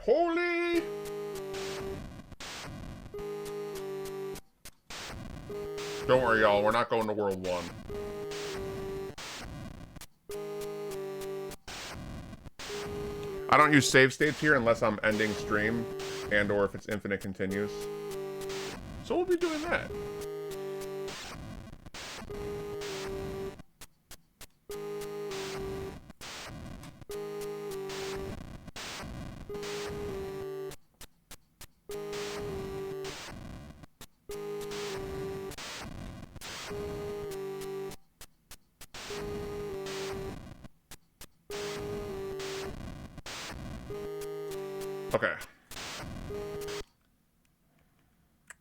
Holy! Don't worry, y'all. We're not going to World 1. I don't use save states here unless I'm ending stream and or if it's infinite continues. So we'll be doing that. Okay.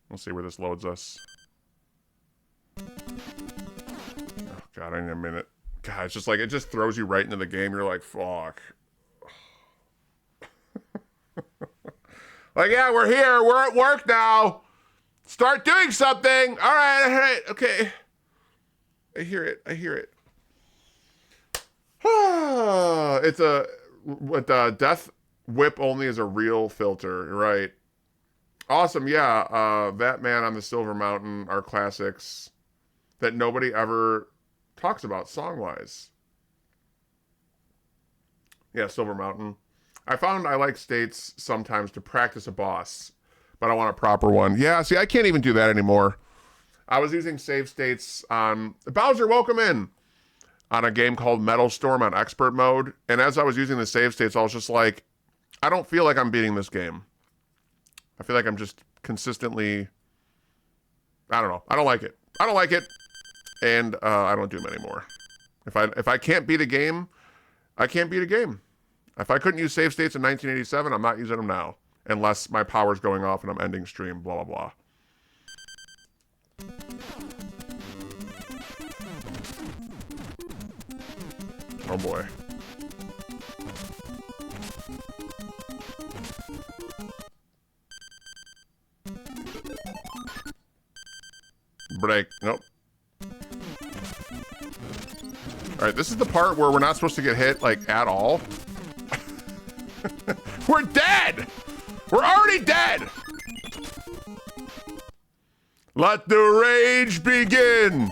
We'll see where this loads us. Oh god, I need a minute. God, it's just like, it just throws you right into the game. You're like, fuck. Like, yeah, we're here. We're at work now. Start doing something. All right, okay. I hear it. I hear it. It's a, with Death Whip only is a real filter, right? Awesome, yeah. That Man on the Silver Mountain are classics that nobody ever talks about song-wise. Yeah, Silver Mountain. I found I like states sometimes to practice a boss, but I want a proper one. Yeah, see, I can't even do that anymore. I was using save states on... Bowser, welcome in! On a game called Metal Storm on expert mode, and as I was using the save states, I was just like, I don't feel like I'm beating this game. I feel like I'm just consistently... I don't know. I don't like it. I don't like it. And I don't do them anymore. If I can't beat a game, I can't beat a game. If I couldn't use save states in 1987, I'm not using them now. Unless my power's going off and I'm ending stream, blah, blah, blah. Oh boy. Break. Nope. Alright, this is the part where we're not supposed to get hit, like, at all. We're dead! We're already dead! Let the rage begin!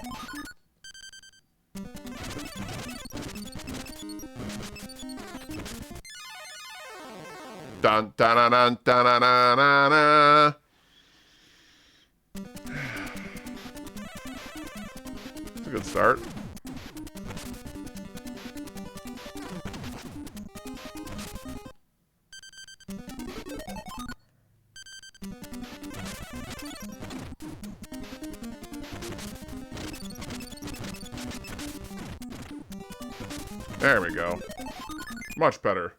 Dun dun dun dun dun dun dun dun. That's a good start. There we go. Much better.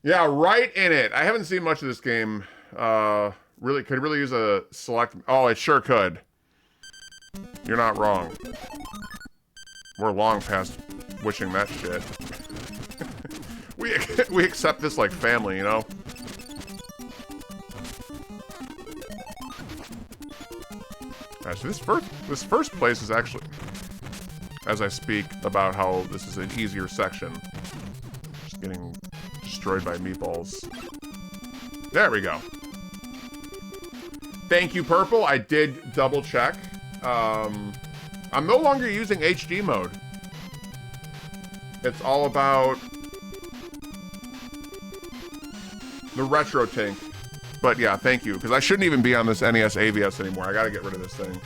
Yeah, right in it. I haven't seen much of this game. Really, could really use a select... Oh, it sure could. You're not wrong. We're long past wishing that shit. we accept this like family, you know? Actually, this first place is actually... As I speak about how this is an easier section. Just getting destroyed by meatballs. There we go. Thank you, Purple. I did double check. I'm no longer using HD mode. It's all about the retro tank. But yeah, thank you. Because I shouldn't even be on this NES AVS anymore. I gotta get rid of this thing.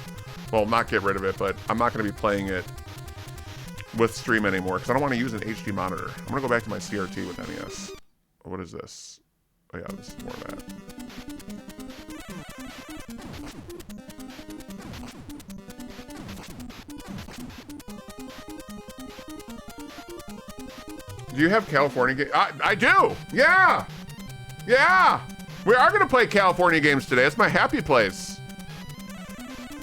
Well, not get rid of it, but I'm not gonna be playing it with stream anymore because I don't want to use an HD monitor. I'm gonna go back to my CRT with NES. What is this? Oh yeah, this is more of that. Do you have California games? I do! Yeah! Yeah! We are gonna play California games today. It's my happy place.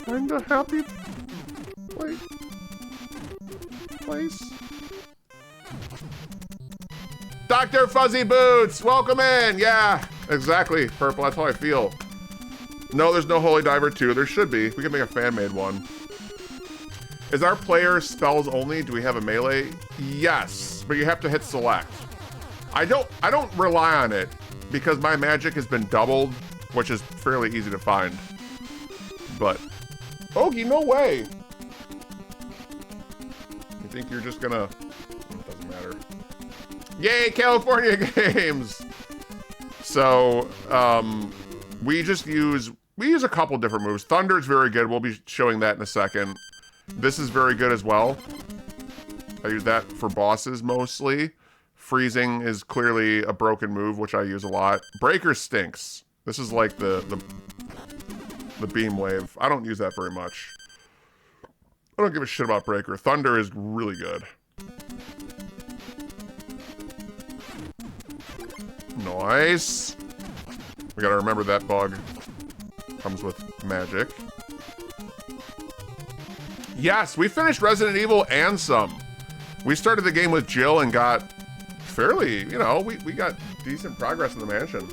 Find a happy place. Dr. Fuzzy Boots, welcome in. Yeah, exactly. Purple, that's how I feel. No, there's no Holy Diver 2. There should be. We can make a fan-made one. Is our player spells only? Do we have a melee? Yes, but you have to hit select. I don't rely on it because my magic has been doubled, which is fairly easy to find. But Ogie, no way. You think you're just gonna? It doesn't matter. Yay, California games! So we use a couple different moves. Thunder's very good. We'll be showing that in a second. This is very good as well. I use that for bosses mostly. Freezing is clearly a broken move, which I use a lot. Breaker stinks. This is like the beam wave. I don't use that very much. I don't give a shit about Breaker. Thunder is really good. Nice. We gotta remember that bug comes with magic. Yes, we finished Resident Evil and some. We started the game with Jill and got fairly, you know, we got decent progress in the mansion.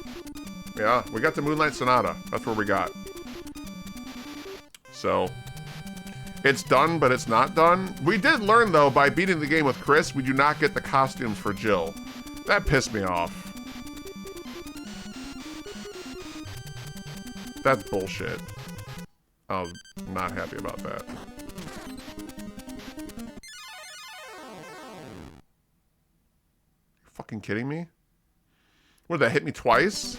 Yeah, we got to Moonlight Sonata. That's where we got. So, it's done, but it's not done. We did learn, though, by beating the game with Chris, we do not get the costumes for Jill. That pissed me off. That's bullshit. I was not happy about that. Fucking kidding me? What, did that hit me twice?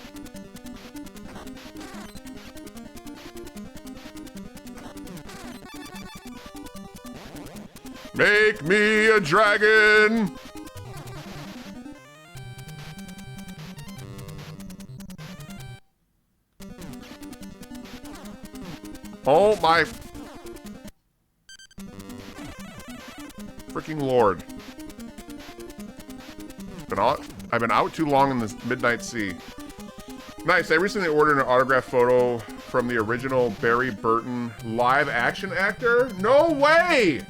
Make me a dragon! Oh my freaking lord. I've been out too long in this midnight sea. Nice, I recently ordered an autographed photo from the original Barry Burton live action actor. No way!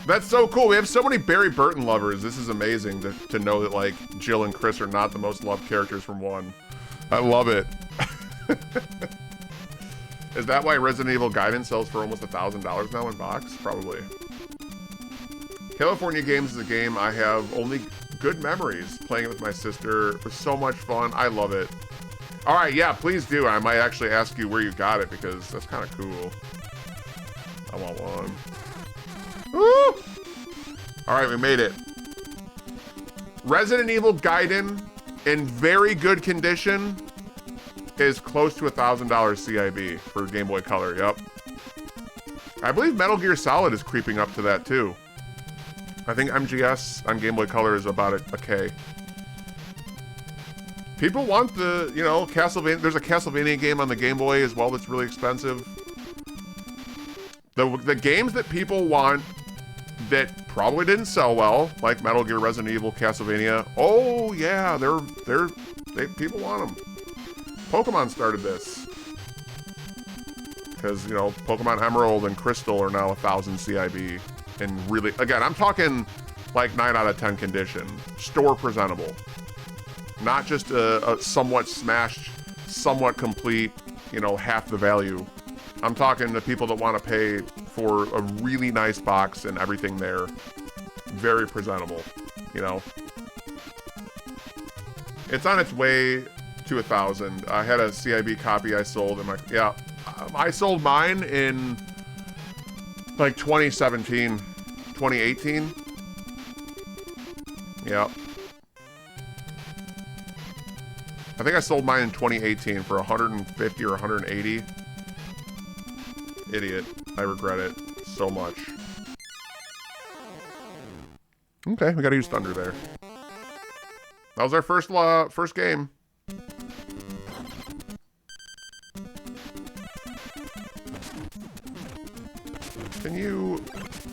That's so cool. We have so many Barry Burton lovers. This is amazing to know that, like, Jill and Chris are not the most loved characters from one. I love it. Is that why Resident Evil Gaiden sells for almost $1,000 now in box? Probably. California Games is a game I have only good memories playing it with my sister. It was so much fun. I love it. All right, yeah, please do. I might actually ask you where you got it because that's kind of cool. I want one. Woo! All right, we made it. Resident Evil Gaiden in very good condition is close to $1,000 CIB for Game Boy Color. Yep. I believe Metal Gear Solid is creeping up to that too. I think MGS on Game Boy Color is about a K. People want the, you know, Castlevania. There's a Castlevania game on the Game Boy as well that's really expensive. The games that people want that probably didn't sell well, like Metal Gear, Resident Evil, Castlevania. Oh yeah, people want them. Pokemon started this because, you know, Pokemon Emerald and Crystal are now 1,000 CIB, and really, again, I'm talking like 9 out of 10 condition, store presentable, not just a somewhat smashed, somewhat complete, you know, half the value. I'm talking to people that want to pay for a really nice box and everything there, very presentable, you know. It's on its way to 1,000. I had a CIB copy I sold, and I sold mine in like 2017, 2018. Yep. I think I sold mine in 2018 for 150 or 180. Idiot. I regret it so much. Okay, we gotta use Thunder there. That was our first game. Can you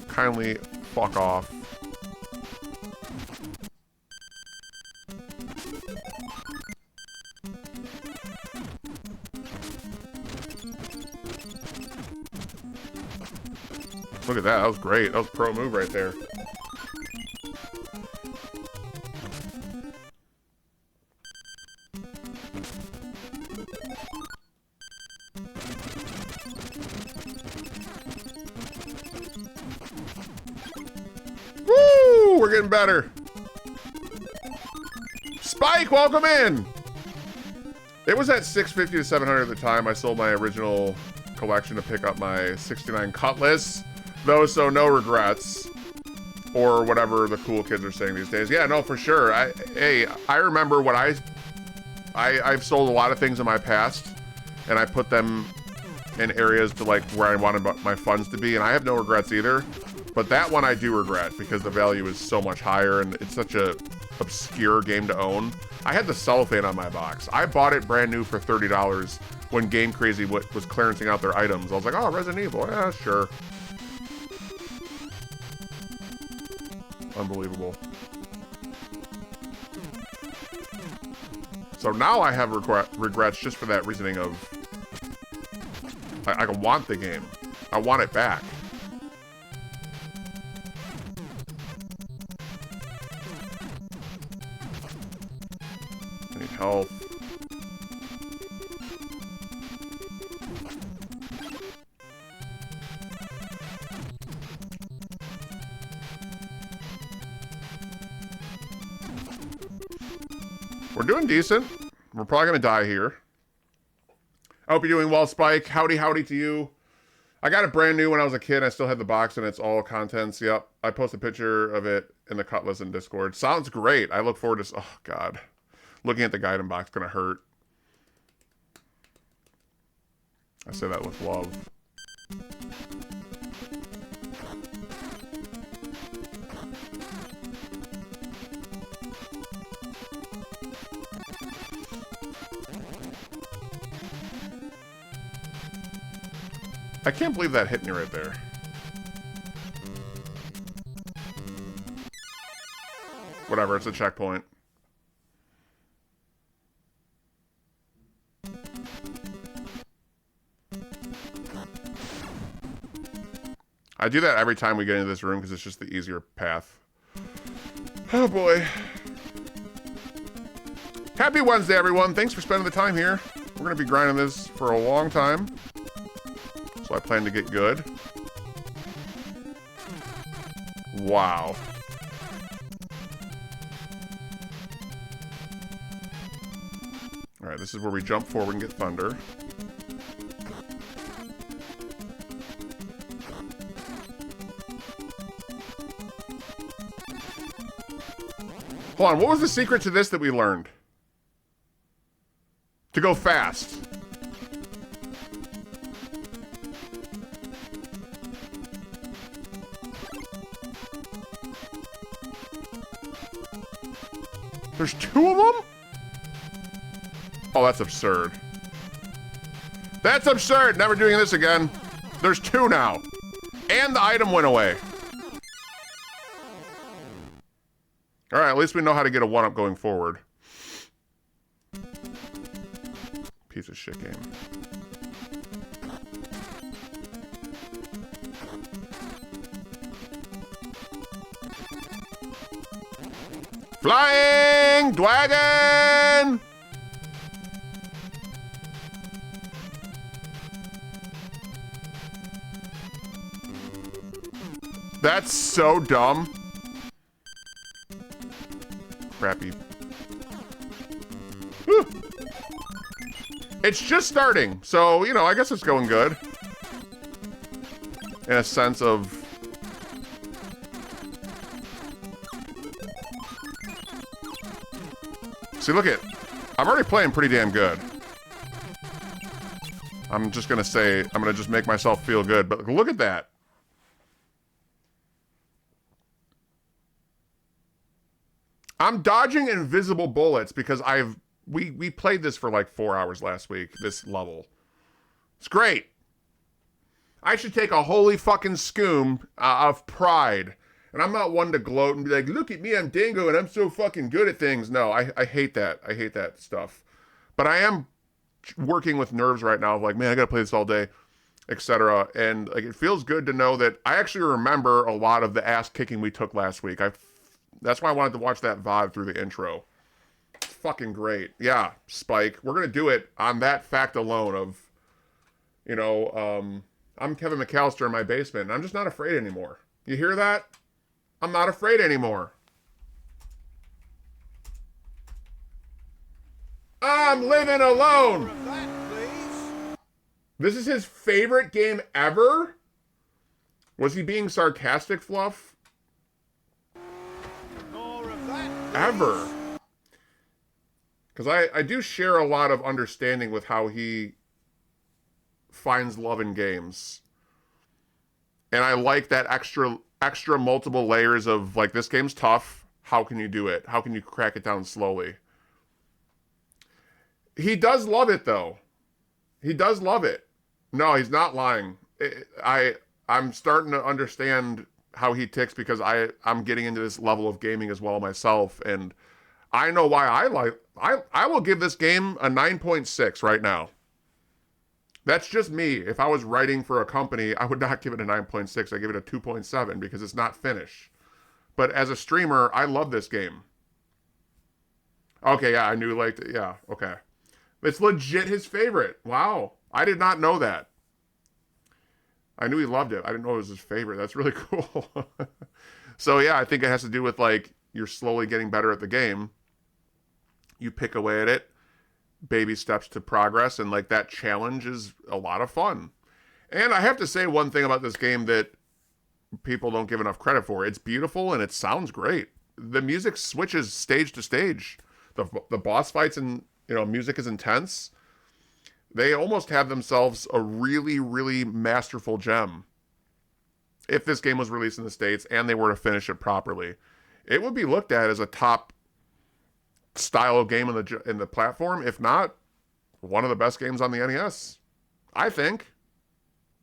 kindly fuck off? Look at that. That was great. That was a pro move right there. we're getting better. Spike, welcome in. It was at $650 to $700 at the time. I sold my original collection to pick up my 69 Cutlass, though, so no regrets. Or whatever the cool kids are saying these days. Yeah, no, for sure. I remember what I've sold a lot of things in my past, and I put them in areas to like where I wanted my funds to be, and I have no regrets either. But that one I do regret because the value is so much higher, and it's such a obscure game to own. I had the cellophane on my box. I bought it brand new for $30 when Game Crazy was clearancing out their items. I was like, oh, Resident Evil, yeah, sure. Unbelievable. So now I have regrets just for that reasoning of I want the game. I want it back. I need help. We're doing decent. We're probably going to die here. I hope you're doing well, Spike. Howdy, howdy to you. I got it brand new when I was a kid. I still had the box and it's all contents. Yep. I posted a picture of it in the Cutlass in Discord. Sounds great. I look forward to... Oh, God. Looking at the guidance box is going to hurt. I say that with love. I can't believe that hit me right there. Whatever, it's a checkpoint. I do that every time we get into this room because it's just the easier path. Oh boy. Happy Wednesday, everyone. Thanks for spending the time here. We're going to be grinding this for a long time. So I plan to get good. Wow. Alright, this is where we jump forward and get thunder. Hold on, what was the secret to this that we learned? To go fast. There's two of them? Oh, that's absurd. That's absurd. Never doing this again. There's two now. And the item went away. Alright, at least we know how to get a one-up going forward. Piece of shit game. Flying Dragon! That's so dumb. Crappy. Whew. It's just starting, so, you know, I guess it's going good. In a sense of... See, look at... I'm already playing pretty damn good. I'm just gonna say... I'm gonna just make myself feel good, but look at that. I'm dodging invisible bullets because we played this for like 4 hours last week, this level. It's great. I should take a holy fucking scoom of pride. And I'm not one to gloat and be like, look at me, I'm Dango and I'm so fucking good at things. No, I hate that. I hate that stuff. But I am working with nerves right now of like, man, I gotta play this all day, etc. And like, it feels good to know that I actually remember a lot of the ass kicking we took last week. That's why I wanted to watch that VOD through the intro. It's fucking great. Yeah, Spike. We're going to do it on that fact alone of, you know, I'm Kevin McAllister in my basement, and I'm just not afraid anymore. You hear that? I'm not afraid anymore. I'm living alone. This is his favorite game ever? Was he being sarcastic, Fluff? Ever. Because I do share a lot of understanding with how he finds love in games. And I like that extra multiple layers of, like, this game's tough. How can you do it? How can you crack it down slowly? He does love it, though. He does love it. No, he's not lying. I'm starting to understand how he ticks because I'm getting into this level of gaming as well myself, and I know why I will give this game a 9.6 right now. That's just me. If I was writing for a company, I would not give it a 9.6. I give it a 2.7 because it's not finished. But as a streamer, I love this game. Okay, yeah, I knew, like, yeah, okay. It's legit his favorite. Wow. I did not know that. I knew he loved it. I didn't know it was his favorite. That's really cool. So, yeah, I think it has to do with, like, you're slowly getting better at the game. You pick away at it. Baby steps to progress. And, like, that challenge is a lot of fun. And I have to say one thing about this game that people don't give enough credit for. It's beautiful and it sounds great. The music switches stage to stage. The boss fights and, music is intense. They almost have themselves a really, really masterful gem. If this game was released in the States and they were to finish it properly, it would be looked at as a top style of game in the platform. If not, one of the best games on the NES. I think.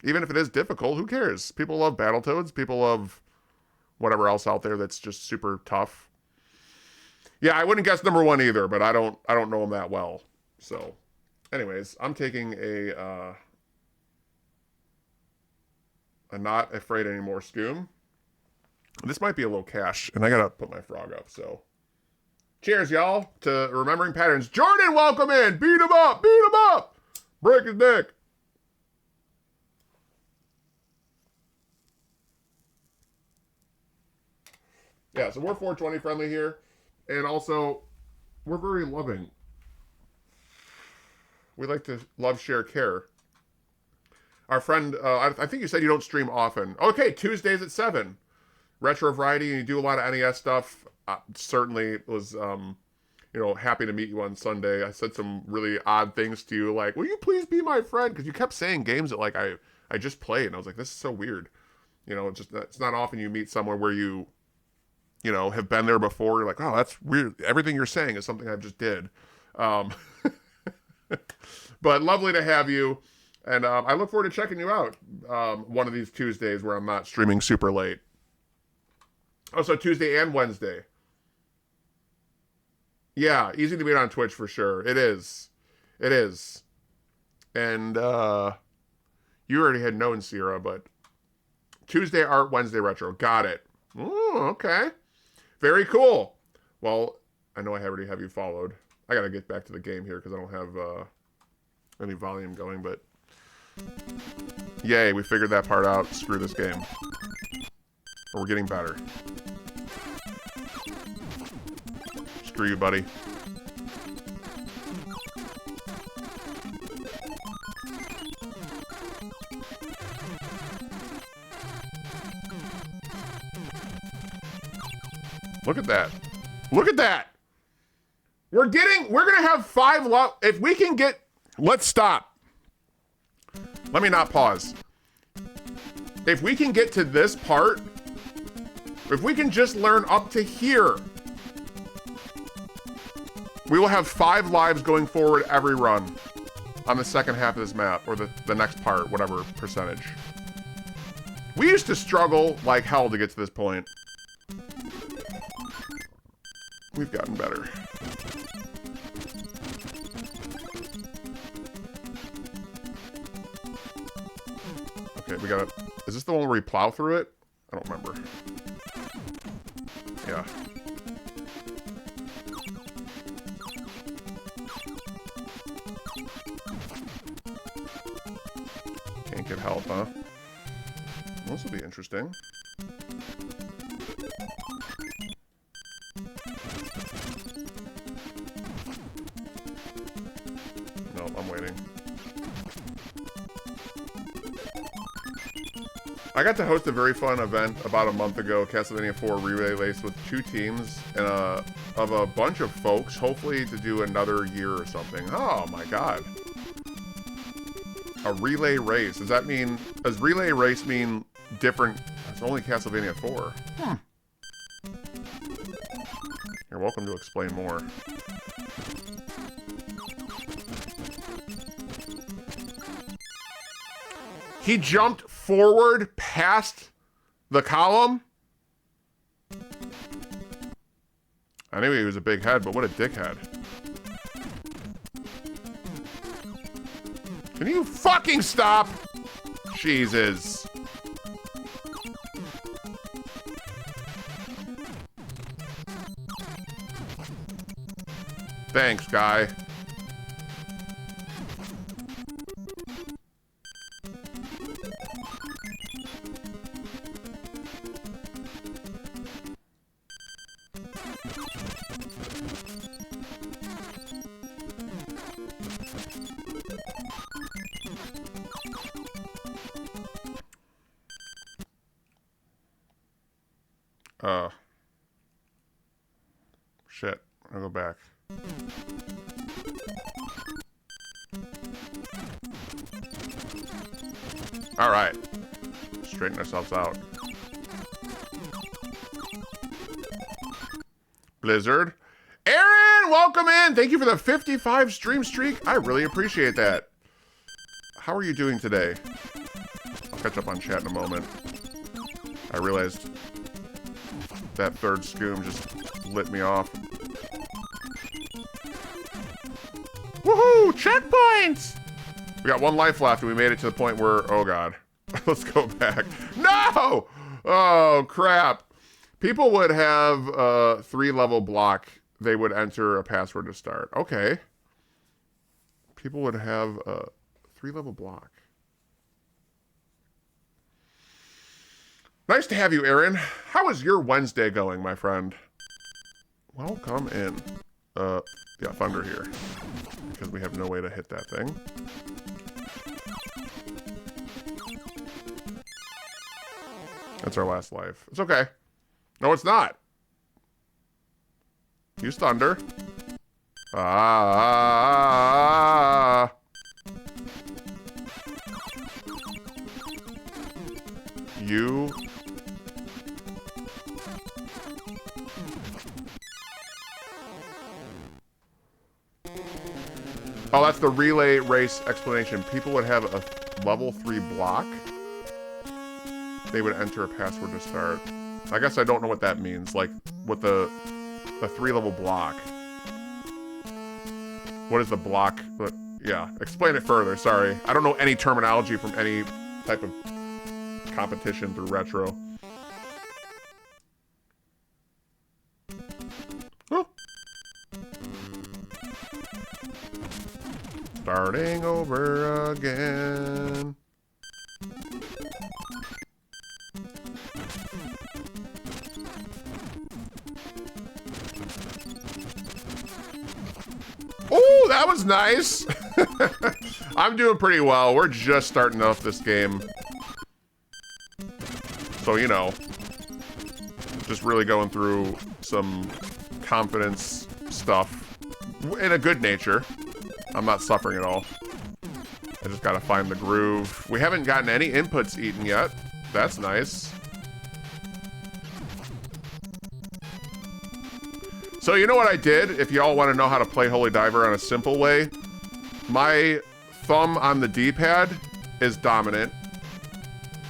Even if it is difficult, who cares? People love Battletoads. People love whatever else out there that's just super tough. Yeah, I wouldn't guess number one either, but I don't know him that well. So, anyways, I'm taking a Not Afraid Anymore Scoom. This might be a low cash, and I gotta put my frog up, so. Cheers, y'all, to Remembering Patterns. Jordan, welcome in! Beat him up! Beat him up! Break his neck! Yeah, so we're 420 friendly here, and also, we're very loving. We like to love, share, care. Our friend, I think you said you don't stream often. Okay, Tuesdays at 7. Retro Variety, and you do a lot of NES stuff. Certainly was, happy to meet you on Sunday. I said some really odd things to you, like, will you please be my friend? Because you kept saying games that, like, I just played, and I was like, this is so weird. It's not often you meet someone where you have been there before. You're like, oh, that's weird. Everything you're saying is something I just did. But lovely to have you. And I look forward to checking you out one of these Tuesdays where I'm not streaming super late. Also, Tuesday and Wednesday. Yeah, easy to meet on Twitch for sure. It is. It is. And you already had known Sierra, but Tuesday Art, Wednesday Retro. Got it. Oh, okay. Very cool. Well, I know I already have you followed. I got to get back to the game here because I don't have any volume going, but yay, we figured that part out. Screw this game. Or we're getting better. Screw you, buddy. Look at that. Look at that. We're gonna have 5 if we can get, let's stop. Let me not pause. If we can get to this part, if we can just learn up to here, we will have 5 lives going forward every run on the second half of this map, or the next part, whatever percentage. We used to struggle like hell to get to this point. We've gotten better. Okay, we gotta... Is this the one where we plow through it? I don't remember. Yeah. Can't get help, huh? This will be interesting. I got to host a very fun event about a month ago, Castlevania 4 Relay Race with 2 teams and of a bunch of folks, hopefully to do another year or something. Oh my god. A relay race. Does relay race mean different? It's only Castlevania 4. You're welcome to explain more. He jumped forward past the column? I knew he was a big head, but what a dickhead. Can you fucking stop? Jesus. Thanks, guy. Shit. I'll go back. Alright. Straighten ourselves out. Blizzard. Aaron, welcome in! Thank you for the 55 stream streak. I really appreciate that. How are you doing today? I'll catch up on chat in a moment. I realized that third scoom just lit me off. Woohoo! Checkpoints! We got 1 life left and we made it to the point where, oh god. Let's go back. No! Oh, crap. People would have a 3-level block. They would enter a password to start. Okay. People would have a 3-level block. Nice to have you, Aaron. How is your Wednesday going, my friend? Welcome in. Yeah, thunder here. Because we have no way to hit that thing. That's our last life. It's okay. No, it's not. Use thunder. You. Oh, that's the relay race explanation. People would have a level 3 block. They would enter a password to start. I guess I don't know what that means. Like, with the 3-level block. What is the block? But yeah, explain it further. Sorry. I don't know any terminology from any type of competition through retro. Oh. Starting over again. Oh, that was nice. I'm doing pretty well. We're just starting off this game. So, you know, just really going through some confidence stuff in a good nature. I'm not suffering at all. I just gotta find the groove. We haven't gotten any inputs eaten yet. That's nice. So you know what I did? If y'all want to know how to play Holy Diver on a simple way, my thumb on the D-pad is dominant.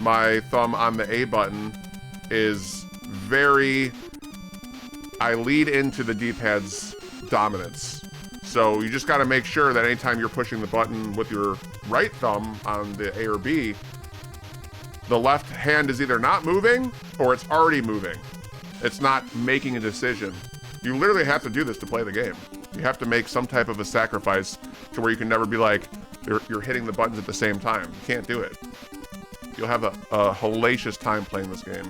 My thumb on the A button is very... I lead into the D-pad's dominance. So you just got to make sure that anytime you're pushing the button with your right thumb on the A or B, the left hand is either not moving or it's already moving. It's not making a decision. You literally have to do this to play the game. You have to make some type of a sacrifice to where you can never be like, you're hitting the buttons at the same time. You can't do it. You'll have a hellacious time playing this game.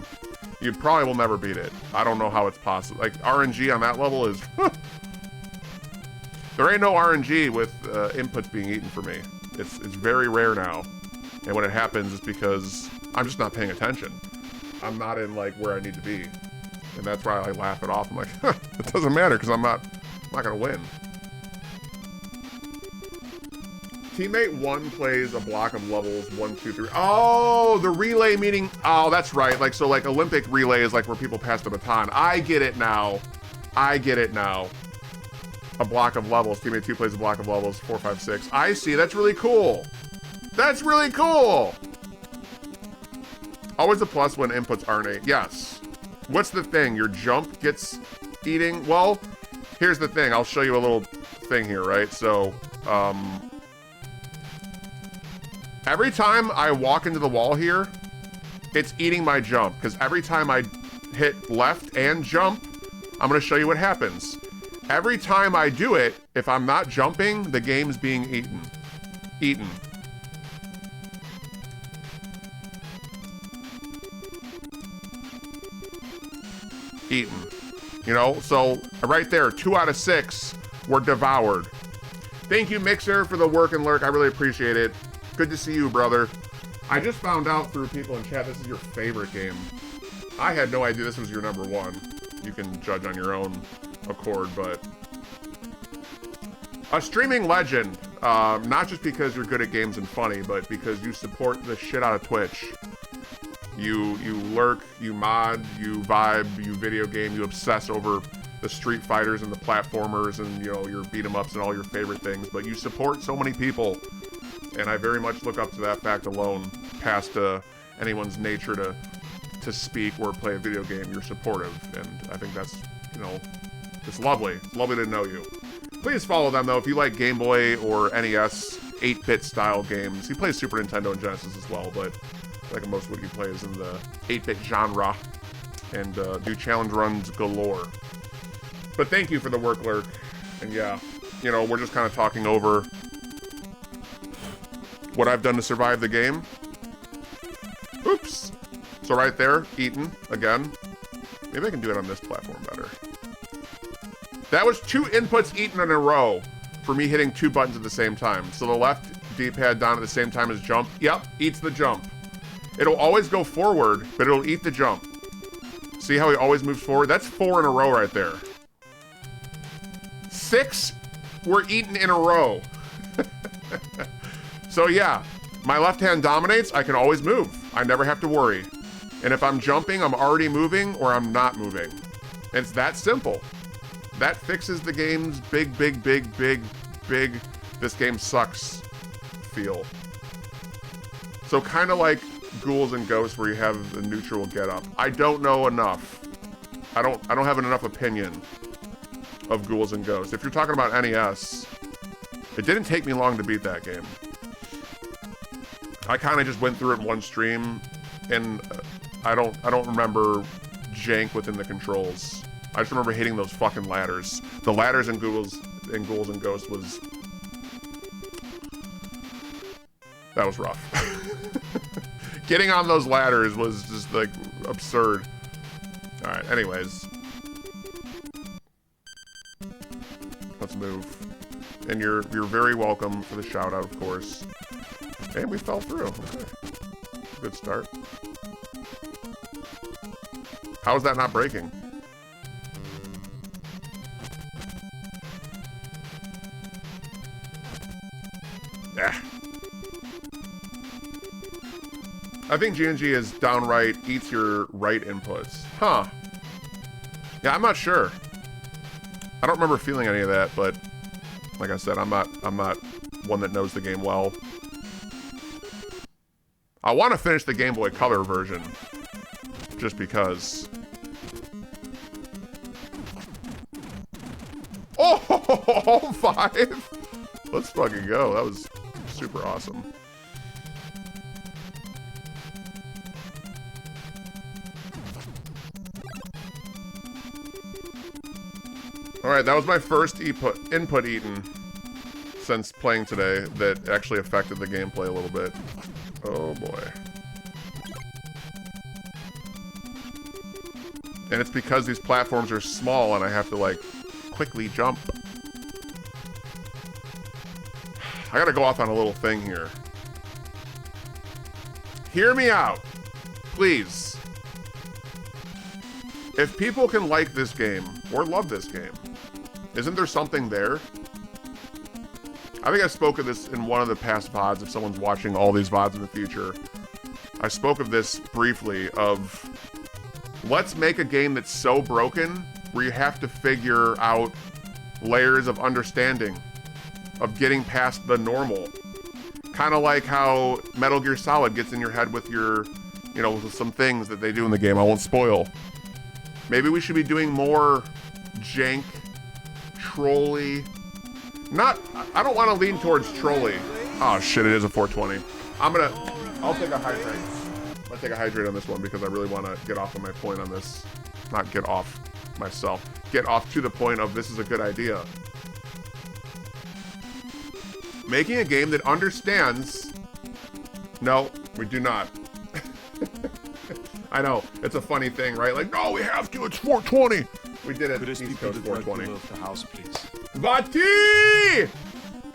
You probably will never beat it. I don't know how it's possible. Like, RNG on that level is... There ain't no RNG with inputs being eaten for me. It's very rare now. And when it happens, it's because I'm just not paying attention. I'm not in like where I need to be. And that's why I laugh it off. I'm like, huh, it doesn't matter because I'm not gonna win. Teammate 1 plays a block of levels 1, 2, 3. Oh, the relay meaning, oh, that's right. Like, so like Olympic relay is like where people pass the baton. I get it now. I get it now. A block of levels. Teammate 2 plays a block of levels 4, 5, 6. I see. That's really cool. That's really cool. Always a plus when inputs aren't a. Yes. What's the thing? Your jump gets eating? Well, here's the thing. I'll show you a little thing here, right? So, every time I walk into the wall here, it's eating my jump. Because every time I hit left and jump, I'm going to show you what happens. Every time I do it, if I'm not jumping, the game's being eaten. Eaten. Eaten. You know, so right there, 2 out of 6 were devoured. Thank you, Mixer, for the work and lurk. I really appreciate it. Good to see you, brother. I just found out through people in chat this is your favorite game. I had no idea this was your number 1. You can judge on your own accord, but a streaming legend, not just because you're good at games and funny, but because you support the shit out of Twitch. You lurk, you mod, you vibe, you video game, you obsess over the Street Fighters and the platformers and, you know, your beat 'em ups and all your favorite things, but you support so many people, and I very much look up to that fact alone, past anyone's nature to speak or play a video game. You're supportive, and I think that's, you know, it's lovely. It's lovely to know you. Please follow them, though, if you like Game Boy or NES 8-bit style games. He plays Super Nintendo and Genesis as well, but like most of what he plays in the 8-bit genre, and do challenge runs galore. But thank you for the work, Lurk. And yeah, you know, we're just kind of talking over what I've done to survive the game. Oops. So right there, eaten again. Maybe I can do it on this platform better. That was 2 inputs eaten in a row for me hitting 2 buttons at the same time. So the left D-pad down at the same time as jump. Yep, eats the jump. It'll always go forward, but it'll eat the jump. See how he always moves forward? That's 4 in a row right there. 6 were eaten in a row. So yeah, my left hand dominates. I can always move. I never have to worry. And if I'm jumping, I'm already moving or I'm not moving. It's that simple. That fixes the game's big, this game sucks feel. So kind of like Ghouls and Ghosts where you have the neutral get up. I don't know enough. I don't have enough opinion of Ghouls and Ghosts. If you're talking about NES, it didn't take me long to beat that game. I kind of just went through it in one stream, and I don't remember jank within the controls. I just remember hitting those fucking ladders. The ladders in Ghouls and Ghosts was... that was rough. Getting on those ladders was just, like, absurd. Alright, anyways. Let's move. And you're very welcome for the shout-out, of course. And we fell through. Okay. Good start. How is that not breaking? Ah. I think G&G is downright eats your right inputs. Huh. Yeah, I'm not sure. I don't remember feeling any of that, but like I said, I'm not one that knows the game well. I want to finish the Game Boy Color version just because. Oh, 5. Let's fucking go. That was super awesome. Alright, that was my first input eaten since playing today that actually affected the gameplay a little bit. Oh boy. And it's because these platforms are small and I have to, like, quickly jump. I gotta go off on a little thing here. Hear me out. Please. If people can like this game or love this game, isn't there something there? I think I spoke of this in one of the past VODs. If someone's watching all these VODs in the future, I spoke of this briefly of let's make a game that's so broken where you have to figure out layers of understanding, of getting past the normal. Kind of like how Metal Gear Solid gets in your head with your, with some things that they do in the game. I won't spoil. Maybe we should be doing more jank, trolly. I don't want to lean towards trolly. Oh shit, it is a 420. I'll take a hydrate. I'm gonna take a hydrate on this one because I really want to get off of my point on this. Not get off myself. Get off to the point of this is a good idea. Making a game that understands. No, we do not. I know, it's a funny thing, right? Like, no, we have to, it's 420. We did it, East Coast 420. The house, please. Vati!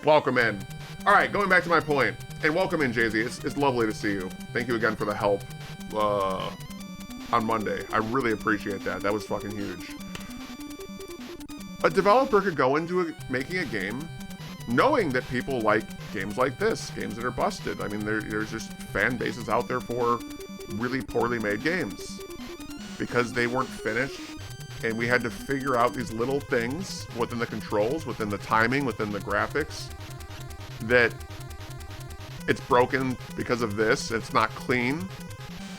Welcome in. All right, going back to my point. And welcome in, Jay-Z. It's lovely to see you. Thank you again for the help on Monday. I really appreciate that. That was fucking huge. A developer could go into making a game knowing that people like games like this, games that are busted. I mean, there's just fan bases out there for really poorly made games because they weren't finished, and we had to figure out these little things within the controls, within the timing, within the graphics, that it's broken because of this, it's not clean,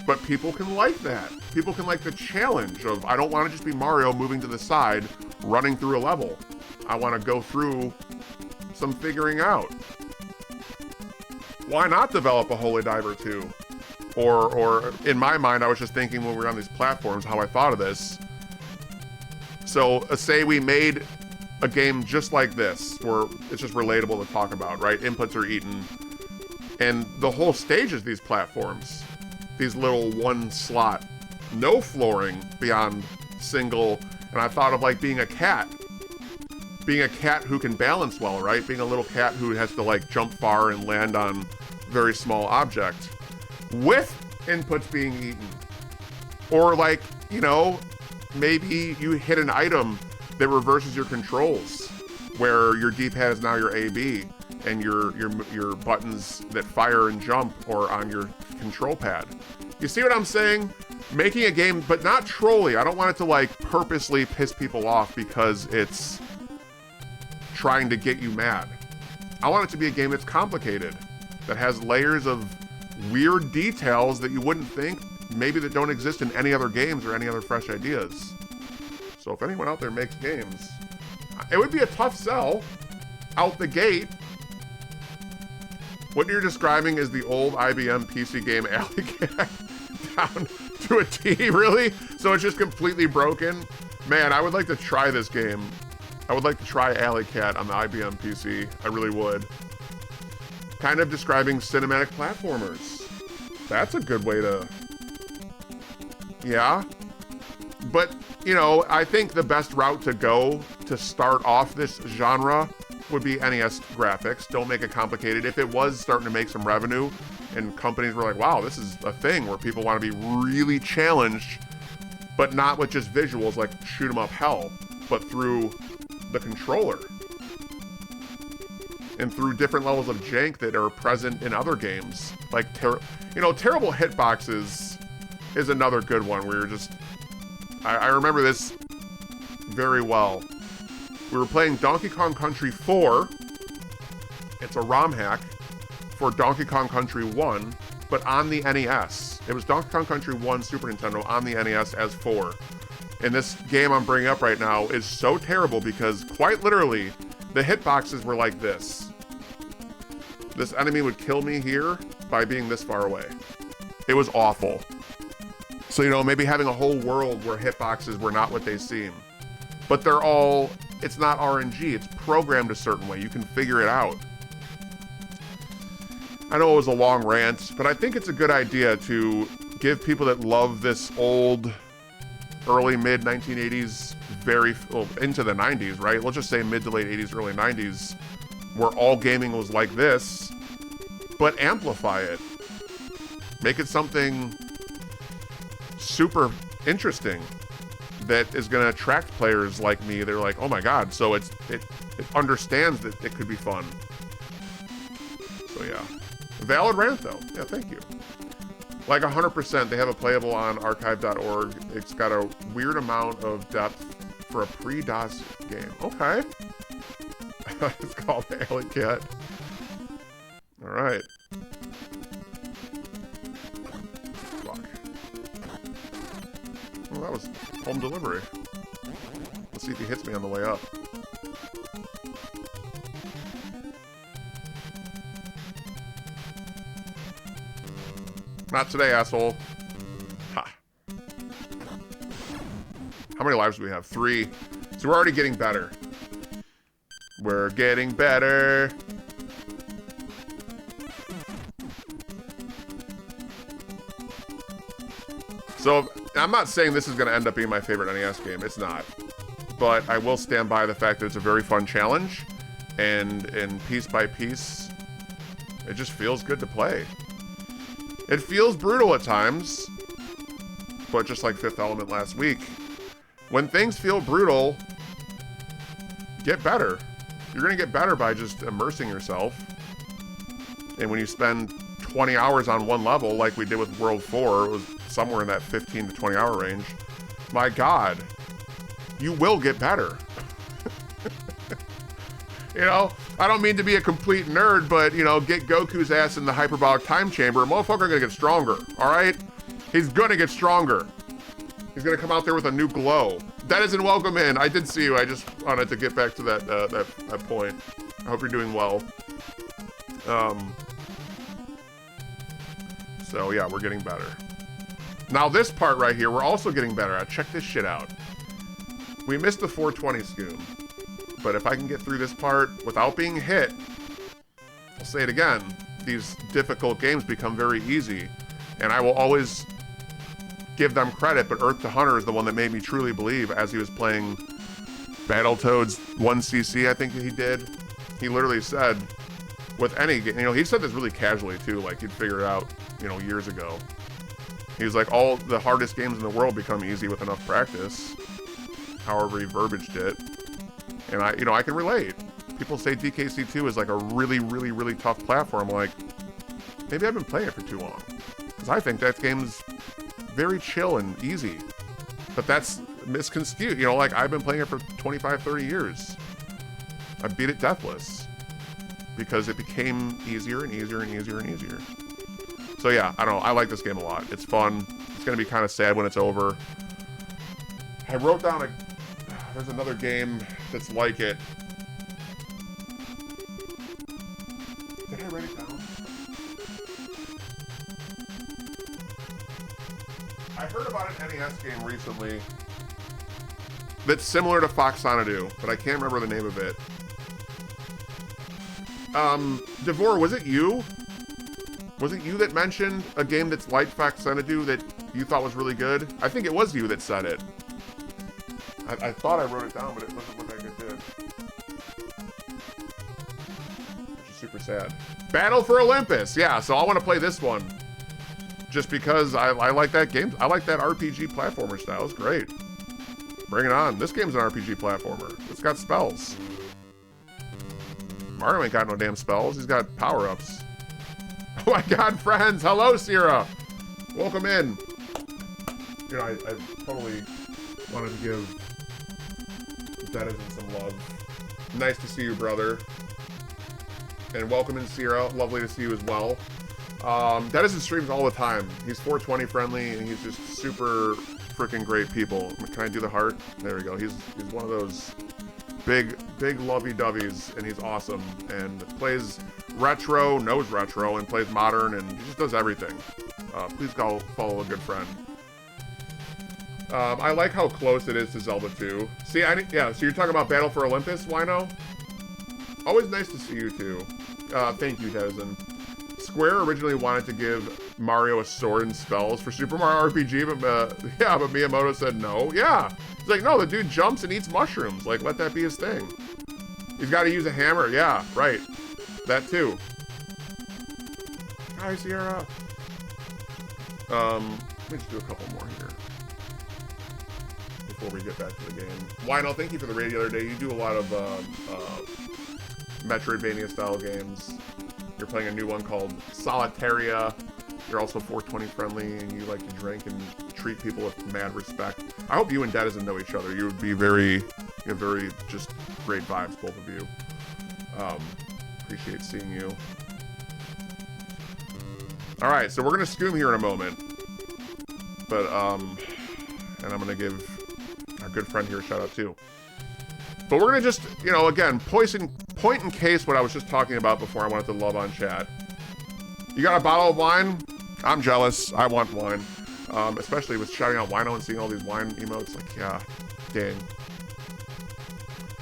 but people can like that. People can like the challenge of, I don't want to just be Mario moving to the side, running through a level. I want to go through some figuring out. Why not develop a Holy Diver 2? Or in my mind, I was just thinking when we were on these platforms, how I thought of this. So say we made a game just like this, where it's just relatable to talk about, right? Inputs are eaten. And the whole stage is these platforms. These little one slot, no flooring beyond single. And I thought of like being a cat. Being a cat who can balance well, right? Being a little cat who has to like jump far and land on very small object. With inputs being eaten. Or like, maybe you hit an item that reverses your controls, where your D-pad is now your A/B, and your buttons that fire and jump are on your control pad. You see what I'm saying? Making a game, but not trolly. I don't want it to like purposely piss people off because it's trying to get you mad. I want it to be a game that's complicated, that has layers of weird details that you wouldn't think, maybe that don't exist in any other games or any other fresh ideas. So if anyone out there makes games, it would be a tough sell out the gate. What you're describing is the old IBM PC game Alley Cat down to a T, really? So it's just completely broken? Man, I would like to try this game. I would like to try Alley Cat on the IBM PC. I really would. Kind of describing cinematic platformers. That's a good way to... Yeah. But, I think the best route to go to start off this genre would be NES graphics. Don't make it complicated. If it was starting to make some revenue and companies were like, wow, this is a thing where people want to be really challenged, but not with just visuals like shoot 'em up hell, but through the controller. And through different levels of jank that are present in other games. Like, terrible hitboxes is another good one where you're just... I remember this very well. We were playing Donkey Kong Country 4. It's a ROM hack for Donkey Kong Country 1, but on the NES. It was Donkey Kong Country 1 Super Nintendo on the NES as 4. And this game I'm bringing up right now is so terrible because, quite literally, the hitboxes were like this. This enemy would kill me here by being this far away. It was awful. So, maybe having a whole world where hitboxes were not what they seem. But they're all... It's not RNG, it's programmed a certain way. You can figure it out. I know it was a long rant, but I think it's a good idea to give people that love this old, early, mid 1980s, into the 90s, right? Let's just say mid to late 80s, early 90s, where all gaming was like this, but amplify it. Make it something super interesting that is going to attract players like me. They're like, oh my god, so it understands that it could be fun. So yeah. Valid rant though. Yeah, thank you. Like 100%, they have it playable on archive.org. It's got a weird amount of depth for a pre-DOS game. Okay. It's called Alley Cat. Alright. Fuck. Well, that was home delivery. Let's see if he hits me on the way up. Not today, asshole. Ha. How many lives do we have? 3. So we're already getting better. We're getting better. So, I'm not saying this is going to end up being my favorite NES game. It's not. But I will stand by the fact that it's a very fun challenge. And piece by piece, it just feels good to play. It feels brutal at times. But just like Fifth Element last week, when things feel brutal, get better. You're going to get better by just immersing yourself. And when you spend 20 hours on one level, like we did with World 4, it was somewhere in that 15 to 20 hour range. My god, you will get better. You know, I don't mean to be a complete nerd, but, you know, get Goku's ass in the hyperbolic time chamber, motherfucker gonna get stronger, alright? He's gonna get stronger. He's gonna come out there with a new glow. That isn't welcome in. I did see you. I just wanted to get back to that point. I hope you're doing well. So yeah, we're getting better. Now this part right here, we're also getting better at. Check this shit out. We missed the 420 scoom. But if I can get through this part without being hit, I'll say it again, these difficult games become very easy. And I will always give them credit, but Earth to Hunter is the one that made me truly believe as he was playing Battletoads 1cc, I think he did. He literally said, with any game, you know, he said this really casually too, like he'd figure it out, you know, years ago. He was like, all the hardest games in the world become easy with enough practice. However he verbaged it. And I can relate. People say DKC2 is like a really, really, really tough platform. Like, maybe I've been playing it for too long. Because I think that game's very chill and easy. But that's misconstrued. You know, like, I've been playing it for 25, 30 years. I beat it deathless. Because it became easier and easier and easier and easier. So yeah, I don't know. I like this game a lot. It's fun. It's going to be kind of sad when it's over. I wrote down there's another game that's like it. Did I write it down? I heard about an NES game recently that's similar to Fox Xanadu, but I can't remember the name of it. Devore, was it you? Was it you that mentioned a game that's like Fox Xanadu that you thought was really good? I think it was you that said it. I thought I wrote it down, but it doesn't look like it did. Which is super sad. Battle for Olympus. Yeah, so I want to play this one. Just because I like that game. I like that RPG platformer style. It's great. Bring it on. This game's an RPG platformer. It's got spells. Mario ain't got no damn spells. He's got power-ups. Oh my god, friends. Hello, Sierra. Welcome in. You know, I totally wanted to give Denizen some love. Nice to see you, brother. And welcome in, Sierra. Lovely to see you as well. Denizen streams all the time. He's 420 friendly, and he's just super freaking great people. Can I do the heart? There we go. He's one of those big lovey-doveys, and he's awesome. And plays retro, knows retro, and plays modern, and he just does everything. Please go follow a good friend. I like how close it is to Zelda 2. See, yeah, so you're talking about Battle for Olympus, Wino? Always nice to see you too. Thank you, Denizen. Square originally wanted to give Mario a sword and spells for Super Mario RPG, but but Miyamoto said no. Yeah, he's like, no, the dude jumps and eats mushrooms. Like, let that be his thing. He's got to use a hammer. Yeah, right. That too. Hi, Sierra. Let me just do a couple more here before we get back to the game. Wino, thank you for the raid the other day. You do a lot of Metroidvania style games. You're playing a new one called Solitaria. You're also 420 friendly, and you like to drink and treat people with mad respect. I hope you and Denizen know each other. You would be very just great vibes, both of you. Appreciate seeing you. All right, so we're gonna scoom here in a moment, but and I'm gonna give our good friend here a shout out too. But we're gonna just, you know, again, point in case what I was just talking about before I wanted to love on chat. You got a bottle of wine? I'm jealous. I want wine. Especially with shouting out Wino and seeing all these wine emotes. Like, yeah, dang.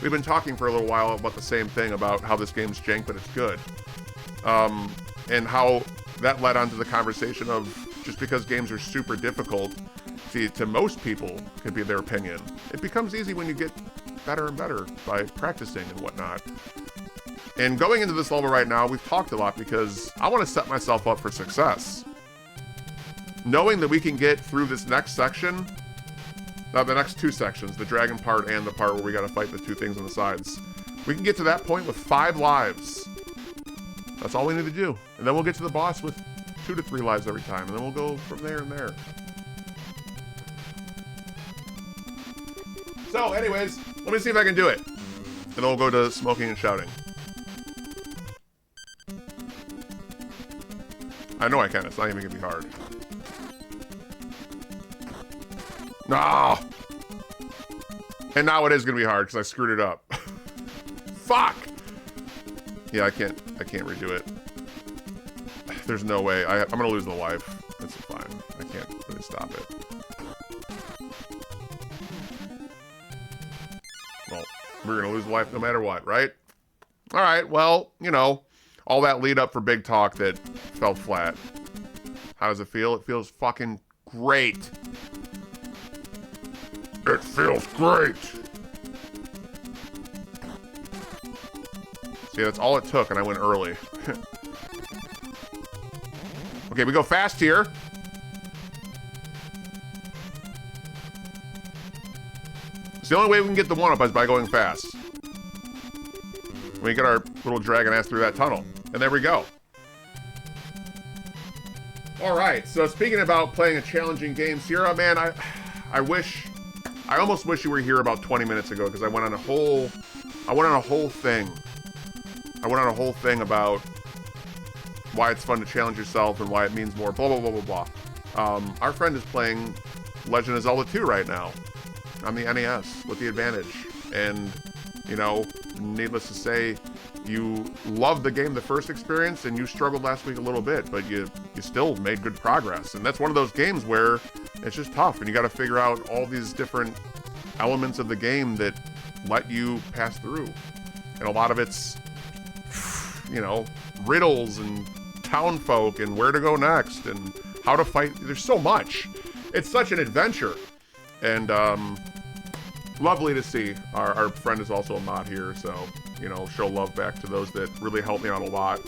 We've been talking for a little while about the same thing, about how this game's jank, but it's good. And how that led on to the conversation of just because games are super difficult, to most people, could be their opinion. It becomes easy when you get better and better by practicing and whatnot. And going into this level right now, we've talked a lot because I want to set myself up for success. Knowing that we can get through this next section, the next two sections, the dragon part and the part where we got to fight the two things on the sides, we can get to that point with 5 lives. That's all we need to do. And then we'll get to the boss with 2 to 3 lives every time, and then we'll go from there and there. So, anyways, let me see if I can do it. And then we'll go to smoking and shouting. I know I can. It's not even going to be hard. No! And now it is going to be hard because I screwed it up. Fuck! Yeah, I can't redo it. There's no way. I'm going to lose the life. That's fine. I can't really stop it. Well, we're going to lose the life no matter what, right? Alright, well, you know, all that lead up for big talk that fell flat. How does it feel? It feels fucking great. It feels great. See, that's all it took, and I went early. Okay, we go fast here. It's the only way we can get the 1-up is by going fast. We get our little dragon ass through that tunnel. And there we go. Alright, so speaking about playing a challenging game, Sierra, man, I almost wish you were here about 20 minutes ago, because I went on a whole thing about why it's fun to challenge yourself and why it means more, blah, blah, blah, blah, blah. Our friend is playing Legend of Zelda 2 right now on the NES with the Advantage. And, you know, needless to say, you loved the game the first experience and you struggled last week a little bit, but you still made good progress. And that's one of those games where it's just tough and you got to figure out all these different elements of the game that let you pass through. And a lot of it's, you know, riddles and town folk and where to go next and how to fight. There's so much. It's such an adventure. And lovely to see. Our friend is also a mod here, so, you know, show love back to those that really helped me out a lot.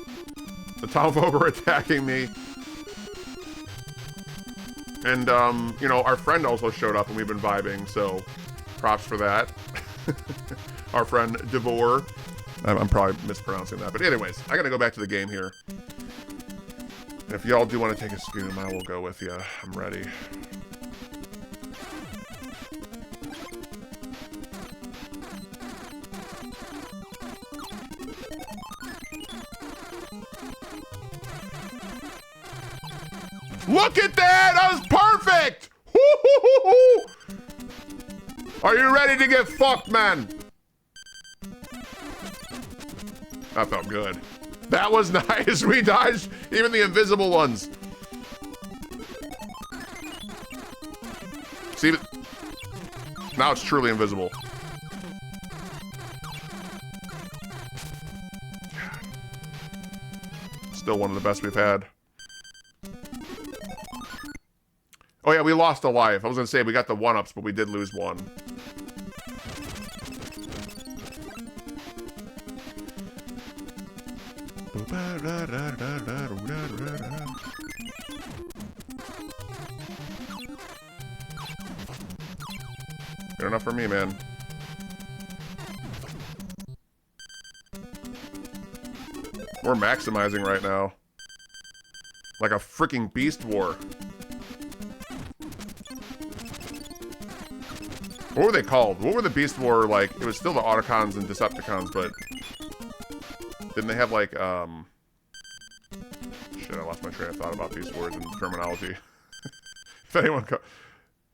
The town folk are attacking me. And, you know, our friend also showed up and we've been vibing, so props for that. Our friend Devore. I'm probably mispronouncing that, but anyways, I gotta go back to the game here. And if y'all do want to take a scoom, I will go with you. I'm ready. Look at that! That was perfect! Woo-hoo-hoo-hoo! Are you ready to get fucked, man? That felt good. That was nice. We dodged even the invisible ones. See, now it's truly invisible. Still one of the best we've had. Oh yeah, we lost a life. I was gonna say we got the 1-ups, but we did lose one. are enough for me, man. We're maximizing right now. Like a freaking beast war. What were they called? What were the beast war like? It was still the Autocons and Decepticons, but didn't they have like shit, I lost my train of thought about beast wars and terminology. If anyone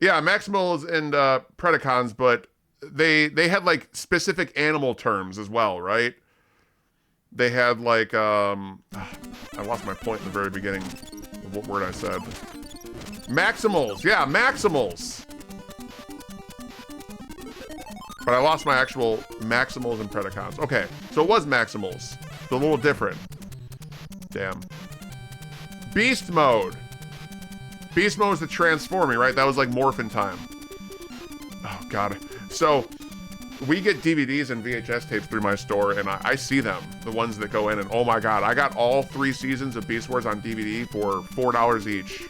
yeah, Maximals and Predacons, but they had like specific animal terms as well, right? They had like I lost my point in the very beginning of what word I said. Maximals, yeah, Maximals. But I lost my actual Maximals and Predacons. Okay, so it was Maximals. It's a little different. Damn. Beast mode. Beast mode is the transforming, right? That was like morphin time. Oh, God. So, we get DVDs and VHS tapes through my store, and I see them. The ones that go in, and oh my God. I got all 3 seasons of Beast Wars on DVD for $4 each.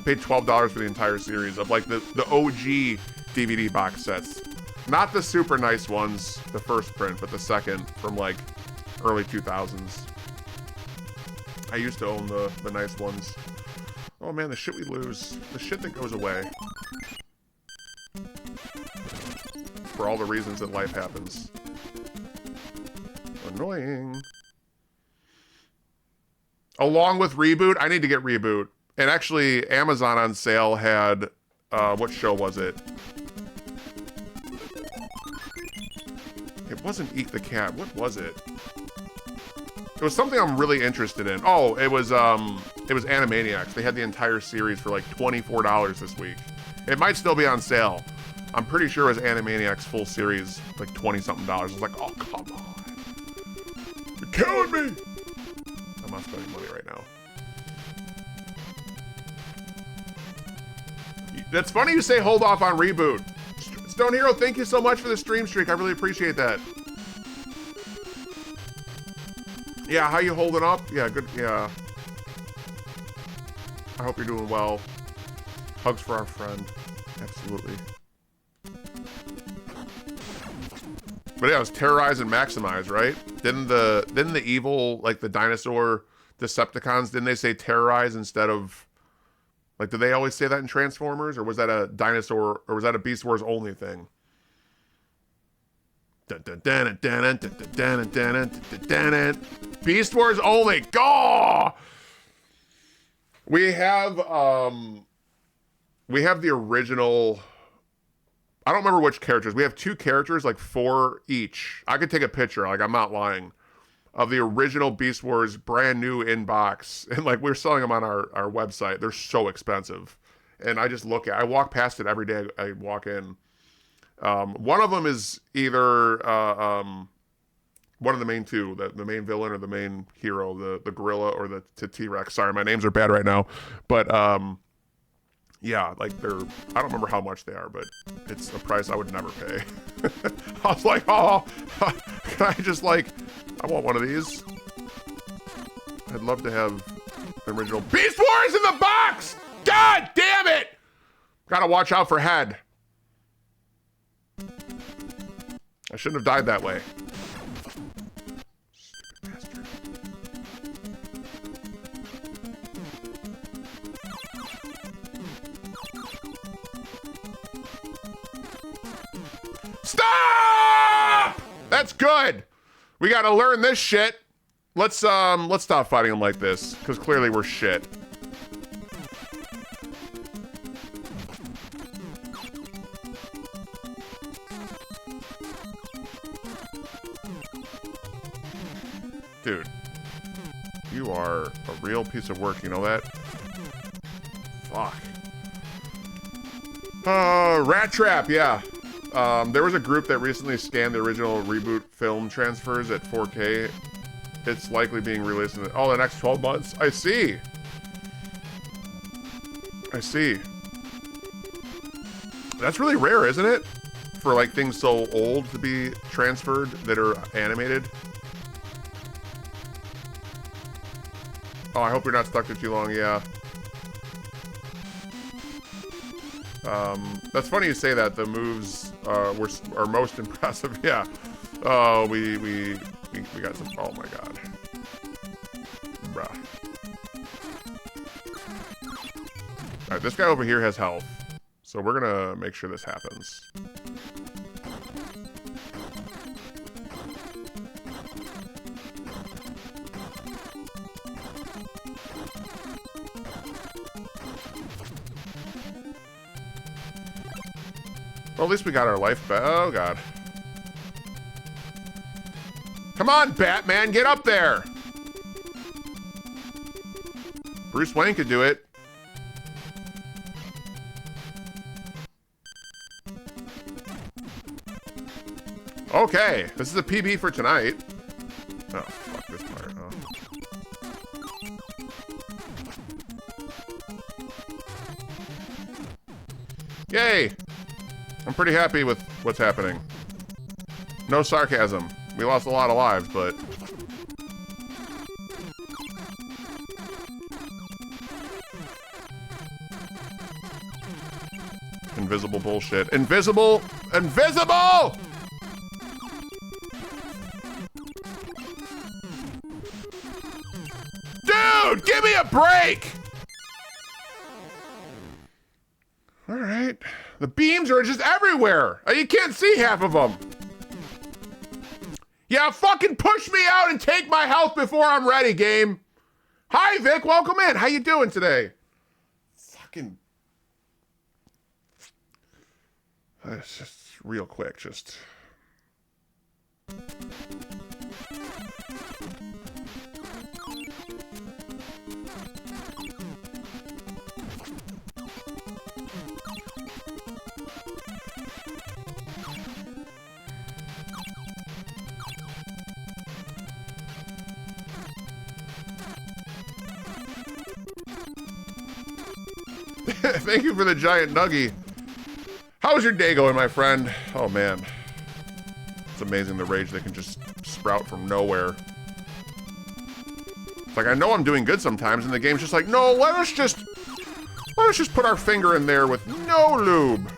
Paid $12 for the entire series of like the OG DVD box sets. Not the super nice ones, the first print, but the second from like early 2000s. I used to own the nice ones. Oh man, the shit we lose. The shit that goes away. For all the reasons that life happens. Annoying. Along with Reboot, I need to get Reboot. And actually, Amazon on sale had, what show was it? It wasn't Eek the Cat. What was it? It was something I'm really interested in. Oh, it was Animaniacs. They had the entire series for like $24 this week. It might still be on sale. I'm pretty sure it was Animaniacs full series, like $20-something. I was like, oh, come on. You're killing me! I'm not spending money right now. That's funny you say hold off on Reboot. Stone Hero, thank you so much for the stream streak. I really appreciate that. Yeah, how you holding up? Yeah, good. Yeah. I hope you're doing well. Hugs for our friend. Absolutely. But yeah, it was Terrorize and Maximize, right? Didn't the evil, like the dinosaur Decepticons, didn't they say Terrorize instead of... Like, did they always say that in Transformers? Or was that a dinosaur, or was that a Beast Wars only thing? Beast Wars only. Go! We have the original... I don't remember which characters. We have 2 characters, like 4 each. I could take a picture, like I'm not lying, of the original Beast Wars brand new in box. And like we're selling them on our website. They're so expensive. And I just I walk past it every day I walk in. One of them is either one of the main 2, the main villain or the main hero, the gorilla or the T-Rex. Sorry, my names are bad right now. But yeah, like I don't remember how much they are, but it's a price I would never pay. I was like, oh, can I just like, I want one of these. I'd love to have the original Beast Wars in the box! God damn it! Gotta watch out for Head. I shouldn't have died that way. Stupid bastard. Stop! That's good. We gotta learn this shit. Let's stop fighting them like this, because clearly we're shit. Dude, you are a real piece of work, you know that? Fuck. Rat Trap, yeah. There was a group that recently scanned the original Reboot film transfers at 4K. It's likely being released in the next 12 months. I see. That's really rare, isn't it? For like things so old to be transferred that are animated. Oh, I hope you're not stuck there too long, yeah. That's funny you say that. The moves are most impressive. Yeah. Oh, we got some. Oh my god. Bruh. All right, this guy over here has health, so we're gonna make sure this happens. Well, at least we got our life back. Oh, God. Come on, Batman, get up there! Bruce Wayne could do it. Okay, this is a PB for tonight. Oh, fuck this part. Oh. Yay! I'm pretty happy with what's happening. No sarcasm. We lost a lot of lives, but... Invisible bullshit. Invisible! Invisible! Dude, give me a break! Alright. The beams are just everywhere. You can't see half of them. Yeah, fucking push me out and take my health before I'm ready, game. Hi, Vic. Welcome in. How you doing today? Fucking... It's just real quick, just... Thank you for the giant nuggie. How's your day going, my friend? Oh, man. It's amazing the rage that can just sprout from nowhere. It's like, I know I'm doing good sometimes, and the game's just like, no, let us just put our finger in there with no lube.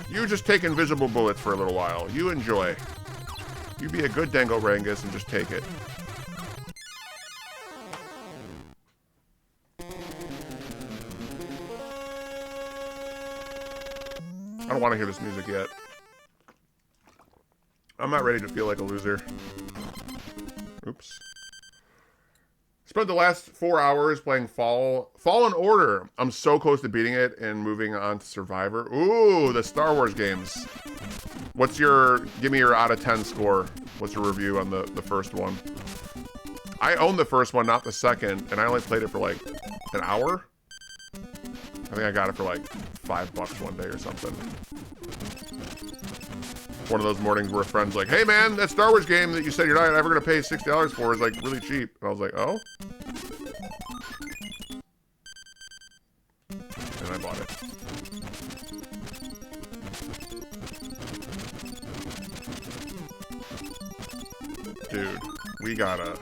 You just take invisible bullets for a little while. You enjoy. You be a good Dangorangus and just take it. I don't want to hear this music yet. I'm not ready to feel like a loser. Oops. Spent the last 4 hours playing Fallen Order. I'm so close to beating it and moving on to Survivor. Ooh, the Star Wars games. What's your... Give me your out of 10 score. What's your review on the first one? I own the first one, not the second, and I only played it for like an hour. I think I got it for like $5 one day or something. One of those mornings where a friend's like, hey man, that Star Wars game that you said you're not ever going to pay $60 for is like really cheap. And I was like, oh? And I bought it. Dude, we gotta...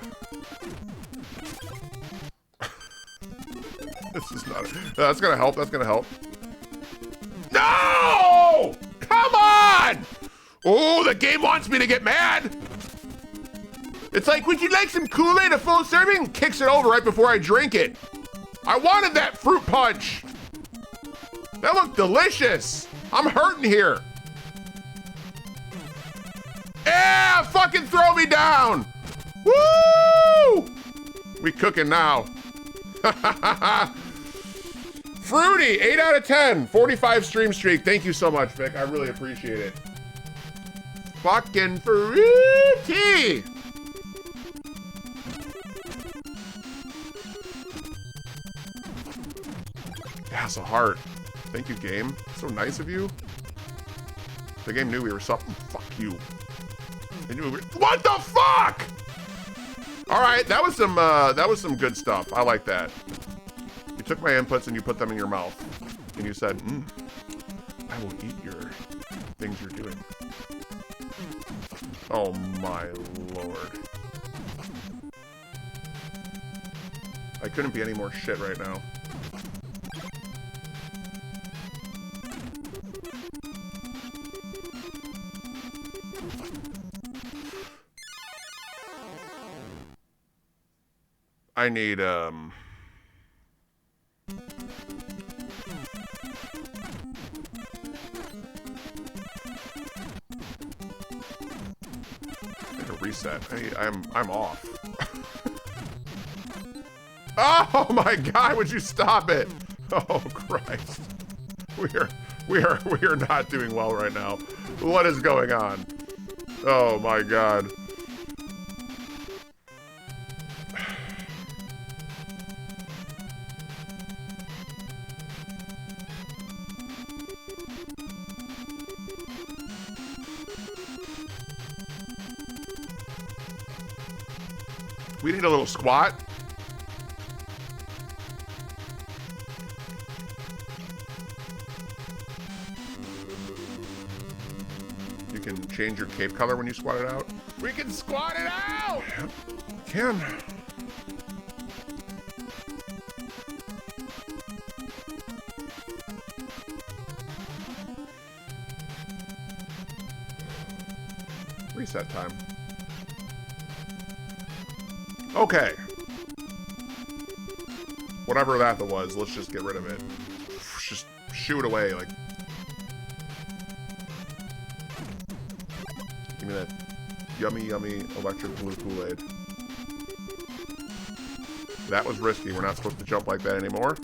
This is not... That's gonna help, that's gonna help. No! Come on! Oh, the game wants me to get mad. It's like, would you like some Kool-Aid, a full serving? Kicks it over right before I drink it. I wanted that fruit punch. That looked delicious. I'm hurting here. Yeah, fucking throw me down. Woo! We cooking now. Fruity, 8 out of 10, 45 stream streak. Thank you so much, Vic. I really appreciate it. Fucking fruity. Yeah, so hard. Thank you, game. So nice of you. The game knew we were something. Fuck you. They knew we were... What the fuck? All right, that was some good stuff. I like that. You took my inputs and you put them in your mouth, and you said, I will eat your things you're doing. Oh my lord. I couldn't be any more shit right now. I need, reset. I'm off. Oh my God! Would you stop it? Oh Christ! We are not doing well right now. What is going on? Oh my God! We need a little squat. You can change your cape color when you squat it out. We can squat it out! Yep, can. Reset time. Okay. Whatever that was, let's just get rid of it. Just shoo it away, like. Give me that yummy, yummy electric blue Kool-Aid. That was risky. We're not supposed to jump like that anymore.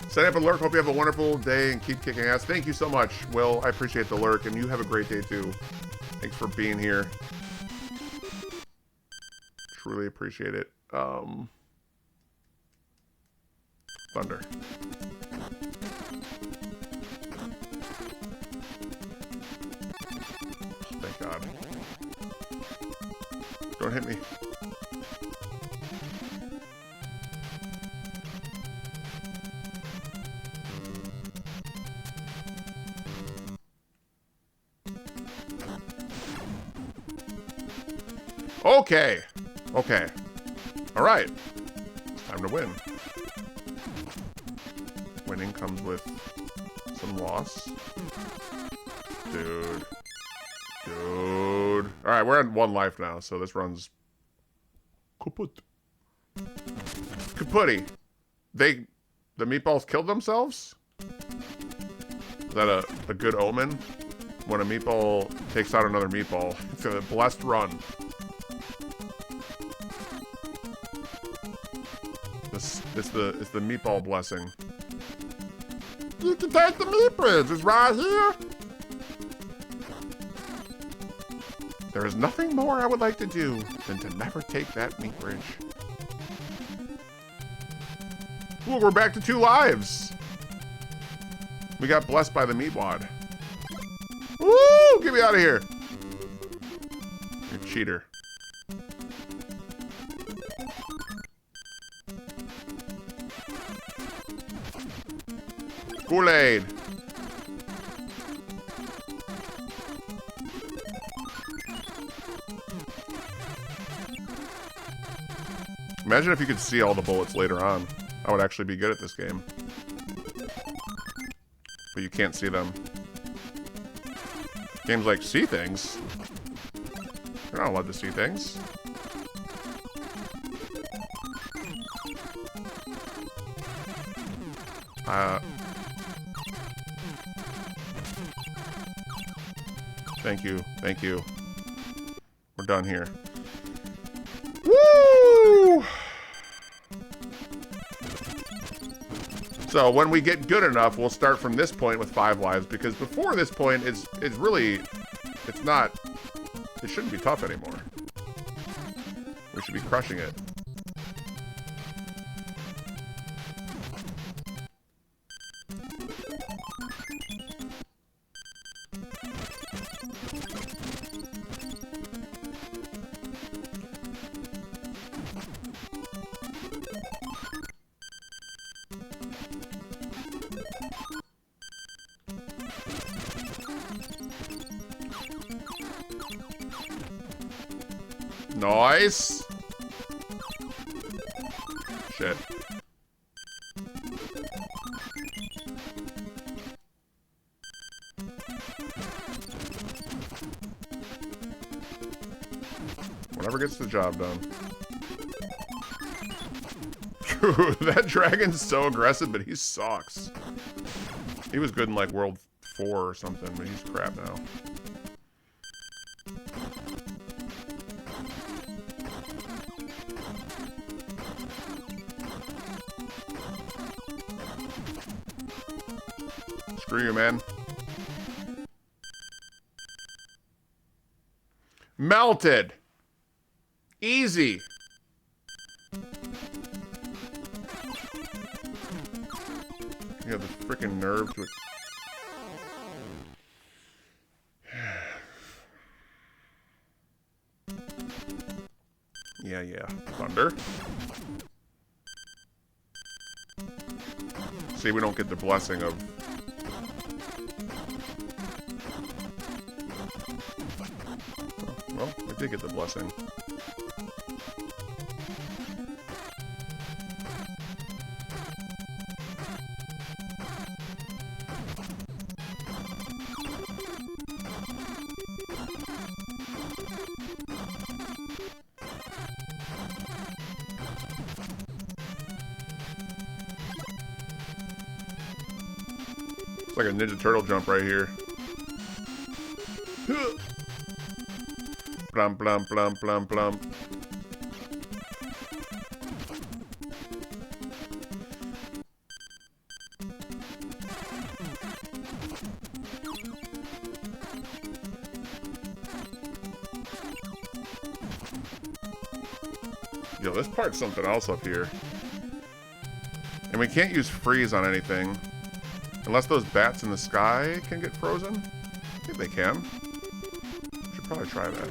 Set up a lurk. Hope you have a wonderful day and keep kicking ass. Thank you so much, Will. I appreciate the lurk, and you have a great day too. Thanks for being here. Truly appreciate it. Thunder. Thank God. Don't hit me. Okay. Okay. All right. It's time to win. Winning comes with some loss. Dude. Dude. All right, we're at 1 life now, so this run's kaput. Kaputty. The meatballs killed themselves? Is that a good omen? When a meatball takes out another meatball. It's a blessed run. It's the meatball blessing. You can take the meat bridge. It's right here. There is nothing more I would like to do than to never take that meat bridge. Ooh, we're back to 2 lives. We got blessed by the meat wad. Woo! Get me out of here. You cheater. Kool-Aid. Imagine if you could see all the bullets later on. I would actually be good at this game. But you can't see them. Games like see things. You're not allowed to see things. Thank you. Thank you. We're done here. Woo! So when we get good enough, we'll start from this point with 5 lives, because before this point, it's really, it's not, it shouldn't be tough anymore. We should be crushing it. Nice. Shit. Whatever gets the job done. Dude, that dragon's so aggressive, but he sucks. He was good in like World 4 or something, but he's crap now. Screw you, man. Melted. Easy. You have the freaking nerve to... Yeah. Thunder. See, we don't get the blessing of... Well, we did get the blessing. It's like a Ninja Turtle jump right here. Blum, blum, blum, blum, blum. Yo, this part's something else up here. And we can't use freeze on anything. Unless those bats in the sky can get frozen. I think they can. Should probably try that.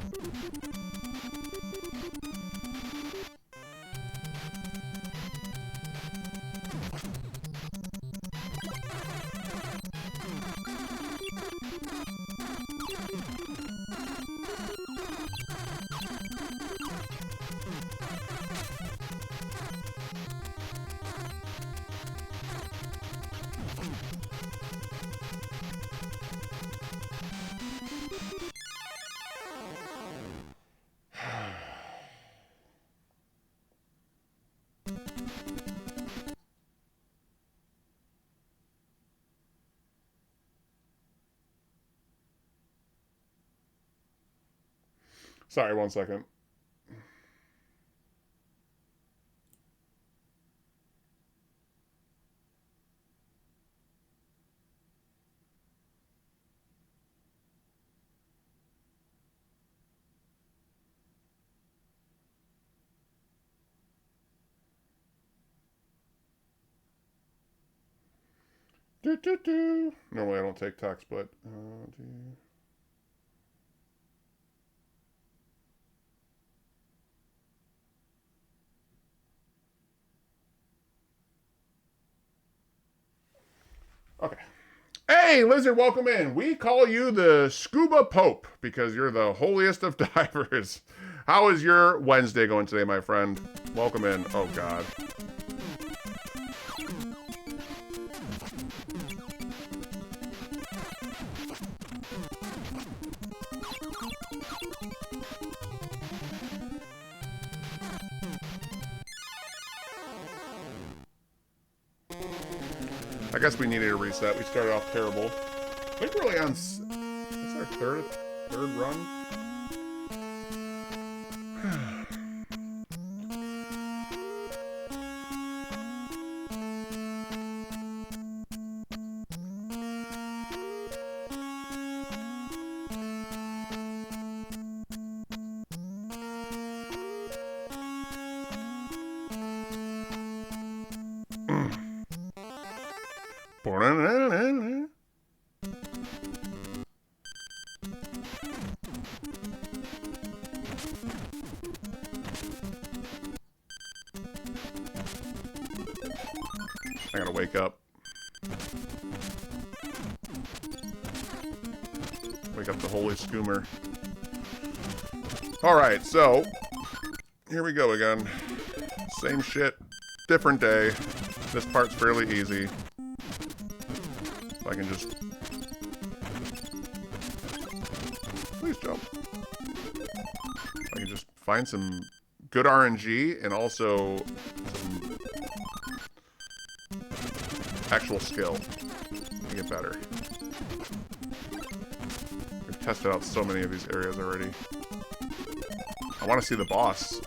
Sorry, 1 second. Normally I don't take text, but... Okay. Hey, Lizard, welcome in. We call you the Scuba Pope because you're the holiest of divers. How is your Wednesday going today, my friend? Welcome in. Oh, God. I guess we needed a reset. We started off terrible. I think we're only on... This is our third run. I gotta wake up. Wake up the holy skoomer. Alright, so here we go again. Same shit, different day. This part's fairly easy. If I can just... Please jump. If I can just find some good RNG and also some Actual skill. You get better. We've tested out so many of these areas already. I want to see the boss.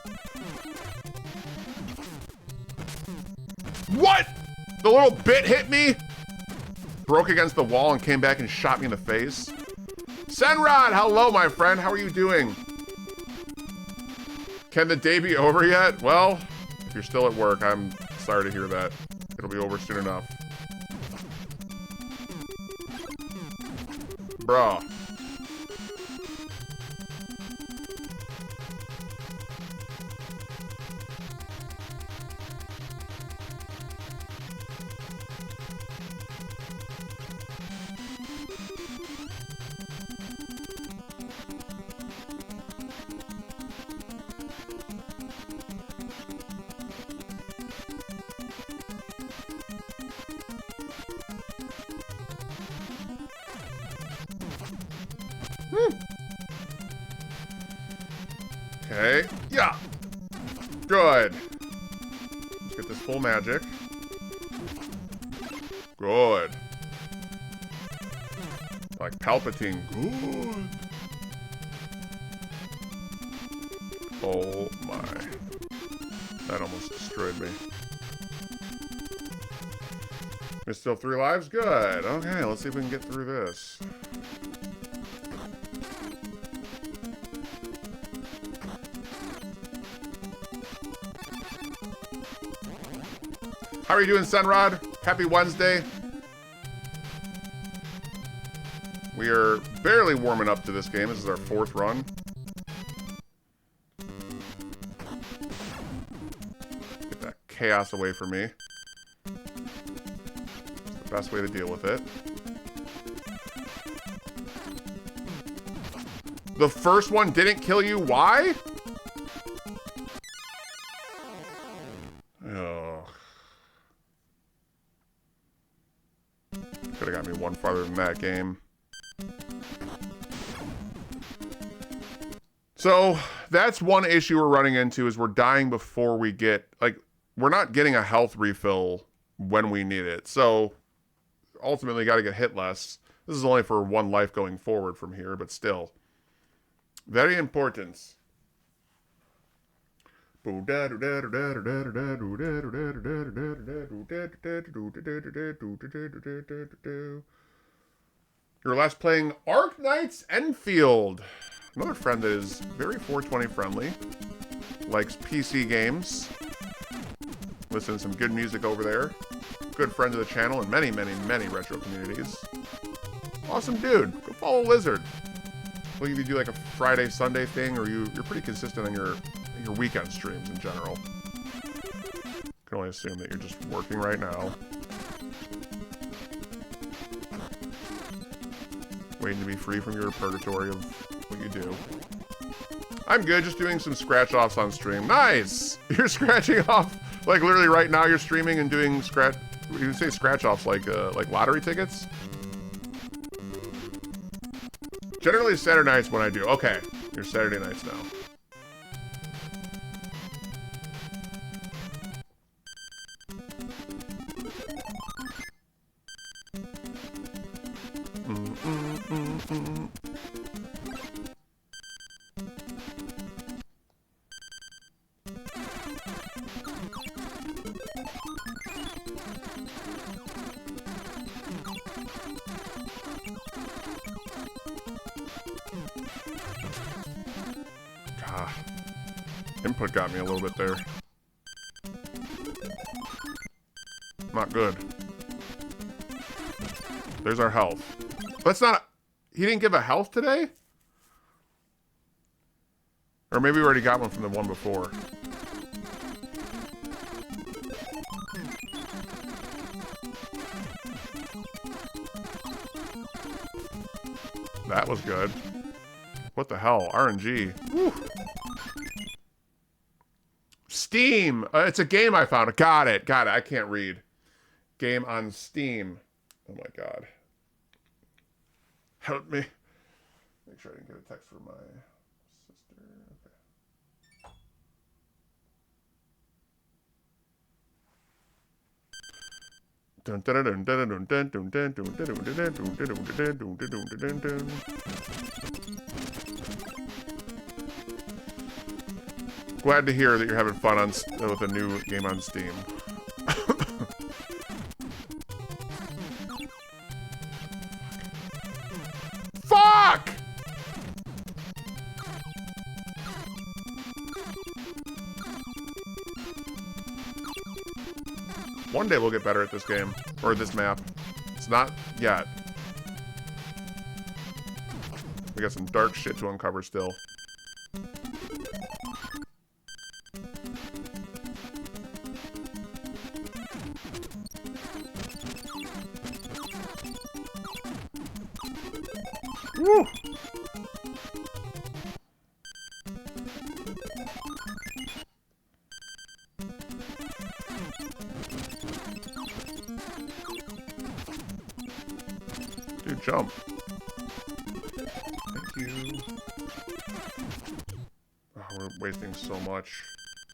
What? The little bit hit me? Broke against the wall and came back and shot me in the face? Senrod, hello, my friend. How are you doing? Can the day be over yet? Well, if you're still at work, I'm sorry to hear that. It'll be over soon enough. Bruh. Okay. Yeah. Good. Let's get this full magic. Good. Like Palpatine. Good. Oh my. That almost destroyed me. There's still 3 lives? Good. Okay, let's see if we can get through this. How are you doing, Sunrod? Happy Wednesday. We are barely warming up to this game. This is our 4th run. Get that chaos away from me. It's the best way to deal with it. The first one didn't kill you? Why? Oh. Could have got me one farther than that game. So that's one issue we're running into is we're dying before we get, like, we're not getting a health refill when we need it. So ultimately got to get hit less. This is only for 1 life going forward from here, but still. Very important. You're last playing Arc Knights Enfield. Another friend that is very 420 friendly. Likes PC games. Listen to some good music over there. Good friend of the channel in many, many, many retro communities. Awesome dude. Go follow Lizard. Will you do like a Friday, Sunday thing, or you're pretty consistent on your weekend streams in general? Can only assume that you're just working right now. Waiting to be free from your purgatory of what you do. I'm good, just doing some scratch-offs on stream. Nice! You're scratching off, like literally right now you're streaming and doing you say scratch-offs like lottery tickets? Generally Saturday nights when I do. Okay, you're Saturday nights now. Input got me a little bit there. Not good. There's our health. That's not... He didn't give a health today? Or maybe we already got one from the one before. That was good. What the hell? RNG. Whew. Steam. It's a game I found. Got it. Got it. I can't read. Game on Steam. Oh my god. Help me. Make sure I didn't get a text from my sister. Okay. Glad to hear that you're having fun with a new game on Steam. Fuck! One day we'll get better at this game. Or this map. It's not yet. We got some dark shit to uncover still. Woo! Dude, jump. Thank you. Oh, we're wasting so much.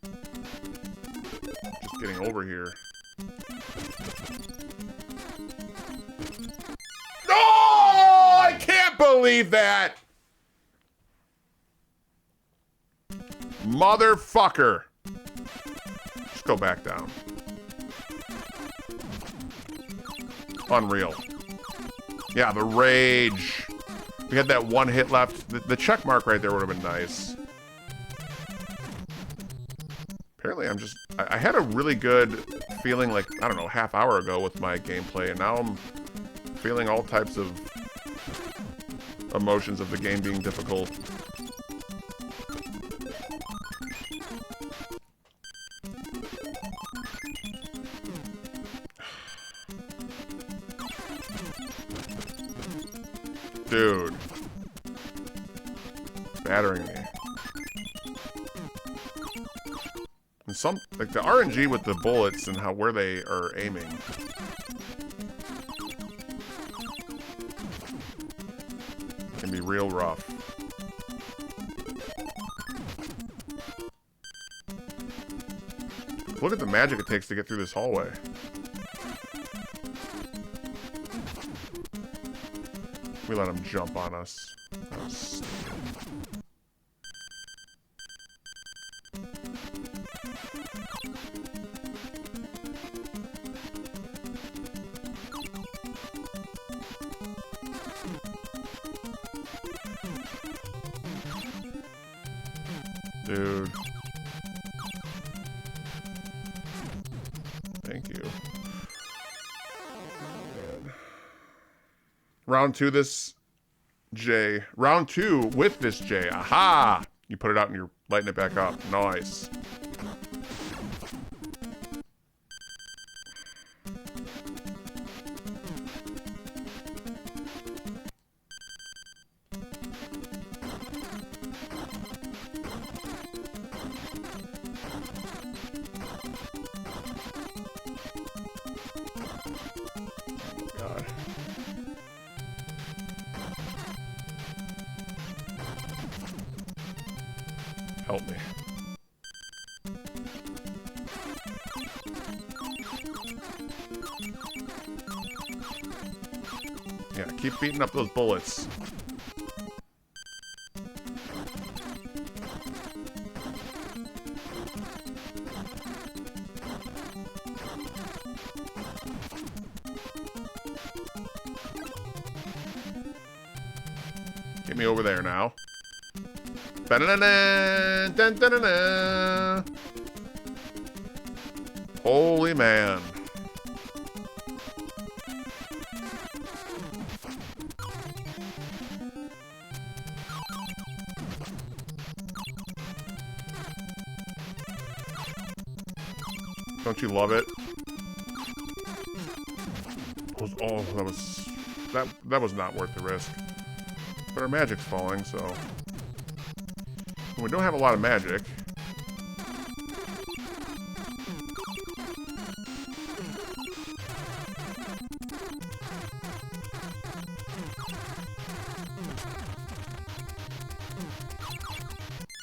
Just getting over here. Oh, I can't believe that! Motherfucker. Just go back down. Unreal. Yeah, the rage. We had that one hit left. The check mark right there would have been nice. Apparently I had a really good feeling like, I don't know, half hour ago with my gameplay, and now I'm feeling all types of emotions of the game being difficult. Dude. Battering me. And some, like the RNG with the bullets and where they are aiming. Can be real rough. Look at the magic it takes to get through this hallway. We let him jump on us. That was stupid. Dude. Thank you. Man. Round two, this J. Round two with this J. Aha! You put it out and you're lighting it back up. Nice. God. Help me. Yeah, keep beating up those bullets. Get me over there now. Ba-da-da-da, dun-dun-dun-dun. Holy man. Don't you love it? Oh, that was not worth the risk. But our magic's falling, so we don't have a lot of magic.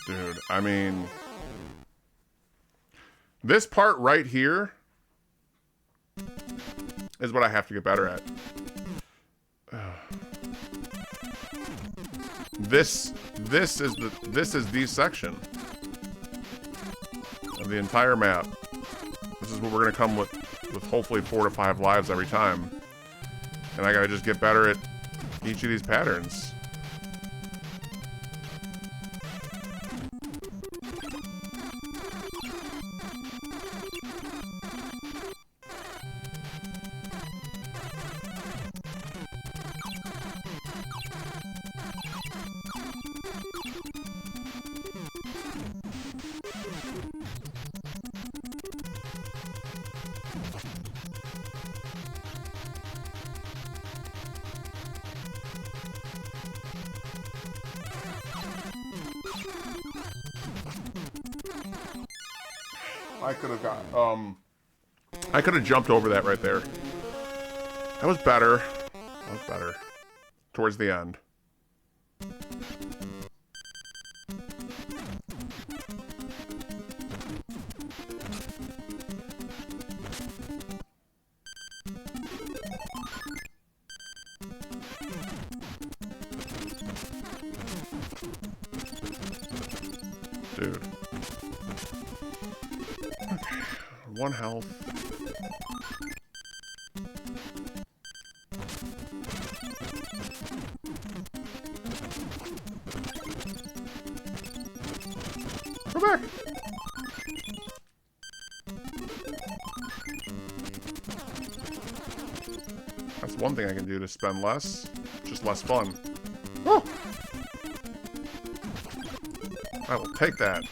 Dude, I mean, this part right here, is what I have to get better at. This is the section of the entire map. This is what we're gonna come with hopefully 4 to 5 lives every time. And I gotta just get better at each of these patterns. I could have jumped over that right there. That was better. That was better. Towards the end. Dude. Okay. 1 health. Go back. That's one thing I can do to spend less. Just less fun. Woo! I will take that.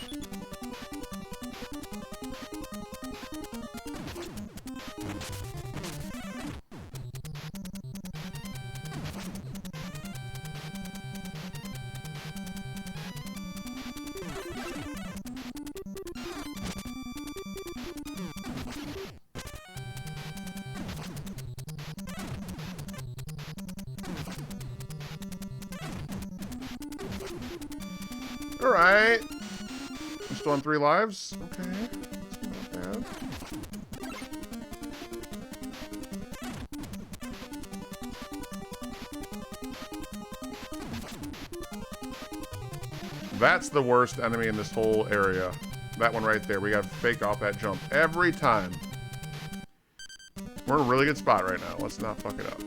Alright. I'm still on 3 lives. Okay. That's not bad. That's the worst enemy in this whole area. That one right there. We got faked off that jump every time. We're in a really good spot right now. Let's not fuck it up.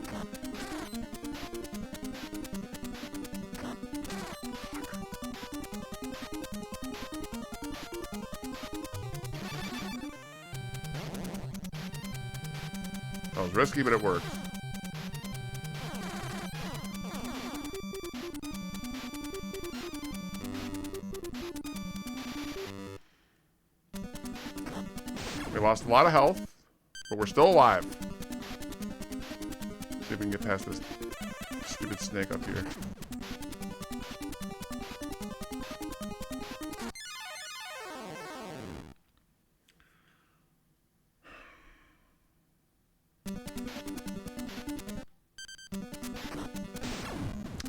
That was risky, but it worked. We lost a lot of health, but we're still alive. See if we can get past this stupid snake up here.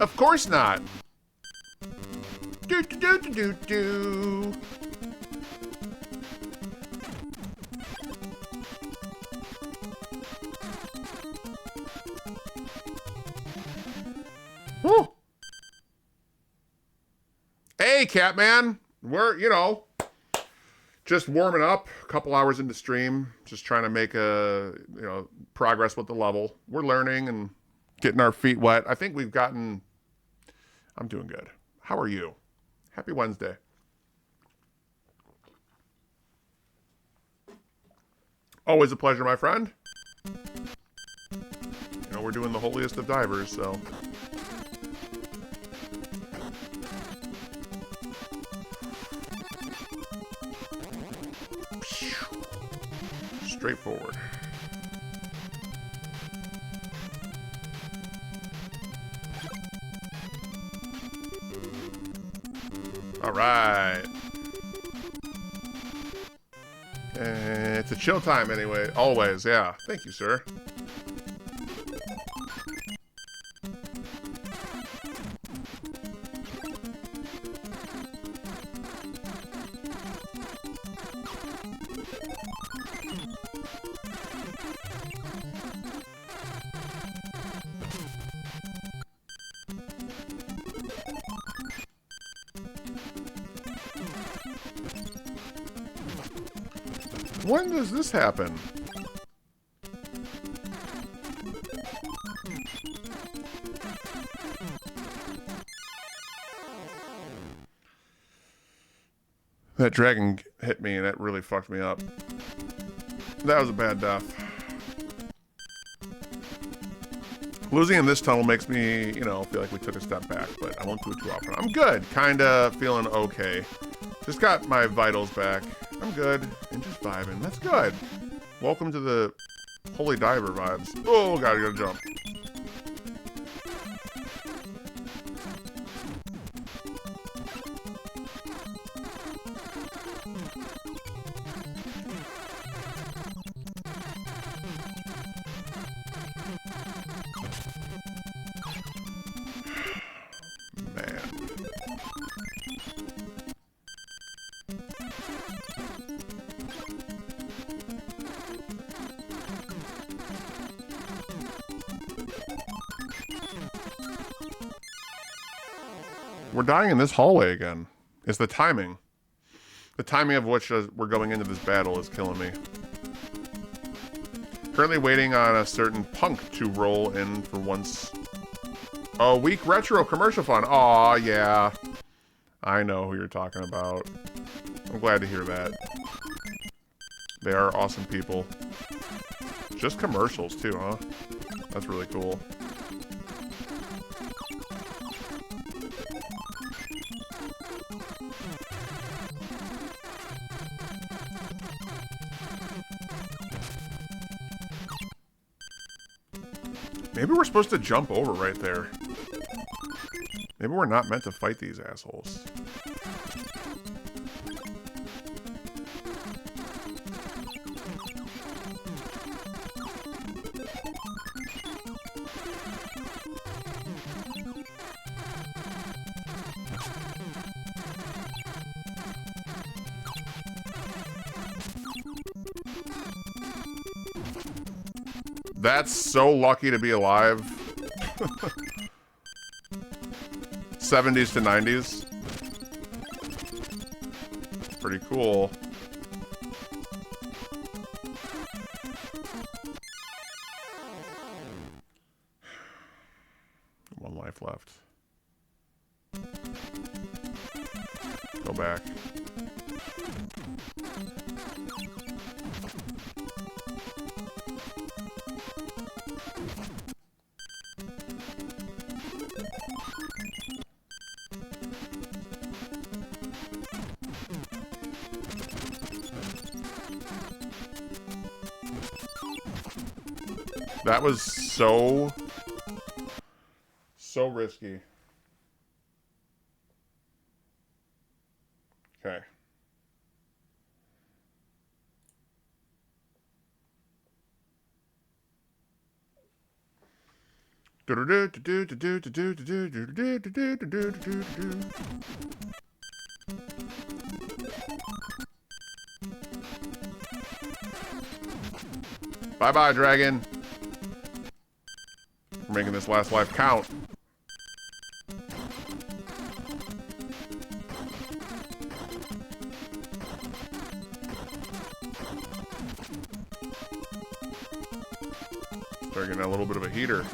Of course not. Do do do do do do. Woo. Hey, Catman. We're, you know, just warming up. A couple hours into stream, just trying to make progress with the level. We're learning and getting our feet wet. I think we've gotten. I'm doing good. How are you? Happy Wednesday. Always a pleasure, my friend. You know, we're doing the holiest of divers, so. Straightforward. All right. It's a chill time anyway. Always, yeah. Thank you, sir. When does this happen? That dragon hit me and that really fucked me up. That was a bad death. Losing in this tunnel makes me, you know, feel like we took a step back, but I won't do it too often. I'm good. Kinda feeling okay. Just got my vitals back. I'm good. And just vibing. That's good. Welcome to the Holy Diver vibes. Oh, gotta jump. We're dying in this hallway again. It's the timing. The timing of which we're going into this battle is killing me. Currently waiting on a certain punk to roll in for once. A week retro commercial fun. Aw, yeah. I know who you're talking about. I'm glad to hear that. They are awesome people. Just commercials too, huh? That's really cool. Maybe we're supposed to jump over right there. Maybe we're not meant to fight these assholes. That's so lucky to be alive. 70s to 90s. Pretty cool. One life left. Go back. That was so risky. Okay. Bye-bye, dragon. We're making this last life count. Start getting a little bit of a heater.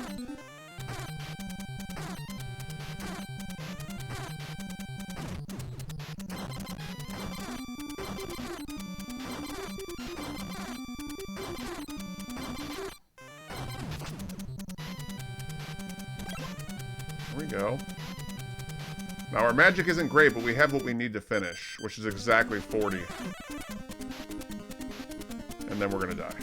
There we go. Now our magic isn't great, but we have what we need to finish, which is exactly 40. And then we're gonna die.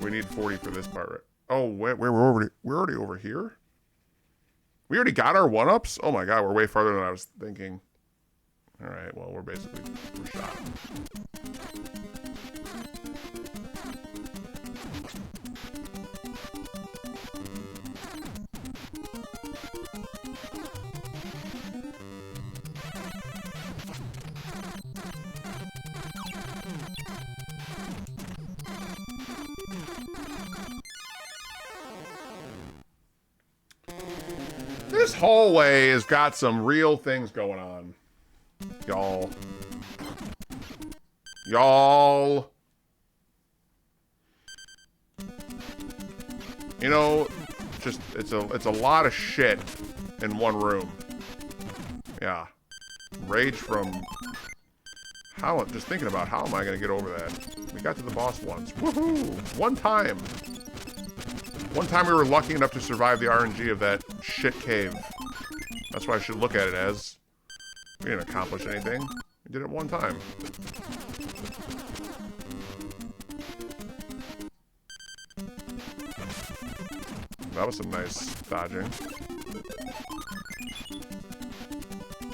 We need 40 for this part, right? Oh, wait, we're already over here? We already got our one-ups? Oh my god, we're way farther than I was thinking. Alright, well, we're shot. This hallway has got some real things going on, y'all. Y'all. You know, just it's a lot of shit in one room. Yeah. Rage from just thinking about how am I gonna get over that? We got to the boss once. Woohoo! One time. One time we were lucky enough to survive the RNG of that shit cave. That's what I should look at it as. We didn't accomplish anything. We did it one time. That was some nice dodging.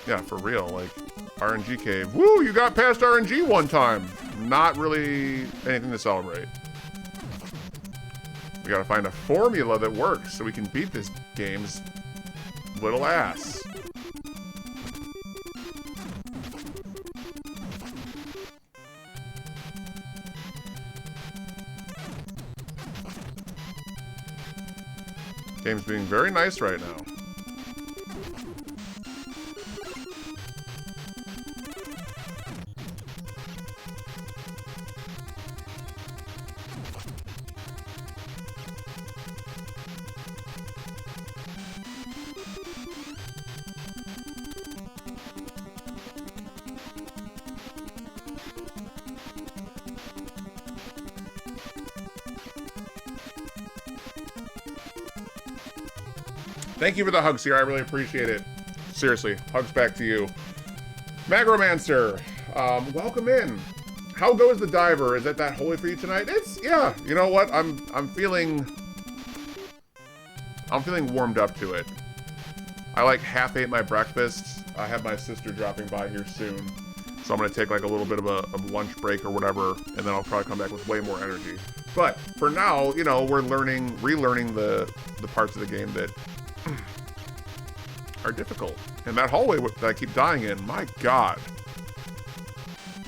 Yeah, for real, like, RNG cave. Woo, you got past RNG one time. Not really anything to celebrate. We gotta find a formula that works so we can beat this game's little ass. Game's being very nice right now. Thank you for the hugs here. I really appreciate it. Seriously, hugs back to you. Magromancer, welcome in. How goes the diver? Is it that holy for you tonight? Yeah. You know what? I'm feeling warmed up to it. I like half ate my breakfast. I have my sister dropping by here soon, so I'm gonna take like a little bit of a lunch break or whatever, and then I'll probably come back with way more energy. But for now, you know, we're relearning the parts of the game that are difficult. And that hallway that I keep dying in, my god.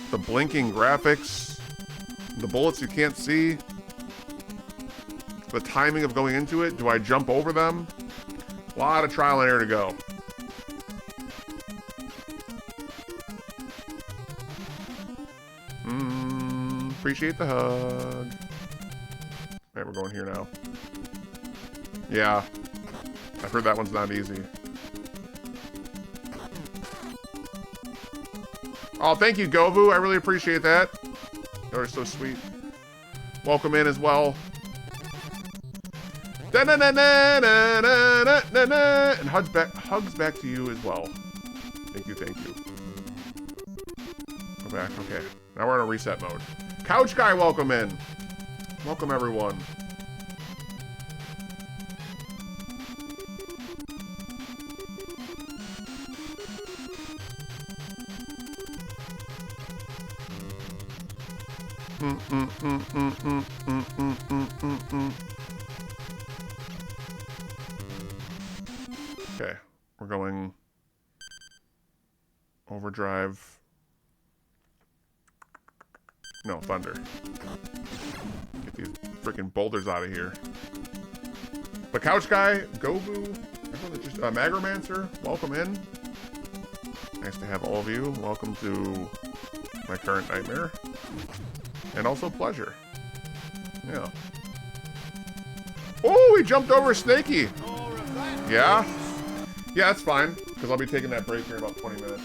The blinking graphics, the bullets you can't see, the timing of going into it, do I jump over them? A lot of trial and error to go. Appreciate the hug. Alright, we're going here now. Yeah. I've heard that one's not easy. Oh, thank you, Govu. I really appreciate that. You're so sweet. Welcome in as well. And hugs back to you as well. Thank you, thank you. Go back. Okay. Now we're in a reset mode. Couch Guy, welcome in. Welcome, everyone. Okay, we're going overdrive. No, thunder. Get these freaking boulders out of here. But Couch Guy, Govu, everyone that just Magromancer, welcome in. Nice to have all of you. Welcome to my current nightmare. And also pleasure. Yeah. Oh, we jumped over Snaky. Yeah? Yeah, that's fine. Because I'll be taking that break here in about 20 minutes.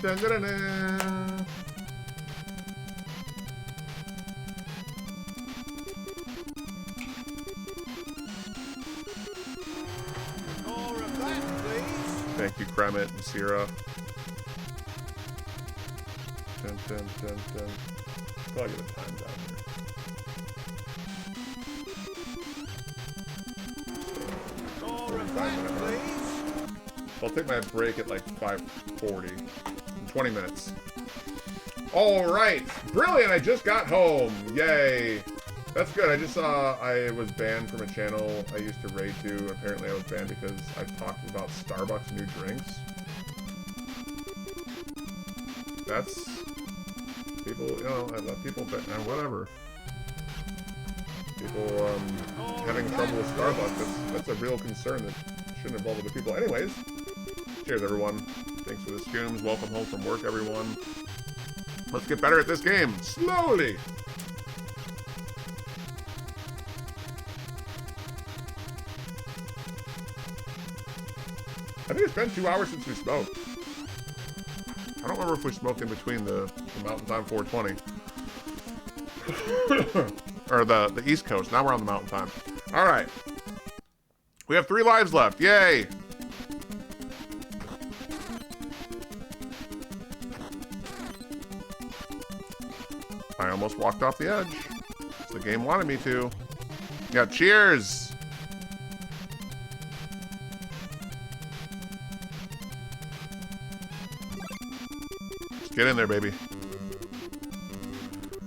Dun, dun, dun, dun. Thank you, Kremet and Sierra. Dun, dun, dun, dun. I'll get the times out here. I'll take my break at like 5:40. In 20 minutes. Alright. Brilliant! I just got home. Yay. That's good. I just saw I was banned from a channel I used to raid to. Apparently I was banned because I talked about Starbucks new drinks. That's... people, you know, I let people ban, whatever. People, having trouble with Starbucks, that's a real concern that shouldn't involve other people. Anyways, Cheers, everyone. Thanks for the scoons. Welcome home from work, everyone. Let's get better at this game. Slowly. I think it's been 2 hours since we smoked. I don't remember if we smoked in between the Mountain Time 420. Or the East Coast. Now we're on the Mountain Time. All right. We have 3 lives left. Yay! I almost walked off the edge. The game wanted me to. Yeah, cheers! Just get in there, baby.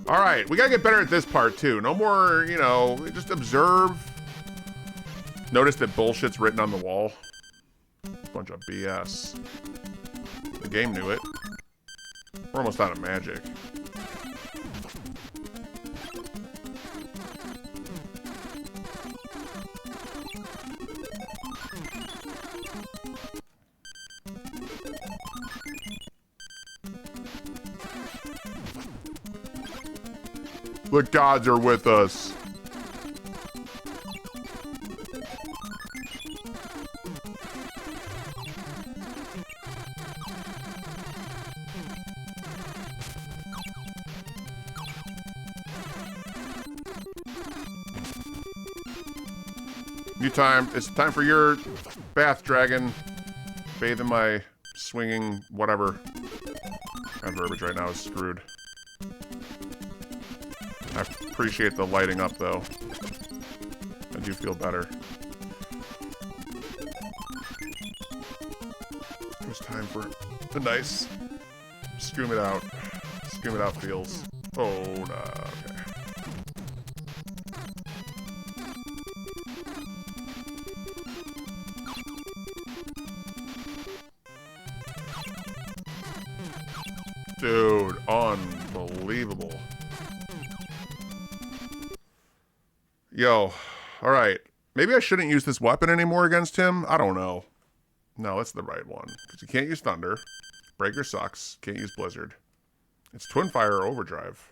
Alright, we gotta get better at this part, too. No more, you know, just observe. Notice that bullshit's written on the wall. Bunch of BS. The game knew it. We're almost out of magic. The gods are with us. It's time for your bath, dragon. Bathe in my swinging whatever. My verbiage right now is screwed. I appreciate the lighting up, though. I do feel better. It's time for a nice scoom it out. Scoom it out feels. Oh, okay. Dude, unbelievable. Yo, alright. Maybe I shouldn't use this weapon anymore against him? I don't know. No, it's the right one. Because you can't use Thunder. Breaker sucks. Can't use Blizzard. It's Twin Fire or Overdrive.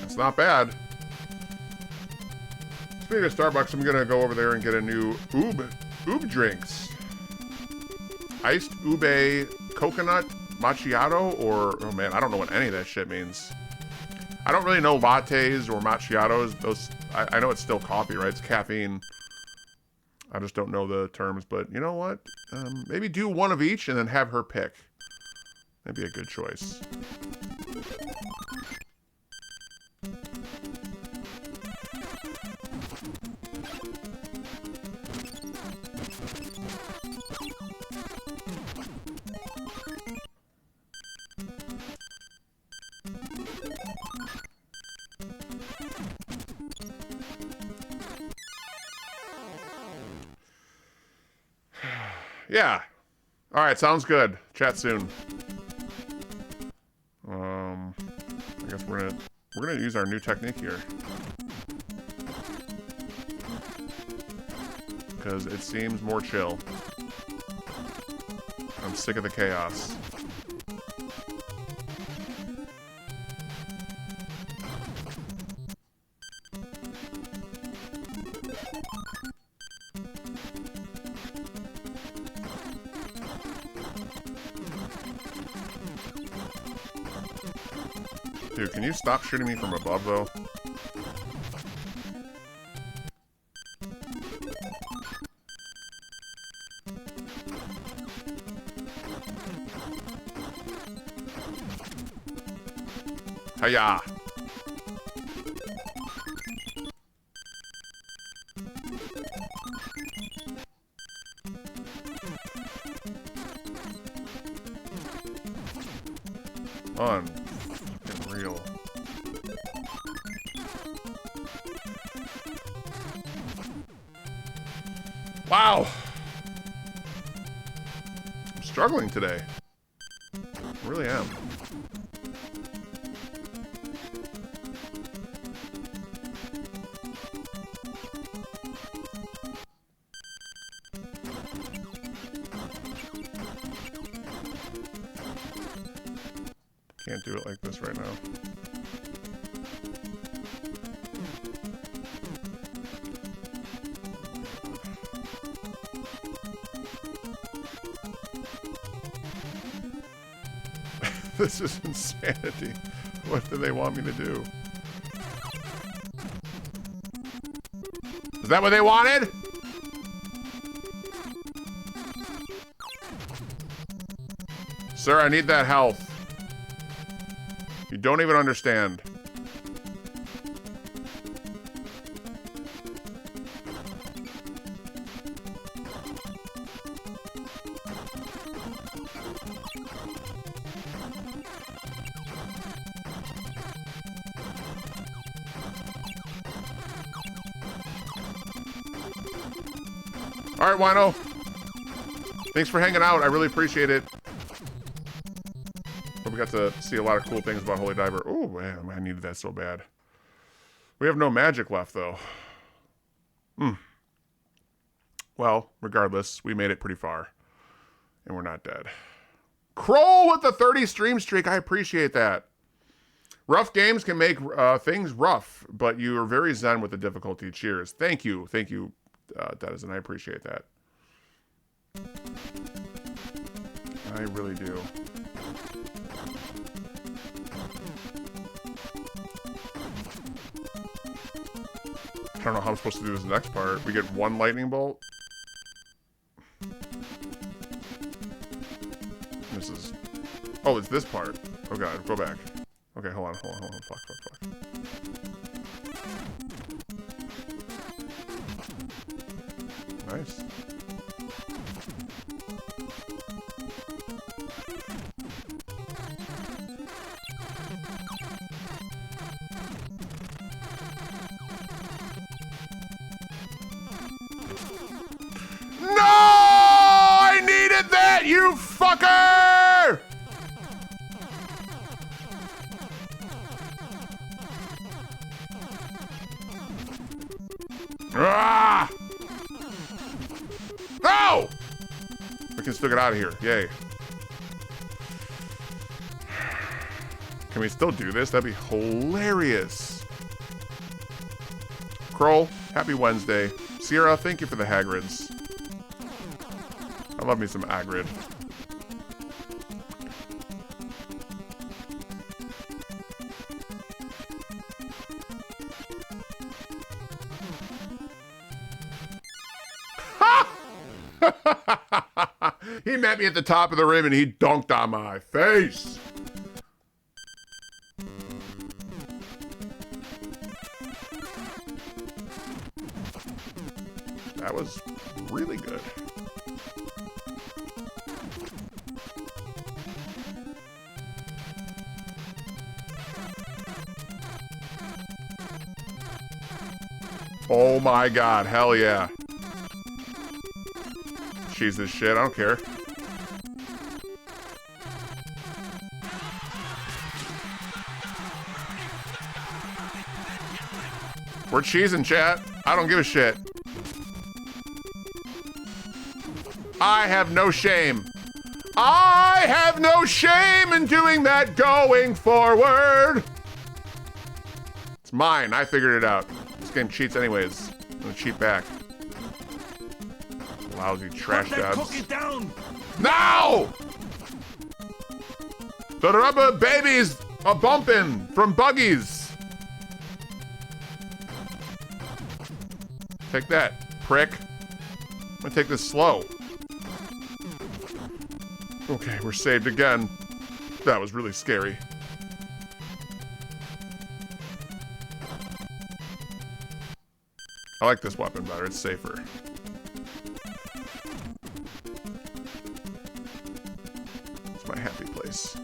It's not bad. Speaking of Starbucks, I'm gonna go over there and get a new oob drinks. Iced ube coconut macchiato, or oh man, I don't know what any of that shit means. I don't really know lattes or macchiatos. Those I know it's still coffee, right? It's caffeine. I just don't know the terms, but you know what? Maybe do one of each and then have her pick. That'd be a good choice. Yeah. All right, sounds good. Chat soon. I guess we're gonna use our new technique here because it seems more chill. I'm sick of the chaos. Dude, can you stop shooting me from above, though? Hiya! Unreal. Wow. struggling today. I really am. Can't do it like this right now. This is insanity. What do they want me to do? Is that what they wanted? Sir, I need that health. You don't even understand. All right, Wino. Thanks for hanging out. I really appreciate it. But we got to see a lot of cool things about Holy Diver. Oh, man, I needed that so bad. We have no magic left, though. Well, regardless, we made it pretty far. And we're not dead. Kroll with the 30 stream streak. I appreciate that. Rough games can make things rough, but you are very zen with the difficulty. Cheers. Thank you. Thank you, Denizen. I appreciate that. I really do. I don't know how I'm supposed to do this next part. We get one lightning bolt. This is... Oh, it's this part. Oh god, go back. Okay, hold on. Fuck. Nice. No! I needed that, you fucker! Ah! No! We can still get out of here. Yay. Can we still do this? That'd be hilarious. Kroll, happy Wednesday. Sierra, thank you for the Hagrids. I love me some Hagrid. He met me at the top of the rim and he dunked on my face. That was really good. Oh my god, hell yeah. Cheese this shit, I don't care. We're cheesing, chat. I don't give a shit. I have no shame. I have no shame in doing that going forward. It's mine. I figured it out. This game cheats anyways. I'm gonna cheat back. Lousy trash jobs. No! The rubber babies are bumping from buggies. Take that, prick. I'm gonna take this slow. Okay, we're saved again. That was really scary. I like this weapon better, it's safer. It's my happy place.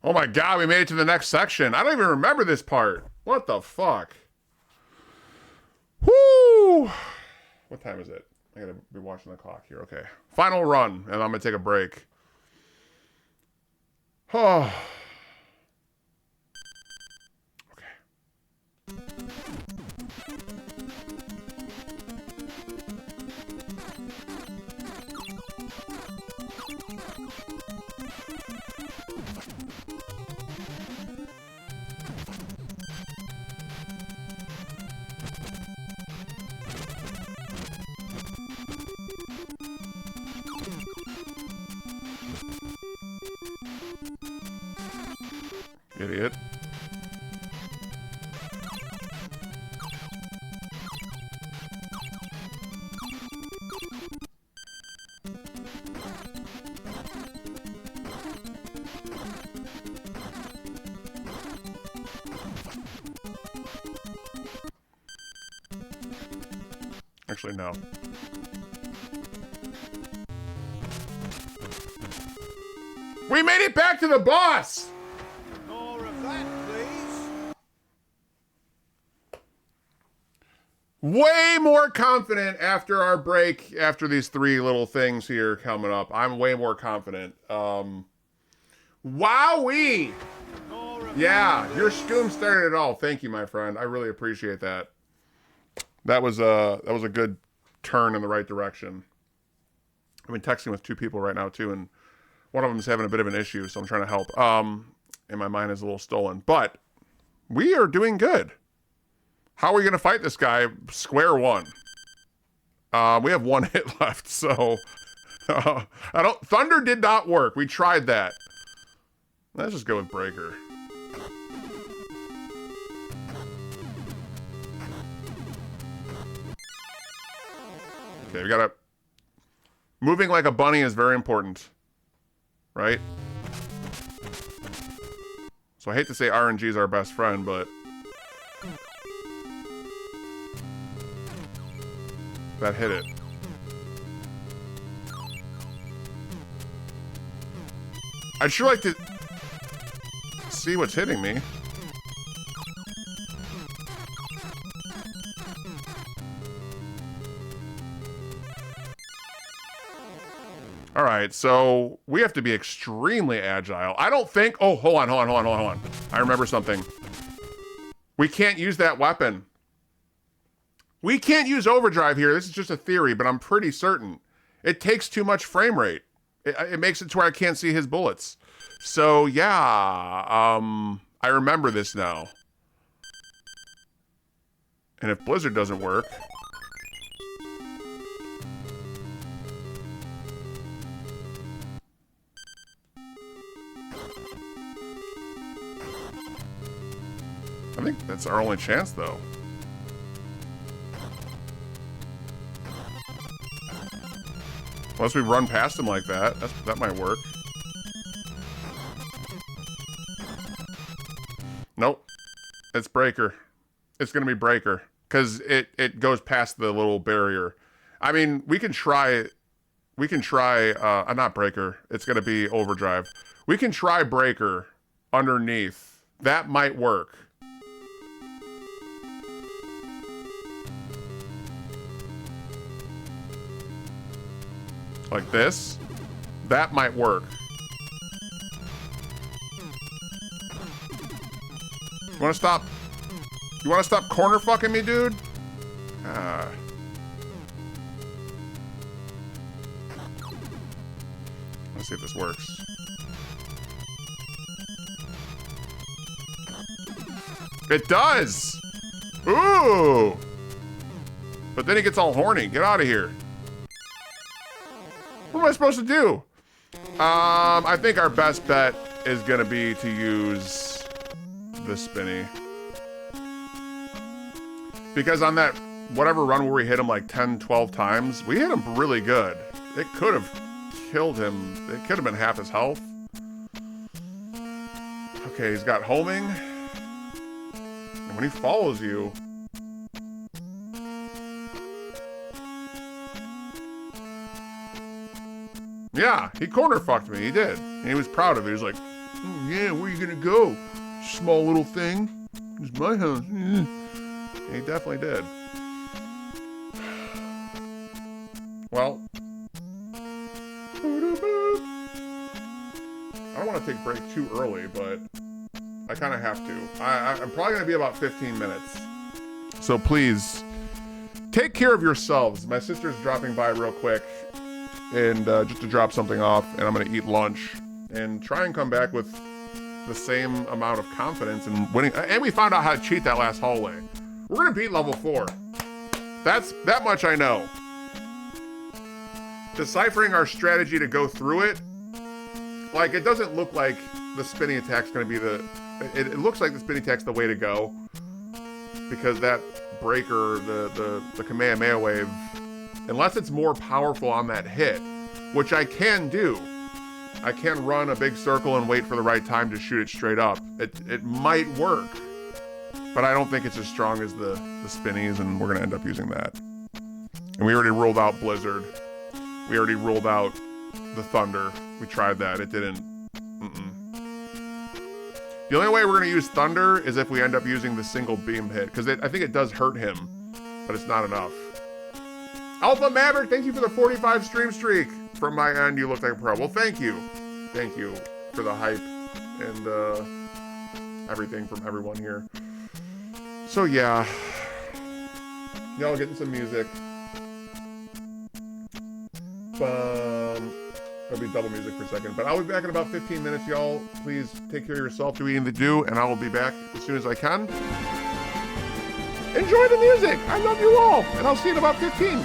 Oh my god, we made it to the next section. I don't even remember this part. What the fuck? Whoo! What time is it? I gotta be watching the clock here. Okay. Final run, and I'm gonna take a break. Oh. Idiot. Actually, no. We made it back to the boss! More of that, please. Way more confident after our break, after these three little things here coming up. I'm way more confident. Wowee! Yeah, your Scoom started it all. Thank you, my friend. I really appreciate that. That was a good turn in the right direction. I've been texting with two people right now too, and one of them is having a bit of an issue, so I'm trying to help. And my mind is a little stolen, but we are doing good. How are we going to fight this guy? Square one. We have one hit left, so Thunder did not work. We tried that. Let's just go with Breaker. Okay, we gotta... Moving like a bunny is very important. Right? So I hate to say RNG is our best friend, but... that hit it. I'd sure like to... see what's hitting me. All right, so we have to be extremely agile. I don't think... oh, hold on. I remember something. We can't use that weapon. We can't use overdrive here. This is just a theory, but I'm pretty certain. It takes too much frame rate. It makes it to where I can't see his bullets. So, yeah. I remember this now. And if Blizzard doesn't work... I think that's our only chance, though. Unless we run past him like that. That might work. Nope. It's Breaker. It's gonna be Breaker. Because it goes past the little barrier. I mean, we can try... not Breaker. It's gonna be Overdrive. We can try Breaker underneath. That might work. Like this. That might work. You wanna stop? You wanna stop corner fucking me, dude? Let's see if this works. It does! Ooh! But then he gets all horny. Get out of here. What am I supposed to do? I think our best bet is gonna be to use the spinny. Because on that whatever run where we hit him like 10, 12 times, we hit him really good. It could have killed him. It could have been half his health. Okay, he's got homing. And when he follows you... yeah, he corner fucked me. He did. And he was proud of it. He was like, Oh yeah, where you gonna go? Small little thing. It's my house. Yeah. He definitely did. Well, I don't want to take a break too early, but I kind of have to. I'm probably going to be about 15 minutes. So please, take care of yourselves. My sister's dropping by real quick and just to drop something off, and I'm going to eat lunch and try and come back with the same amount of confidence in winning. And we found out how to cheat that last hallway. We're going to beat level 4. That much I know. Deciphering our strategy to go through it, like, it doesn't look like the spinning attack's going to be the... It looks like the spinning attack's the way to go, because that breaker, the Kamehameha wave, unless it's more powerful on that hit, which I can do. I can run a big circle and wait for the right time to shoot it straight up. It might work, but I don't think it's as strong as the spinnies, and we're going to end up using that. And we already ruled out Blizzard. We already ruled out the Thunder. We tried that. It didn't. The only way we're going to use Thunder is if we end up using the single beam hit, because I think it does hurt him, but it's not enough. Alpha Maverick, thank you for the 45 stream streak. From my end, you look like a pro. Well, thank you. Thank you for the hype and everything from everyone here. So yeah, y'all getting some music. It'll be double music for a second, but I'll be back in about 15 minutes, y'all. Please take care of yourself, do eating the do, and I will be back as soon as I can. Enjoy the music. I love you all, and I'll see you in about 15.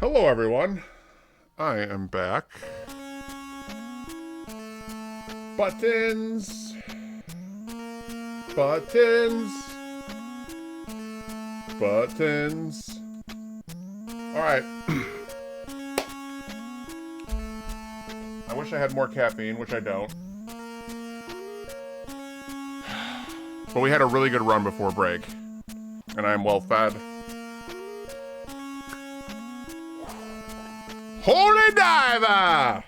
Hello, everyone. I am back. Buttons. Buttons. Buttons. Alright. I wish I had more caffeine, which I don't. But we had a really good run before break. And I am well fed. Holy diver!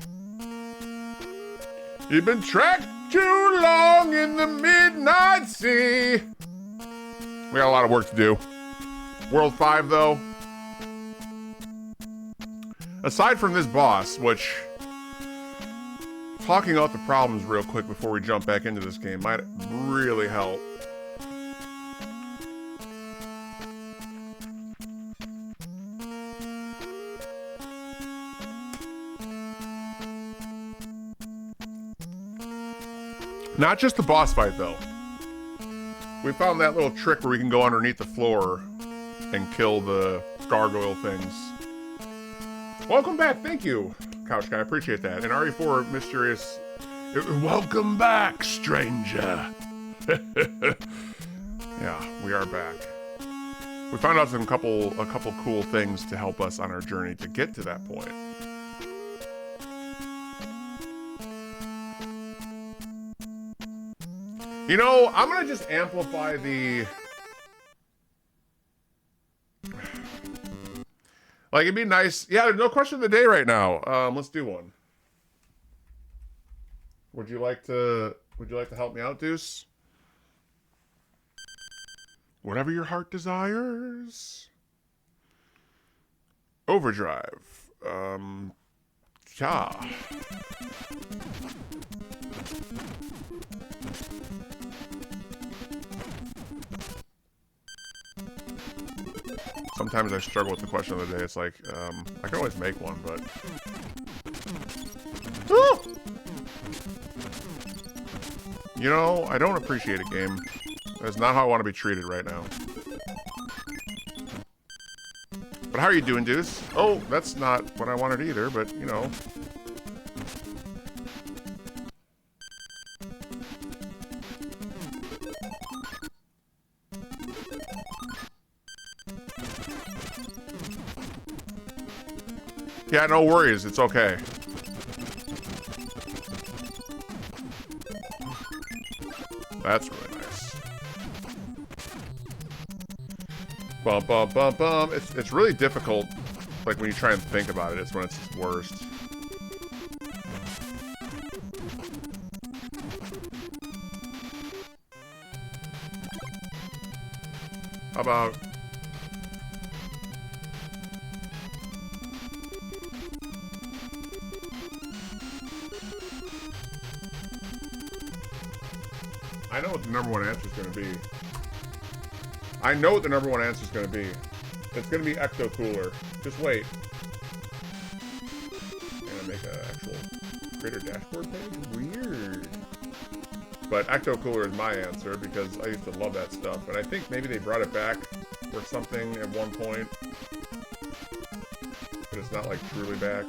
You've been trapped too long in the midnight sea. We got a lot of work to do. World 5, though. Aside from this boss, which... talking out the problems real quick before we jump back into this game might really help. Not just the boss fight, though. We found that little trick where we can go underneath the floor and kill the gargoyle things. Welcome back, thank you, Couch Guy, I appreciate that. And RE4 Mysterious... Welcome back, stranger. Yeah, we are back. We found out a couple cool things to help us on our journey to get to that point. You know, I'm gonna just amplify the... like, it'd be nice... yeah, there's no question of the day right now. Let's do one. Would you like to help me out, Deuce? Whatever your heart desires. Overdrive. Yeah. Sometimes I struggle with the question of the day. It's like, I can always make one, but... Woo! You know, I don't appreciate it, game. That's not how I want to be treated right now. But how are you doing, Deuce? Oh, that's not what I wanted either, but, you know... yeah, no worries. It's okay. That's really nice. Bum, bum, bum, bum. It's really difficult, like, when you try and think about it. It's when it's worst. How about... I know what the number one answer is going to be. I know what the number one answer is going to be. It's going to be Ecto Cooler. Just wait. I'm going to make an actual creator dashboard page? Weird. But Ecto Cooler is my answer because I used to love that stuff. And I think maybe they brought it back or something at one point. But it's not like truly back.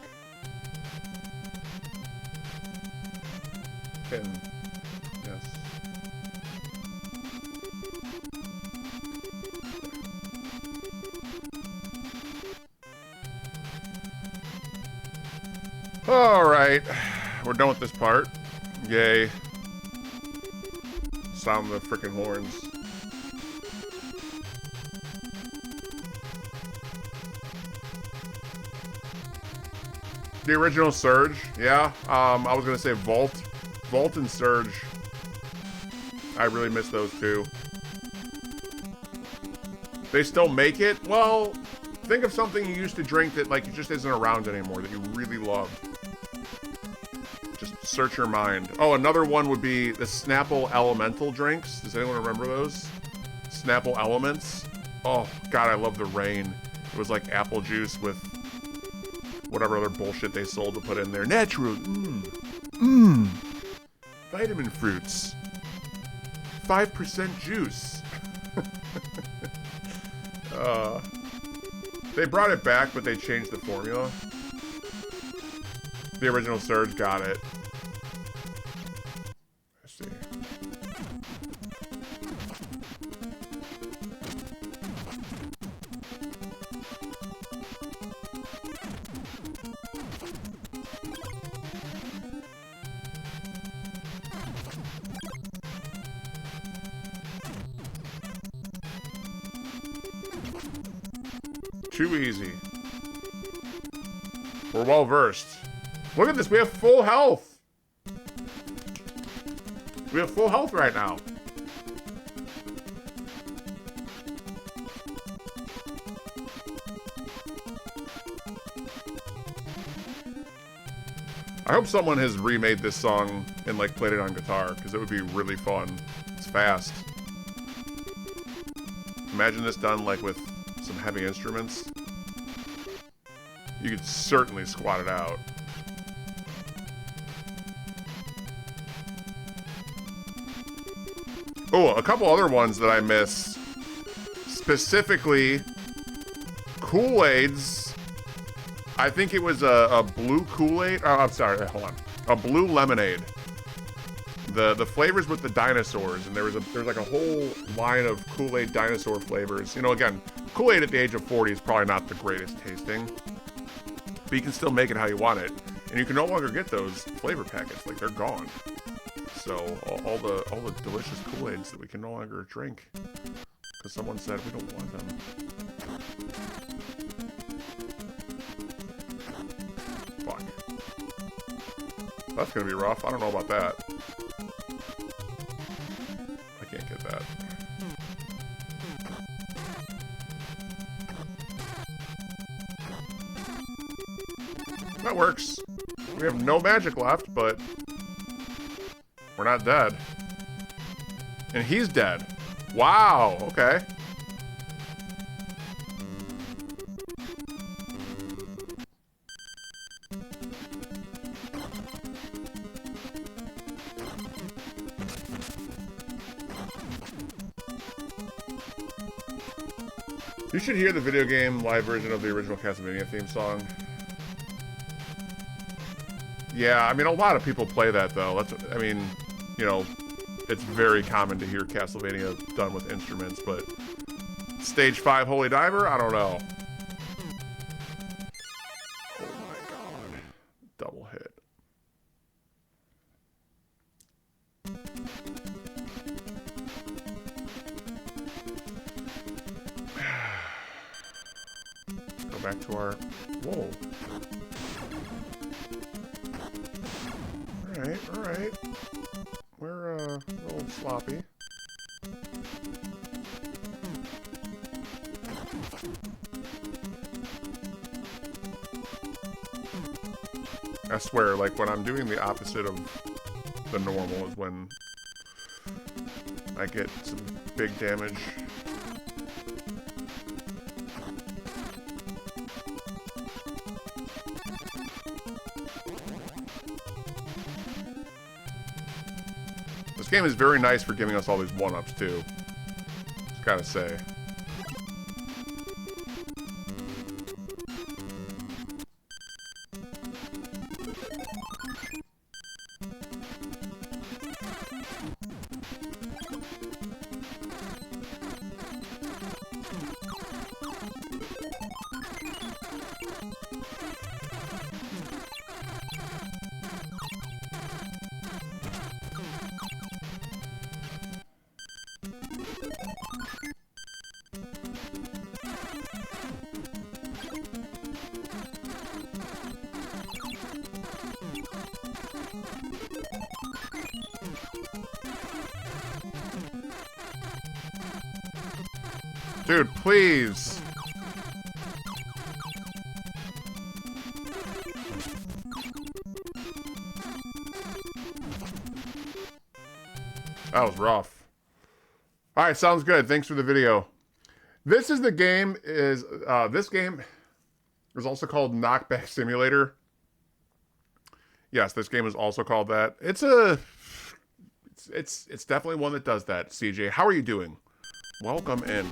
And yes. Alright, we're done with this part. Yay. Sound the freaking horns. The original Surge, yeah. I was gonna say Vault. Vault and Surge. I really miss those two. They still make it? Well, think of something you used to drink that like it just isn't around anymore that you really love. Just search your mind. Oh, another one would be the Snapple Elemental drinks. Does anyone remember those? Snapple Elements. Oh, God, I love the rain. It was like apple juice with whatever other bullshit they sold to put in there. Natural. Vitamin fruits. 5% juice. They brought it back, but they changed the formula. The original Surge, got it. Let's see. Too easy. We're well versed. Look at this, we have full health. We have full health right now. I hope someone has remade this song and like played it on guitar, because it would be really fun. It's fast. Imagine this done like with some heavy instruments. You could certainly squat it out. Oh, a couple other ones that I miss. Specifically, Kool-Aids. I think it was a blue Kool-Aid. Oh, I'm sorry, hold on. A blue lemonade. The flavors with the dinosaurs, and there's like a whole line of Kool-Aid dinosaur flavors. You know, again, Kool-Aid at the age of 40 is probably not the greatest tasting, but you can still make it how you want it, and you can no longer get those flavor packets. Like, they're gone. So all the delicious Kool-Aids that we can no longer drink because someone said we don't want them. Fuck. That's gonna be rough. I don't know about that. I can't get that. That works. We have no magic left, but we're not dead. And he's dead. Wow, okay. You should hear the video game live version of the original Castlevania theme song. Yeah, I mean, a lot of people play that, though. I mean, you know, it's very common to hear Castlevania done with instruments, but Stage 5 Holy Diver? I don't know. Oh my god. Double hit. Go back to our... Whoa. Alright. We're, a little sloppy. I swear, like, when I'm doing the opposite of the normal is when I get some big damage. This game is very nice for giving us all these one-ups, too. Just gotta say. Dude, please. That was rough. Alright, sounds good. Thanks for the video. This game is also called Knockback Simulator. Yes, this game is also called that. It's definitely one that does that. CJ, how are you doing? Welcome in.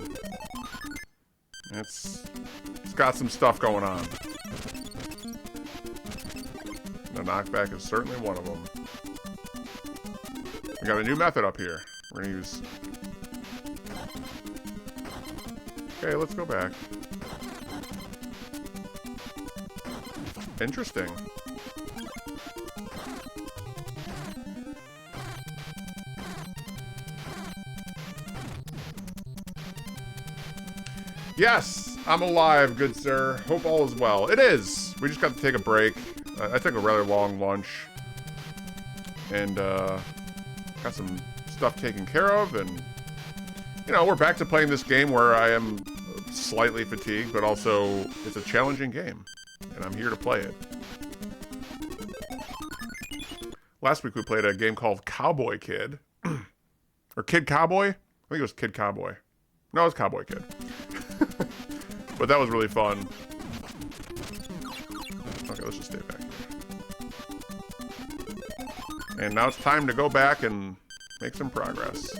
It's got some stuff going on. The knockback is certainly one of them. We got a new method up here. We're gonna use... Okay, let's go back. Interesting. Yes, I'm alive, good sir. Hope all is well. It is. We just got to take a break. I took a rather long lunch. And, got some stuff taken care of. And, you know, we're back to playing this game where I am slightly fatigued, but also it's a challenging game. And I'm here to play it. Last week we played a game called Cowboy Kid. Or Kid Cowboy? I think it was Kid Cowboy. No, it was Cowboy Kid. But that was really fun. Okay, let's just stay back here. And now it's time to go back and make some progress.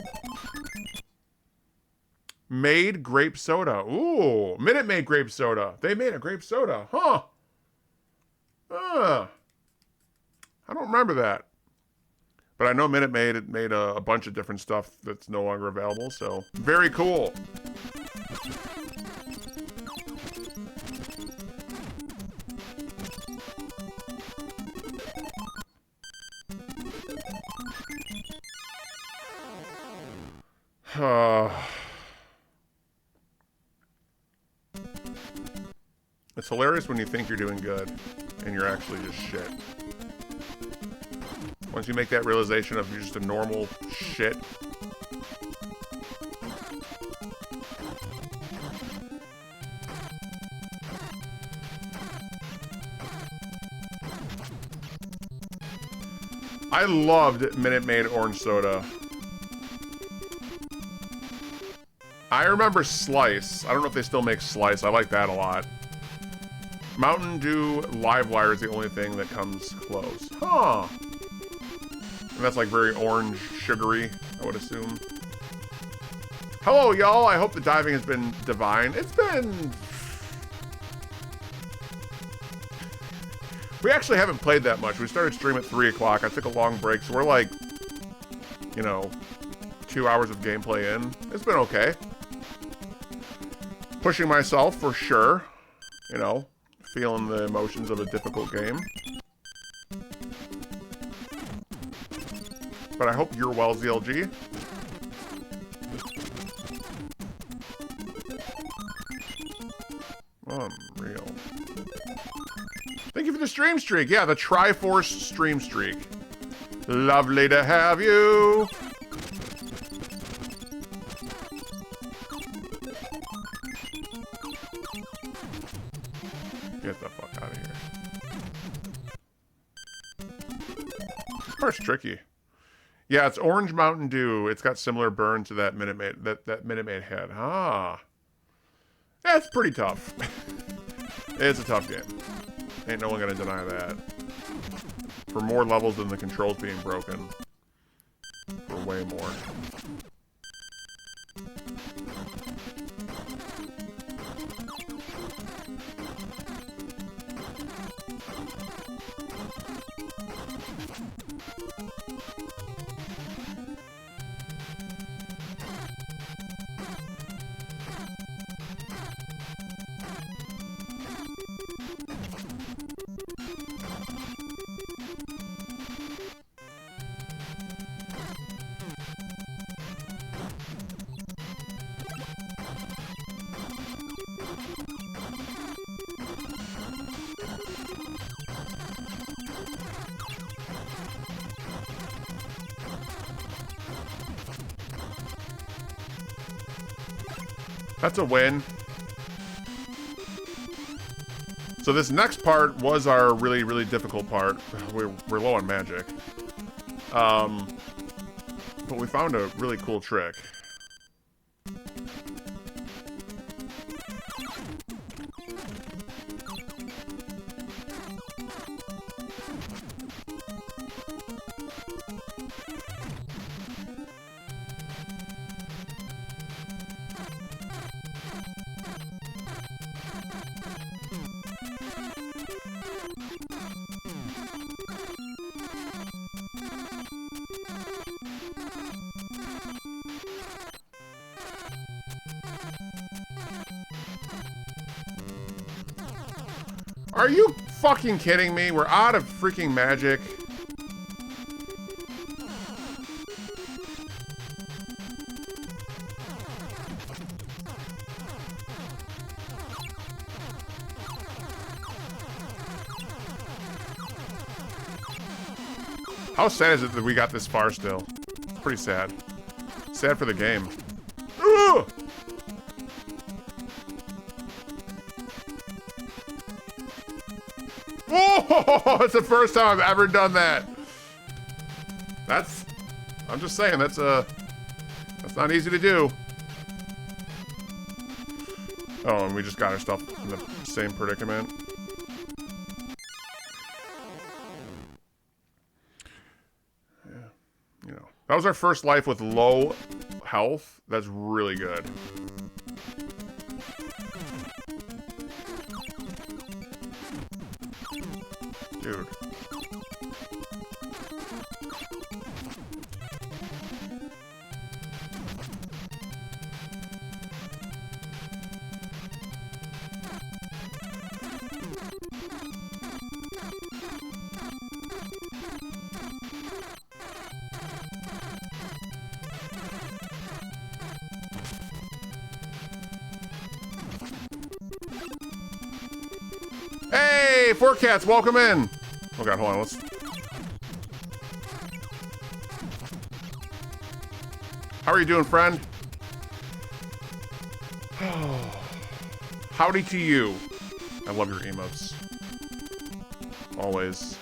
Made grape soda. Ooh, Minute Maid grape soda. They made a grape soda. Huh. I don't remember that. But I know Minute Maid made a bunch of different stuff that's no longer available, so very cool. It's hilarious when you think you're doing good and you're actually just shit. Once you make that realization of you're just a normal shit. I loved Minute Maid orange soda. I remember Slice. I don't know if they still make Slice. I like that a lot. Mountain Dew Livewire is the only thing that comes close. Huh. And that's like very orange, sugary, I would assume. Hello, y'all. I hope the diving has been divine. It's been... We actually haven't played that much. We started stream at 3 o'clock. I took a long break, so we're like, you know, 2 hours of gameplay in. It's been okay. Pushing myself for sure. You know, feeling the emotions of a difficult game. But I hope you're well, ZLG. Unreal. Thank you for the stream streak. Yeah, the Triforce stream streak. Lovely to have you. Get the fuck out of here. This part's tricky. Yeah, it's Orange Mountain Dew. It's got similar burn to that Minute Maid, that Minute Maid head. Ah. That's pretty tough. It's a tough game. Ain't no one gonna deny that. For more levels than the controls being broken. For way more. That's a win. So this next part was our really, really difficult part. We're low on magic. But we found a really cool trick. Are you fucking kidding me? We're out of freaking magic. How sad is it that we got this far still? It's pretty sad. Sad for the game. Ugh! Oh, it's the first time I've ever done that. I'm just saying, that's not easy to do. Oh, and we just got ourselves in the same predicament. Yeah, you know, that was our first life with low health. That's really good. Dude. Hey, Four Cats, welcome in. Oh god, hold on, let's... How are you doing, friend? Howdy to you. I love your emotes. Always.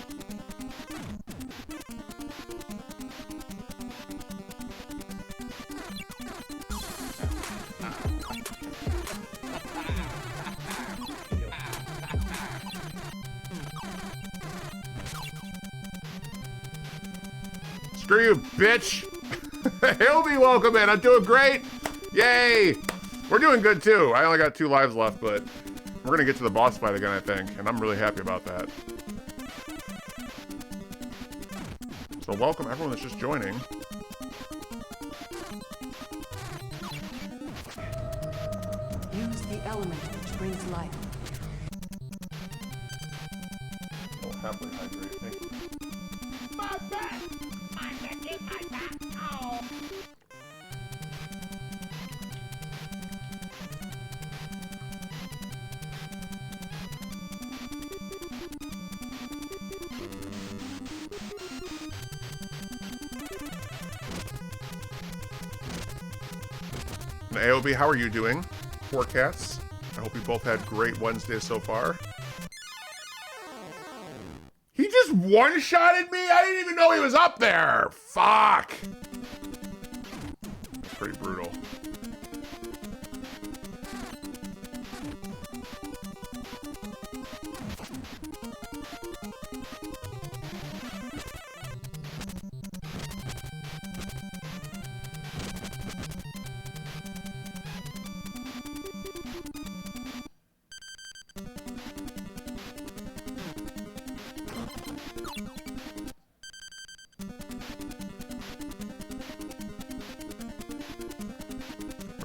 Screw you, bitch! He'll be welcome in. I'm doing great. Yay! We're doing good too. I only got 2 lives left, but we're gonna get to the boss fight again, I think, and I'm really happy about that. So welcome everyone that's just joining. Use the element which brings life. Oh, happily hydrate. Thank you. My back! My back is my back! Oh! And AOB, how are you doing? 4 Cats. I hope you both had great Wednesdays so far. He just one-shotted me? I didn't even know he was up there. Fuck. That's pretty brutal.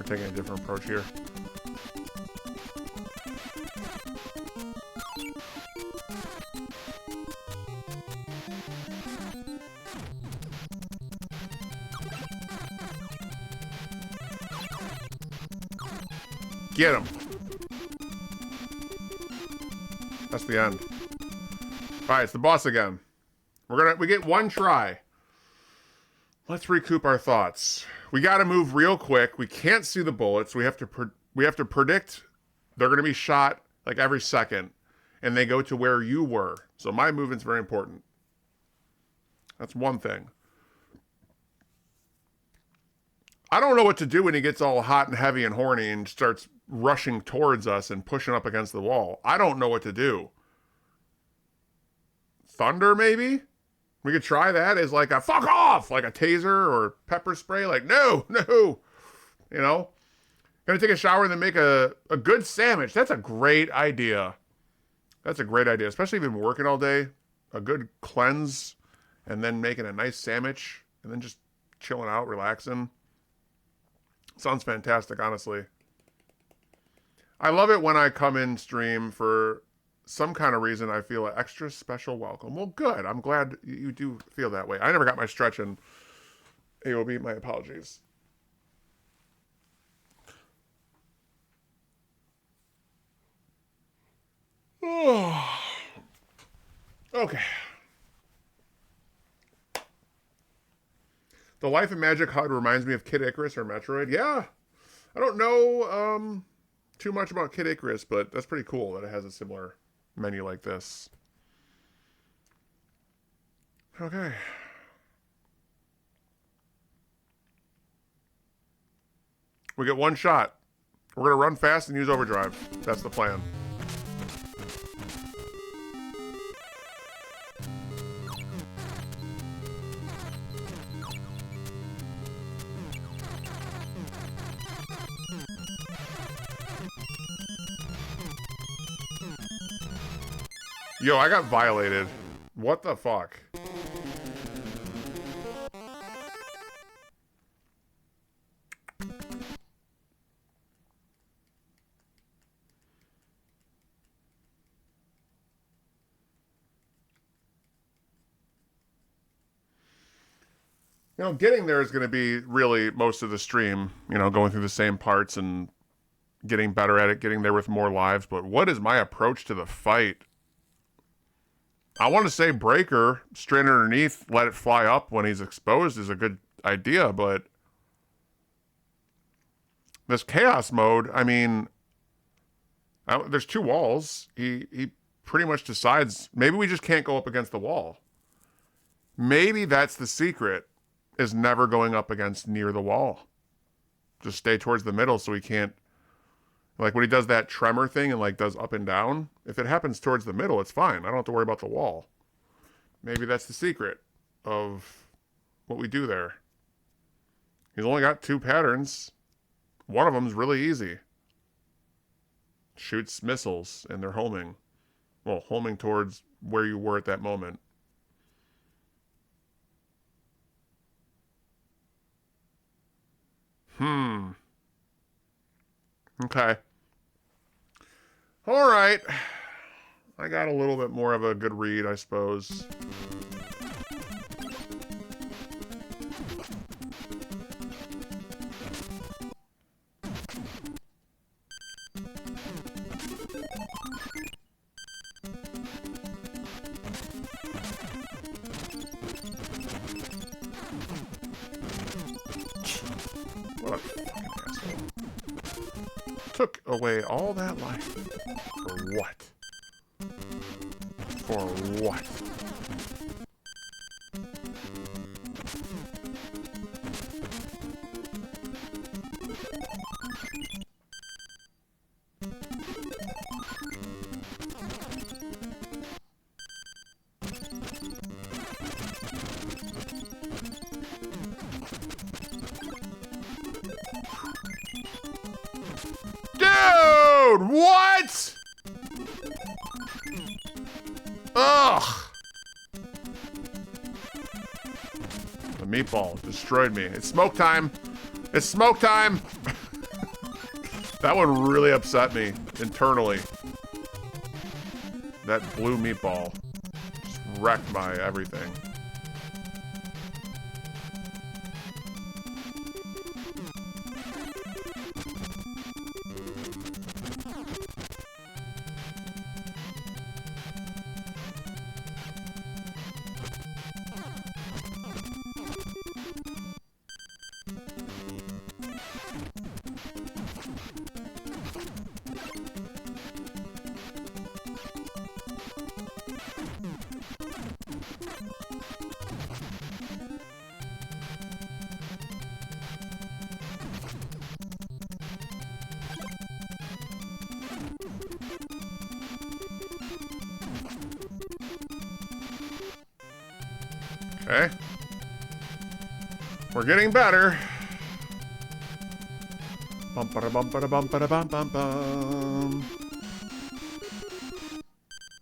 Taking a different approach here. Get him. That's the end. All right, it's the boss again. We get 1 try. Let's recoup our thoughts. We got to move real quick. We can't see the bullets. We have to predict they're going to be shot like every second, and they go to where you were. So my movement's very important. That's one thing. I don't know what to do when he gets all hot and heavy and horny and starts rushing towards us and pushing up against the wall. I don't know what to do. Thunder, maybe? We could try that as like a fuck off, like a taser or pepper spray. Like, no. You know? Gonna take a shower and then make a good sandwich. That's a great idea. That's a great idea. Especially if you've been working all day. A good cleanse and then making a nice sandwich and then just chilling out, relaxing. Sounds fantastic, honestly. I love it when I come in stream for some kind of reason, I feel an extra special welcome. Well, good. I'm glad you do feel that way. I never got my stretch in AOB. My apologies. Okay. The Life and Magic HUD reminds me of Kid Icarus or Metroid. Yeah. I don't know too much about Kid Icarus, but that's pretty cool that it has a similar menu like this. Okay. We get one shot. We're going to run fast and use overdrive. That's the plan. Yo, I got violated. What the fuck? You know, getting there is going to be really most of the stream, you know, going through the same parts and getting better at it, getting there with more lives. But what is my approach to the fight? I want to say breaker, straight underneath, let it fly up when he's exposed is a good idea, but this chaos mode, I mean, there's two walls. He pretty much decides, maybe we just can't go up against the wall. Maybe that's the secret, is never going up against near the wall. Just stay towards the middle so he can't, like when he does that tremor thing and like does up and down, if it happens towards the middle, it's fine. I don't have to worry about the wall. Maybe that's the secret of what we do there. He's only got two patterns. One of them's really easy. Shoots missiles and they're homing. Well, homing towards where you were at that moment. Okay. All right. I got a little bit more of a good read, I suppose. What a fucking asshole. Took away all that life. For what? For what? Dude, what? Ugh. The meatball destroyed me. It's smoke time. It's smoke time. That one really upset me internally. That blue meatball just wrecked my everything. Okay. We're getting better. Bum ba bum ba bum ba bum bum bum.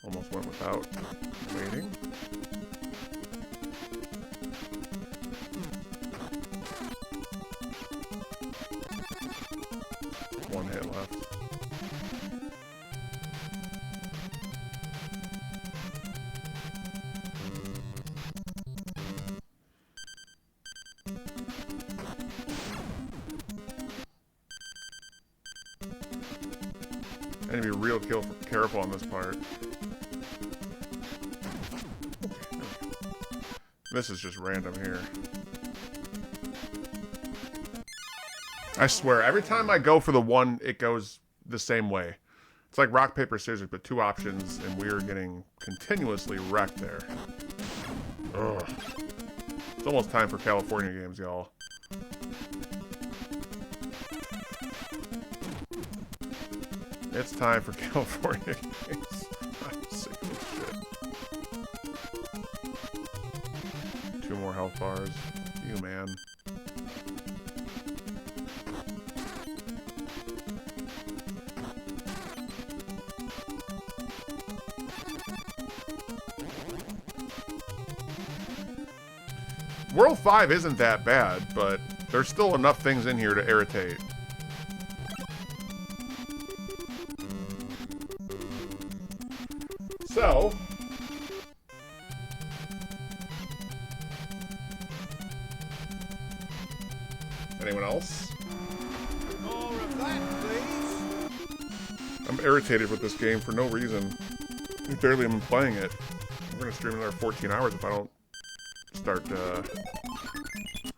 Almost went without waiting. One hit left. need to be real careful on this part. This is just random here. I swear, every time I go for the one, it goes the same way. It's like rock, paper, scissors, but 2 options, and we are getting continuously wrecked there. Ugh. It's almost time for California games, y'all. It's time for California games. I'm sick of this shit. 2 more health bars. You, man. World 5 isn't that bad, but there's still enough things in here to irritate. So, anyone else? More of that, please. I'm irritated with this game for no reason. I barely even playing it. We're gonna stream another 14 hours if I don't start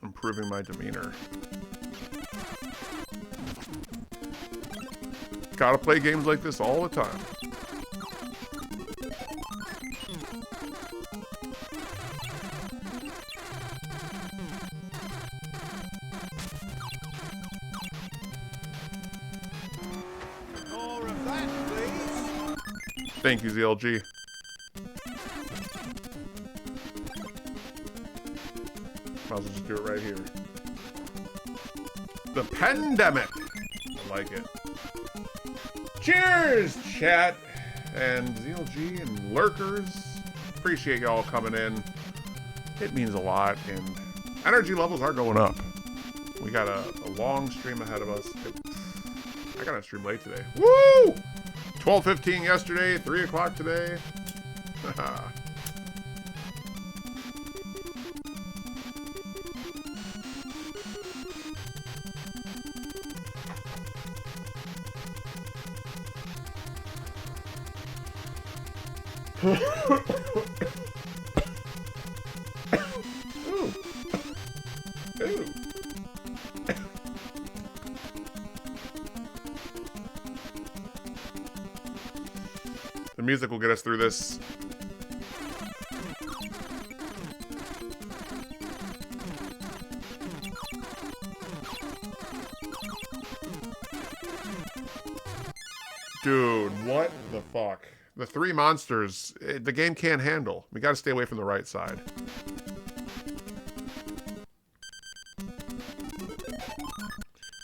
improving my demeanor. Gotta play games like this all the time. More of that, please. Thank you, ZLG. Might as well just do it right here. The Pandemic. I like it. Cheers, chat. And ZLG and lurkers. Appreciate y'all coming in. It means a lot, and energy levels are going up. We got a long stream ahead of us. I got to stream late today. Woo! 12:15 yesterday, 3 o'clock today. Ooh. Ooh. The music will get us through this. Dude, what the fuck? The 3 monsters, the game can't handle. We gotta stay away from the right side.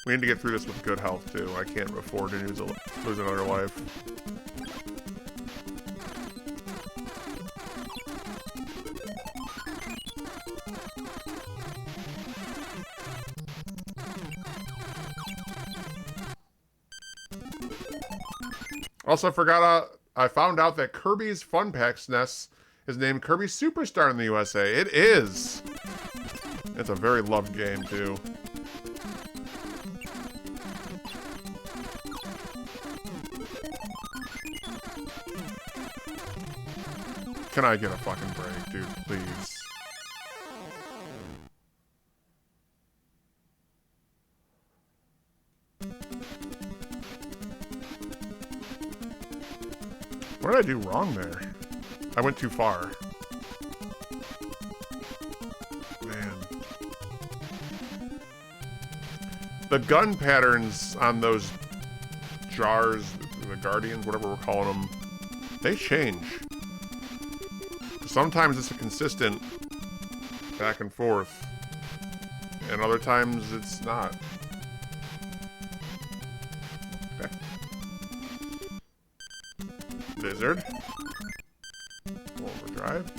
We need to get through this with good health, too. I can't afford to lose another life. Also, I found out that Kirby's Fun Pack SNES is named Kirby Superstar in the USA. It is. It's a very loved game, too. Can I get a fucking break, dude? Please. What did I do wrong there? I went too far. Man. The gun patterns on those jars, the Guardians, whatever we're calling them, they change. Sometimes it's a consistent back and forth, and other times it's not. Okay. Lizard. Overdrive.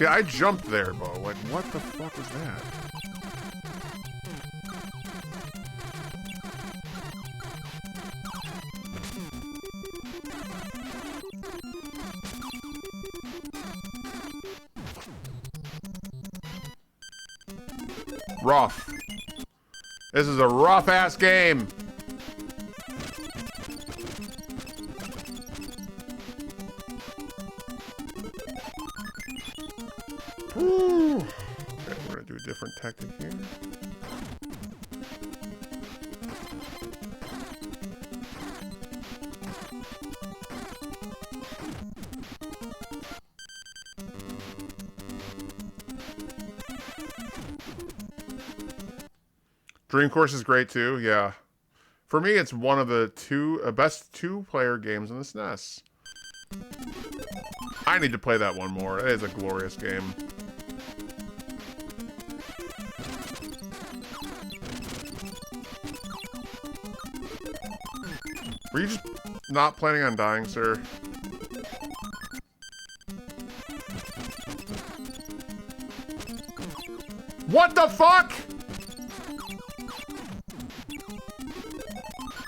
See, I jumped there, Bo. Like, what the fuck was that? Rough. This is a rough-ass game. Whew. Okay, we're gonna do a different tactic here. Dream Course is great too, yeah. For me, it's one of the best two-player games in the SNES. I need to play that one more. It is a glorious game. Were you just not planning on dying, sir? What the fuck?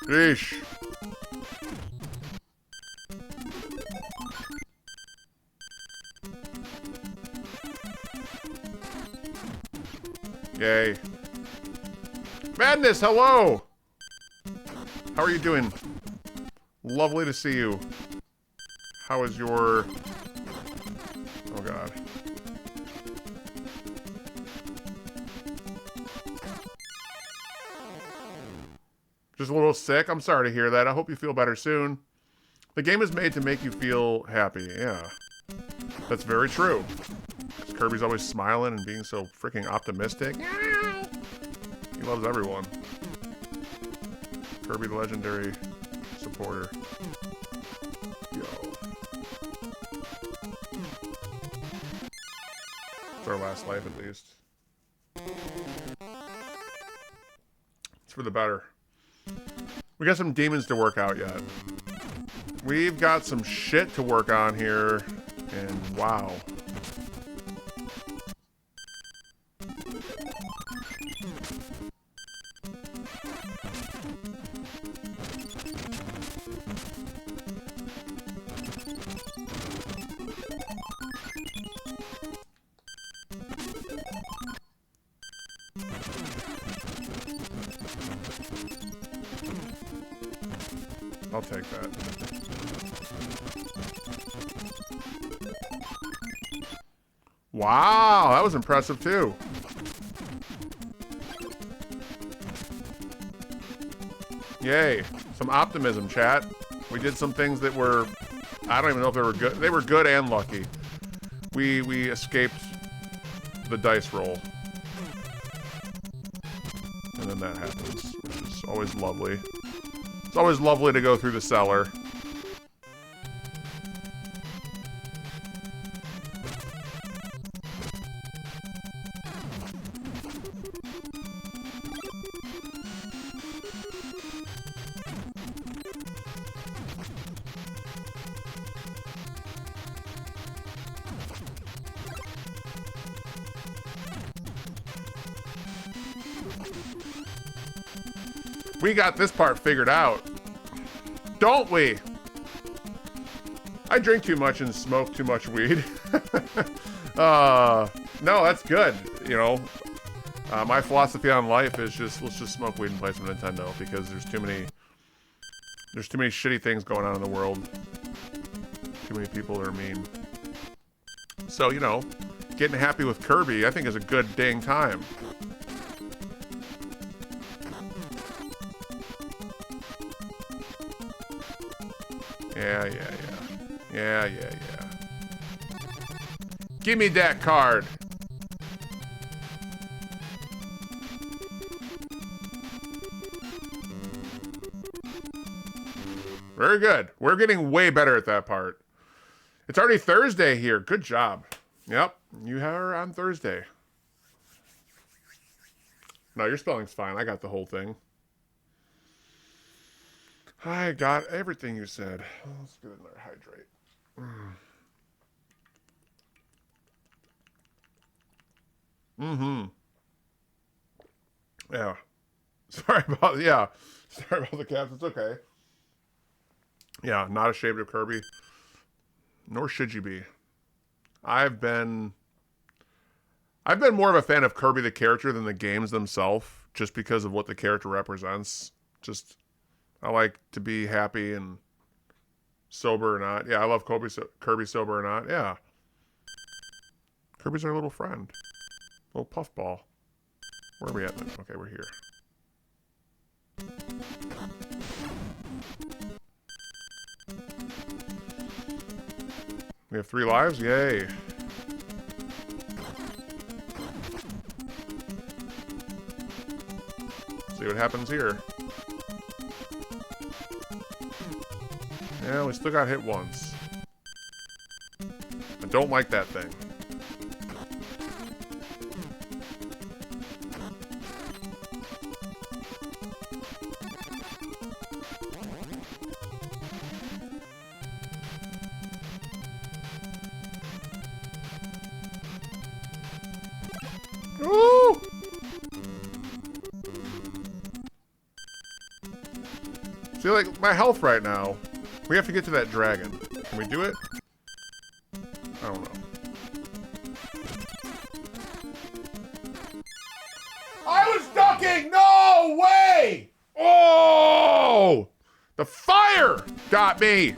Yeesh. Yay. Madness, hello! How are you doing? Lovely to see you. How is your... Oh god. Just a little sick? I'm sorry to hear that. I hope you feel better soon. The game is made to make you feel happy. Yeah. That's very true. Kirby's always smiling and being so freaking optimistic. He loves everyone. Kirby the legendary supporter. Yo. It's our last life at least. It's for the better. We got some demons to work out yet. We've got some shit to work on here. And wow. I'll take that. Wow, that was impressive too. Yay. Some optimism, chat. We did some things that were... I don't even know if they were good. They were good and lucky. We escaped the dice roll. And then that happens, which is always lovely. It's always lovely to go through the cellar. We got this part figured out. Don't we? I drink too much and smoke too much weed. No, that's good. You know, my philosophy on life is just, let's just smoke weed and play some Nintendo, because there's too many shitty things going on in the world. Too many people that are mean. So, you know, getting happy with Kirby, I think, is a good dang time. Yeah. Give me that card. Very good. We're getting way better at that part. It's already Thursday here. Good job. Yep, you are on Thursday. No, your spelling's fine. I got the whole thing. I got everything you said. Let's get another hydrate. Mm-hmm. Yeah. Sorry about the caps. It's okay. Yeah, not ashamed of Kirby. Nor should you be. I've been more of a fan of Kirby the character than the games themselves, just because of what the character represents. Just, I like to be happy and sober or not. Yeah, I love Kirby sober or not. Yeah. Kirby's our little friend. Little puffball. Where are we at then? Okay, we're here. We have 3 lives? Yay. See what happens here. Yeah, we still got hit once. I don't like that thing. Ooh! See, like, my health right now, we have to get to that dragon. Can we do it? I don't know. I was ducking! No way! Oh! The fire got me!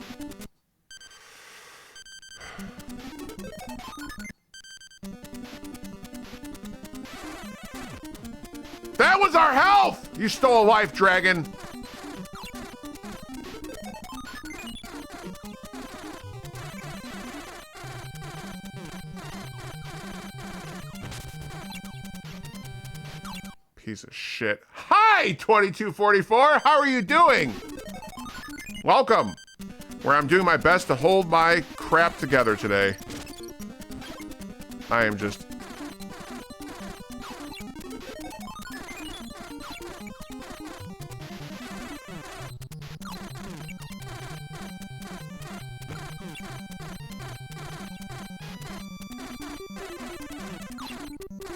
That was our health! You stole a life, dragon. Piece of shit. Hi, 2244. How are you doing? Welcome. Where I'm doing my best to hold my crap together today. I am just...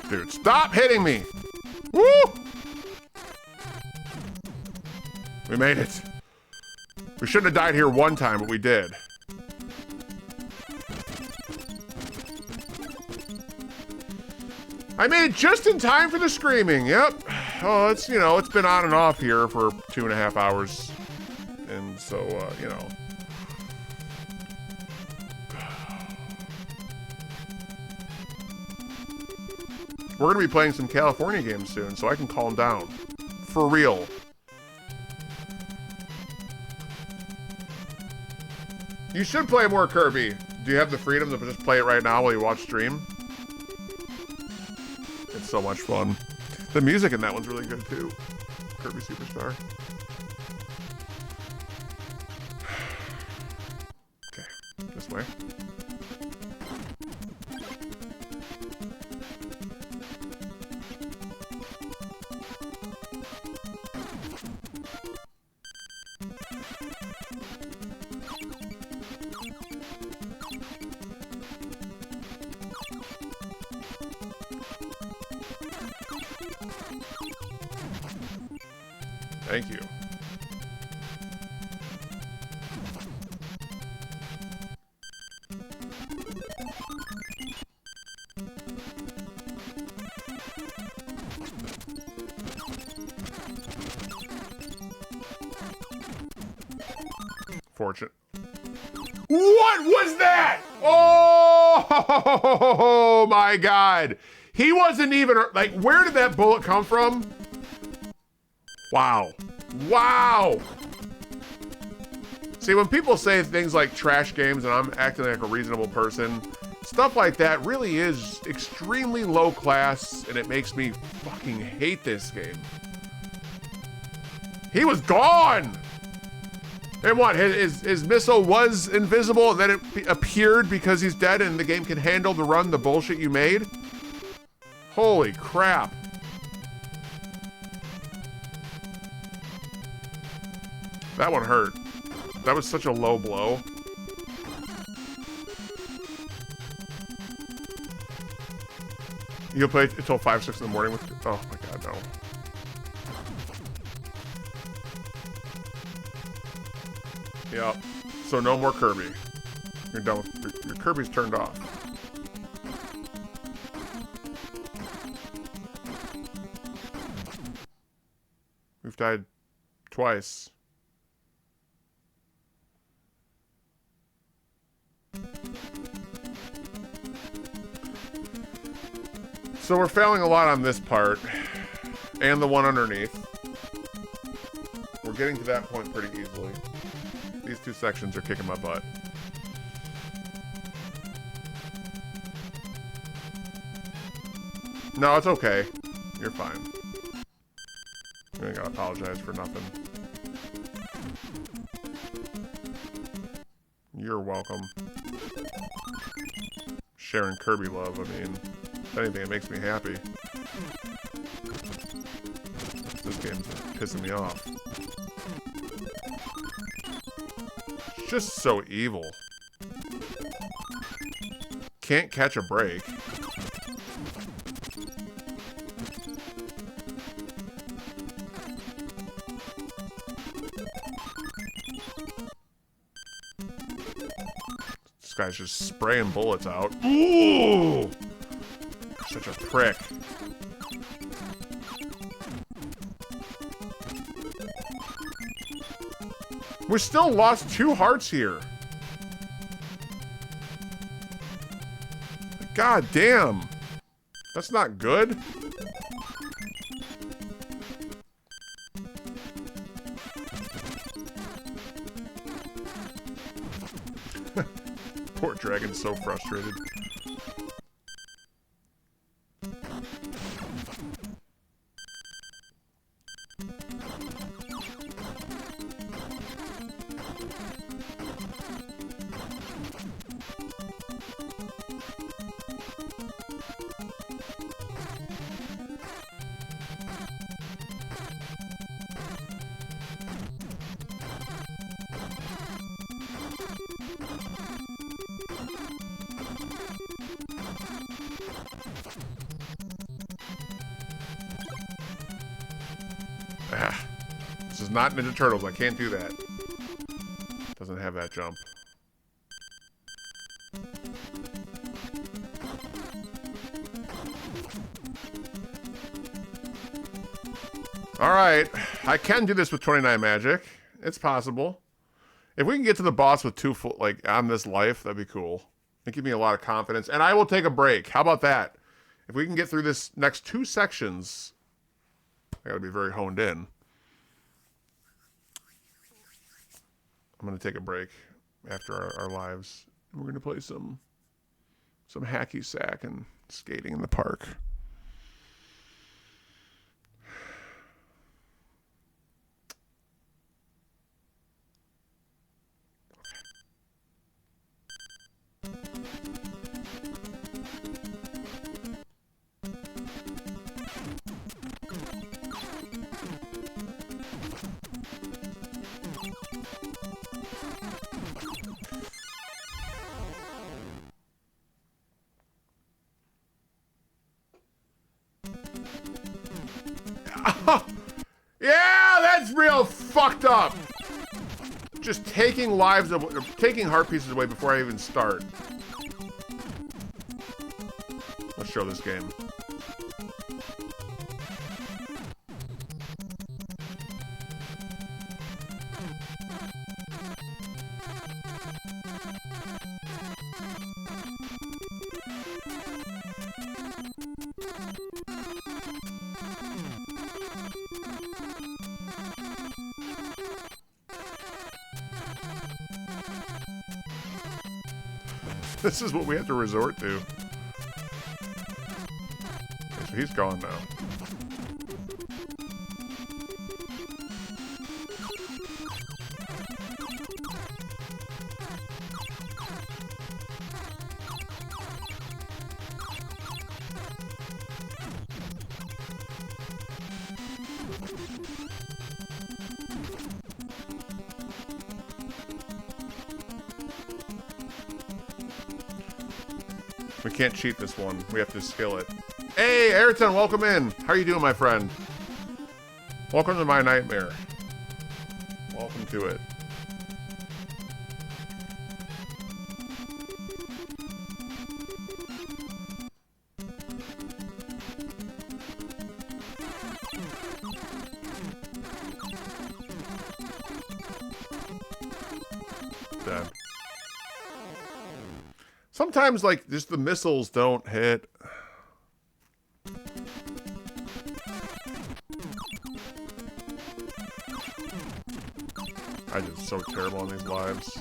Dude, stop hitting me! Woo! We made it. We shouldn't have died here one time, but we did. I made it just in time for the screaming. Yep. Oh, it's, you know, it's been on and off here for 2.5 hours. And so, you know. We're going to be playing some California games soon, so I can calm down. For real. You should play more Kirby. Do you have the freedom to just play it right now while you watch stream? It's so much fun. The music in that one's really good too. Kirby Superstar. Okay, this way. Thank you. Fortune. What was that? Oh my God. He wasn't even, like, where did that bullet come from? Wow. Wow. See, when people say things like trash games and I'm acting like a reasonable person, stuff like that really is extremely low class and it makes me fucking hate this game. He was gone. And what, his missile was invisible and then it appeared because he's dead and the game can handle to run the bullshit you made? Holy crap. That one hurt. That was such a low blow. You'll play until 5, 6 in the morning with... Oh my god, no. Yep. So no more Kirby. You're done with... Your Kirby's turned off. We've died twice. So we're failing a lot on this part. And the one underneath. We're getting to that point pretty easily. These 2 sections are kicking my butt. No, it's okay. You're fine. You ain't gotta apologize for nothing. You're welcome. Sharing Kirby love, I mean... If anything, it makes me happy. This game's pissing me off. It's just so evil. Can't catch a break. This guy's just spraying bullets out. Ooh! Such a prick. We still lost 2 hearts here. God damn. That's not good. Poor dragon's so frustrated. This is not Ninja Turtles. I can't do that. Doesn't have that jump. Alright. I can do this with 29 magic. It's possible. If we can get to the boss with 2 full, like, on this life, that'd be cool. It'd give me a lot of confidence. And I will take a break. How about that? If we can get through this next 2 sections, I gotta be very honed in. I'm gonna take a break after our lives. We're gonna play some hacky sack and skating in the park. Yeah, that's real fucked up. Just taking taking heart pieces away before I even start. Let's show this game. This is what we have to resort to. Okay, so he's gone now. We can't cheat this one. We have to skill it. Hey, Ayrton, welcome in. How are you doing, my friend? Welcome to my nightmare. Welcome to it. Dead. Sometimes, like, just the missiles don't hit. I did so terrible on these lives.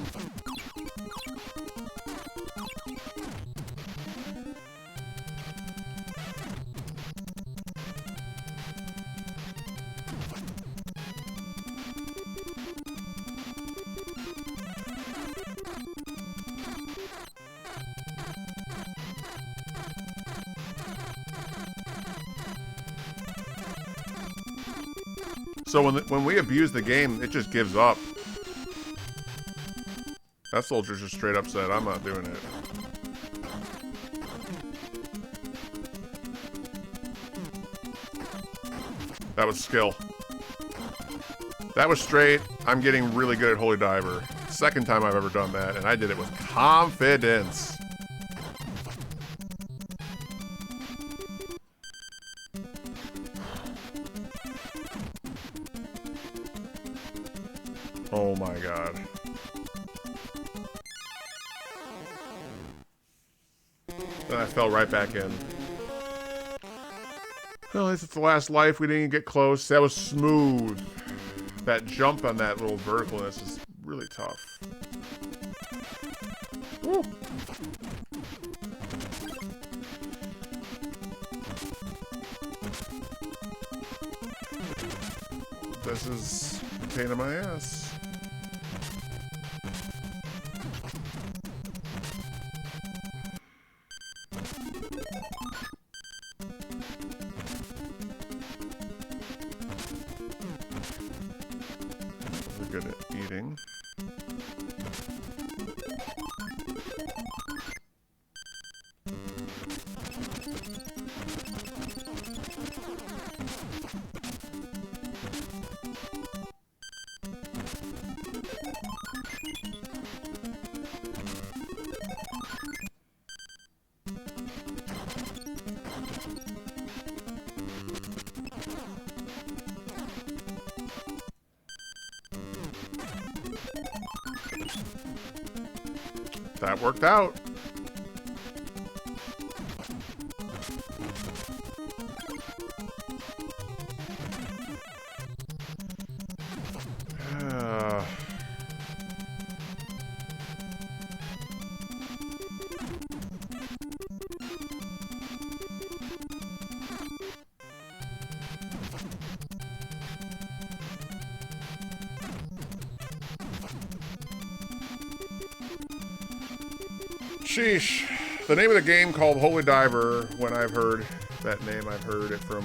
So when we abuse the game, it just gives up. That soldier's just straight up said, I'm not doing it. That was skill. That was straight. I'm getting really good at Holy Diver. Second time I've ever done that, and I did it with confidence. Oh my god. Then I fell right back in. Well, at least it's the last life. We didn't even get close. That was smooth. That jump on that little verticalness is really tough. Woo. This is a pain in my ass. We're good at eating. That worked out. Sheesh. The name of the game called Holy Diver, when I've heard that name, I've heard it from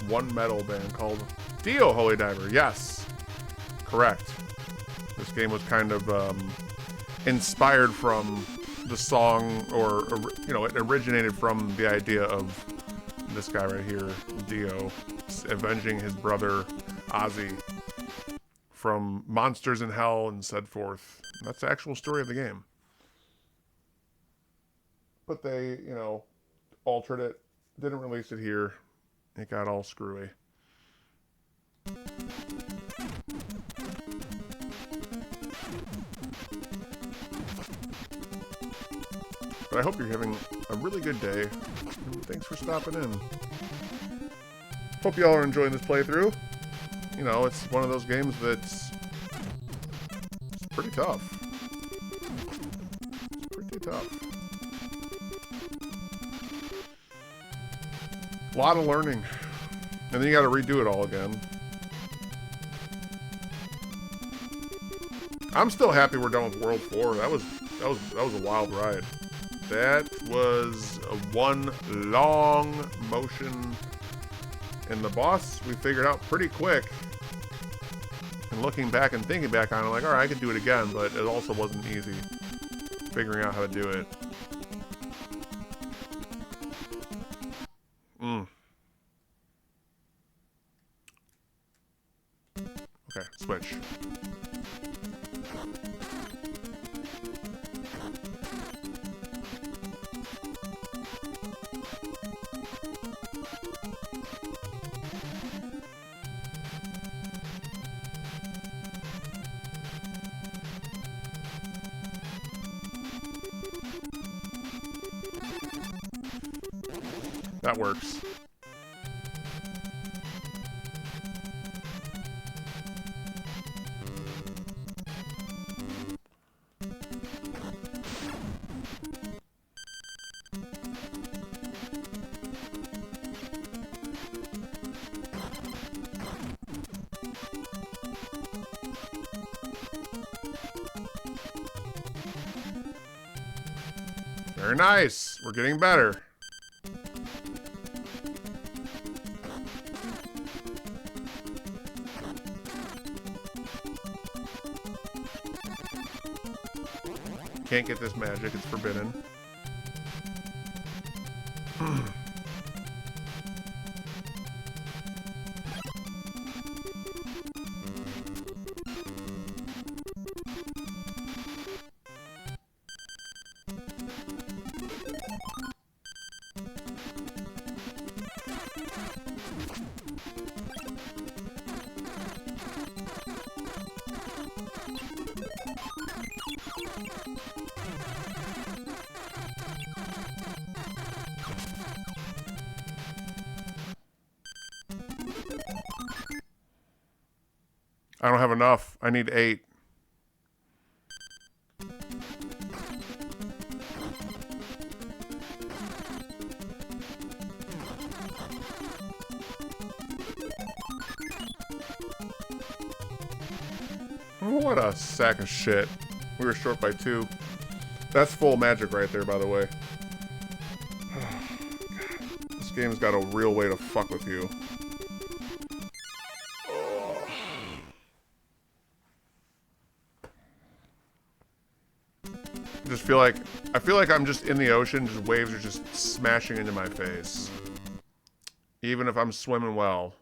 one metal band called Dio Holy Diver. Yes. Correct. This game was kind of inspired from the song, or, you know, it originated from the idea of this guy right here, Dio, avenging his brother Ozzy from monsters in hell and so forth. That's the actual story of the game. But they, you know, altered it, didn't release it here. It got all screwy. But I hope you're having a really good day. And thanks for stopping in. Hope y'all are enjoying this playthrough. You know, it's one of those games that's pretty tough. It's pretty tough. A lot of learning. And then you gotta redo it all again. I'm still happy we're done with World 4. That was a wild ride. That was one long motion. And the boss we figured out pretty quick. And looking back and thinking back on it, like, alright, I could do it again, but it also wasn't easy figuring out how to do it. Okay, switch. That works. Very nice. We're getting better. Can't get this magic, it's forbidden. I don't have enough. I need 8. Oh, what a sack of shit. We were short by 2. That's full magic right there, by the way. This game's got a real way to fuck with you. I feel like I'm just in the ocean, just waves are just smashing into my face. Even if I'm swimming well.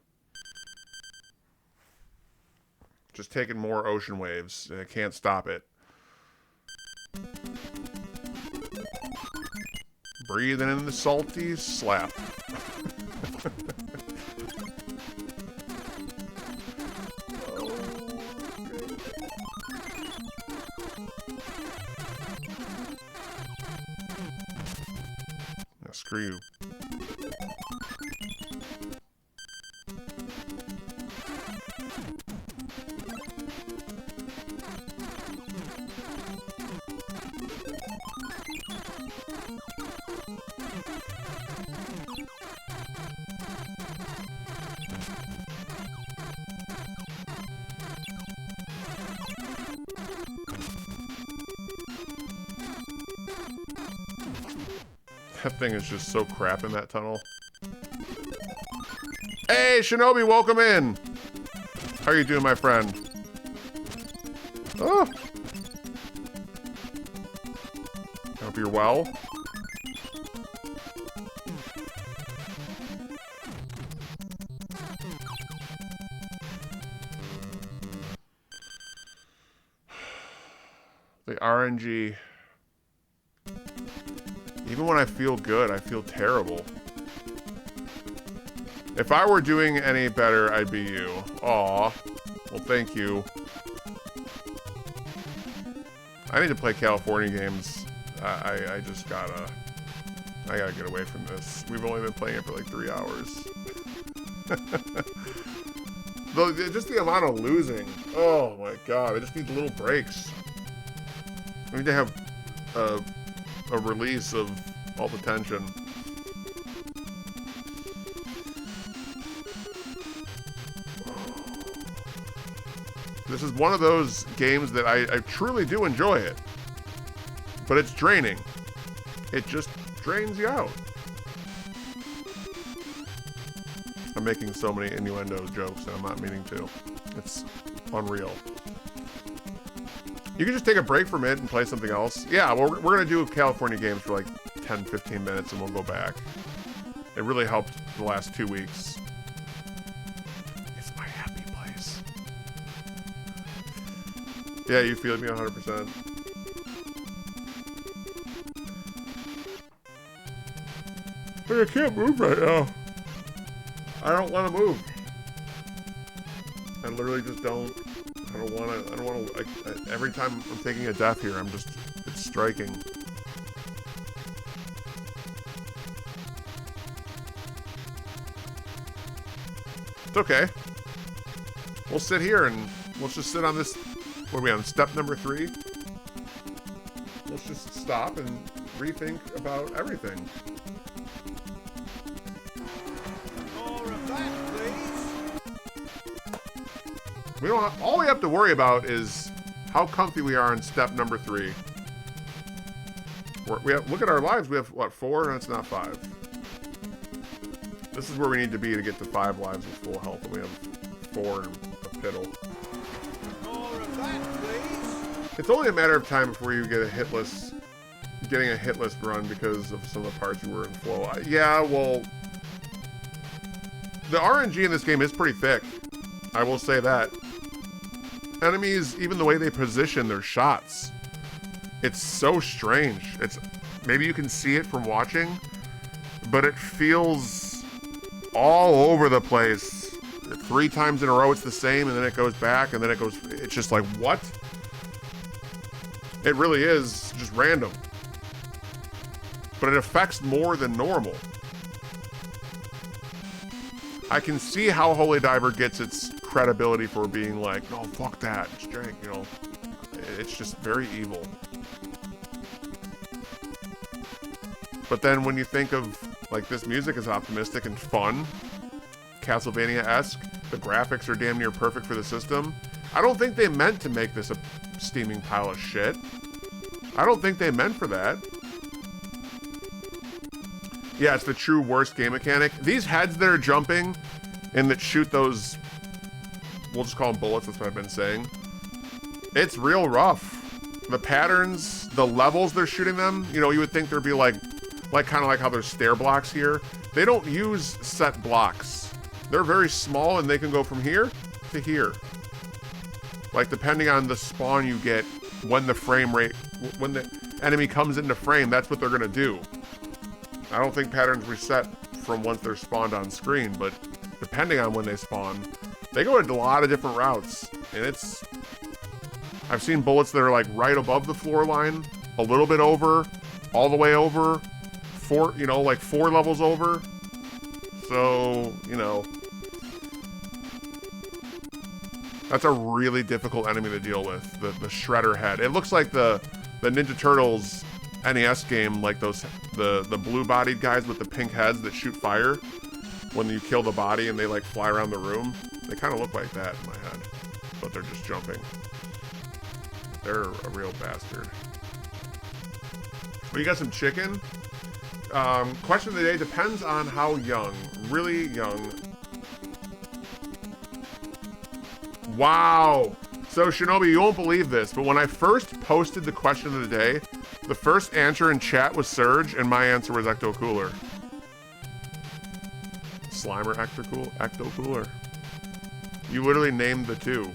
Just taking more ocean waves. I can't stop it. Breathing in the salty slap. Screw you. That thing is just so crap in that tunnel. Hey, Shinobi, welcome in. How are you doing, my friend? Oh. I hope you're well. The RNG. Even when I feel good, I feel terrible. If I were doing any better, I'd be you. Aw. Well, thank you. I need to play California games. I just gotta... I gotta get away from this. We've only been playing it for like 3 hours. Just the amount of losing. Oh my god, I just need little breaks. I need to have a release of all the tension. This is one of those games that I truly do enjoy it. But it's draining. It just drains you out. I'm making so many innuendo jokes and I'm not meaning to. It's unreal. You can just take a break from it and play something else. Yeah, well, we're going to do California games for like 10-15 minutes and we'll go back. It really helped the last 2 weeks. It's my happy place. Yeah, you feel me 100%. But I can't move right now. I don't want to move. I literally just don't. I don't want to. Every time I'm taking a death here, it's striking. It's okay. We'll sit here and let's just sit on this. What are we on? Step number 3? Let's just stop and rethink about everything. More of that, please. We don't. All we have to worry about is how comfy we are on step number 3. Look at our lives. We have what, 4? No, it's not 5. This is where we need to be to get to 5 lives with full health, and we have 4 and a piddle. More of that, please. It's only a matter of time before you get getting a hitless run because of some of the parts you were in flow. Yeah, well, the RNG in this game is pretty thick. I will say that. Enemies, even the way they position their shots, it's so strange. Maybe you can see it from watching, but it feels all over the place. 3 times in a row it's the same, and then it goes back, and then it's just like, what? It really is just random. But it affects more than normal. I can see how Holy Diver gets its credibility for being like, no, fuck that, just drink, you know. It's just very evil. But then when you think of, like, this music is optimistic and fun, Castlevania-esque, the graphics are damn near perfect for the system, I don't think they meant to make this a steaming pile of shit. I don't think they meant for that. Yeah, it's the true worst game mechanic. These heads that are jumping and that shoot those, we'll just call them bullets, that's what I've been saying. It's real rough. The patterns, the levels they're shooting them, you know, you would think there'd be like kind of like how there's stair blocks here. They don't use set blocks. They're very small and they can go from here to here. Like, depending on the spawn you get, when the enemy comes into frame, that's what they're gonna do. I don't think patterns reset from once they're spawned on screen, but depending on when they spawn, they go a lot of different routes. And I've seen bullets that are like right above the floor line, a little bit over, all the way over, 4 levels over. So, you know, that's a really difficult enemy to deal with, the Shredder head. It looks like the Ninja Turtles NES game, like the blue-bodied guys with the pink heads that shoot fire when you kill the body and they like fly around the room. They kind of look like that in my head, but they're just jumping. They're a real bastard. Well, you got some chicken? Question of the day, depends on how young. Really young. Wow. So, Shinobi, you won't believe this, but when I first posted the question of the day, the first answer in chat was Surge, and my answer was Ecto Cooler. Slimer Ecto Cooler. You literally named the two.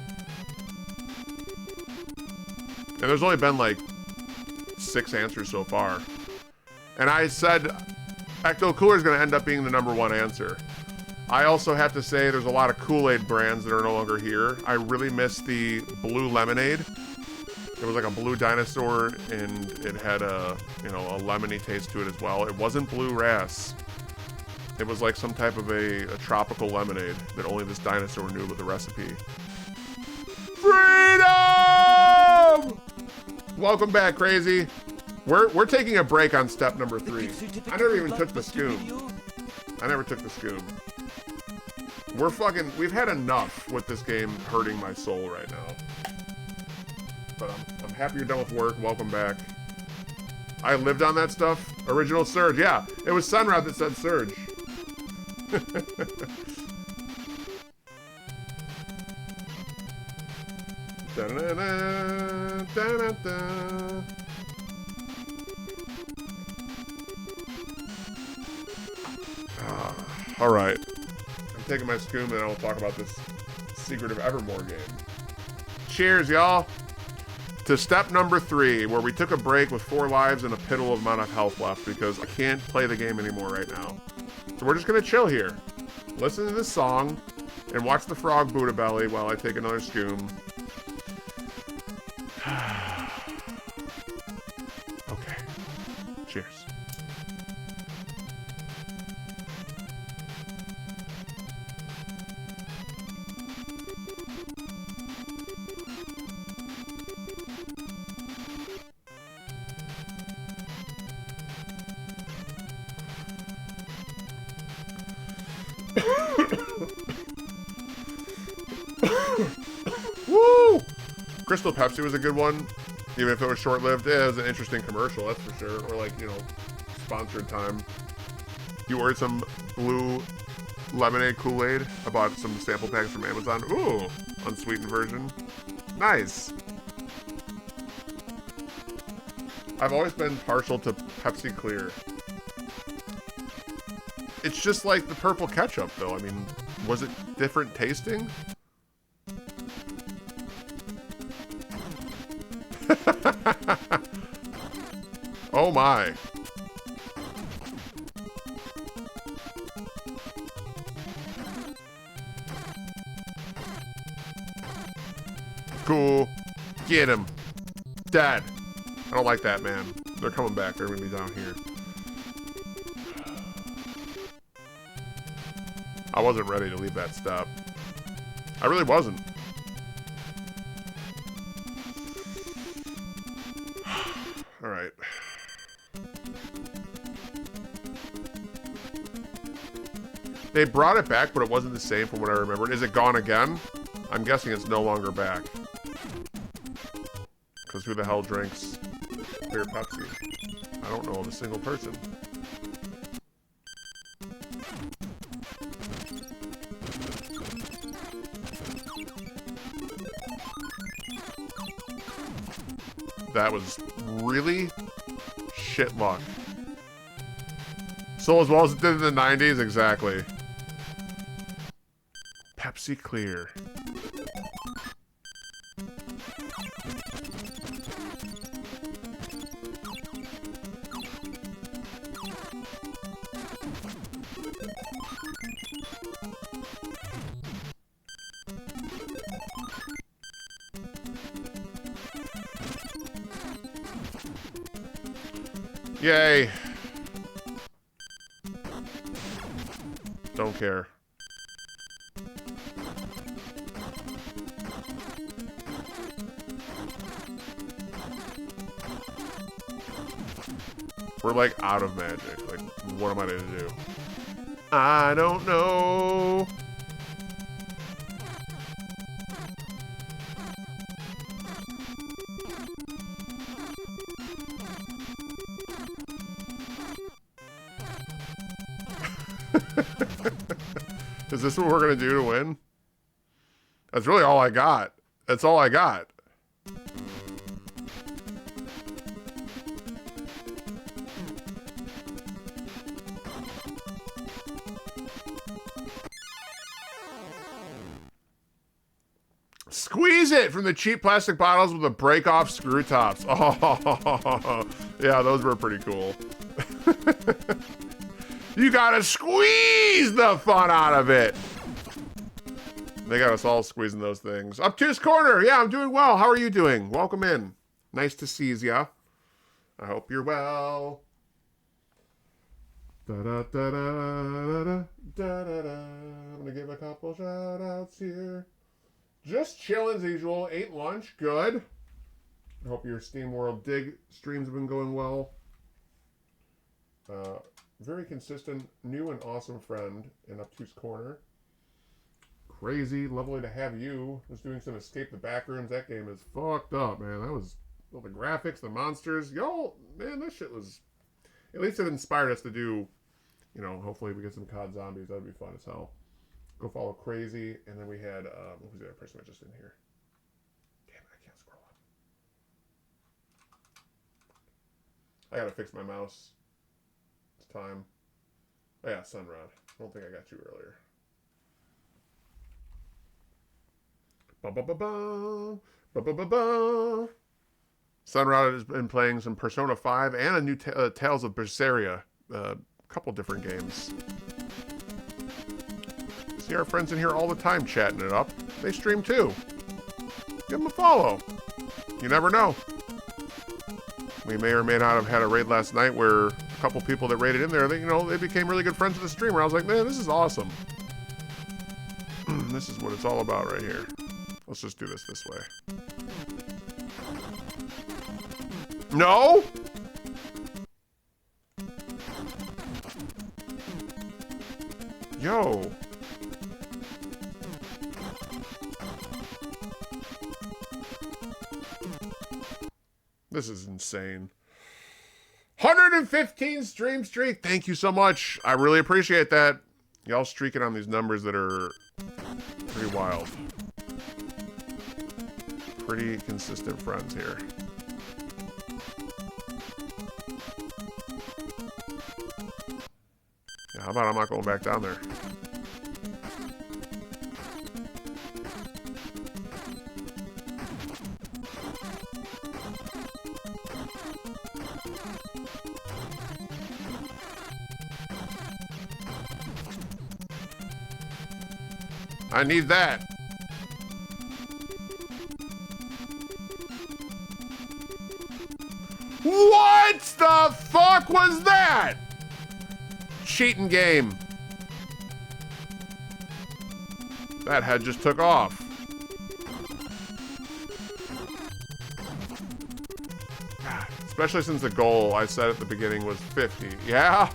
And there's only been like 6 answers so far. And I said Ecto Cooler is going to end up being the #1 answer. I also have to say there's a lot of Kool-Aid brands that are no longer here. I really miss the blue lemonade. It was like a blue dinosaur, and it had a lemony taste to it as well. It wasn't blue ras. It was like some type of a tropical lemonade that only this dinosaur knew with the recipe. Freedom! Welcome back, Crazy. We're taking a break on step number 3. I never even took the scoom. I never took the scoom. We've had enough with this game hurting my soul right now. But I'm happy you're done with work. Welcome back. I lived on that stuff. Original Surge. Yeah, it was Sunrod that said Surge. Da-da-da, da-da-da. All right. I'm taking my scoom and I will talk about this Secret of Evermore game. Cheers, y'all. to step number 3, where we took a break with 4 lives and a piddle amount of health left because I can't play the game anymore right now. So we're just gonna chill here, listen to this song, and watch the frog Buddha belly while I take another scoom. Okay. Cheers. Woo! Crystal Pepsi was a good one, even if it was short-lived. Yeah, it was an interesting commercial, that's for sure. Or like, you know, sponsored time. You ordered some blue lemonade Kool-Aid. I bought some sample packs from Amazon. Ooh, unsweetened version. Nice. I've always been partial to Pepsi Clear. It's just like the purple ketchup, though. I mean, was it different tasting? Oh my. Cool. Get him. Dad. I don't like that, man. They're coming back. They're gonna be down here. I wasn't ready to leave that step. I really wasn't. Alright. They brought it back, but it wasn't the same from what I remembered. Is it gone again? I'm guessing it's no longer back. Because who the hell drinks clear Pepsi? I don't know of a single person. That was really shit luck. So as well as it did in the 90s, exactly. Pepsi Clear. Yay. Don't care. We're like out of magic. Like, what am I gonna do? I don't know. Is this what we're gonna do to win? That's really all I got. That's all I got. Squeeze it from the cheap plastic bottles with the break-off screw tops. Oh, yeah, those were pretty cool. You gotta squeeze the fun out of it. They got us all squeezing those things. Obtuse Corner. Yeah, I'm doing well. How are you doing? Welcome in. Nice to see ya. I hope you're well. Da da da da da da da da. I'm gonna give a couple shout outs here. Just chilling as usual. Ate lunch. Good. I hope your Steam World Dig streams have been going well. Very consistent, new and awesome friend in Obtuse Corner. Crazy, lovely to have you. Was doing some Escape the Backrooms. That game is fucked up, man. That was all the graphics, the monsters. Yo, man, that shit was. At least it inspired us to do. You know, hopefully we get some COD Zombies. That'd be fun as hell. Go follow Crazy, and then we had what was the other person I just in here? Damn it, I can't scroll up. I gotta fix my mouse. It's time. Oh yeah, Sunrod. I don't think I got you earlier. Ba ba ba ba ba ba ba ba. Sunrod has been playing some Persona 5 and a new Tales of Berseria. A couple different games. See our friends in here all the time chatting it up. They stream too. Give them a follow. You never know. We may or may not have had a raid last night where a couple people that raided in there, they became really good friends with the streamer. I was like, man, this is awesome. This is what it's all about right here. Let's just do this way. No! Yo. This is insane. 115 stream streak. Thank you so much. I really appreciate that. Y'all streaking on these numbers that are pretty wild. Pretty consistent friends here. Yeah, how about I'm not going back down there? I need that. What the fuck was that? Cheating game. That head just took off. Especially since the goal I said at the beginning was 50. Yeah?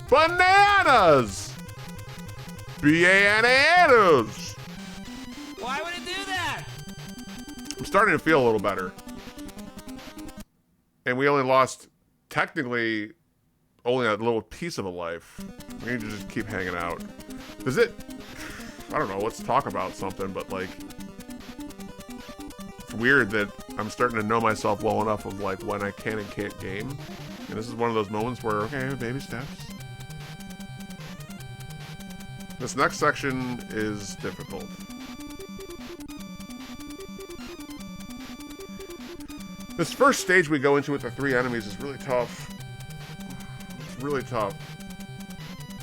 Bananas! Bananas! Why would it do that? I'm starting to feel a little better. And we only lost, technically, only a little piece of a life. We need to just keep hanging out. Does it... I don't know, let's talk about something, but like... It's weird that I'm starting to know myself well enough of like when I can and can't game. And this is one of those moments where, okay, baby steps. This next section is difficult. This first stage we go into with the 3 enemies is really tough. It's really tough.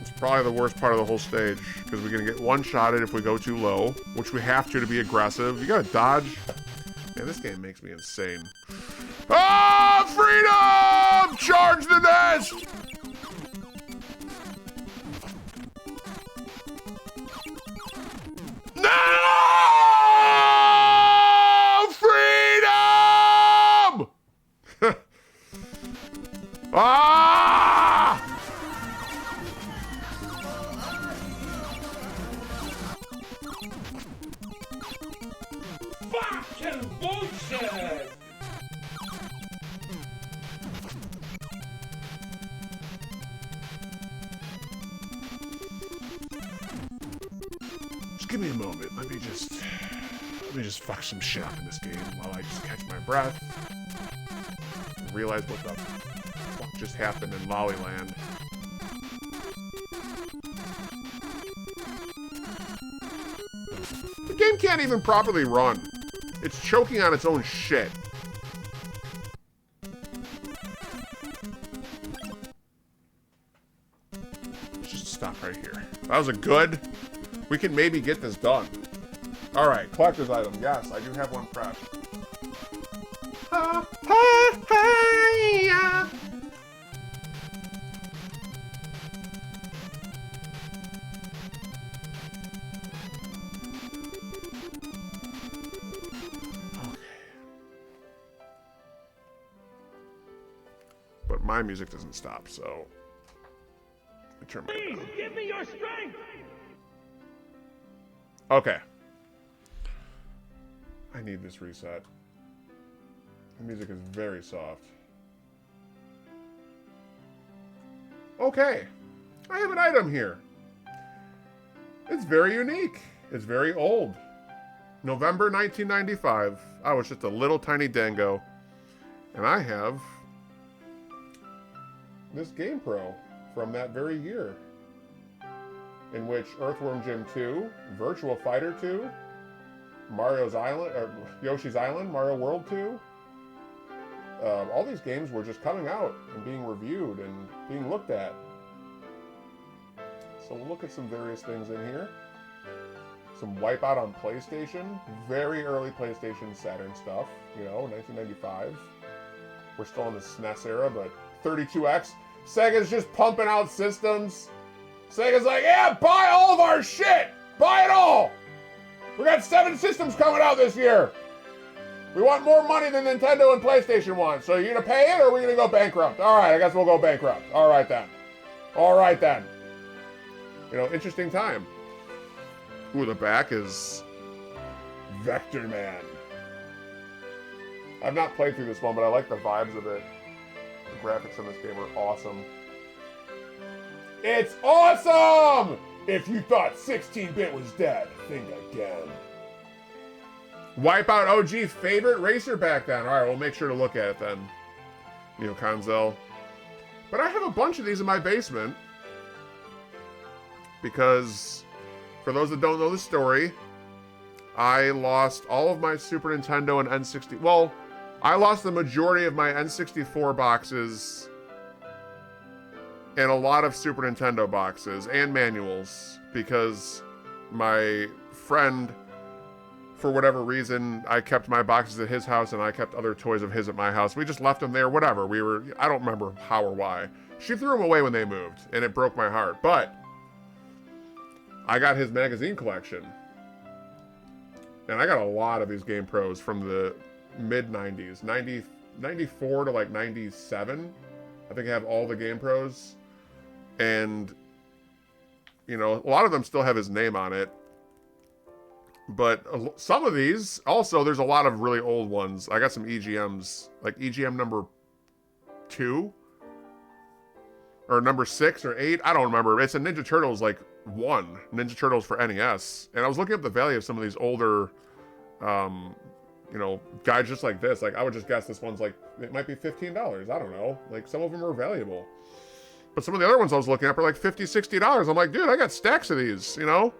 It's probably the worst part of the whole stage, because we're going to get one-shotted if we go too low, which we have to be aggressive. You gotta dodge. Man, this game makes me insane. Ah, freedom! Charge the nest! No! Freedom! Ah! Fucking bullshit! Just give me a moment. Let me just fuck some shit up in this game while I just catch my breath and realize what the fuck just happened in Lollyland. The game can't even properly run. It's choking on its own shit. Let's just stop right here. That was a good... We can maybe get this done. Alright, collector's item. Yes, I do have one prepped. But my music doesn't stop, so... Let me turn mine down. Give me your strength! Okay. I need this reset. The music is very soft. Okay. I have an item here. It's very unique. It's very old. November 1995. I was just a little tiny dango. And I have this Game Pro from that very year, in which Earthworm Jim 2, Virtua Fighter 2, Mario's Island, or Yoshi's Island, Mario World 2, all these games were just coming out and being reviewed and being looked at. So we'll look at some various things in here. Some Wipeout on PlayStation. Very early PlayStation Saturn stuff. 1995. We're still in the SNES era, but 32X. Sega's just pumping out systems. Sega's like, yeah, buy all of our shit! Buy it all! We got 7 systems coming out this year! We want more money than Nintendo and PlayStation want. So you gonna pay it or are we gonna go bankrupt? Alright, I guess we'll go bankrupt. Alright then. Alright then. Interesting time. Ooh, the back is Vector Man. I've not played through this one, but I like the vibes of it. The graphics in this game are awesome. It's awesome! If you thought 16-bit was dead, think again. Wipeout OG favorite racer back then. Alright, we'll make sure to look at it then. Conzel. But I have a bunch of these in my basement. Because, for those that don't know the story, I lost all of my Super Nintendo and N64. Well, I lost the majority of my N64 boxes and a lot of Super Nintendo boxes and manuals because my friend, for whatever reason, I kept my boxes at his house and I kept other toys of his at my house. We just left them there, whatever. I don't remember how or why. She threw them away when they moved and it broke my heart. But I got his magazine collection. And I got a lot of these Game Pros from the mid-90s. 94 to like 97. I think I have all the Game Pros. And, a lot of them still have his name on it. But some of these, also, there's a lot of really old ones. I got some EGMs, like EGM number 2. Or number 6 or 8. I don't remember. It's a Ninja Turtles, like, 1. Ninja Turtles for NES. And I was looking up the value of some of these older, guys just like this. Like, I would just guess this one's like, it might be $15. I don't know. Like, some of them are valuable. But some of the other ones I was looking up are like $50, $60. I'm like, dude, I got stacks of these, So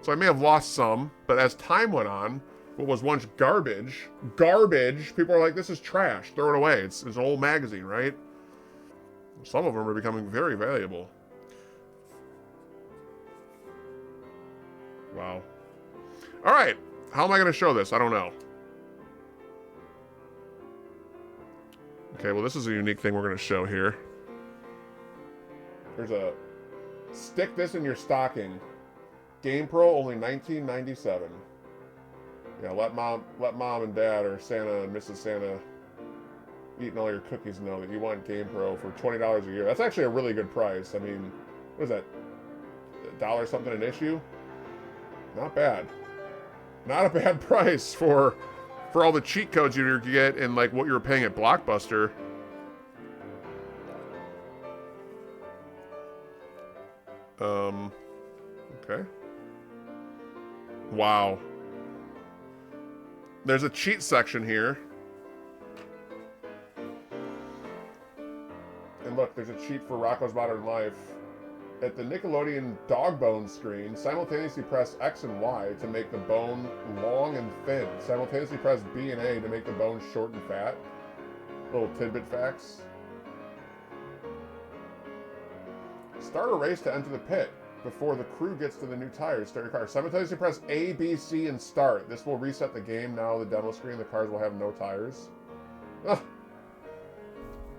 I may have lost some. But as time went on, what was once garbage, people are like, this is trash. Throw it away. It's an old magazine, right? Some of them are becoming very valuable. Wow. All right. How am I going to show this? I don't know. Okay, well, this is a unique thing we're going to show here. There's a stick this in your stocking. Game Pro, only $19.97. Yeah, let mom and dad or Santa and Mrs. Santa eating all your cookies know that you want Game Pro for $20 a year. That's actually a really good price. I mean, what is that? $1 something an issue? Not bad. Not a bad price for all the cheat codes you get and like what you were paying at Blockbuster. Okay. Wow. There's a cheat section here. And look, there's a cheat for Rocko's Modern Life. At the Nickelodeon dog bone screen, simultaneously press X and Y to make the bone long and thin. Simultaneously press B and A to make the bone short and fat. Little tidbit facts. Start a race to enter the pit. Before the crew gets to the new tires, start your car. Simultaneously press A, B, C, and start. This will reset the game. Now the demo screen, the cars will have no tires. Ugh.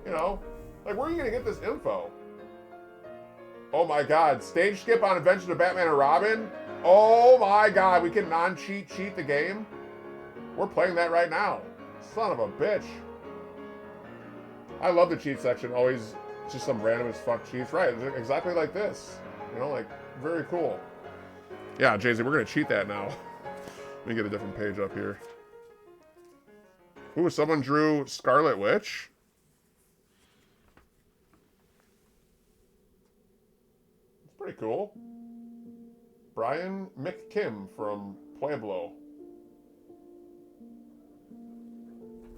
Like, where are you going to get this info? Oh my god, stage skip on Adventures of Batman and Robin? Oh my god, we can non-cheat the game? We're playing that right now. Son of a bitch. I love the cheat section, always just some random as fuck cheats. Right, exactly like this. Like, very cool. Yeah, Jay-Z, we're gonna cheat that now. Let me get a different page up here. Ooh, someone drew Scarlet Witch. Pretty cool. Brian McKim from Pueblo.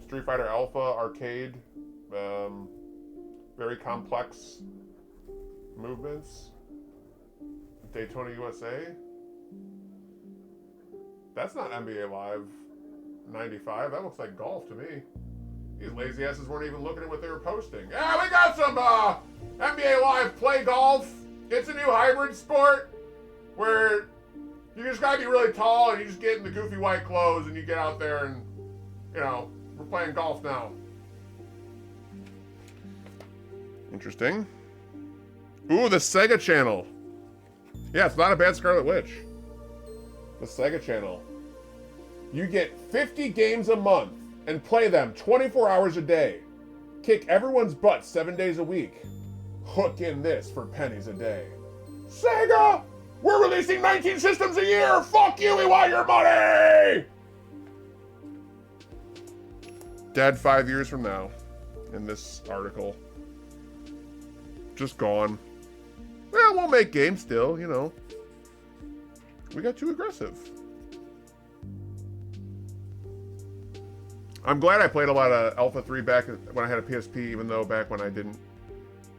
Street Fighter Alpha arcade. Very complex movements. Daytona USA. That's not NBA Live 95. That looks like golf to me. These lazy asses weren't even looking at what they were posting. Yeah, we got some NBA Live Play Golf. It's a new hybrid sport where you just gotta be really tall and you just get in the goofy white clothes and you get out there and, you know, we're playing golf now. Interesting. Ooh, the Sega Channel. Yeah, it's not a bad Scarlet Witch. The Sega Channel. You get 50 games a month and play them 24 hours a day. Kick everyone's butt 7 days a week. Hook in this for pennies a day. Sega! We're releasing 19 systems a year! Fuck you, we want your money! Dead 5 years from now in this article. Just gone. Well, we'll make games still, you know. We got too aggressive. I'm glad I played a lot of Alpha 3 back when I had a PSP, even though back when I didn't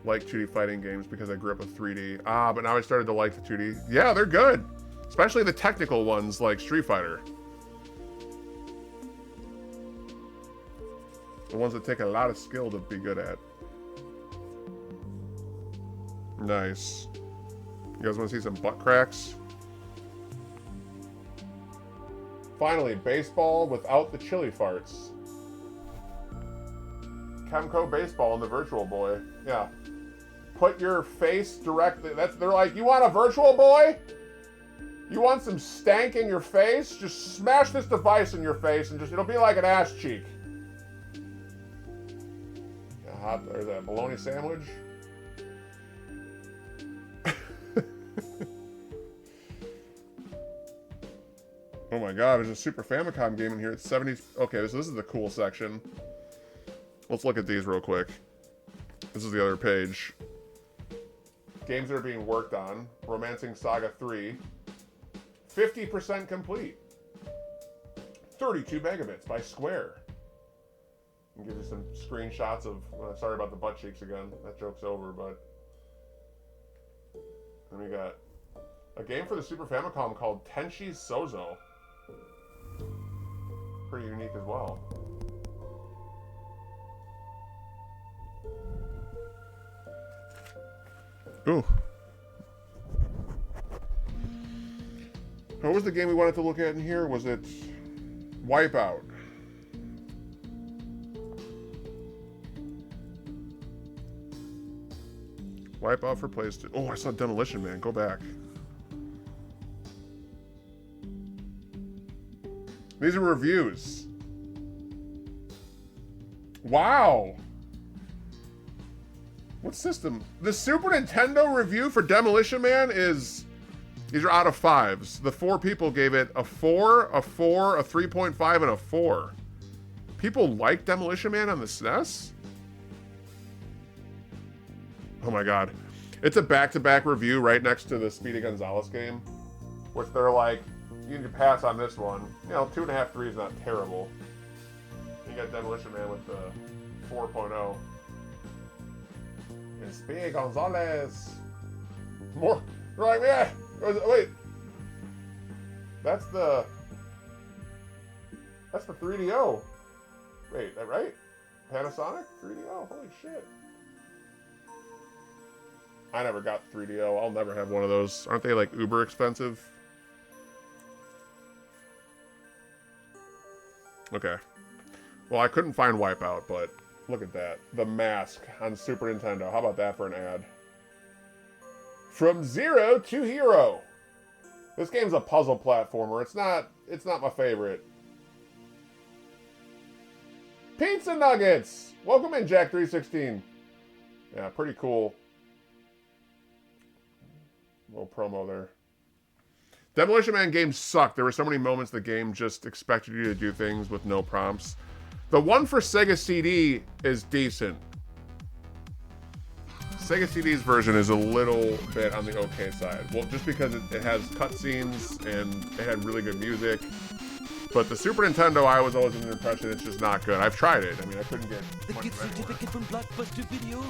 like 2D fighting games because I grew up with 3D. But now I started to like the 2D. Yeah, they're good. Especially the technical ones like Street Fighter. The ones that take a lot of skill to be good at. Nice. You guys want to see some butt cracks? Finally, baseball without the chili farts. Chemco baseball in the Virtual Boy. Yeah. Put your face directly. They're like, you want a Virtual Boy? You want some stank in your face? Just smash this device in your face and it'll be like an ass cheek. Or the bologna sandwich. Oh my god, there's a Super Famicom game in here. It's 70s. Okay, so this is the cool section. Let's look at these real quick. This is the other page. Games that are being worked on. Romancing Saga 3. 50% complete. 32 megabits by Square. I'll give you some screenshots of... sorry about the butt cheeks again. That joke's over, but... Then we got a game for the Super Famicom called Tenshi's Sozo. Pretty unique as well. Ooh. What was the game we wanted to look at in here? Was it Wipeout? Wipeout for PlayStation. Oh, I saw Demolition Man. Go back. These are reviews. Wow. What system? The Super Nintendo review for Demolition Man is... These are out of 5s. The 4 people gave it a 4, a 4, a 3.5, and a 4. People like Demolition Man on the SNES? Oh my god. It's a back-to-back review right next to the Speedy Gonzales game, which they're like, you need to pass on this one. You know, 2.5, 3 is not terrible. You got Demolition Man with the 4.0. And Speedy Gonzales. More. Right, yeah. Wait. That's the 3DO. Wait, that right? Panasonic 3DO? Holy shit. I never got 3DO. I'll never have one of those. Aren't they like uber expensive? Okay. Well, I couldn't find Wipeout, but look at that. The Mask on Super Nintendo. How about that for an ad? From Zero to Hero. This game's a puzzle platformer. It's not my favorite. Pizza Nuggets! Welcome in, Jack316. Yeah, pretty cool. Little promo there. Demolition Man games suck. There were so many moments the game just expected you to do things with no prompts. The one for Sega CD is decent. Sega CD's version is a little bit on the okay side. Well, just because it has cutscenes and it had really good music. But the Super Nintendo, I was always under the impression it's just not good. I've tried it. I mean, I couldn't get The gift certificate from Blockbuster Video.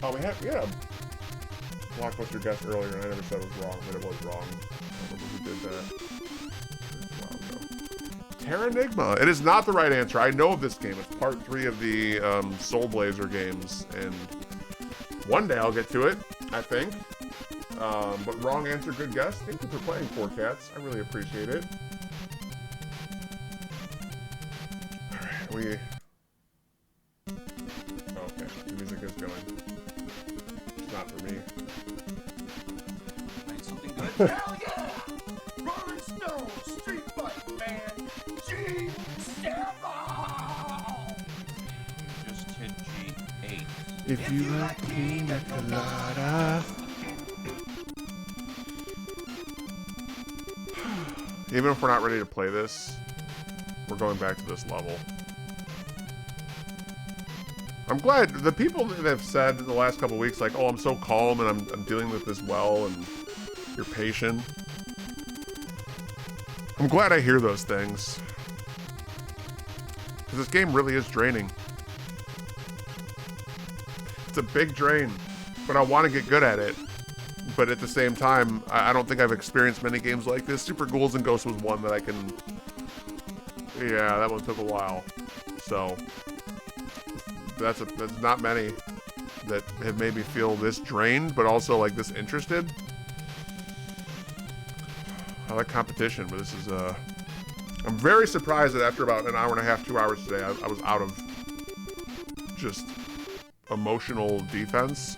Oh, we had a Blockbuster guest earlier, and I never said it was wrong, but it was wrong. I don't remember who did that. Wow, Terranigma. It is not the right answer. I know of this game. It's part 3 of the Soul Blazer games, and one day I'll get to it, I think. But wrong answer, good guess. Thank you for playing, Four Cats. I really appreciate it. Alright, okay, the music is going. It's not for me. Find something good? Hell yeah! Rolling Stone, Street Fight, man! G7! Just hit G8. If you like pina colada. Even if we're not ready to play this, we're going back to this level. I'm glad the people that have said in the last couple weeks, like, oh, I'm so calm and I'm dealing with this well and you're patient. I'm glad I hear those things. Because this game really is draining. It's a big drain, but I want to get good at it. But at the same time, I don't think I've experienced many games like this. Super Ghouls and Ghosts was one that I can... Yeah, that one took a while. So, that's not many that have made me feel this drained, but also like this interested. I like competition, but this is I'm very surprised that after about an hour and a half, 2 hours today, I was out of just emotional defense.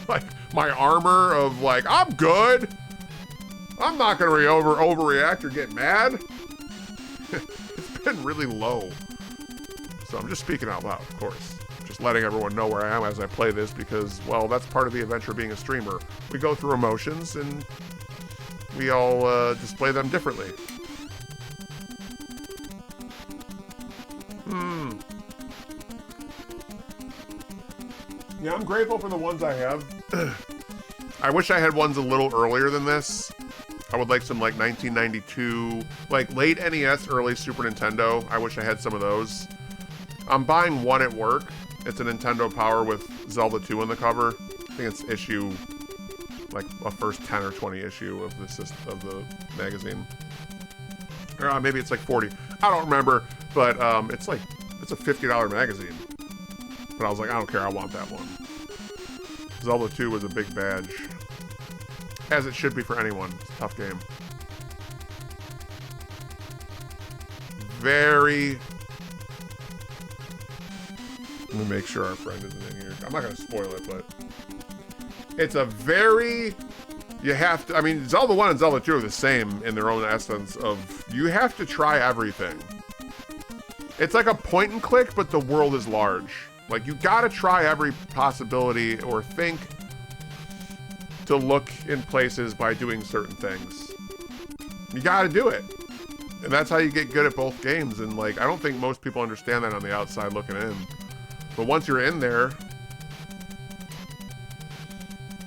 Like, my armor of like, I'm good. I'm not gonna overreact or get mad. It's been really low. So I'm just speaking out loud, of course. Just letting everyone know where I am as I play this because, well, that's part of the adventure of being a streamer. We go through emotions and we all display them differently. Yeah, I'm grateful for the ones I have. I wish I had ones a little earlier than this. I would like some like 1992, like late NES, early Super Nintendo. I wish I had some of those. I'm buying one at work. It's a Nintendo Power with Zelda 2 on the cover. I think it's issue, like a first 10 or 20 issue of the magazine. Or maybe it's like 40. I don't remember, but it's a $50 magazine. But I was like, I don't care, I want that one. Zelda 2 was a big badge. As it should be for anyone. It's a tough game. Very... Let me make sure our friend isn't in here. I'm not going to spoil it, but... It's a very... You have to... I mean, Zelda 1 and Zelda 2 are the same in their own essence of... You have to try everything. It's like a point and click, but the world is large. Like, you gotta try every possibility or think to look in places by doing certain things. You gotta do it. And that's how you get good at both games. And, like, I don't think most people understand that on the outside looking in. But once you're in there...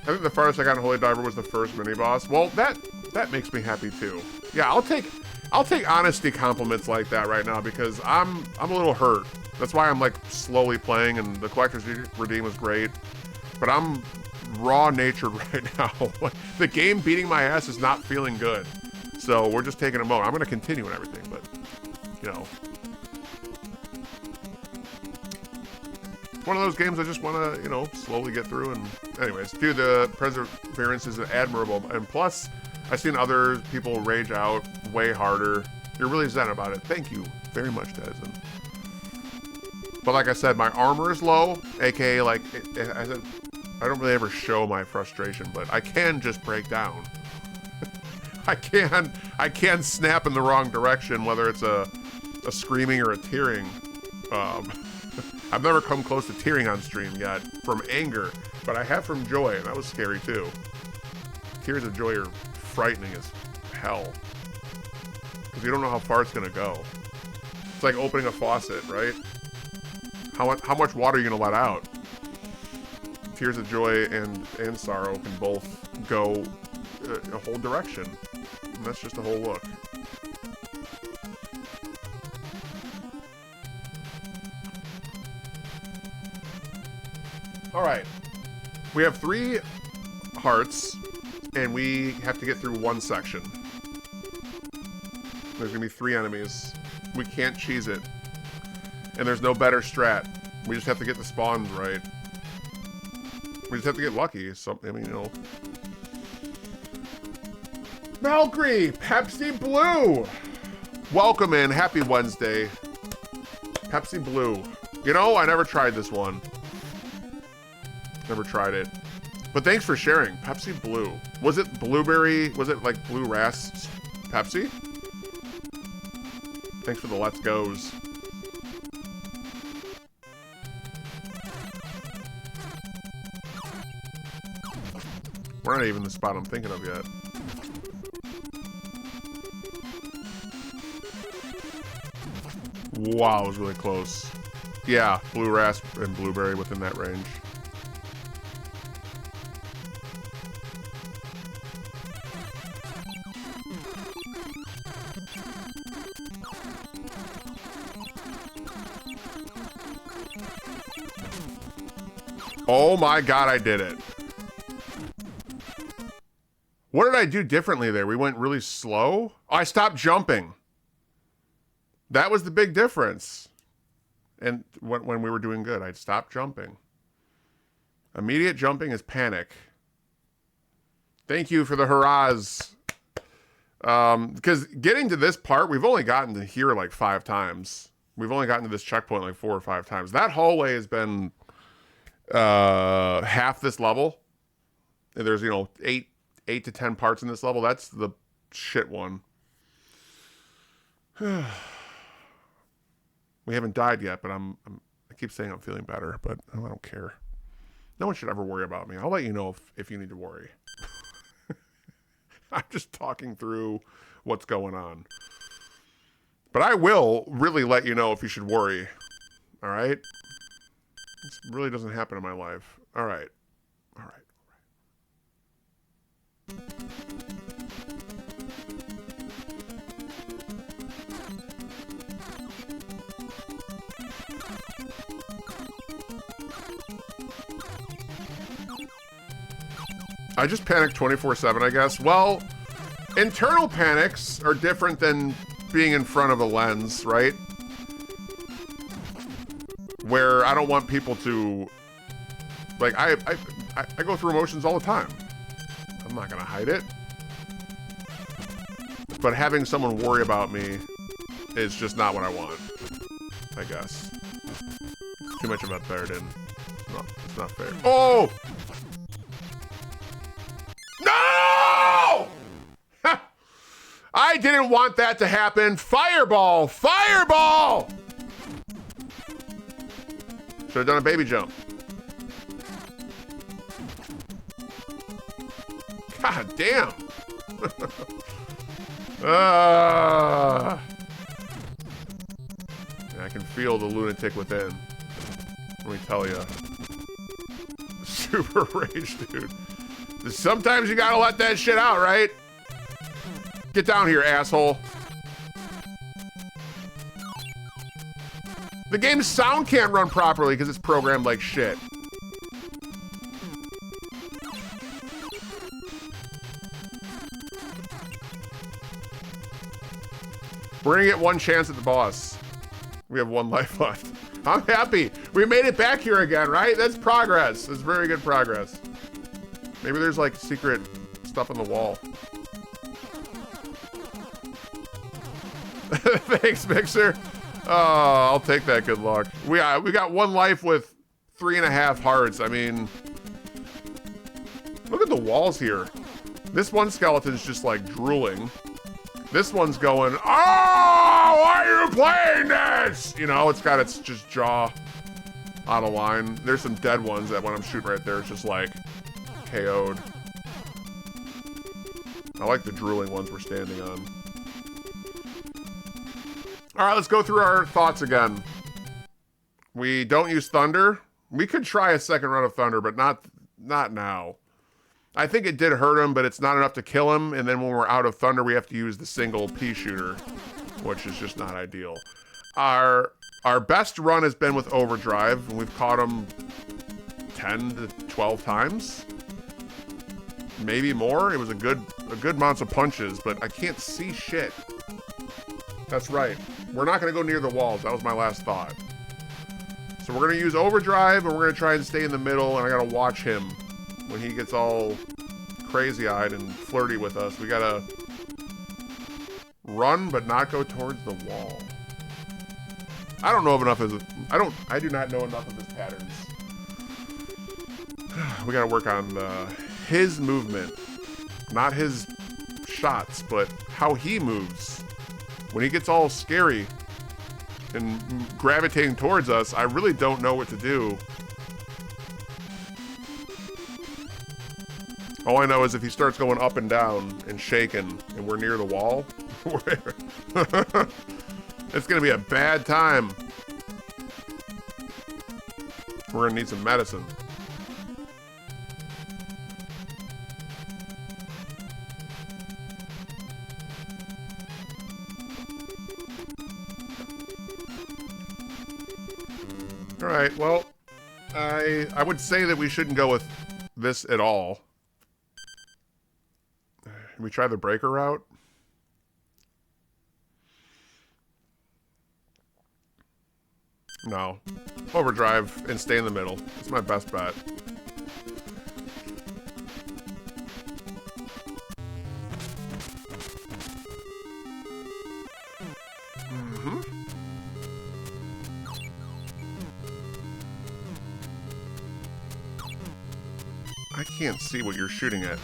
I think the farthest I got in Holy Diver was the first mini-boss. Well, that makes me happy, too. Yeah, I'll take honesty compliments like that right now because I'm a little hurt. That's why I'm like slowly playing, and the Collector's Redeem was great. But I'm raw-natured right now. The game beating my ass is not feeling good. So we're just taking a moment. I'm going to continue and everything, but, you know. One of those games I just want to, you know, slowly get through. And anyways, dude, the perseverance is admirable. And plus, I've seen other people rage out way harder. You're really zen about it. Thank you very much, Denizen. But like I said, my armor is low, aka like, I don't really ever show my frustration, but I can just break down. I can snap in the wrong direction, whether it's a screaming or a tearing. I've never come close to tearing on stream yet from anger, but I have from joy, and that was scary too. Tears of joy are frightening as hell. Because you don't know how far it's gonna go. It's like opening a faucet, right? How much water are you gonna let out? Tears of joy and sorrow can both go a whole direction. And that's just a whole look. Alright. We have 3 hearts, and we have to get through one section. There's gonna be 3 enemies. We can't cheese it. And there's no better strat. We just have to get the spawns right. We just have to get lucky. So, I mean, you know. Valkyrie, Pepsi Blue. Welcome in. Happy Wednesday. Pepsi Blue. You know, I never tried this one. Never tried it. But thanks for sharing. Pepsi Blue. Was it blueberry? Was it like blue ras Pepsi? Thanks for the let's goes. We're not even the spot I'm thinking of yet. Wow, it was really close. Yeah, blue rasp and blueberry within that range. Oh my god, I did it. What did I do differently there? We went really slow? Oh, I stopped jumping. That was the big difference. And when we were doing good, I'd stop jumping. Immediate jumping is panic. Thank you for the hurrahs. Because getting to this part, we've only gotten to here like 5 times. We've only gotten to this checkpoint like 4 or 5 times. That hallway has been half this level. There's, you know, 8 to 10 parts in this level. That's the shit one. We haven't died yet, but I keep saying I'm feeling better, but I don't care. No one should ever worry about me. I'll let you know if you need to worry. I'm just talking through what's going on. But I will really let you know if you should worry. All right? This really doesn't happen in my life. All right. All right. I just panic 24/7, I guess. Well, internal panics are different than being in front of a lens, right? Where I don't want people to, like, I go through emotions all the time. I'm not gonna hide it. But having someone worry about me is just not what I want, I guess. Too much of that burden. No, it's not fair. Oh! No! I didn't want that to happen. Fireball! Fireball! Should have done a baby jump. God damn. I can feel the lunatic within. Let me tell you. Super rage, dude. Sometimes you gotta let that shit out, right? Get down here, asshole. The game's sound can't run properly because it's programmed like shit. We're gonna get one chance at the boss. We have 1 life left. I'm happy. We made it back here again, right? That's progress. That's very good progress. Maybe there's like secret stuff on the wall. Thanks, Mixer. Oh, I'll take that. Good luck. We got 1 life with 3.5 hearts. I mean, look at the walls here. This one skeleton's just like drooling. This one's going, oh, why are you playing this? You know, it's got its just jaw out of line. There's some dead ones that when I'm shooting right there, it's just like KO'd. I like the drooling ones we're standing on. All right, let's go through our thoughts again. We don't use thunder. We could try a second run of thunder, but not now. I think it did hurt him, but it's not enough to kill him. And then when we're out of thunder, we have to use the single pea shooter, which is just not ideal. Our best run has been with overdrive, and we've caught him 10 to 12 times, maybe more. It was a good amount of punches, but I can't see shit. That's right. We're not going to go near the walls. That was my last thought. So we're going to use overdrive, and we're going to try and stay in the middle, and I got to watch him when he gets all crazy-eyed and flirty with us. We got to run, but not go towards the wall. I don't know enough of I do not know enough of his patterns. We got to work on his movement. Not his shots, but how he moves. When he gets all scary and gravitating towards us, I really don't know what to do. All I know is if he starts going up and down and shaking and we're near the wall, it's going to be a bad time. We're going to need some medicine. All right, well, I would say that we shouldn't go with this at all. Can we try the breaker route? No. Overdrive and stay in the middle. It's my best bet. I can't see what you're shooting at.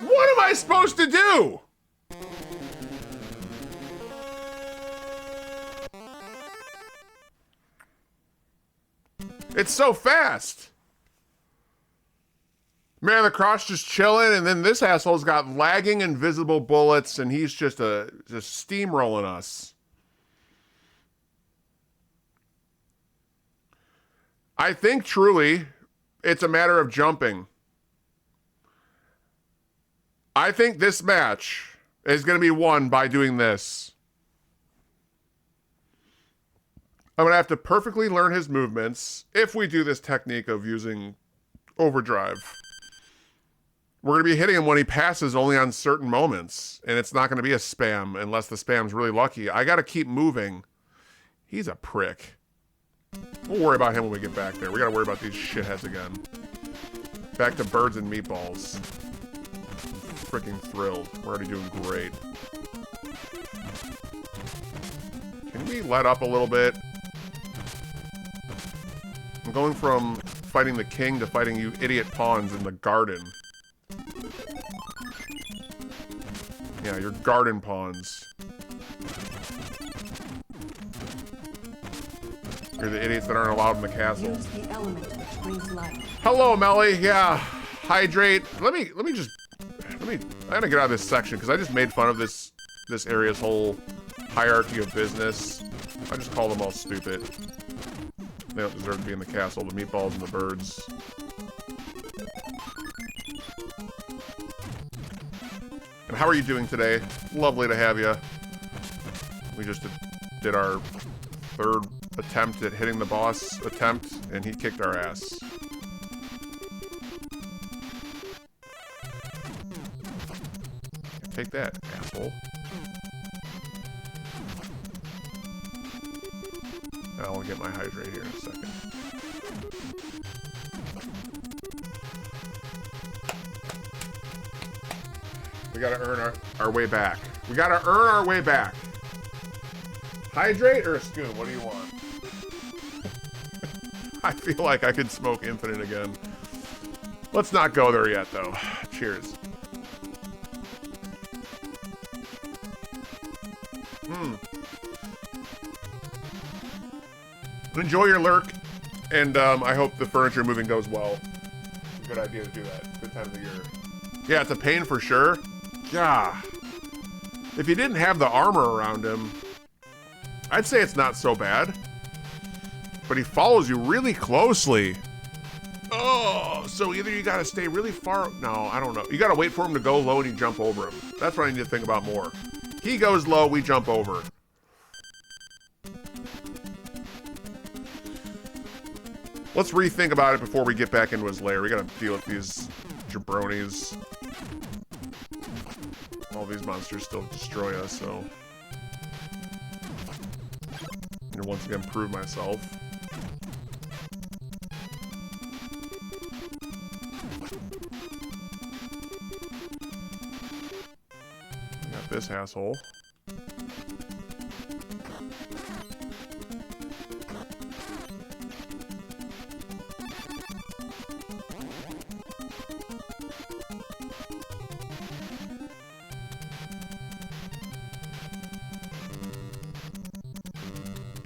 What am I supposed to do? It's so fast. Man of the Cross just chilling, and then this asshole's got lagging invisible bullets, and he's just steamrolling us. I think truly it's a matter of jumping. I think this match is going to be won by doing this. I'm going to have to perfectly learn his movements if we do this technique of using overdrive. We're going to be hitting him when he passes only on certain moments, and it's not going to be a spam unless the spam's really lucky. I got to keep moving. He's a prick. We'll worry about him when we get back there. We got to worry about these shitheads again. Back to birds and meatballs. Freaking thrilled. We're already doing great. Can we let up a little bit? I'm going from fighting the king to fighting you idiot pawns in the garden. Yeah, your garden pawns. You're the idiots that aren't allowed in the castle. Use the element which brings life. Hello, Melly. Yeah, hydrate. Let me. I gotta get out of this section because I just made fun of this area's whole hierarchy of business. I just call them all stupid. They don't deserve to be in the castle. The meatballs and the birds. And how are you doing today? Lovely to have you. We just did our third attempt at hitting the boss attempt, and he kicked our ass. Take that, asshole. I'll get my hydrate here in a second. We gotta earn our way back. We gotta earn our way back. Hydrate or a spoon? What do you want? I feel like I could smoke infinite again. Let's not go there yet, though. Cheers. Enjoy your lurk, and I hope the furniture moving goes well. It's a good idea to do that. Good time of the year. Yeah, it's a pain for sure. Yeah. If you didn't have the armor around him, I'd say it's not so bad. But he follows you really closely. Oh, so either you gotta stay really far. No, I don't know. You gotta wait for him to go low and you jump over him. That's what I need to think about more. He goes low, we jump over. Let's rethink about it before we get back into his lair. We gotta deal with these jabronis. All these monsters still destroy us, so... I'm gonna once again prove myself. Got this asshole.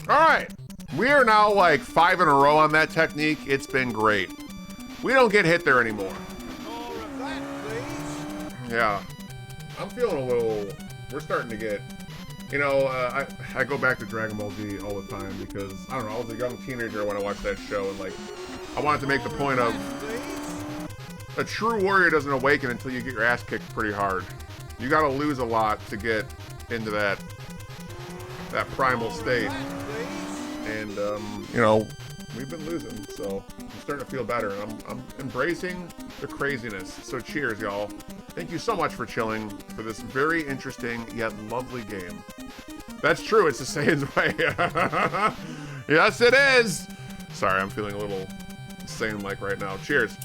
Alright, we are now like 5 in a row on that technique. It's been great. We don't get hit there anymore. More of that, please. Yeah. I'm feeling a little... We're starting to get... You know, I go back to Dragon Ball Z all the time because, I don't know, I was a young teenager when I watched that show, and like, I wanted to make the point of a true warrior doesn't awaken until you get your ass kicked pretty hard. You gotta lose a lot to get into that primal state. And, you know, we've been losing, so I'm starting to feel better, and I'm embracing the craziness. So cheers, y'all. Thank you so much for chilling for this very interesting yet lovely game. That's true, it's the Saiyan's way. Yes, it is! Sorry, I'm feeling a little Saiyan-like right now. Cheers.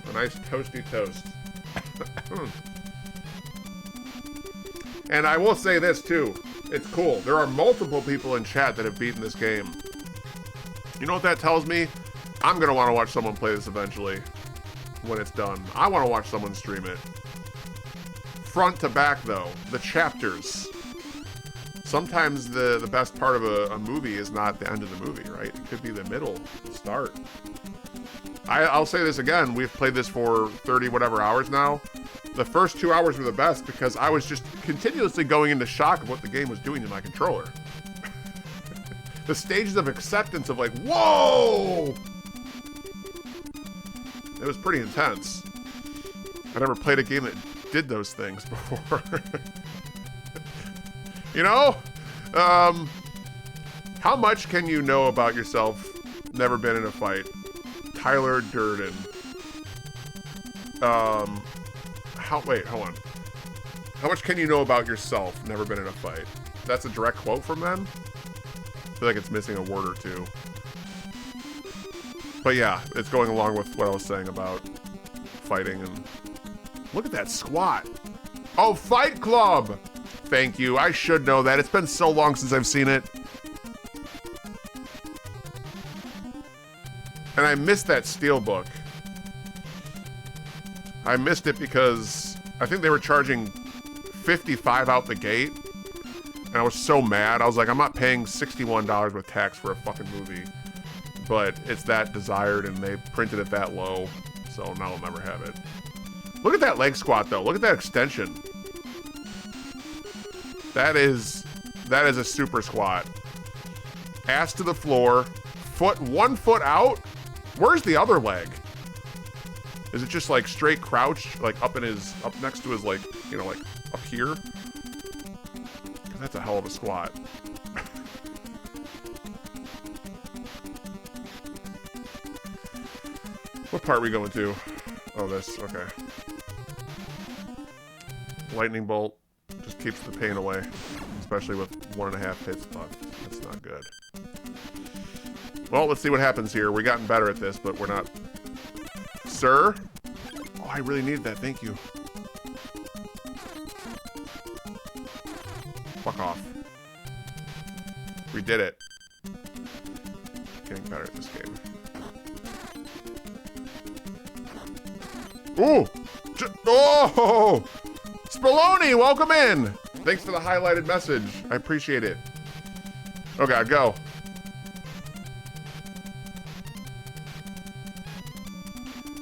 A nice toasty toast. And I will say this too. It's cool. There are multiple people in chat that have beaten this game. You know what that tells me? I'm gonna want to watch someone play this eventually. When it's done. I want to watch someone stream it. Front to back though. The chapters. Sometimes the best part of a movie is not the end of the movie, right? It could be the middle, the start. I'll say this again. We've played this for 30 whatever hours now. The first 2 hours were the best because I was just continuously going into shock of what the game was doing to my controller. The stages of acceptance of like, whoa! It was pretty intense. I never played a game that did those things before. You know? How much can you know about yourself? Never been in a fight. Tyler Durden. Wait, hold on. How much can you know about yourself? Never been in a fight. That's a direct quote from them? I feel like it's missing a word or two. But yeah, it's going along with what I was saying about fighting. And look at that squat. Oh, Fight Club! Thank you. I should know that. It's been so long since I've seen it. And I missed that steelbook. I missed it because I think they were charging $55 out the gate. And I was so mad. I was like, I'm not paying $61 with tax for a fucking movie. But it's that desired and they printed it that low. So now I'll never have it. Look at that leg squat though. Look at that extension. That is a super squat. Ass to the floor. One foot out. Where's the other leg? Is it just like straight crouch, like up next to his, like, you know, like up here? That's a hell of a squat. What part are we going to? Oh, this, okay. Lightning bolt just keeps the pain away, especially with 1.5 hits left. That's not good. Well, let's see what happens here. We've gotten better at this, but we're not. Sir? Oh, I really needed that. Thank you. Fuck off. We did it. Getting better at this game. Ooh! Oh! Spalloni, welcome in! Thanks for the highlighted message. I appreciate it. Oh god, go.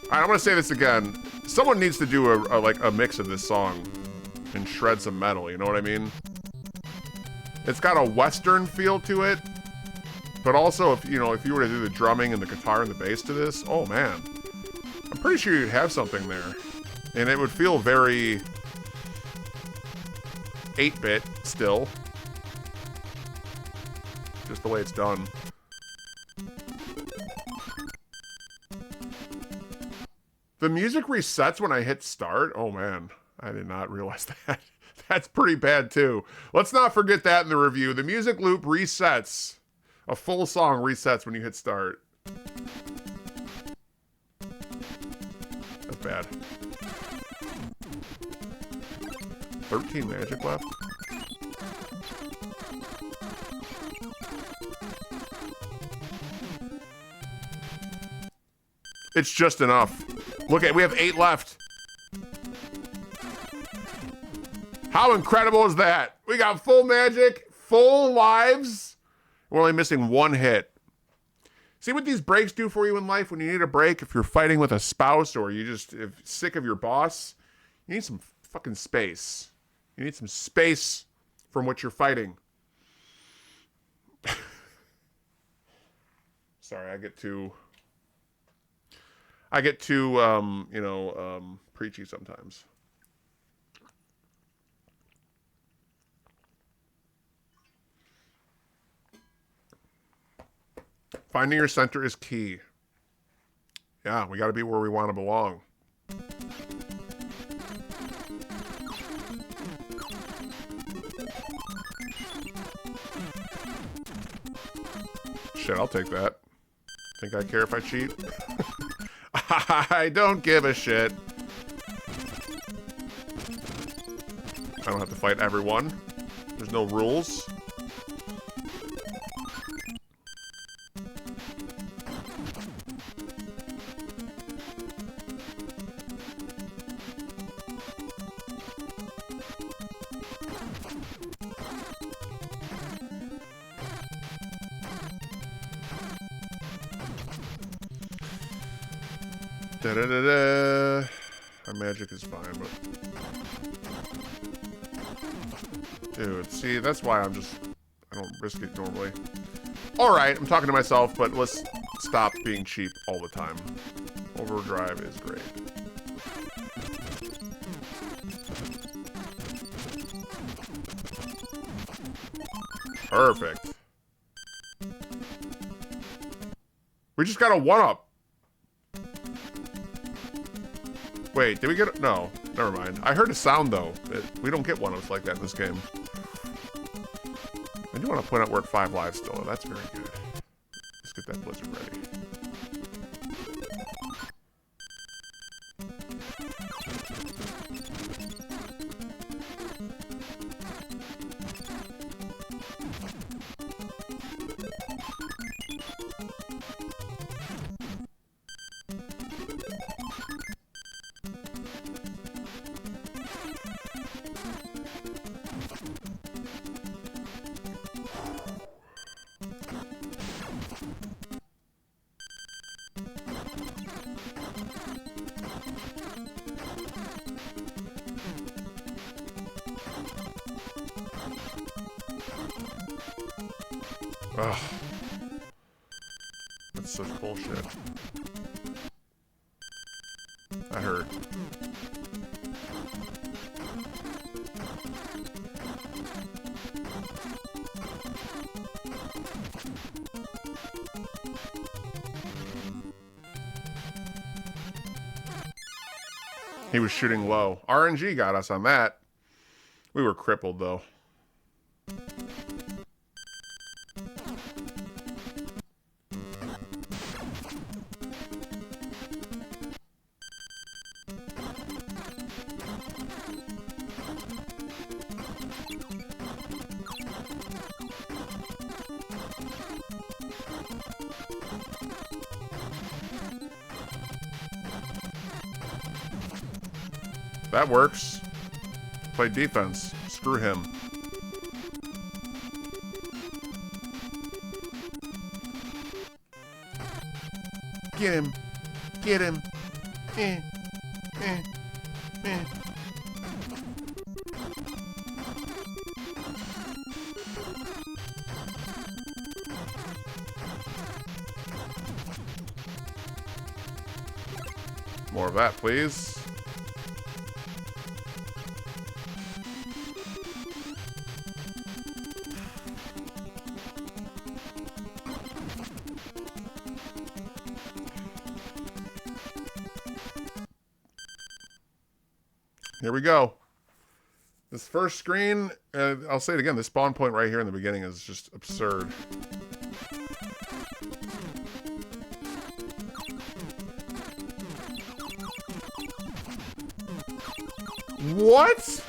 Alright, I'm gonna say this again. Someone needs to do a mix of this song and shred some metal, you know what I mean? It's got a Western feel to it, But also, if you were to do the drumming and the guitar and the bass to this, oh man, I'm pretty sure you'd have something there, and it would feel very 8-bit still, just the way it's done. The music resets when I hit start. Oh man, I did not realize that. That's pretty bad too. Let's not forget that in the review. The music loop resets. A full song resets when you hit start. That's bad. 13 magic left. It's just enough. Look at, we have 8 left. How incredible is that? We got full magic, full lives. We're only missing 1 hit. See what these breaks do for you in life when you need a break? If you're fighting with a spouse or you just sick of your boss, you need some fucking space. You need some space from what you're fighting. Sorry, I get too preachy sometimes. Finding your center is key. Yeah, we got to be where we want to belong. Shit, I'll take that. Think I care if I cheat? I don't give a shit. I don't have to fight everyone. There's no rules. Da-da-da-da. Our magic is fine, but... Dude, see, that's why I don't risk it normally. Alright, I'm talking to myself, but let's stop being cheap all the time. Overdrive is great. Perfect. We just got a 1-up. Wait, did we get it? No, never mind. I heard a sound, though. We don't get 1-ups like that in this game. I do want to point out we're at 5 lives still, though. That's very good. Let's get that blizzard ready. Ugh. That's such bullshit. That hurt. He was shooting low. RNG got us on that. We were crippled, though. That works. Play defense. Screw him. Get him. Get him. Eh. Eh. Eh. More of that, please. Here we go. This first screen, I'll say it again, this spawn point right here in the beginning is just absurd. What?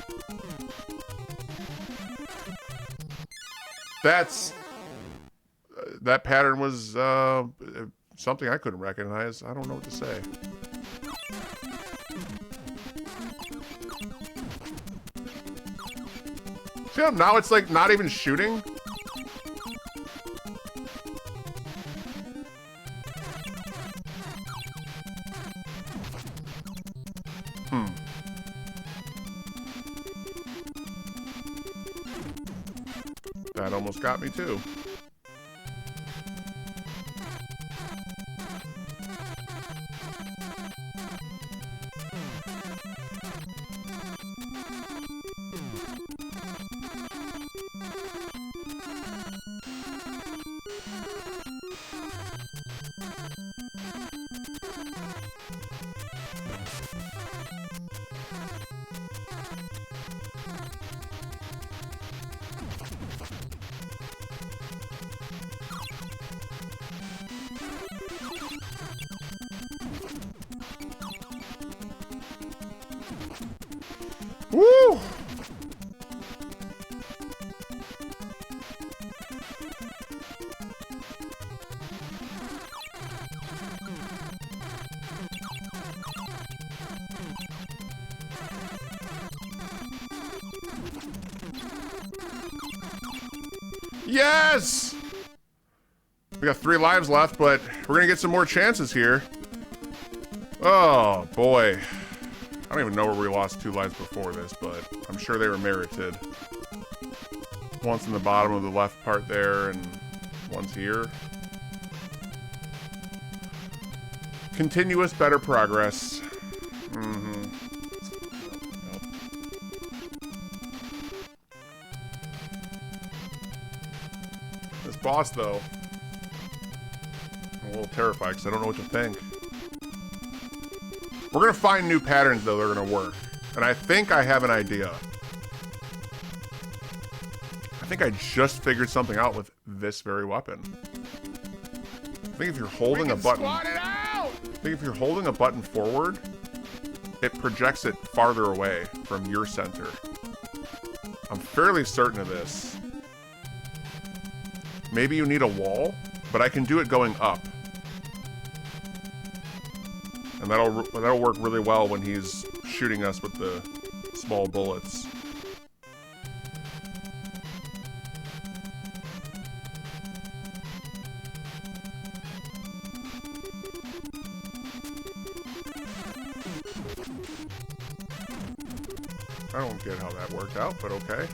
That's... that pattern was something I couldn't recognize. I don't know what to say. See how now it's like not even shooting? Hmm. That almost got me too. Woo! Yes! We got 3 lives left, but we're gonna get some more chances here. Oh, boy. I don't even know where we lost 2 lives before this, but I'm sure they were merited. One's in the bottom of the left part there, and one's here. Continuous better progress. Mm-hmm. Nope. This boss, though, I'm a little terrified because I don't know what to think. We're going to find new patterns, though, that are going to work. And I think I have an idea. I think I just figured something out with this very weapon. I think if you're holding a button... I think if you're holding a button forward, it projects it farther away from your center. I'm fairly certain of this. Maybe you need a wall, but I can do it going up. And that'll work really well when he's shooting us with the small bullets. I don't get how that worked out, but okay.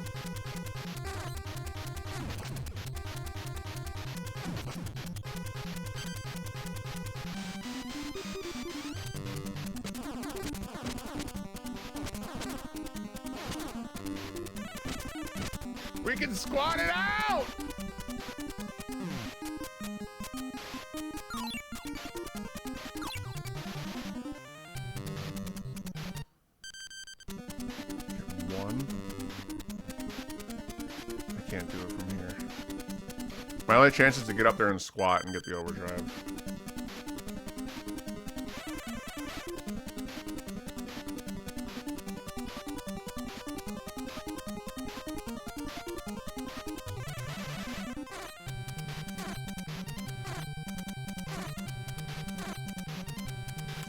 We can squat it out! One. I can't do it from here. My only chance is to get up there and squat and get the overdrive.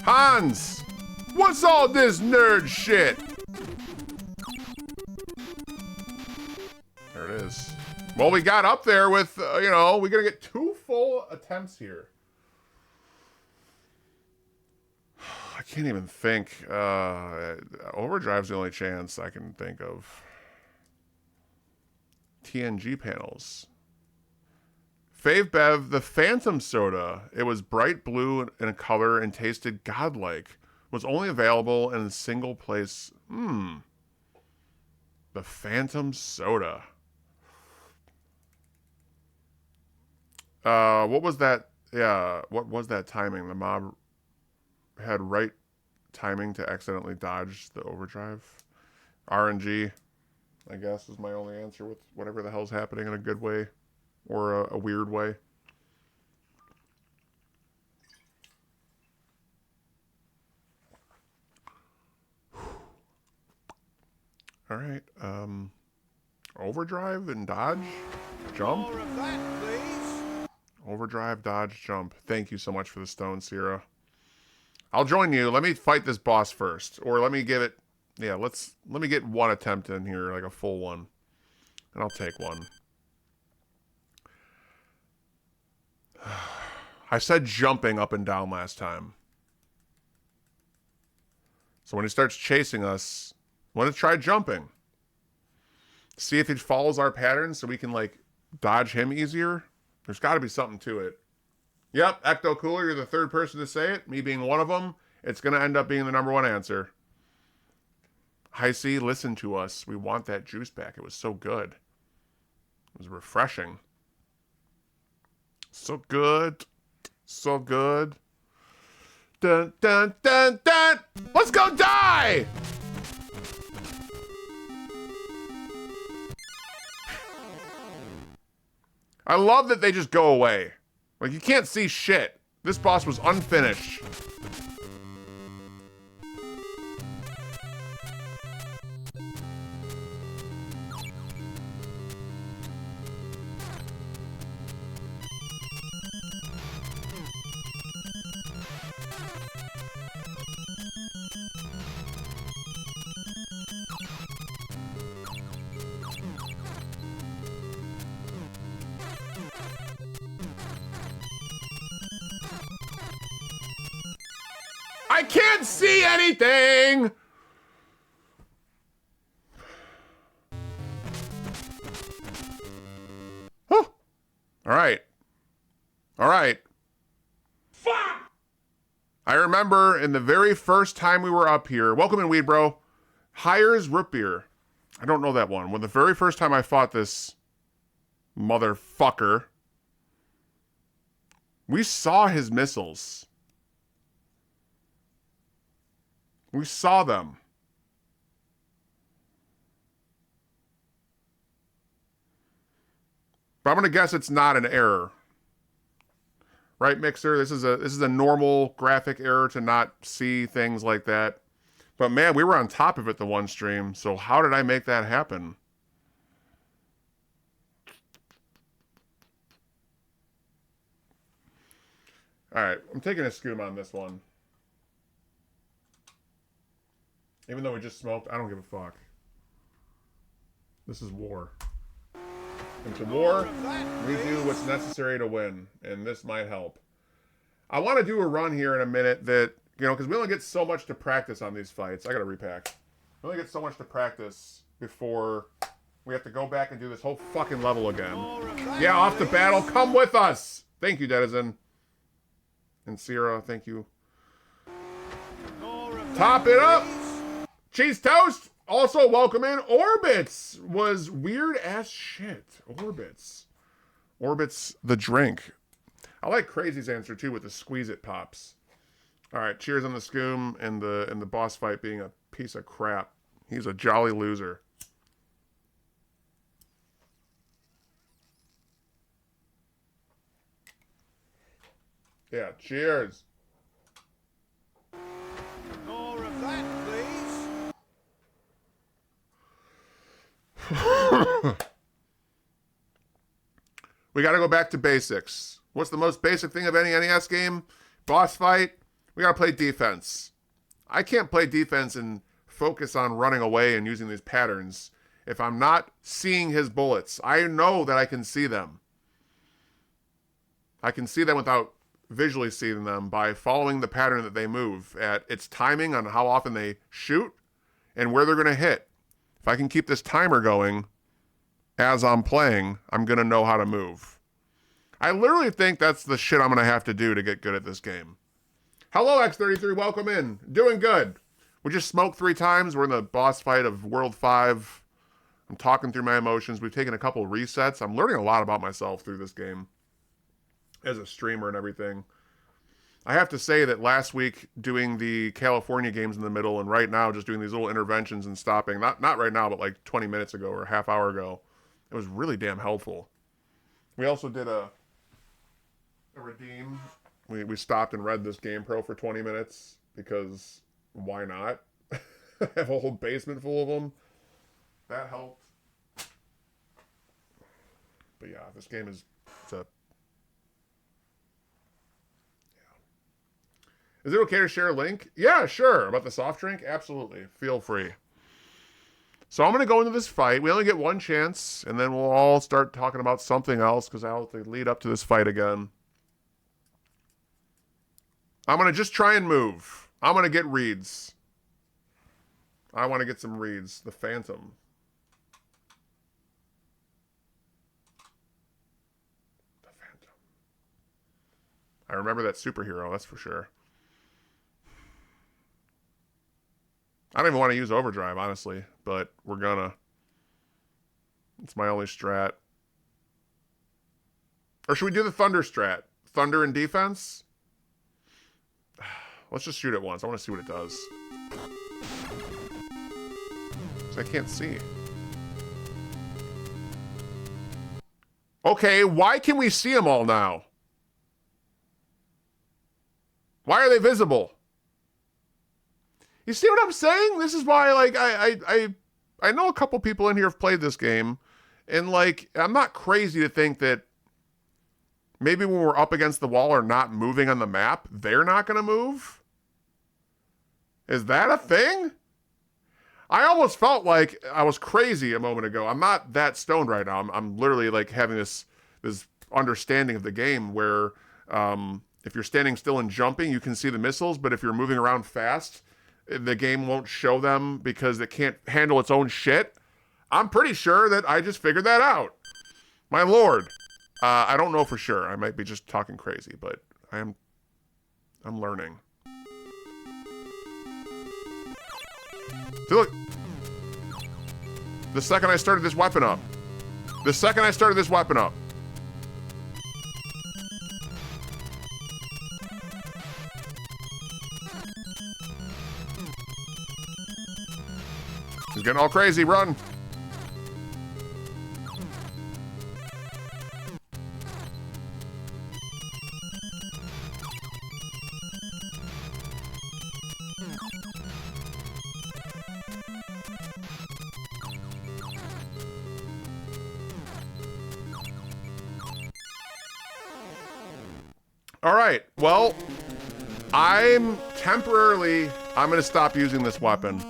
Hans! What's all this nerd shit? There it is. Well, we got up there with, you know, we're going to get 2 full attempts here. I can't even think. Overdrive's the only chance I can think of. TNG panels. Fave Bev, the Phantom Soda. It was bright blue in a color and tasted godlike. Was only available in a single place. The Phantom Soda. What was that? Yeah, what was that timing? The mob had right timing to accidentally dodge the overdrive. RNG, I guess, is my only answer with whatever the hell's happening in a good way or a weird way. All right. Overdrive and dodge, jump. More of that, please. Overdrive, dodge, jump. Thank you so much for the stone, Sierra. I'll join you. Let me fight this boss first, or let me give it. Yeah, let me get one attempt in here, like a full one, and I'll take one. I said jumping up and down last time. So when he starts chasing us, I want to try jumping. See if he follows our pattern so we can, like, dodge him easier. There's got to be something to it. Yep, Ecto Cooler, you're the third person to say it. Me being one of them, it's going to end up being the number one answer. Hi C, listen to us. We want that juice back. It was so good. It was refreshing. So good. So good. Dun, dun, dun, dun. Let's go die! I love that they just go away. Like, you can't see shit. This boss was unfinished. I can't see anything! Oh. All right. All right. Fuck! I remember in the very first time we were up here, welcome in, Weed Bro, Hires Root Beer. I don't know that one. When the very first time I fought this motherfucker, we saw his missiles. We saw them. But I'm gonna guess it's not an error. Right, Mixer? This is a normal graphic error to not see things like that. But man, we were on top of it the one stream, so how did I make that happen? Alright, I'm taking a scoop on this one. Even though we just smoked, I don't give a fuck. This is war. And to war, we do what's necessary to win. And this might help. I want to do a run here in a minute that, you know, because we only get so much to practice on these fights. I got to repack. We only get so much to practice before we have to go back and do this whole fucking level again. Yeah, off to battle. Come with us. Thank you, Denizen. And Sierra, thank you. Top it up. Cheese Toast, also welcome in. Orbits was weird ass shit. Orbits. Orbits the drink. I like Crazy's answer too with the squeeze it pops. Alright, cheers on the scoom and the boss fight being a piece of crap. He's a jolly loser. Yeah, cheers. More of that, please. We got to go back to basics. What's the most basic thing of any NES game? Boss fight. We got to play defense. I can't play defense and focus on running away and using these patterns if I'm not seeing his bullets. I know that I can see them. I can see them without visually seeing them by following the pattern that they move at its timing on how often they shoot and where they're going to hit. If I can keep this timer going as I'm playing, I'm going to know how to move. I literally think that's the shit I'm going to have to do to get good at this game. Hello, X33. Welcome in. Doing good. We just smoked 3 times. We're in the boss fight of World 5. I'm talking through my emotions. We've taken a couple resets. I'm learning a lot about myself through this game as a streamer and everything. I have to say that last week doing the California games in the middle and right now just doing these little interventions and stopping, not right now, but like 20 minutes ago or a half hour ago, it was really damn helpful. We also did a redeem. We stopped and read this Game Pro for 20 minutes because why not? I have a whole basement full of them. That helped. But yeah, this game is Is it okay to share a link? Yeah, sure. About the soft drink? Absolutely. Feel free. So I'm going to go into this fight. We only get one chance, and then we'll all start talking about something else because I'll have to lead up to this fight again. I'm going to just try and move. I'm going to get reads. I want to get some reads. The Phantom. The Phantom. I remember that superhero, that's for sure. I don't even want to use overdrive, honestly, but we're gonna. It's my only strat. Or should we do the thunder strat? Thunder and defense? Let's just shoot it once. I want to see what it does. I can't see. Okay, why can we see them all now? Why are they visible? You see what I'm saying? This is why, like, I know a couple people in here have played this game, and, like, I'm not crazy to think that maybe when we're up against the wall or not moving on the map, they're not going to move? Is that a thing? I almost felt like I was crazy a moment ago. I'm not that stoned right now. I'm literally, like, having this understanding of the game where if you're standing still and jumping, you can see the missiles, but if you're moving around fast, the game won't show them because it can't handle its own shit. I'm pretty sure that I just figured that out. My lord. I don't know for sure. I might be just talking crazy, but I'm learning. See, look. The second I started this weapon up. He's getting all crazy. Run. All right. Well, I'm going to stop using this weapon.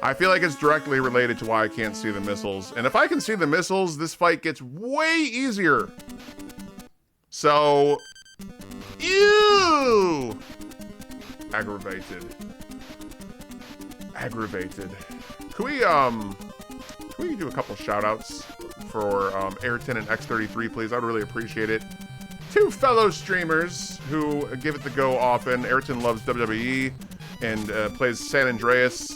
I feel like it's directly related to why I can't see the missiles. And if I can see the missiles, this fight gets way easier. So, ew! Aggravated. Can we do a couple shout outs for Ayrton and X33, please? I'd really appreciate it. 2 fellow streamers who give it the go often. Ayrton loves WWE and plays San Andreas,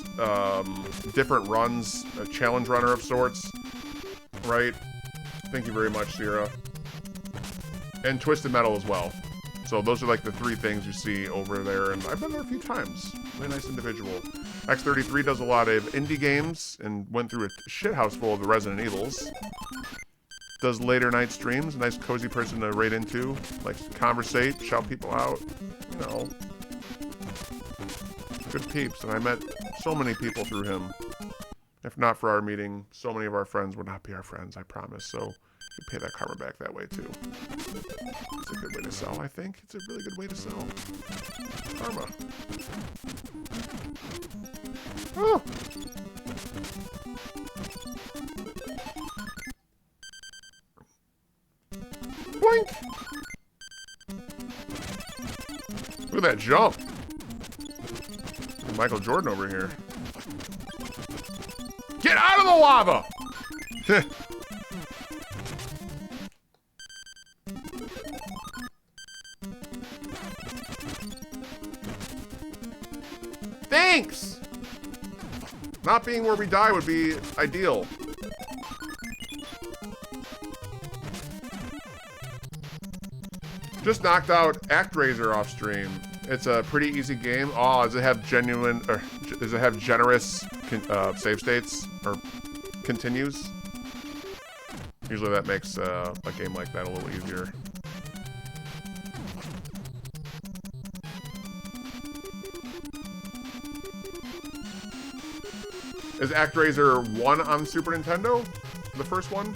different runs, a challenge runner of sorts, right? Thank you very much, Sierra. And Twisted Metal as well. So those are like the 3 things you see over there, and I've been there a few times. Really nice individual. X33 does a lot of indie games and went through a shithouse full of the Resident Evils. Does later night streams, a nice cozy person to raid into, like conversate, shout people out, you know. Good peeps, and I met so many people through him. If not for our meeting, so many of our friends would not be our friends, I promise. So you pay that karma back that way too. It's a good way to sell, I think. It's a really good way to sell. Karma. Oh! Boink! Look at that jump. Michael Jordan over here. Get out of the lava! stinks! Not being where we die would be ideal. Just knocked out ActRaiser off stream. It's a pretty easy game. Oh, does it have genuine, or does it have generous save states or continues? Usually that makes a game like that a little easier. Is ActRaiser 1 on Super Nintendo? The first one?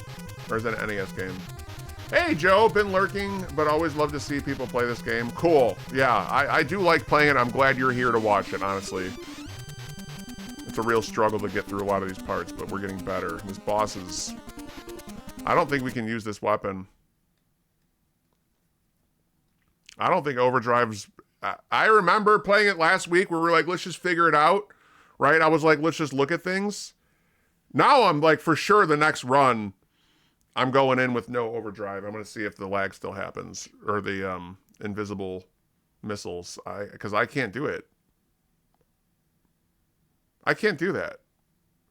Or is that an NES game? Hey, Joe, been lurking, but always love to see people play this game. Cool. Yeah, I do like playing it. I'm glad you're here to watch it, honestly. It's a real struggle to get through a lot of these parts, but we're getting better. This boss is... I don't think we can use this weapon. I don't think Overdrive's... I remember playing it last week where we were like, let's just figure it out, right? I was like, let's just look at things. Now I'm like, for sure, the next run... I'm going in with no overdrive. I'm going to see if the lag still happens or the invisible missiles. Because I can't do it. I can't do that.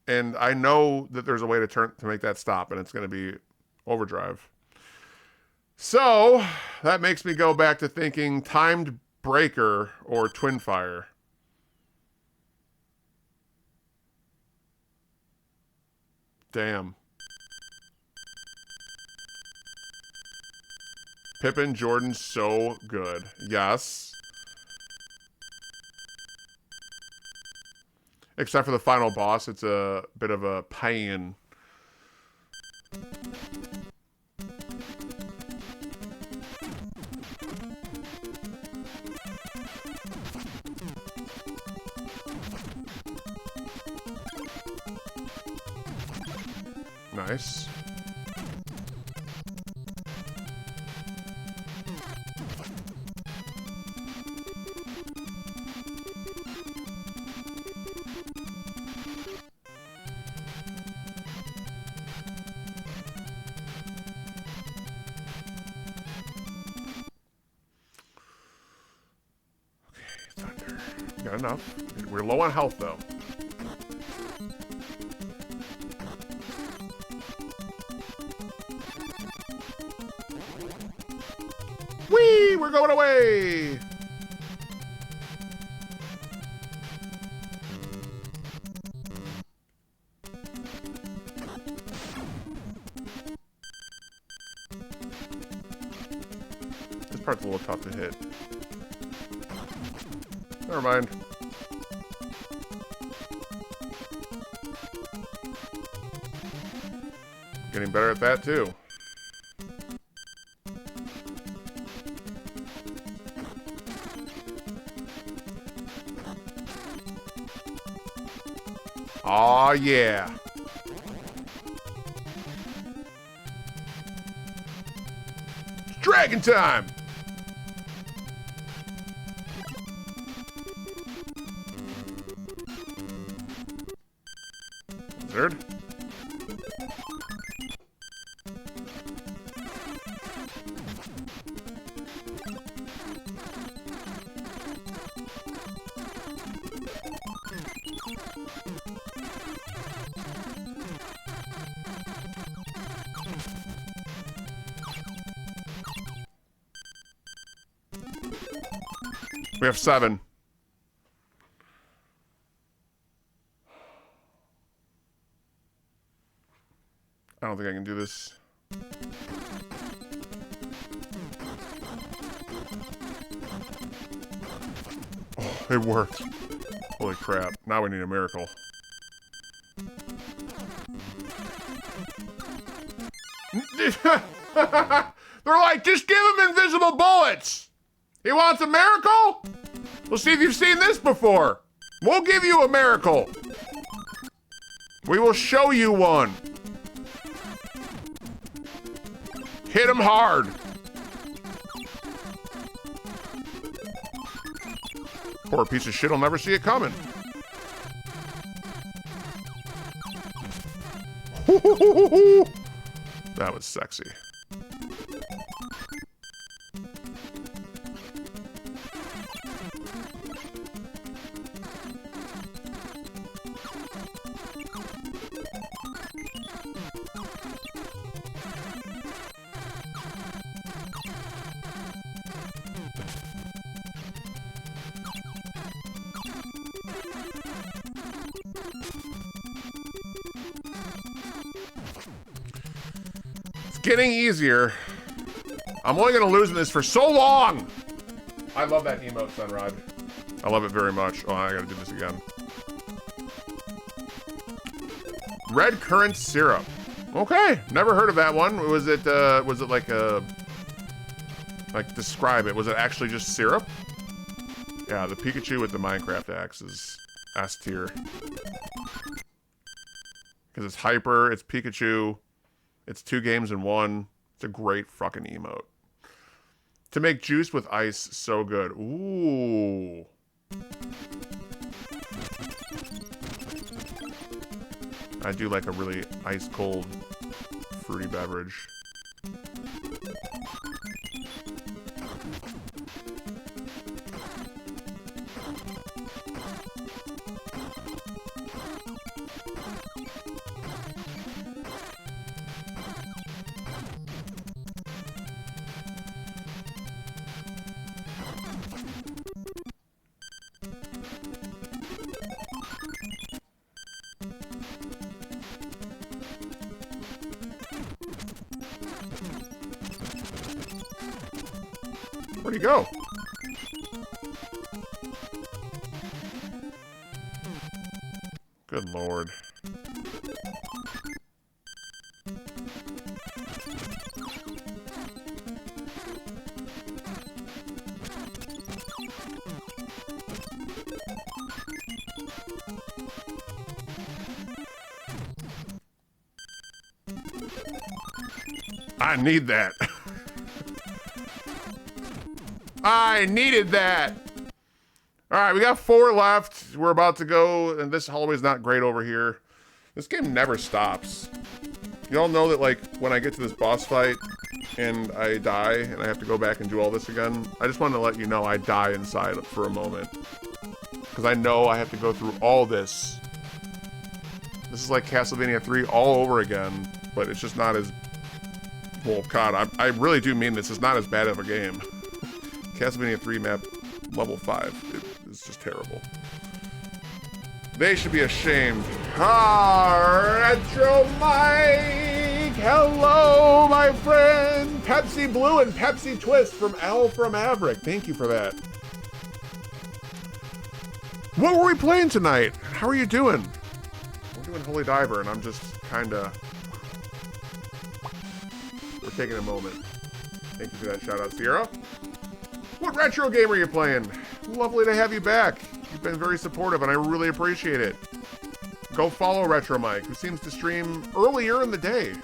And I know that there's a way to make that stop, and it's going to be overdrive. So that makes me go back to thinking timed breaker or twin fire. Damn. Pippin Jordan's so good. Yes. Except for the final boss, it's a bit of a pain. Nice. Got enough. We're low on health, though. Whee! We're going away! This part's a little tough to hit. Never mind. Getting better at that, too. Aw, yeah. It's dragon time! Wizard. We have 7. I don't think I can do this. Oh, it worked. Holy crap. Now we need a miracle. They're like, just give him invisible bullets! He wants a miracle? We'll see if you've seen this before. We'll give you a miracle. We will show you one. Hit him hard. Poor piece of shit will never see it coming. That was sexy. getting easier. I'm only gonna lose in this for so long. I love that emote, Sunrod. I love it very much. Oh, I gotta do this again. Red currant syrup. Okay, never heard of that one. Was it like a... Like, describe it. Was it actually just syrup? Yeah, the Pikachu with the Minecraft axe is S tier. Because it's hyper, it's Pikachu, it's 2 games in 1. It's a great fucking emote. To make juice with ice, so good. Ooh. I do like a really ice-cold, fruity beverage. Where'd he go? Good lord. I need that. I needed that. All right, we got 4 left. We're about to go, and this hallway's not great over here. This game never stops. You all know that, like, when I get to this boss fight and I die and I have to go back and do all this again, I just wanted to let you know I die inside for a moment. Because I know I have to go through all this. This is like Castlevania 3 all over again, but it's just not as... Well, God, I really do mean this is not as bad of a game. Castlevania 3 map level 5. It's just terrible. They should be ashamed. Retro Mike! Hello, my friend! Pepsi Blue and Pepsi Twist from L from Maverick. Thank you for that. What were we playing tonight? How are you doing? We're doing Holy Diver, and I'm just kinda... We're taking a moment. Thank you for that shout out, Sierra. What retro game are you playing? Lovely to have you back. You've been very supportive, and I really appreciate it. Go follow Retro Mike, who seems to stream earlier in the day.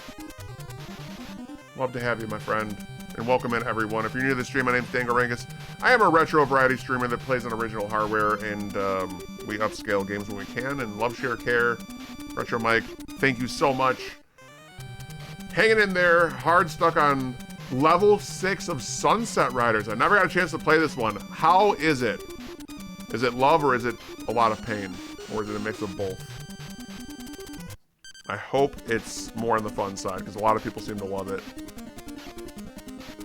Love to have you, my friend. And welcome in, everyone. If you're new to the stream, my name's Dangorangus. I am a retro variety streamer that plays on original hardware, and we upscale games when we can, and love, share, care. Retro Mike, thank you so much. Hanging in there, hard stuck on level 6 of Sunset Riders. I never got a chance to play this one. How is it? Is it love or is it a lot of pain? Or is it a mix of both? I hope it's more on the fun side, because a lot of people seem to love it.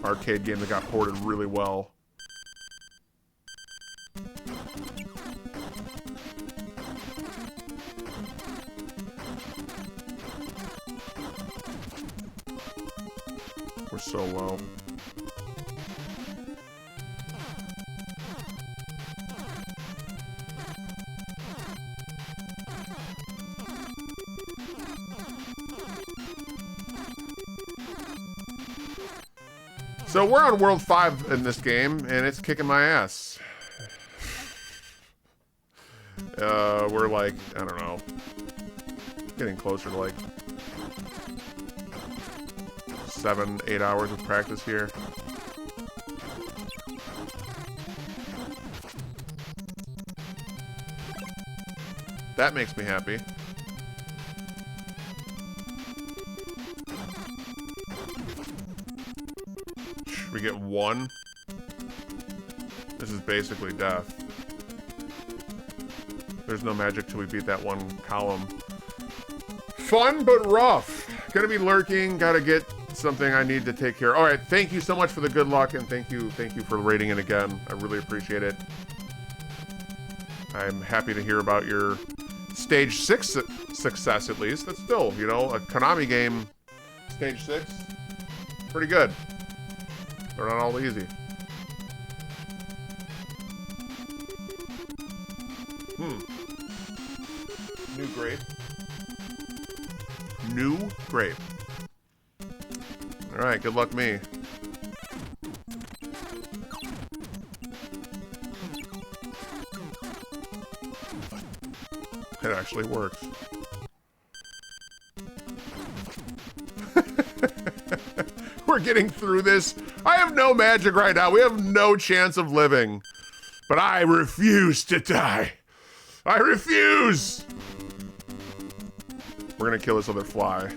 Arcade game that got ported really well. We're so low. So we're on World 5 in this game, and it's kicking my ass. We're like, I don't know, getting closer to like 7-8 hours of practice here. That makes me happy. We get 1. This is basically death. There's no magic till we beat that 1 column. Fun, but rough. Gonna be lurking, gotta get something I need to take care of. All right, thank you so much for the good luck, and thank you for rating it again. I really appreciate it. I'm happy to hear about your stage 6 success, at least. That's still, you know, a Konami game, stage 6. Pretty good. They're not all easy. New grape. New grape. Alright, good luck me. It actually works. We're getting through this. I have no magic right now. We have no chance of living. But I refuse to die. I refuse! We're gonna kill this other fly.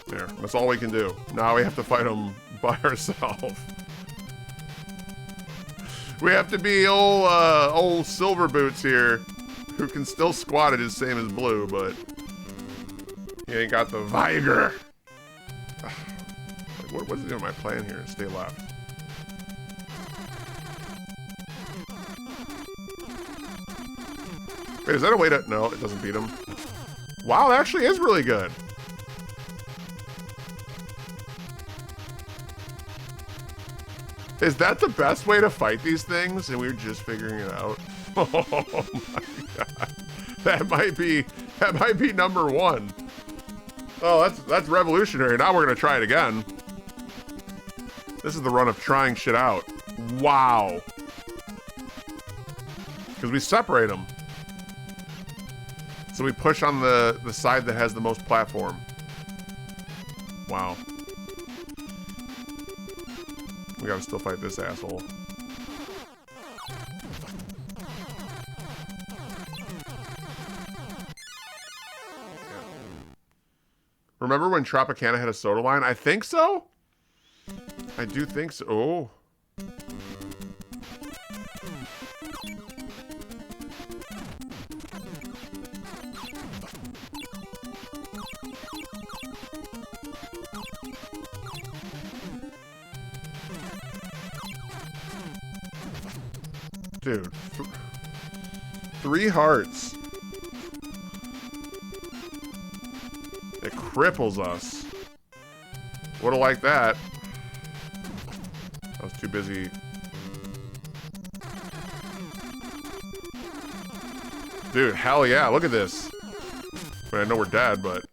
There, that's all we can do. Now we have to fight him by ourselves. We have to be old Silver Boots here, who can still squat it as same as Blue, but he ain't got the vigor. Like, what's my plan here? Stay left. Wait, is that a way to... No, it doesn't beat him. Wow, that actually is really good. Is that the best way to fight these things? And we're just figuring it out. Oh my god. That might be number one. Oh, that's revolutionary. Now we're gonna try it again. This is the run of trying shit out. Wow. Because we separate them. So we push on the side that has the most platform. Wow. We gotta still fight this asshole. Remember when Tropicana had a soda line? I think so. I do think so. Oh. Dude, 3 hearts. It cripples us. Would've liked that. I was too busy. Dude, hell yeah, look at this. I mean, I know we're dead, but...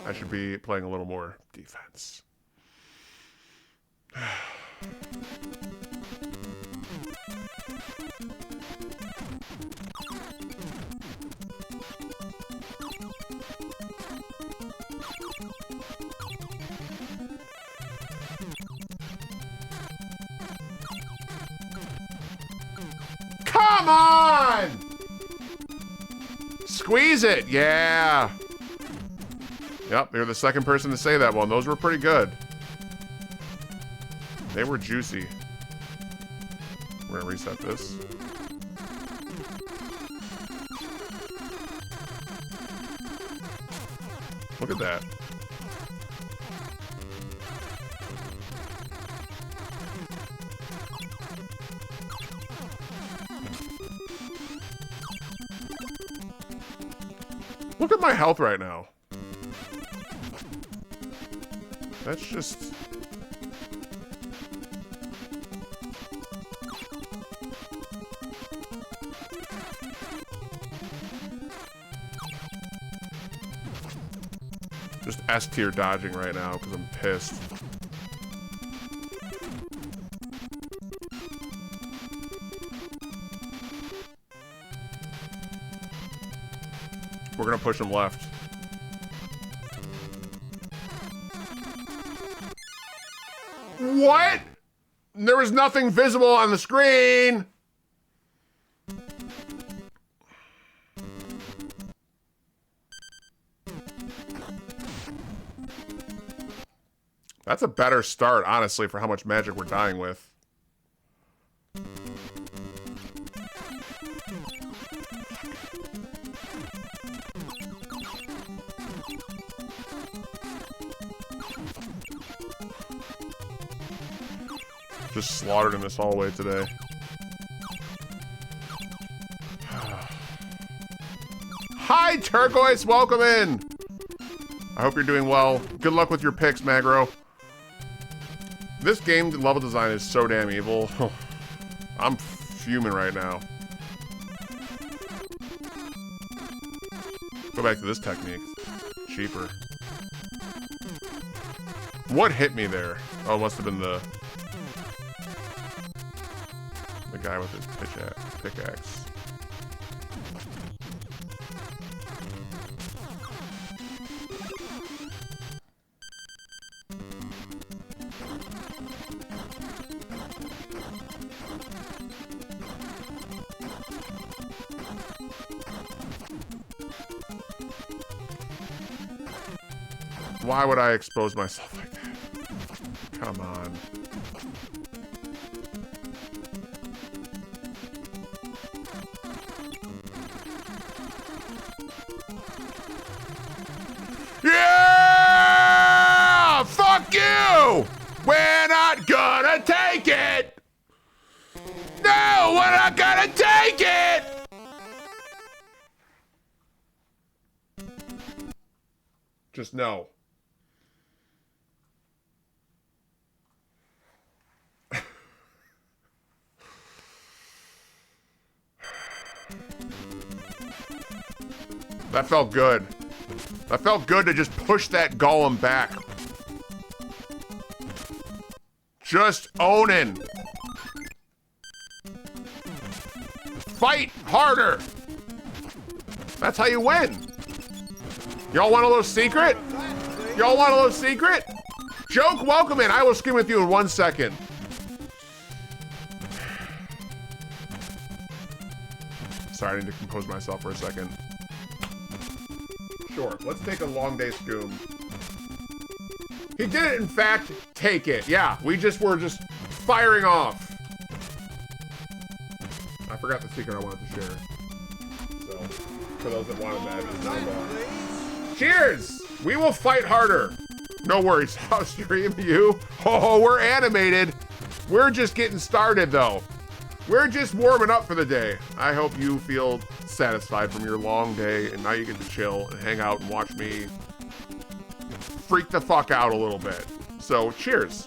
I should be playing a little more defense. Come on! Squeeze it, yeah. Yep, you're the second person to say that one. Those were pretty good. They were juicy. We're gonna reset this. Look at that. Look at my health right now. That's just... Just S tier dodging right now because I'm pissed. We're gonna push him left. What? There was nothing visible on the screen. That's a better start, honestly, for how much magic we're dying with. Just slaughtered in this hallway today. Hi, Turquoise. Welcome in. I hope you're doing well. Good luck with your picks, Magro. This game level design is so damn evil. I'm fuming right now. Go back to this technique. Cheaper. What hit me there? Oh, it must have been the guy with his pickaxe. Why would I expose myself like that? Come on. Yeah! Fuck you! We're not gonna take it! No, we're not gonna take it! Just no. That felt good. That felt good to just push that golem back. Just owning. Fight harder. That's how you win. Y'all want a little secret? Y'all want a little secret? Joke, welcome in. I will scream with you in 1 second. Sorry, I need to compose myself for a second. Sure, let's take a long day scoom. He did, in fact, take it. Yeah, we were just firing off. I forgot the secret I wanted to share. So, for those that wanted that, it's now gone. Cheers! We will fight harder. No worries. I'll stream you. Oh, we're animated. We're just getting started, though. We're just warming up for the day. I hope you feel satisfied from your long day, and now you get to chill and hang out and watch me freak the fuck out a little bit. So, cheers.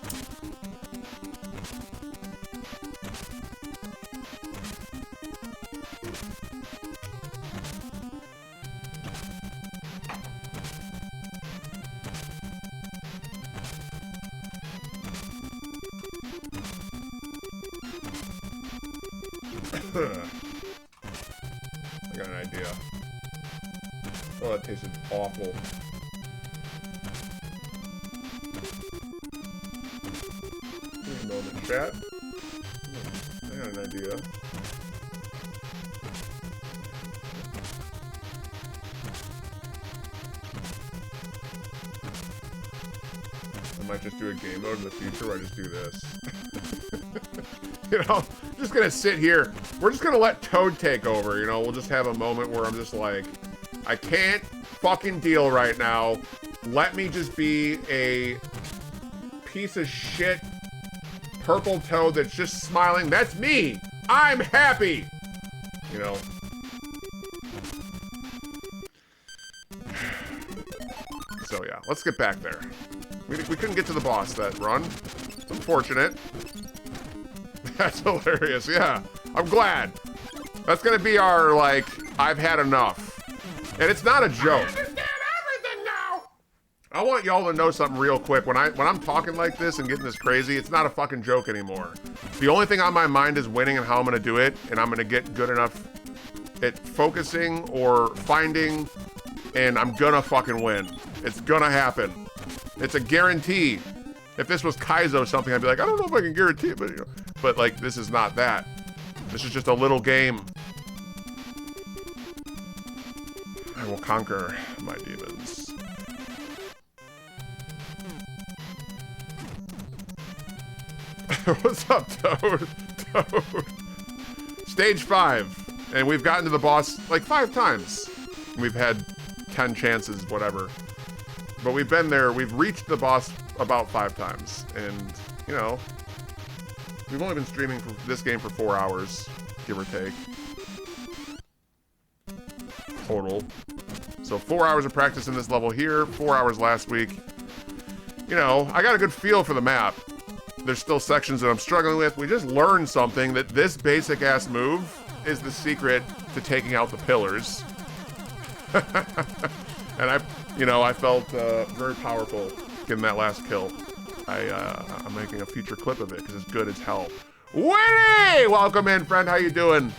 I got an idea. Oh, that tasted awful. Give me a moment, chat. I got an idea. I might just do a game mode in the future where I just do this. You know, I'm just gonna sit here. We're just gonna let Toad take over, you know? We'll just have a moment where I'm just like, I can't fucking deal right now. Let me just be a piece of shit purple Toad that's just smiling. That's me! I'm happy! You know? So yeah, let's get back there. We couldn't get to the boss that run. It's unfortunate. That's hilarious, yeah. I'm glad. That's gonna be our, like, I've had enough. And it's not a joke. I understand everything now. I want y'all to know something real quick. When I'm talking like this and getting this crazy, it's not a fucking joke anymore. The only thing on my mind is winning and how I'm gonna do it, and I'm gonna get good enough at focusing or finding, and I'm gonna fucking win. It's gonna happen. It's a guarantee. If this was Kaizo or something, I'd be like, I don't know if I can guarantee it, but you know. But like, this is not that. This is just a little game. I will conquer my demons. What's up, Toad? Toad. Stage 5. And we've gotten to the boss like 5 times. We've had 10 chances, whatever. But we've been there, we've reached the boss about 5 times. And, you know, we've only been streaming for this game for 4 hours, give or take. Total. So 4 hours of practice in this level here, 4 hours last week. You know, I got a good feel for the map. There's still sections that I'm struggling with. We just learned something, that this basic ass move is the secret to taking out the pillars. And I felt very powerful getting that last kill. I'm making a future clip of it because it's good as hell. Winnie! Welcome in, friend. How you doing?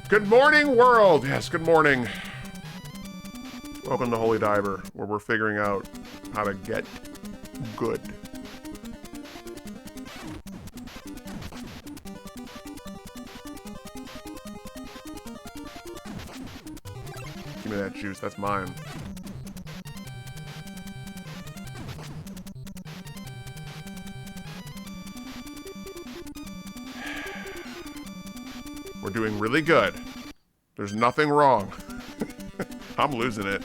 Good morning, world. Yes, good morning. Welcome to Holy Diver, where we're figuring out how to get good. Give me that juice, that's mine. We're doing really good. There's nothing wrong. I'm losing it.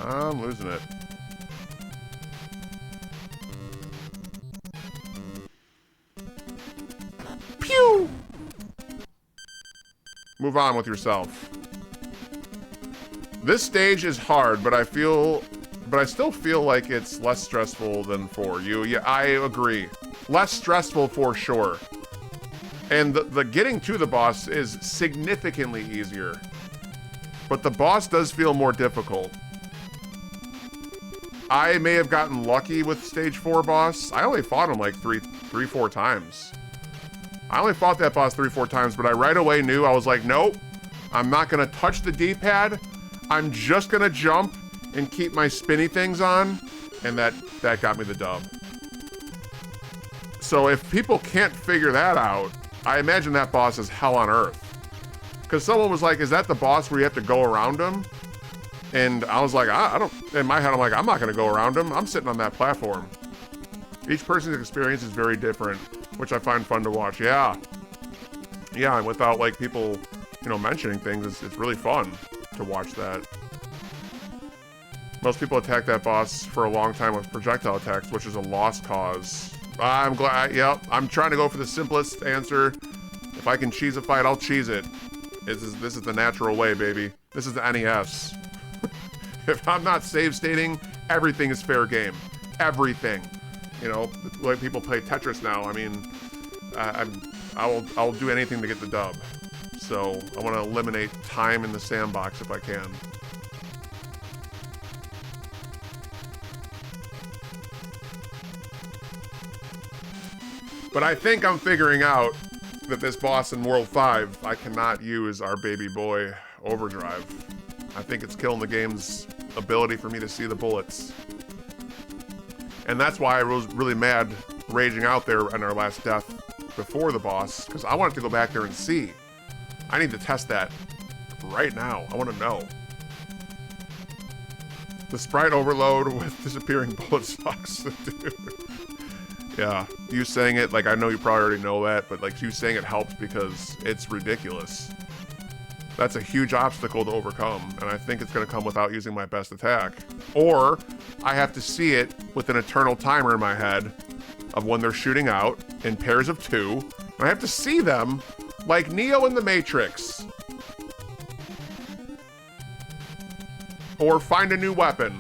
I'm losing it. Pew! Move on with yourself. This stage is hard, but I still feel like it's less stressful than 4. Yeah, I agree. Less stressful for sure. And the getting to the boss is significantly easier. But the boss does feel more difficult. I may have gotten lucky with stage 4 boss. I only fought him like 4 times. I only fought that boss 4 times, but I right away knew, I was like, nope, I'm not gonna touch the D-pad. I'm just gonna jump and keep my spinny things on, and that got me the dub. So if people can't figure that out, I imagine that boss is hell on earth. Because someone was like, is that the boss where you have to go around him? And I was like, I don't, in my head I'm like, I'm not gonna go around him. I'm sitting on that platform. Each person's experience is very different, which I find fun to watch. Yeah, and without like people, mentioning things, it's really fun to watch that. Most people attack that boss for a long time with projectile attacks, which is a lost cause. I'm glad, yep, I'm trying to go for the simplest answer. If I can cheese a fight, I'll cheese it. This is the natural way, baby. This is the NES. If I'm not save stating, everything is fair game. Everything. Like people play Tetris now. I mean, I'll do anything to get the dub. So I want to eliminate time in the sandbox if I can. But I think I'm figuring out that this boss in World 5, I cannot use our baby boy Overdrive. I think it's killing the game's ability for me to see the bullets. And that's why I was really mad raging out there in our last death before the boss, because I wanted to go back there and see. I need to test that right now. I want to know. The sprite overload with disappearing bullet sucks, dude. Yeah, you saying it, like, I know you probably already know that, but like you saying it helps because it's ridiculous. That's a huge obstacle to overcome, and I think it's going to come without using my best attack. Or I have to see it with an eternal timer in my head of when they're shooting out in pairs of 2, and I have to see them like Neo in the Matrix. Or find a new weapon.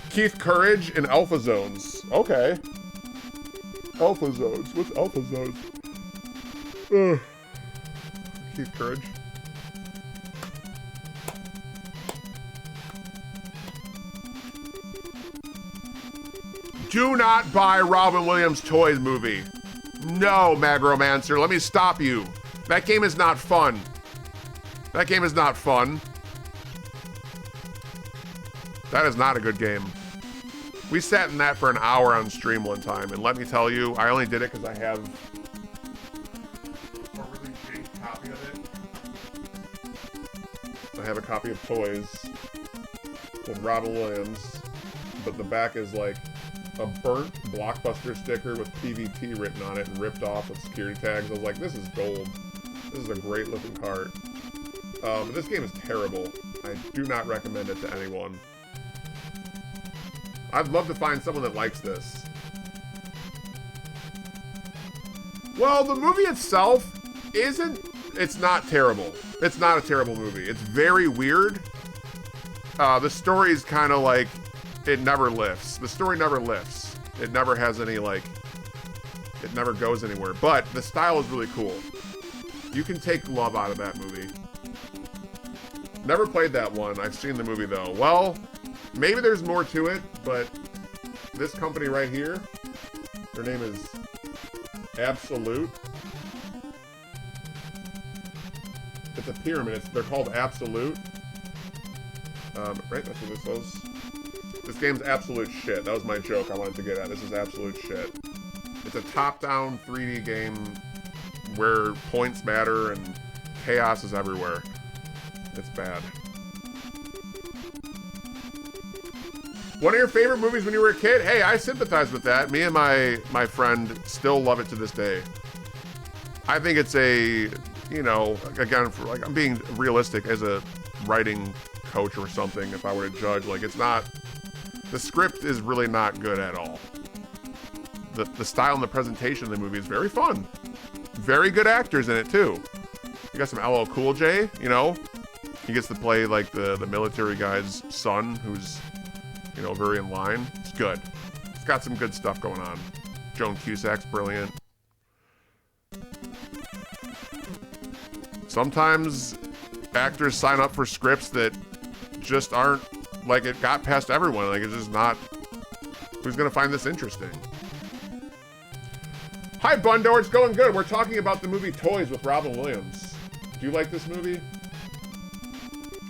Keith Courage in Alpha Zones. Okay. Alpha Zones. What's Alpha Zones? Ugh. Keith Courage. Do not buy Robin Williams' Toys movie. No, Magromancer, let me stop you. That game is not fun. That game is not fun. That is not a good game. We sat in that for an hour on stream one time, and let me tell you, I only did it because I have a really shitty copy of it. I have a copy of Toys with Robin Williams, but the back is like a burnt Blockbuster sticker with PVT written on it and ripped off with security tags. I was like, this is gold. This is a great looking cart. But this game is terrible. I do not recommend it to anyone. I'd love to find someone that likes this. Well, the movie itself it's not terrible. It's not a terrible movie. It's very weird. The story's kind of like, it never lifts. The story never lifts. It never has any, like, it never goes anywhere. But the style is really cool. You can take love out of that movie. Never played that one. I've seen the movie, though. Well, maybe there's more to it, but this company right here, their name is Absolute. It's a pyramid. They're called Absolute. Right? That's what this was. This game's absolute shit. That was my joke I wanted to get at. This is absolute shit. It's a top-down 3D game where points matter and chaos is everywhere. It's bad. One of your favorite movies when you were a kid? Hey, I sympathize with that. Me and my friend still love it to this day. I think it's a, you know, again, for, like, I'm being realistic as a writing coach or something. If I were to judge, like, it's not, the script is really not good at all. The style and the presentation of the movie is very fun. Very good actors in it too. You got some LL Cool J, you know. He gets to play like the military guy's son, who's, you know, very in line. It's good. It's got some good stuff going on. Joan Cusack's brilliant. Sometimes actors sign up for scripts that just aren't, like, it got past everyone. Like, it's just not, who's gonna find this interesting? Hi, Bundo, it's going good. We're talking about the movie Toys with Robin Williams. Do you like this movie?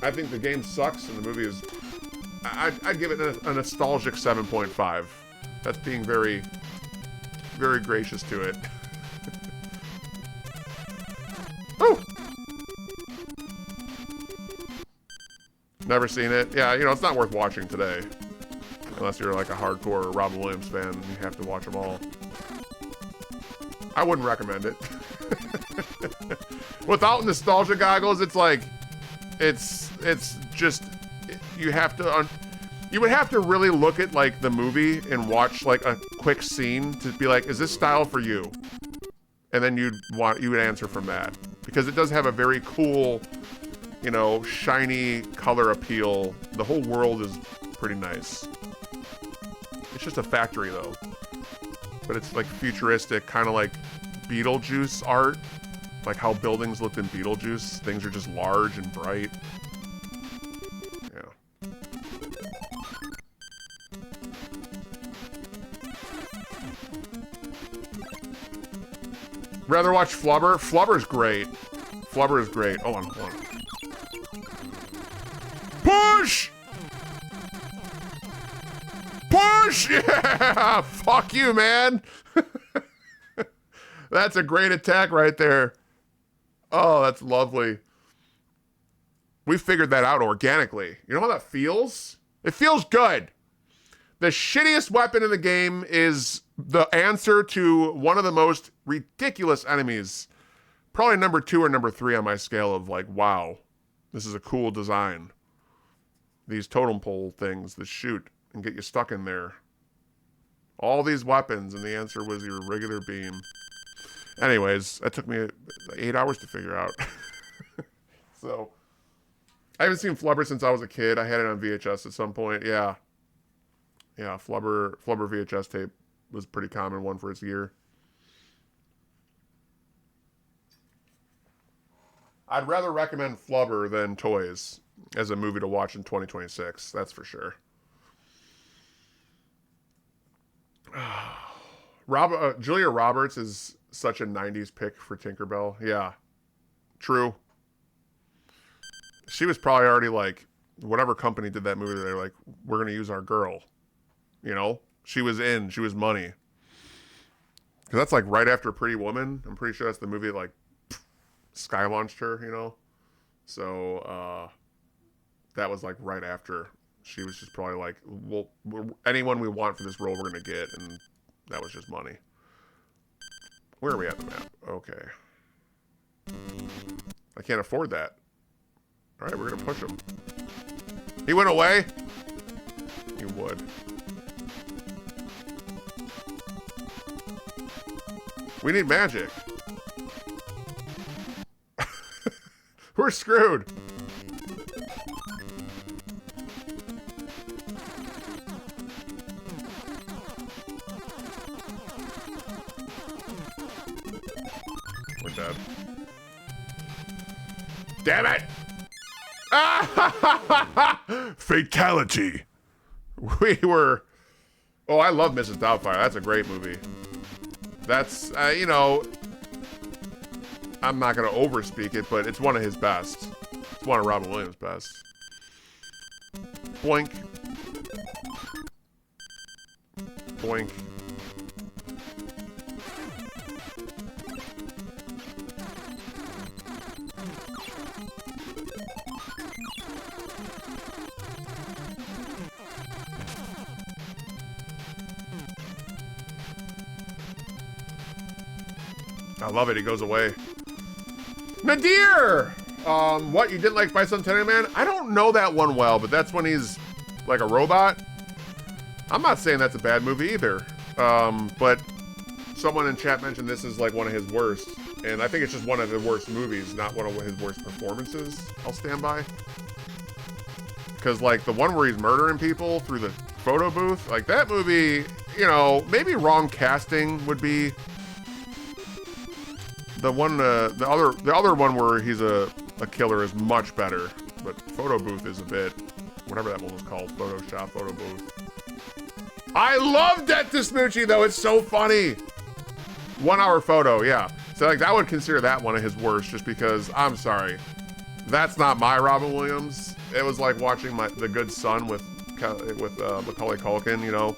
I think the game sucks and the movie is, I'd give it a nostalgic 7.5. That's being very, very gracious to it. Oh! Never seen it. Yeah, you know, it's not worth watching today. Unless you're like a hardcore Robin Williams fan and you have to watch them all. I wouldn't recommend it. Without nostalgia goggles, it's like, it's just, you have to, you would have to really look at like the movie and watch like a quick scene to be like, is this style for you? And then you would answer from that. Because it does have a very cool, you know, shiny color appeal. The whole world is pretty nice. It's just a factory though. But it's like futuristic, kind of like Beetlejuice art. Like how buildings looked in Beetlejuice. Things are just large and bright. Yeah. Rather watch Flubber? Flubber's great. Flubber is great. Hold on, hold on. Push! Push! Yeah! Fuck you, man! That's a great attack right there. Oh, that's lovely. We figured that out organically. You know how that feels? It feels good. The shittiest weapon in the game is the answer to one of the most ridiculous enemies. Probably number 2 or number 3 on my scale of like, wow, this is a cool design. These totem pole things that shoot and get you stuck in there. All these weapons, and the answer was your regular beam. Anyways, that took me 8 hours to figure out. So, I haven't seen Flubber since I was a kid. I had it on VHS at some point. Yeah. Yeah, Flubber VHS tape was a pretty common one for its year. I'd rather recommend Flubber than Toys as a movie to watch in 2026. That's for sure. Julia Roberts is such a 90s pick for Tinkerbell. Yeah. True. She was probably already like, whatever company did that movie, they're like, we're going to use our girl. You know? She was money. Because that's like right after Pretty Woman. I'm pretty sure that's the movie that like sky launched her, you know? So, that was like right after. She was just probably like, well, anyone we want for this role we're going to get. And that was just money. Where are we at the map? Okay. I can't afford that. Alright, we're going to push him. He went away? He would. We need magic. We're screwed. We're dead. Damn it! Fatality. We were... Oh, I love Mrs. Doubtfire. That's a great movie. That's, you know... I'm not going to overspeak it, but it's one of his best. It's one of Robin Williams' best. Boink. Boink. I love it. He goes away. Nadir! What, you didn't like Bicentennial Man? I don't know that one well, but that's when he's like a robot. I'm not saying that's a bad movie either. But someone in chat mentioned this is like one of his worst. And I think it's just one of the worst movies, not one of his worst performances. I'll stand by. Because like the one where he's murdering people through the photo booth, like that movie, you know, maybe wrong casting would be... The one, the other one where he's a killer is much better, but photo booth is a bit, whatever that one was called, Photoshop, photo booth. I love Debt to Smoochie though, it's so funny. 1 hour photo, yeah. So like that would consider that one of his worst, just because I'm sorry, that's not my Robin Williams. It was like watching The Good Son with Macaulay Culkin. You know,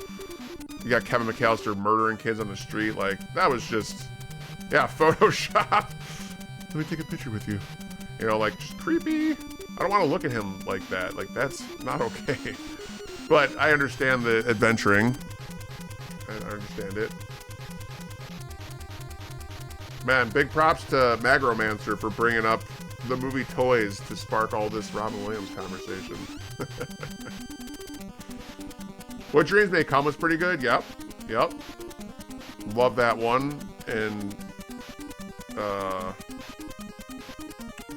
you got Kevin McAllister murdering kids on the street, like that was just. Yeah, Photoshop. Let me take a picture with you. You know, like, just creepy. I don't want to look at him like that. Like, that's not okay. But I understand the adventuring. I understand it. Man, big props to Magromancer for bringing up the movie Toys to spark all this Robin Williams conversation. What Dreams May Come was pretty good. Yep. Yep. Love that one. And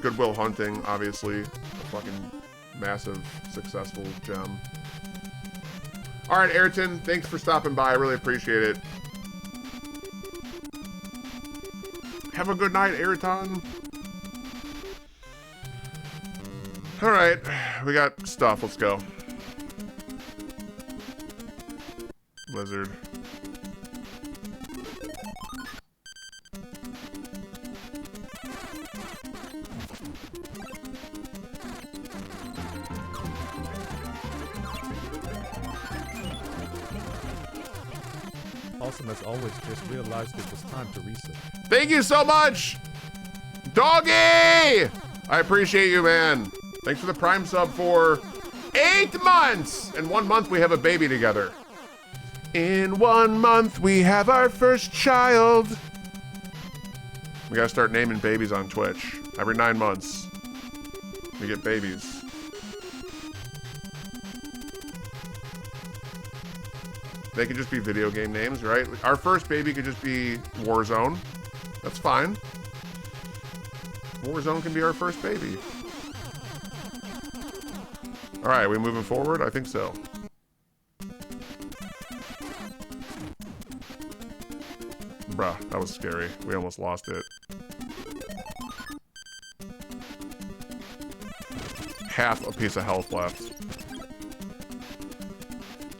Good Will Hunting, obviously, a fucking massive, successful gem. All right, Ayrton, thanks for stopping by. I really appreciate it. Have a good night, Ayrton. All right, we got stuff. Let's go. Blizzard. Awesome as always, just realized it was time to reset. Thank you so much, Doggy! I appreciate you, man. Thanks for the Prime sub for 8 months! In 1 month, we have a baby together. In 1 month, we have our first child. We gotta start naming babies on Twitch. Every 9 months, we get babies. They could just be video game names, right? Our first baby could just be Warzone. That's fine. Warzone can be our first baby. All right, we moving forward? I think so. Bruh, that was scary. We almost lost it. Half a piece of health left.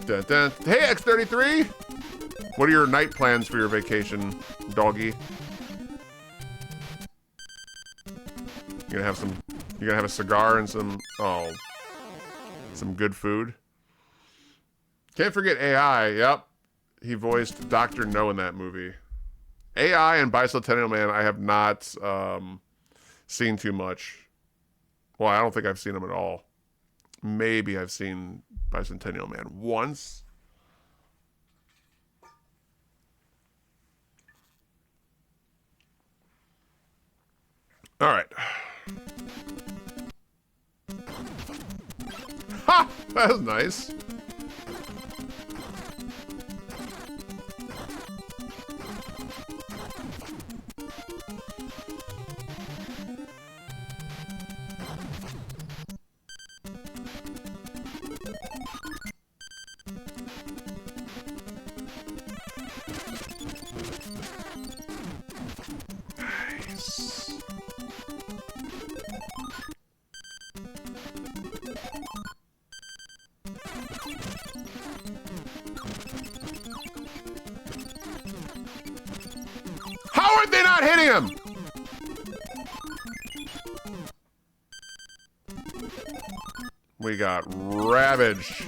Dun, dun. Hey, X33! What are your night plans for your vacation, doggy? You're gonna have a cigar and some good food. Can't forget AI. Yep, he voiced Dr. No in that movie. AI and Bicentennial Man, I have not seen too much. Well, I don't think I've seen them at all. Maybe I've seen Bicentennial Man once. All right. Ha! That was nice. are they not hitting him? We got ravaged.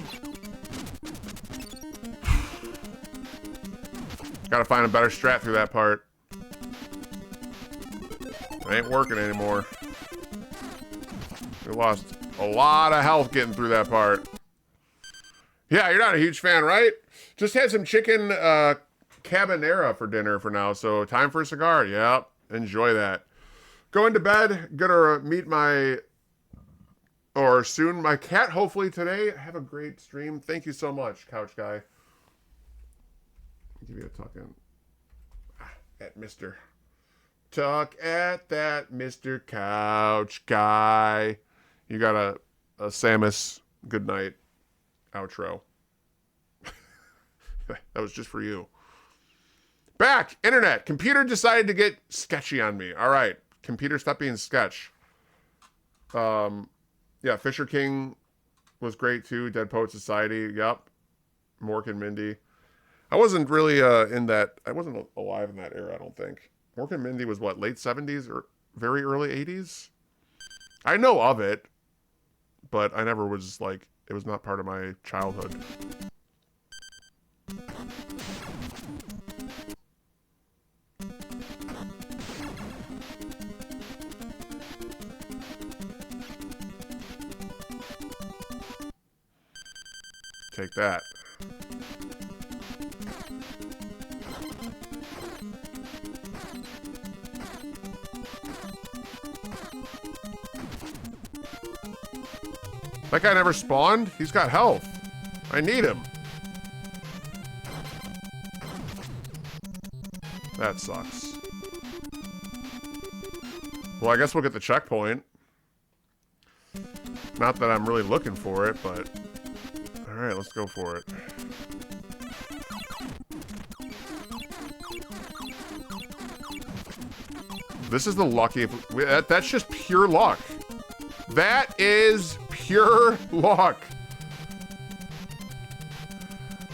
Gotta find a better strat through that part. It ain't working anymore. We lost a lot of health getting through that part. Yeah, you're not a huge fan, right? Just had some chicken cabanera for dinner for now, so time for a cigar. Yep, enjoy that. Going to bed, gonna meet my, or soon, my cat, hopefully today. Have a great stream. Thank you so much, Couch Guy. Give you a tuck in. At Mr. Tuck at that Mr. Couch Guy. You got a Samus good night outro. That was just for you. Back! Internet! Computer decided to get sketchy on me. Alright. Computer, stop being sketch. Yeah, Fisher King was great too. Dead Poet Society. Yep. Mork and Mindy. I wasn't really in that. I wasn't alive in that era, I don't think. Mork and Mindy was what, late 70s or very early 80s? I know of it, but I never was like, it was not part of my childhood. Take that. That guy never spawned? He's got health. I need him. That sucks. Well, I guess we'll get the checkpoint. Not that I'm really looking for it, but... Alright, let's go for it. This is the lucky... That's just pure luck. That is pure luck.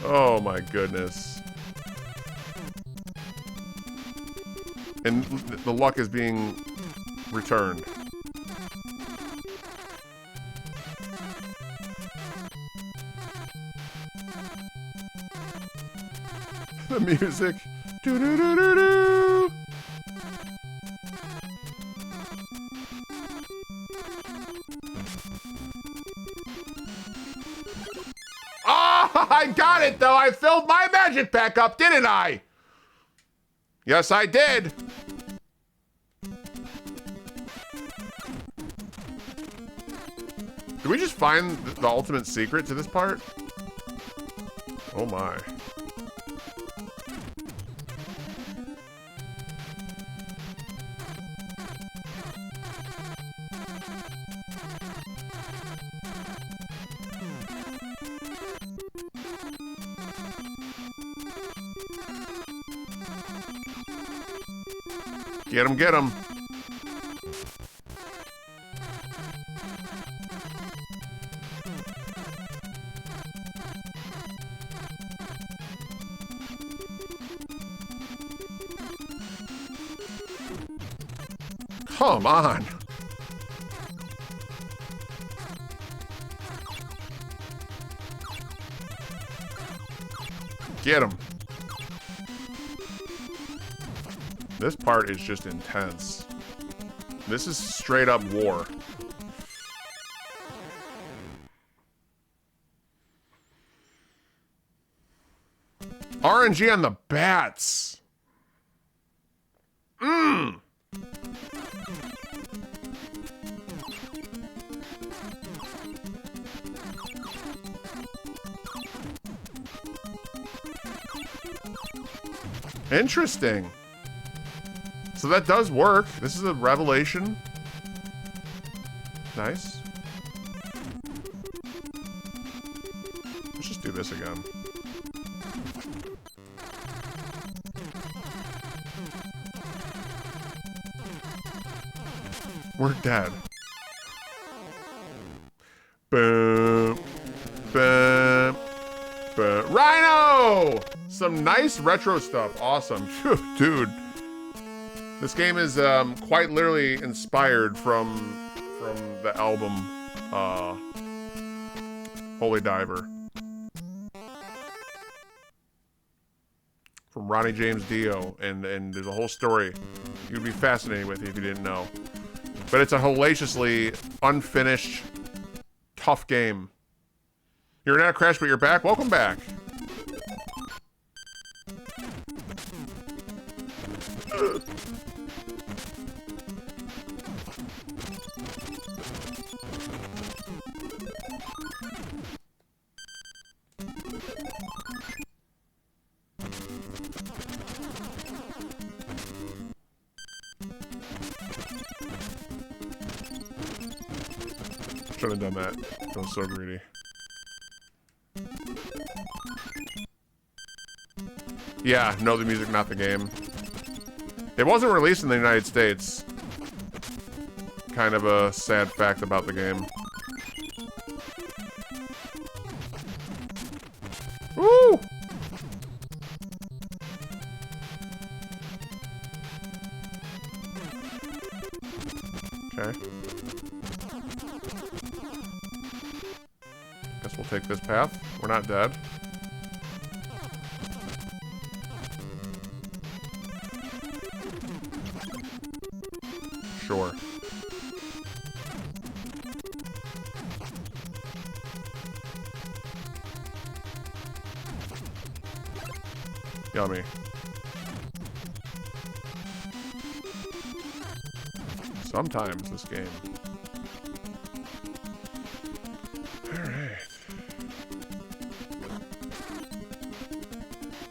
Oh my goodness. And the luck is being returned. The music. Do do do do do. Oh, I got it though. I filled my magic pack up, didn't I? Yes, I did. Did we just find the ultimate secret to this part? Oh my. Get him, get him. Come on. Get him. This part is just intense. This is straight up war. RNG on the bats. Mmm. Interesting. So that does work. This is a revelation. Nice. Let's just do this again. We're dead. Boom. Boom. Boom. Rhino! Some nice retro stuff. Awesome. Dude. This game is quite literally inspired from the album Holy Diver. From Ronnie James Dio, and there's a whole story you'd be fascinated with if you didn't know. But it's a hellaciously unfinished, tough game. You're not Crash, but you're back. Welcome back. Should have done that. I was so greedy. Yeah, know the music, not the game. It wasn't released in the United States. Kind of a sad fact about the game. Woo! Okay. Guess we'll take this path. We're not dead. Sure. Yummy. Sometimes this game. Alright.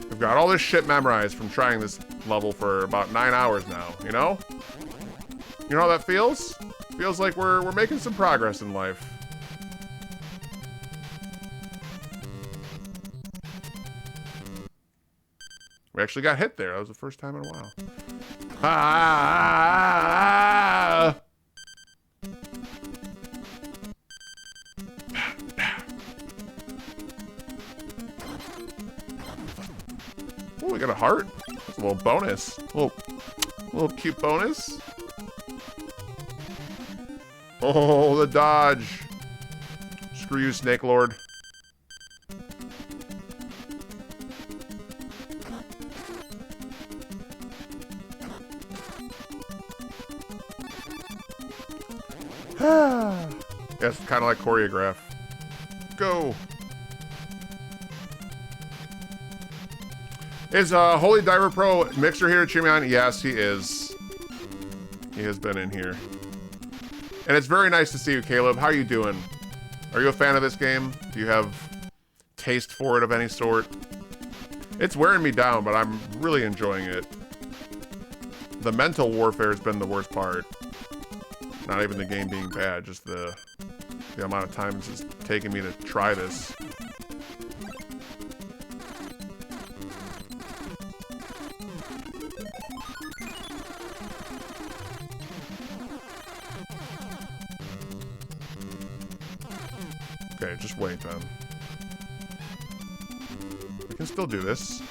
We've got all this shit memorized from trying this level for about 9 hours now, you know? You know how that feels? Feels like we're making some progress in life. We actually got hit there. That was the first time in a while. Ah! Oh, we got a heart. That's a little bonus. Little cute bonus. Oh, the dodge. Screw you, Snake Lord. Yeah, it's kind of like choreograph. Go. Is Holy Diver Pro Mixer here to cheer me on? Yes, he is. He has been in here. And it's very nice to see you, Caleb. How are you doing? Are you a fan of this game? Do you have taste for it of any sort? It's wearing me down, but I'm really enjoying it. The mental warfare has been the worst part. Not even the game being bad, just the amount of time it's taking me to try this. Okay, just wait then. We can still do this.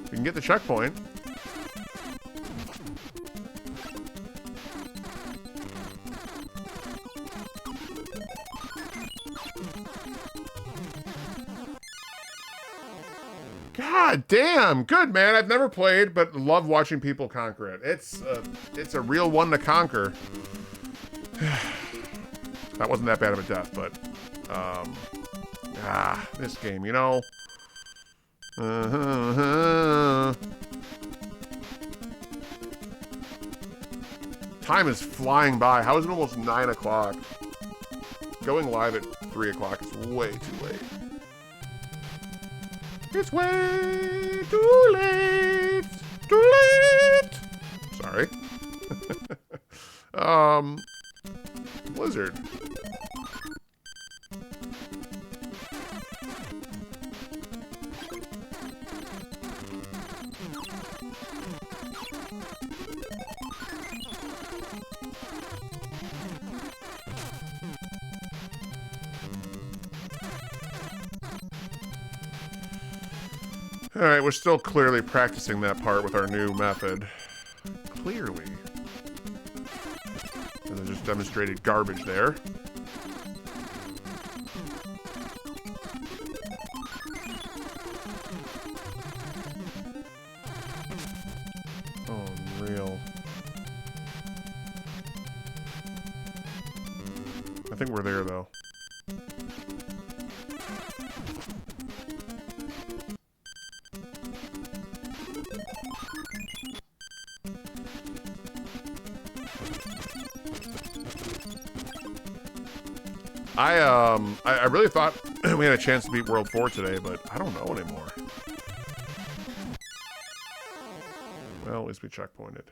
We can get the checkpoint. God damn, good man. I've never played, but love watching people conquer it. It's a real one to conquer. That wasn't that bad of a death, but this game, you know. Time is flying by. How is it almost 9 o'clock? Going live at 3 o'clock is way too late. It's way too late. Too late. Sorry. Blizzard. All right, we're still clearly practicing that part with our new method. Clearly. And I just demonstrated garbage there. Oh, unreal. I think we're there, though. I really thought we had a chance to beat World 4 today, but I don't know anymore. Well, at least we checkpointed.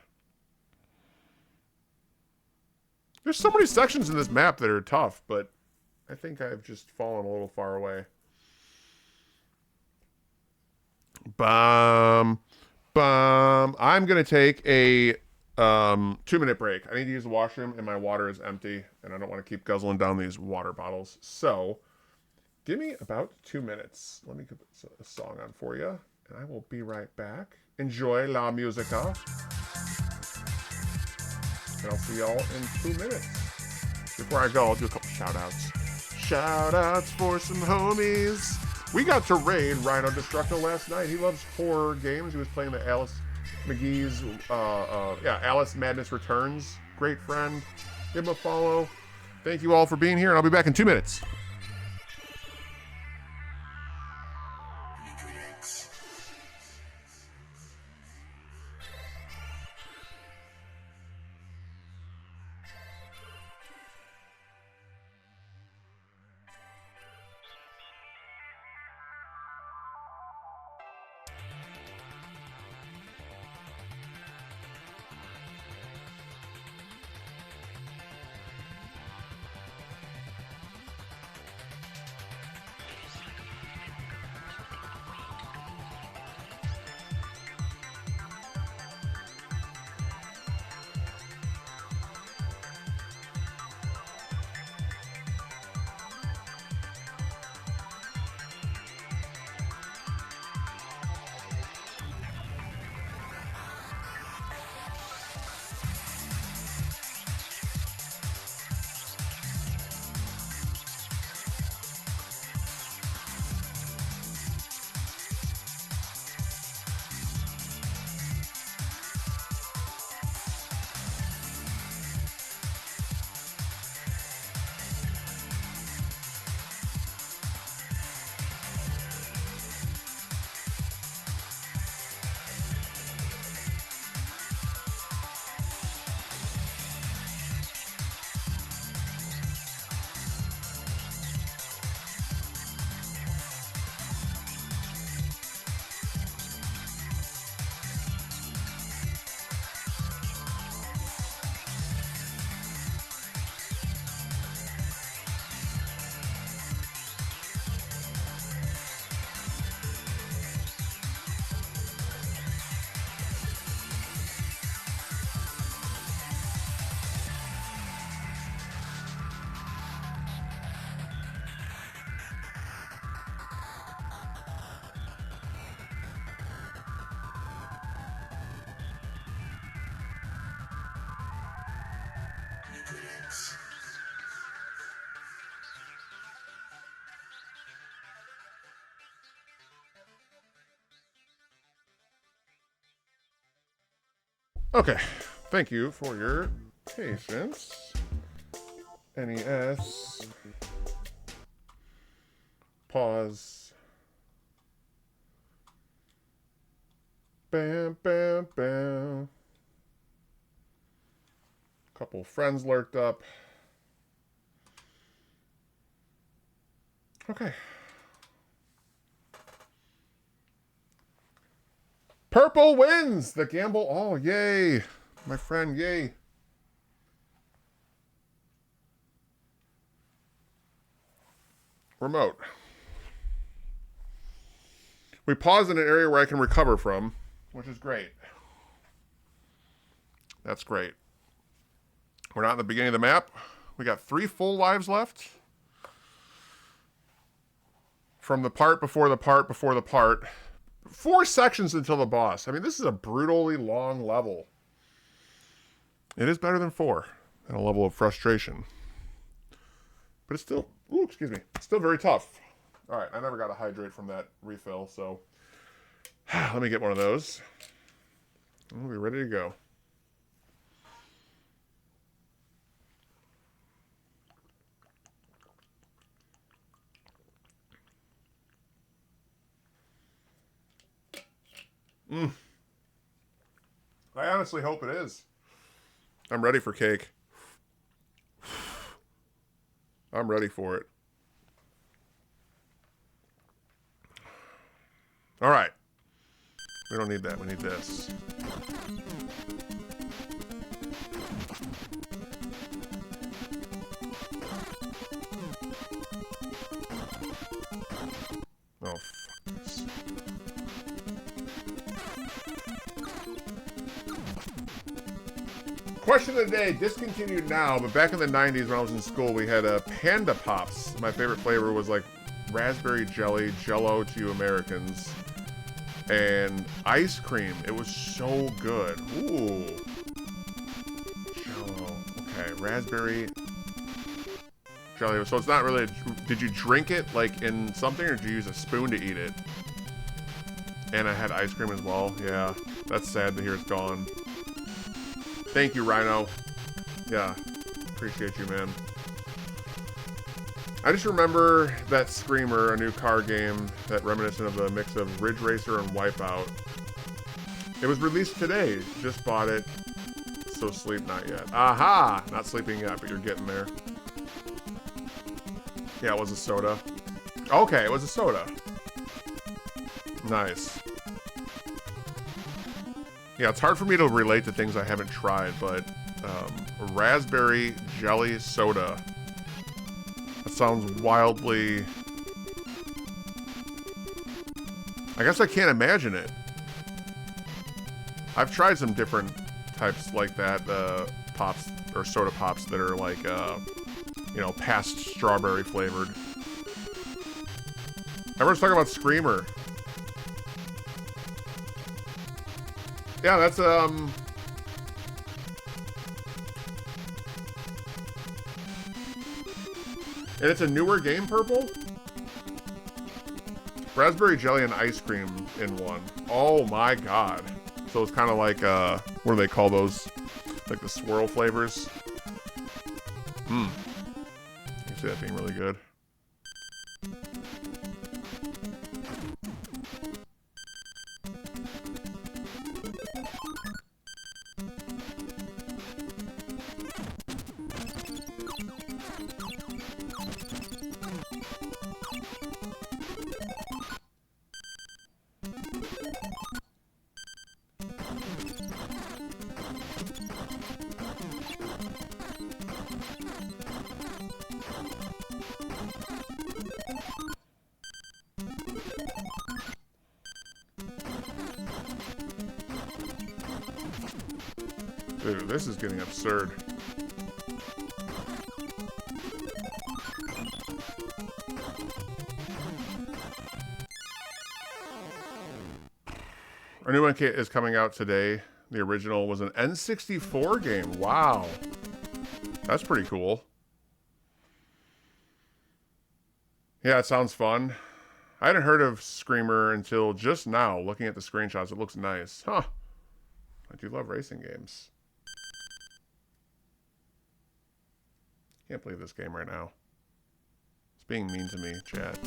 There's so many sections in this map that are tough, but I think I've just fallen a little far away. I'm gonna take a 2-minute break. I need to use the washroom and my water is empty and I don't want to keep guzzling down these water bottles. So give me about 2 minutes. Let me put a song on for you and I will be right back. Enjoy la musica. And I'll see y'all in 2 minutes. Before I go, I'll do a couple shout outs. Shout outs for some homies. We got to raid Rhino Destructo last night. He loves horror games. He was playing the Alice McGee's, Alice Madness Returns. Great friend. Give him a follow. Thank you all for being here, and I'll be back in 2 minutes. Okay, thank you for your patience. NES. Pause. Bam, bam, bam. Couple friends lurked up. Okay. Purple wins the gamble. Oh, yay. My friend, yay. Remote. We paused in an area where I can recover from, which is great. That's great. We're not in the beginning of the map. We got 3 full lives left. From the part before the part before the part. 4 sections until the boss. I mean, this is a brutally long level. It is better than 4 at a level of frustration. But it's still, ooh, excuse me, it's still very tough. All right, I never got a hydrate from that refill, so let me get one of those. We'll be ready to go. I honestly hope it is. I'm ready for cake. I'm ready for it. All right. We don't need that. We need this. Oh, fuck this. Question of the day, discontinued now, but back in the 90s when I was in school, we had Panda Pops. My favorite flavor was like raspberry jelly, Jello to you Americans, and ice cream. It was so good. Ooh. Jello. Okay, raspberry jelly. So it's not really, did you drink it like in something or did you use a spoon to eat it? And I had ice cream as well. Yeah, that's sad to hear it's gone. Thank you, Rhino. Yeah, appreciate you, man. I just remember that Screamer, a new car game that reminiscent of the mix of Ridge Racer and Wipeout. It was released today. Just bought it. So sleep not yet. Aha! Not sleeping yet, but you're getting there. Yeah, it was a soda. Okay, it was a soda. Nice. Yeah, it's hard for me to relate to things I haven't tried, but raspberry jelly soda. That sounds wildly... I guess I can't imagine it. I've tried some different types like that, pops, or soda pops that are like, you know, past strawberry flavored. Everyone's talking about Screamer. Yeah, that's, and it's a newer game, Purple? Raspberry jelly and ice cream in one. Oh my god. So it's kind of like, what do they call those? Like the swirl flavors? I can see that being really good. Dude, this is getting absurd. Our new one is coming out today. The original was an N64 game. Wow. That's pretty cool. Yeah, it sounds fun. I hadn't heard of Screamer until just now. Looking at the screenshots, it looks nice. Huh. I do love racing games. Can't believe this game right now. It's being mean to me, chat.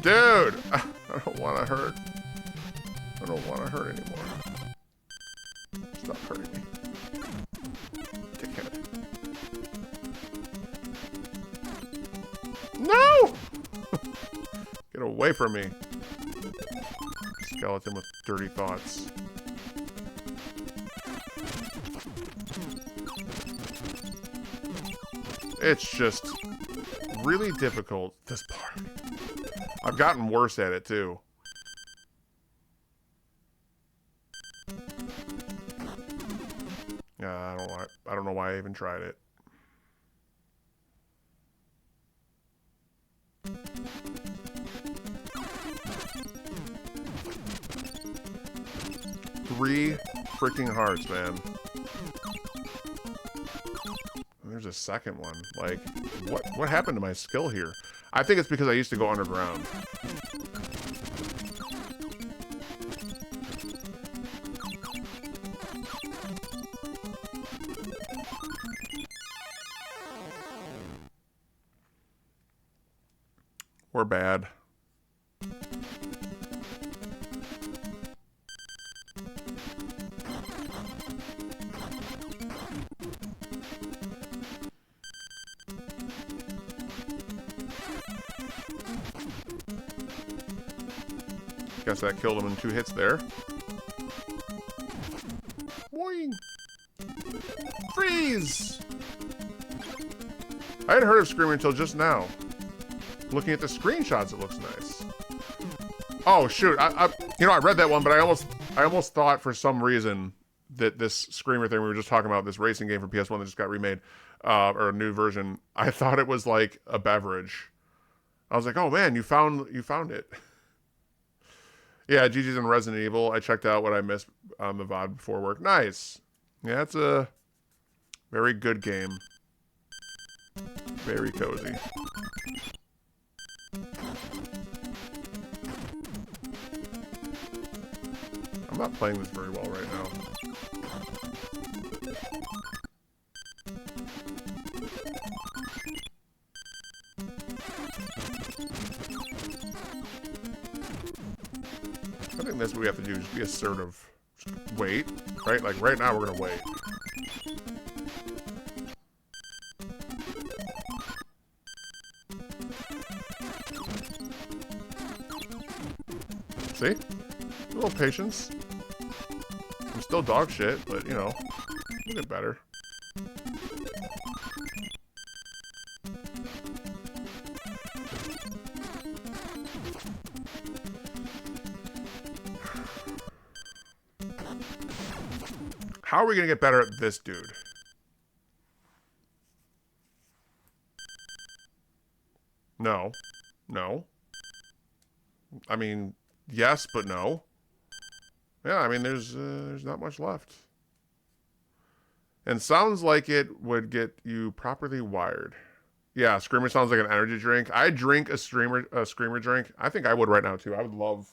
Dude! I don't want to hurt. I don't want to hurt anymore. Stop hurting me. Dickhead. No! Get away from me. Skeleton with dirty thoughts. It's just really difficult, this part. I've gotten worse at it, too. I don't know why I even tried it. Three freaking hearts, man. There's a second one. Like, what happened to my skill here? I think it's because I used to go underground. We're bad. Guess that killed him in 2 hits there. Boing! Freeze! I hadn't heard of Screamer until just now. Looking at the screenshots, it looks nice. Oh shoot! I read that one, but I almost thought for some reason that this Screamer thing we were just talking about, this racing game for PS1 that just got remade, or a new version, I thought it was like a beverage. I was like, oh man, you found it. Yeah, GG's in Resident Evil. I checked out what I missed on the VOD before work. Nice. Yeah, it's a very good game. Very cozy. I'm not playing this very well right now. I think that's what we have to do, just be assertive. Just wait, right? Like right now we're gonna wait. See? A little patience. I'm still dog shit, but you know, we'll get better. How are we gonna get better at this dude? No. No. I mean, yes, but no. Yeah, I mean, there's not much left. And sounds like it would get you properly wired. Yeah, Screamer sounds like an energy drink. I drink a Screamer drink. I think I would right now, too. I would love...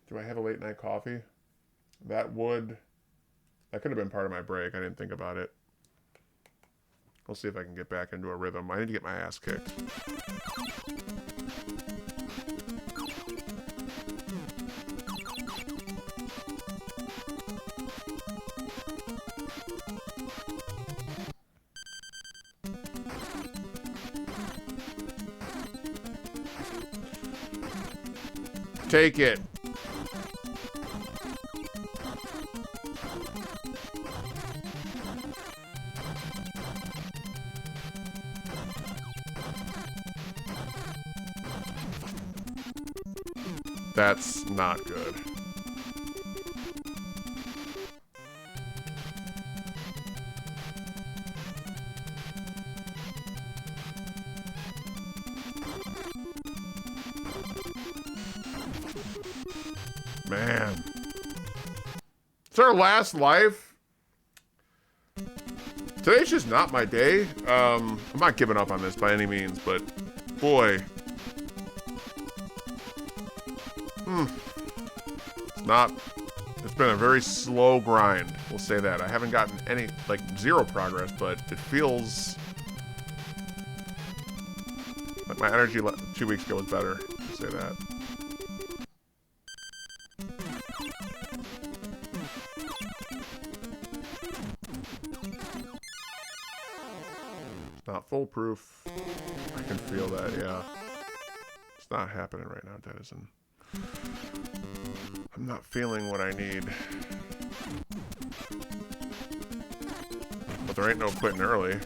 Do I have a late night coffee? That could have been part of my break. I didn't think about it. We'll see if I can get back into a rhythm. I need to get my ass kicked. Take it. That's not good. Man. It's our last life. Today's just not my day. I'm not giving up on this by any means, but boy. It's been a very slow grind. We'll say that. I haven't gotten any, like, zero progress, but it feels like my energy 2 weeks ago was better. We'll say that. It's not foolproof. I can feel that, yeah. It's not happening right now, Denizen. I'm not feeling what I need. But there ain't no quitting early.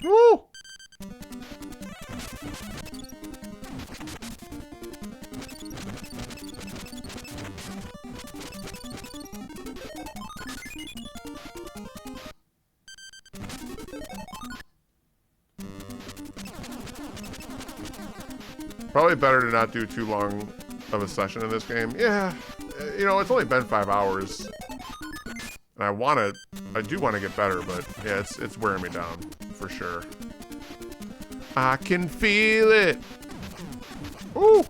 Woo! Probably better to not do too long of a session in this game. Yeah, you know, it's only been 5 hours. And I do want to get better, but yeah, it's wearing me down, for sure. I can feel it! Ooh!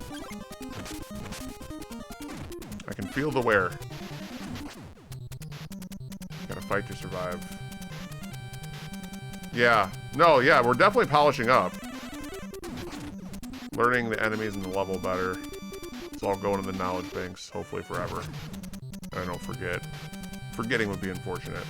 I can feel the wear. Gotta fight to survive. Yeah. No, yeah, we're definitely polishing up. Learning the enemies and the level better. It's all going to the knowledge banks, hopefully forever. And I don't forget. Forgetting would be unfortunate.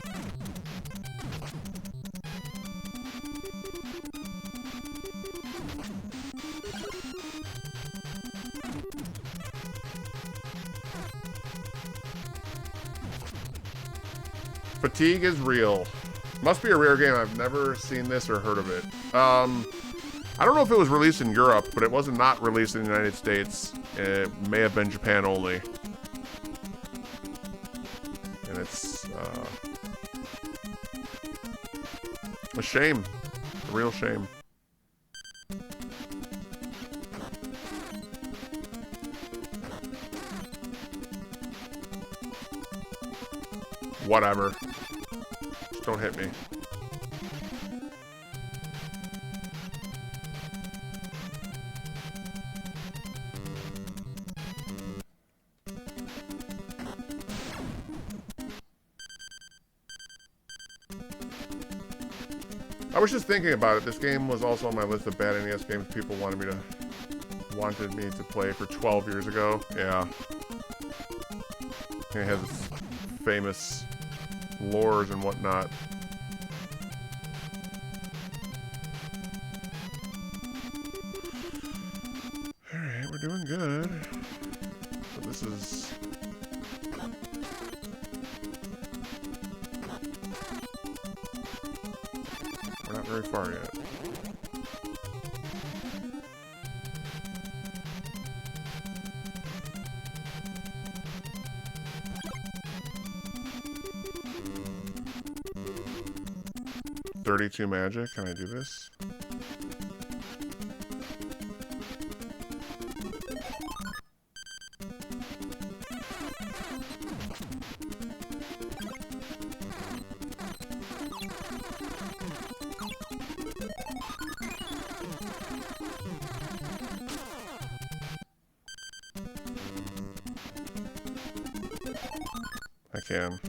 Fatigue is real. Must be a rare game. I've never seen this or heard of it. I don't know if it was released in Europe, but it was not released in the United States. It may have been Japan only. And it's a shame. A real shame. Whatever. Just don't hit me. I was just thinking about it. This game was also on my list of bad NES games people wanted me to play for 12 years ago. Yeah. It has its famous lores and whatnot. Alright, we're doing good. So this is... We're not very far yet. $32 magic. Can I do this? I can.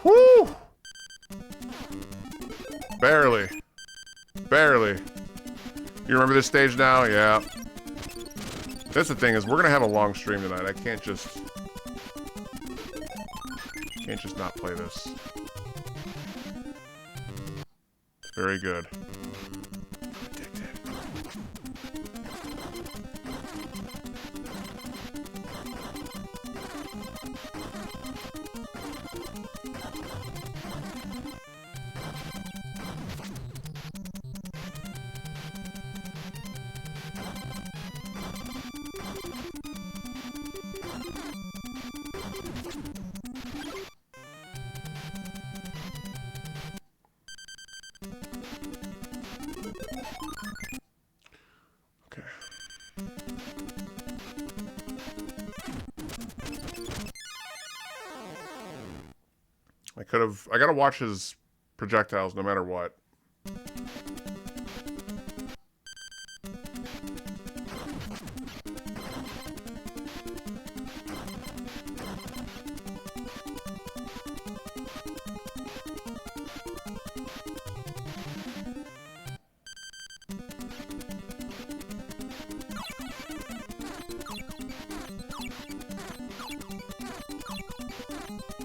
Woo! Barely. Barely. You remember this stage now? Yeah. That's the thing, is we're gonna have a long stream tonight. I can't just not play this. It's very good. I gotta watch his projectiles no matter what.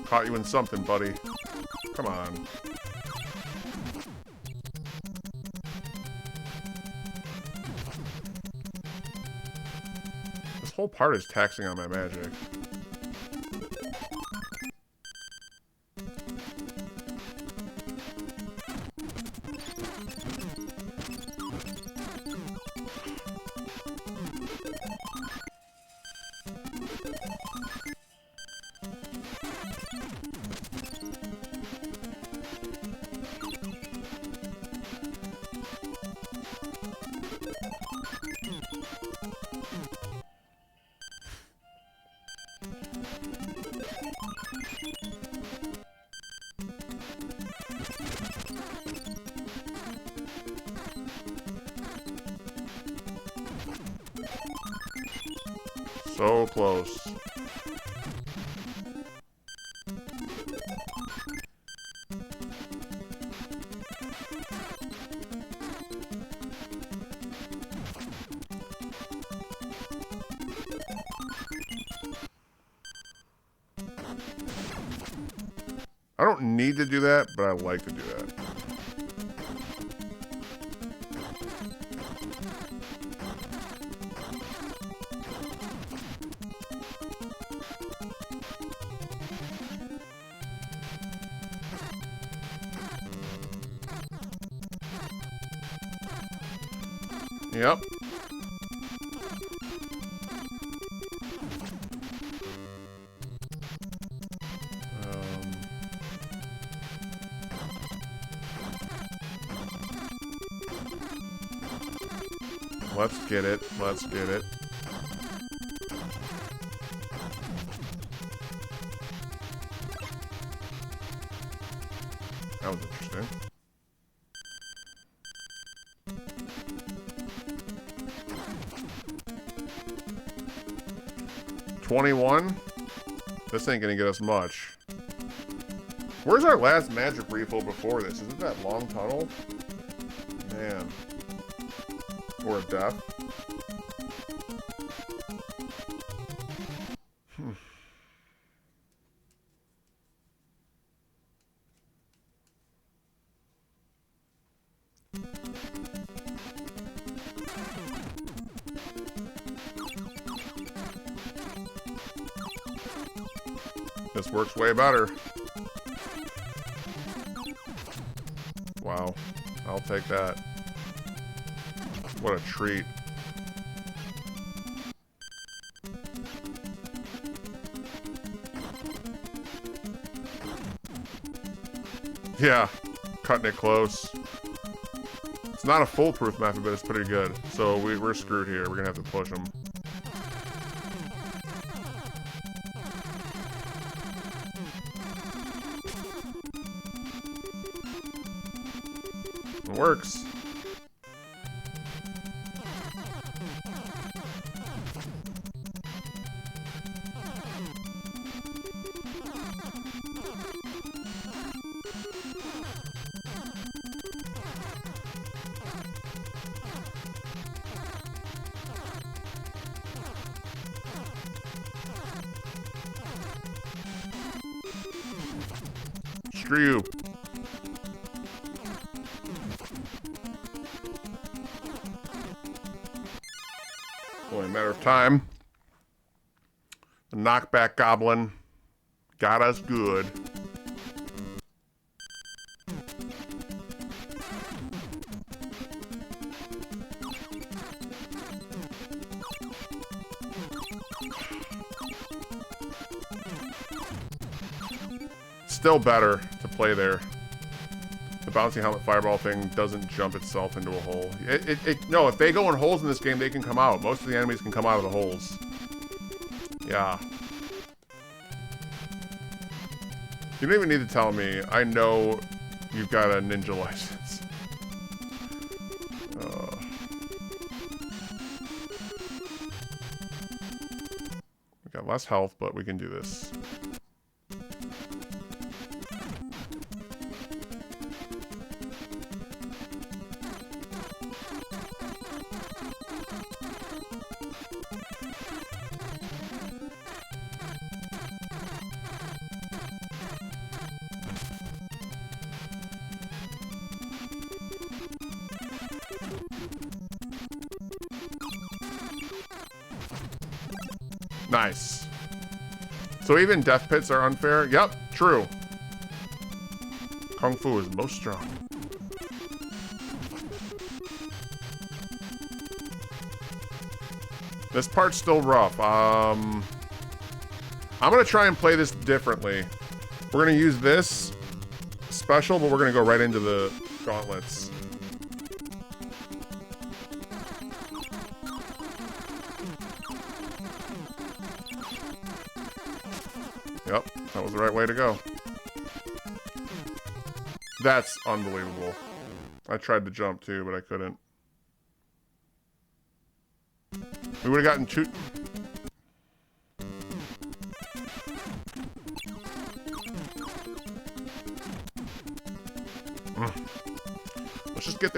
Caught you in something, buddy. Come on. This whole part is taxing on my magic. So close. I don't need to do that, but I like to do that. Yep. Let's get it. Let's get it. That was interesting. $21? This ain't gonna get us much. Where's our last magic refill before this? Is it that long tunnel? Man. Or a death. This works way better. Wow. I'll take that. What a treat. Yeah, cutting it close. It's not a foolproof method, but it's pretty good. So we're screwed here. We're gonna have to push them. It works. Screw you. Only a matter of time. The knockback goblin got us good. Still better to play there. The bouncy helmet fireball thing doesn't jump itself into a hole. No, if they go in holes in this game, they can come out. Most of the enemies can come out of the holes. Yeah. You don't even need to tell me. I know you've got a ninja license. We got less health, but we can do this. Nice. So even death pits are unfair? Yep, true. Kung Fu is most strong. This part's still rough. I'm gonna try and play this differently. We're gonna use this special, but we're gonna go right into the gauntlets. Yep, that was the right way to go. That's unbelievable. I tried to jump too, but I couldn't. We would have gotten two...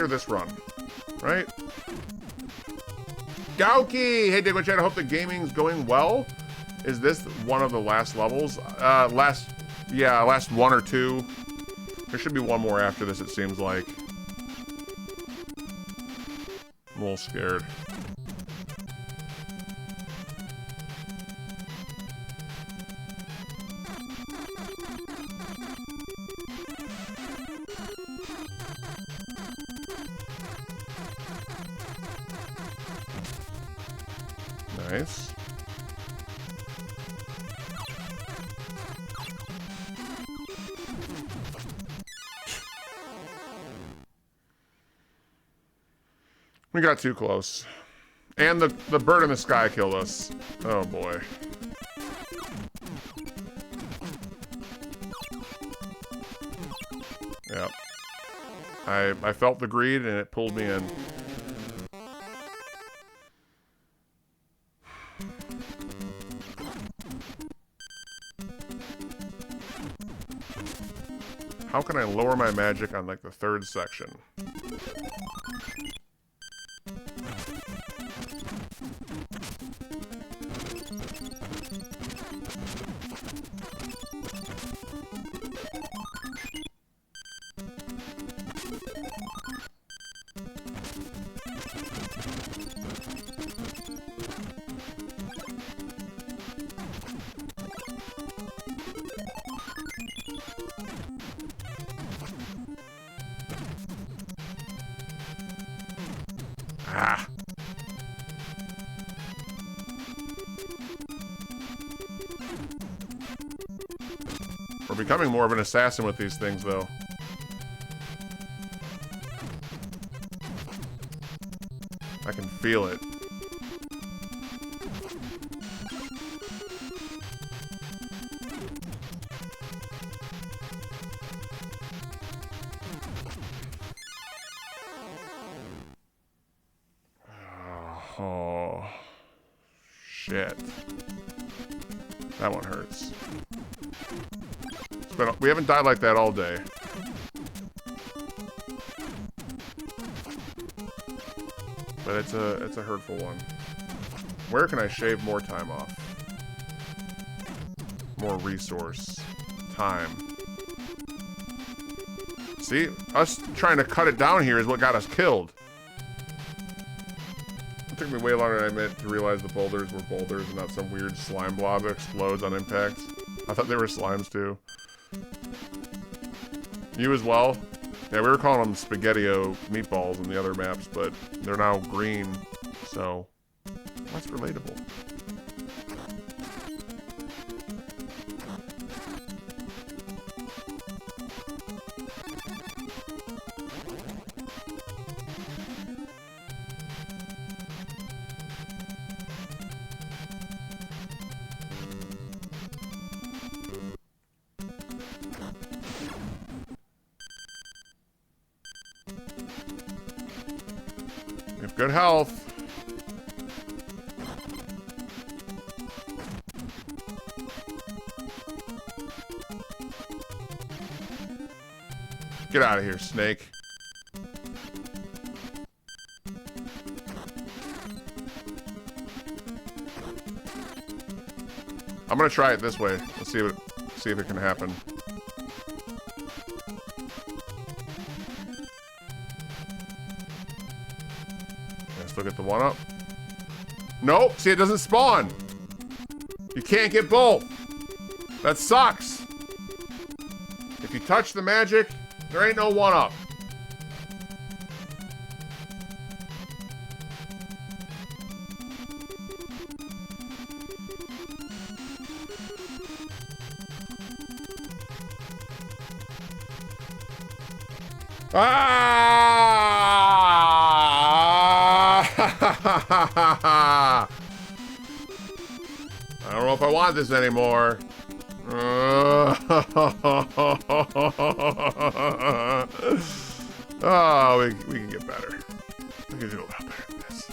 clear this run, right? Gauki! Hey, Digwitch, I hope the gaming's going well. Is this one of the last levels? Last one or two. There should be one more after this, it seems like. I'm a little scared. Nice. We got too close. And the bird in the sky killed us. Oh boy. Yep. I felt the greed and it pulled me in. How can I lower my magic on like the third section? Ah. We're becoming more of an assassin with these things, though. I can feel it. Oh, shit. That one hurts. We haven't died like that all day. But it's a hurtful one. Where can I shave more time off? More resource. Time. See? Us trying to cut it down here is what got us killed. It took me way longer than I meant to realize the boulders were boulders and not some weird slime blob that explodes on impact. I thought they were slimes too. You as well? Yeah, we were calling them Spaghetti-O meatballs in the other maps, but they're now green, so that's relatable. We have good health. Get out of here, snake. I'm gonna try it this way. Let's see if it can happen. Let's look at the one up. Nope. See, it doesn't spawn. You can't get both. That sucks. If you touch the magic, there ain't no one up. Ah! I don't know if I want this anymore. Oh, we can get better. We can do a lot better than this.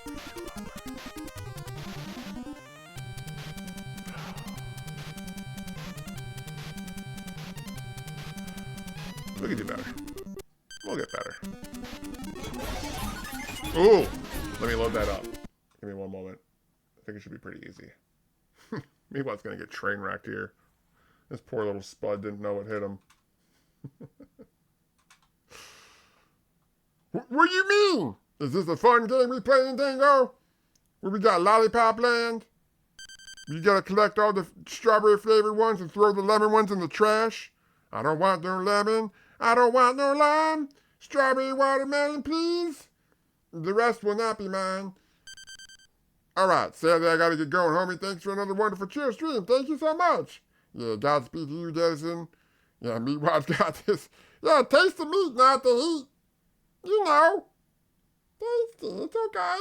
We can do better. We'll get better. Ooh, let me load that up. Give me one moment. I think it should be pretty easy. Meanwhile, gonna get train wrecked here. This poor little spud didn't know what hit him. What do you mean? Is this a fun game we playing, Dingo? Where we got Lollipop Land? You gotta collect all the strawberry flavored ones and throw the lemon ones in the trash? I don't want no lemon. I don't want no lime. Strawberry watermelon, please. The rest will not be mine. Alright, sadly I gotta get going, homie. Thanks for another wonderful chill stream. Thank you so much. Yeah, Godspeed to you, Edison. Yeah, Meatwat's got this. Yeah, taste the meat, not the heat. You know. Tasty, it's okay.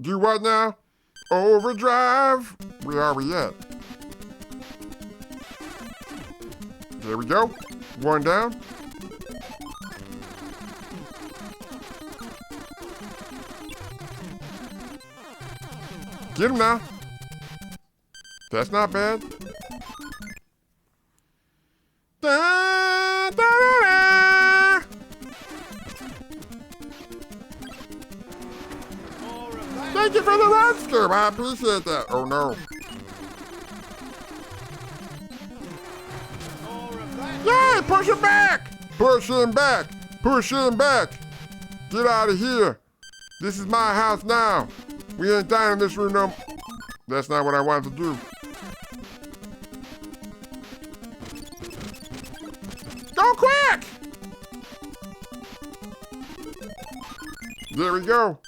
Do what now? Overdrive. Where are we at? There we go. One down. Get him now. That's not bad. Da, da, da, da. Thank you for the run, Skip. I appreciate that. Oh no. Yay! Push him back! Push him back! Push him back! Get out of here! This is my house now. We ain't dying in this room no. That's not what I wanted to do. Go quick! There we go.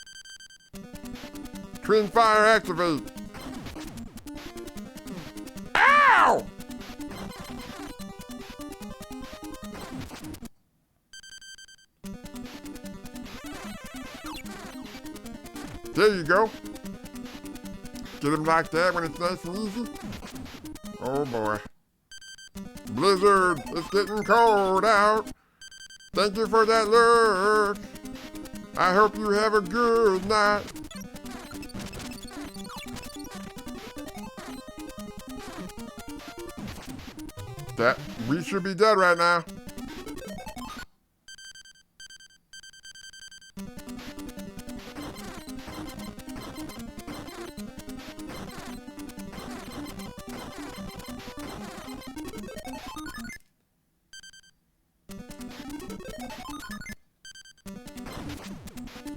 Twin fire activate. Ow! There you go. Get him like that when it's nice and easy. Oh boy. Blizzard, it's getting cold out. Thank you for that lurk. I hope you have a good night. That, we should be dead right now.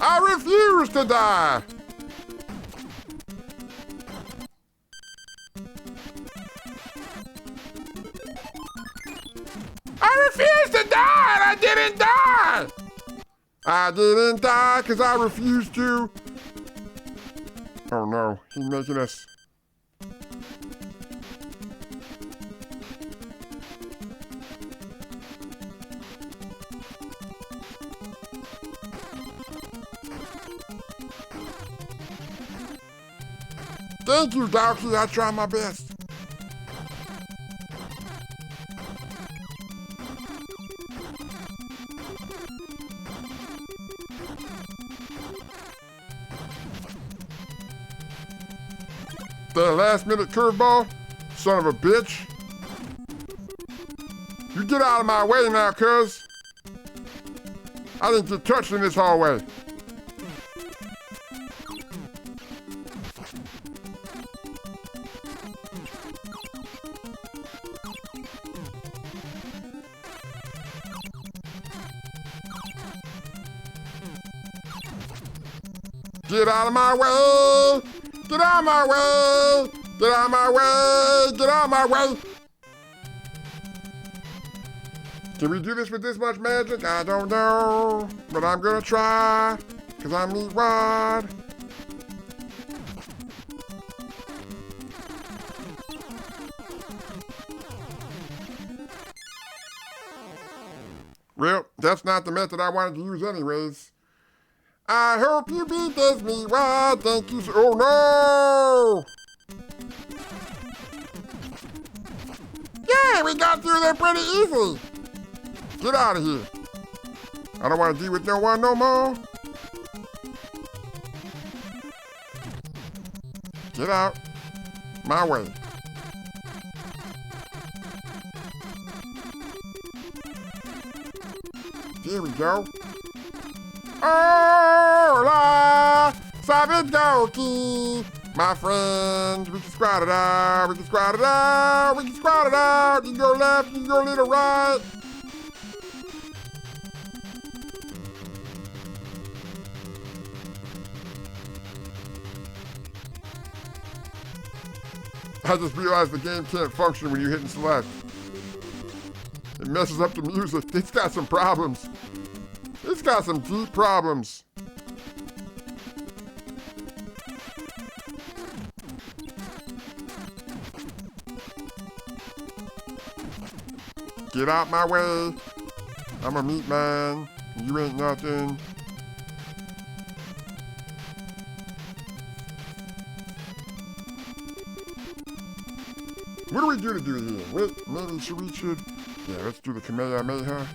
I refuse to die! I refuse to die and I didn't die! I didn't die because I refused to. Oh no, he's making us. Thank you, Donkey. I try my best. The last minute curveball? Son of a bitch. You get out of my way now, cuz. I didn't get touched in this hallway. Get out of my way! Get out of my way! Get out of my way! Get out of my way! Can we do this with this much magic? I don't know. But I'm gonna try. Cause I'm Meatwad. Well, that's not the method I wanted to use anyways. I hope you beat this, Meatwad. Thank you. Oh no! Yeah, we got through there pretty easy. Get out of here. I don't want to deal with no one no more. Get out. My way. There we go. Hola, Savage Doki. My friends, we can squat it out, we can squat it out, we can squat it out. You can go left, you can go a little right. I just realized the game can't function when you're hitting select. It messes up the music. It's got some problems. It's got some deep problems. Get out my way. I'm a meat man. You ain't nothing. What do we do to do here? Wait, maybe we should. Yeah, let's do the Kamehameha.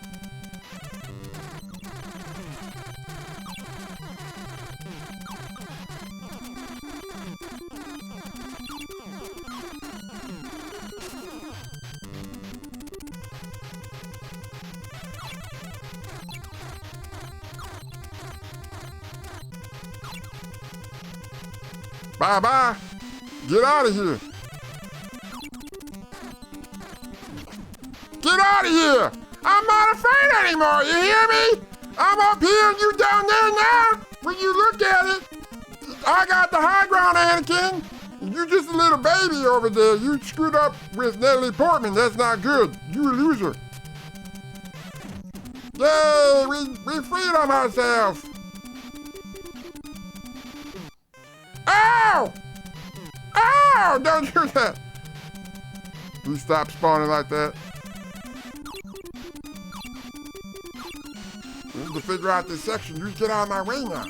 Bye-bye. Get out of here. Get out of here. I'm not afraid anymore. You hear me? I'm up here and you down there now. When you look at it, I got the high ground, Anakin. You just a little baby over there. You screwed up with Natalie Portman. That's not good. You a loser. Yay, we freed ourselves. Ow! Ow! Don't do that. Please stop spawning like that. We need to figure out this section. You get out of my way now.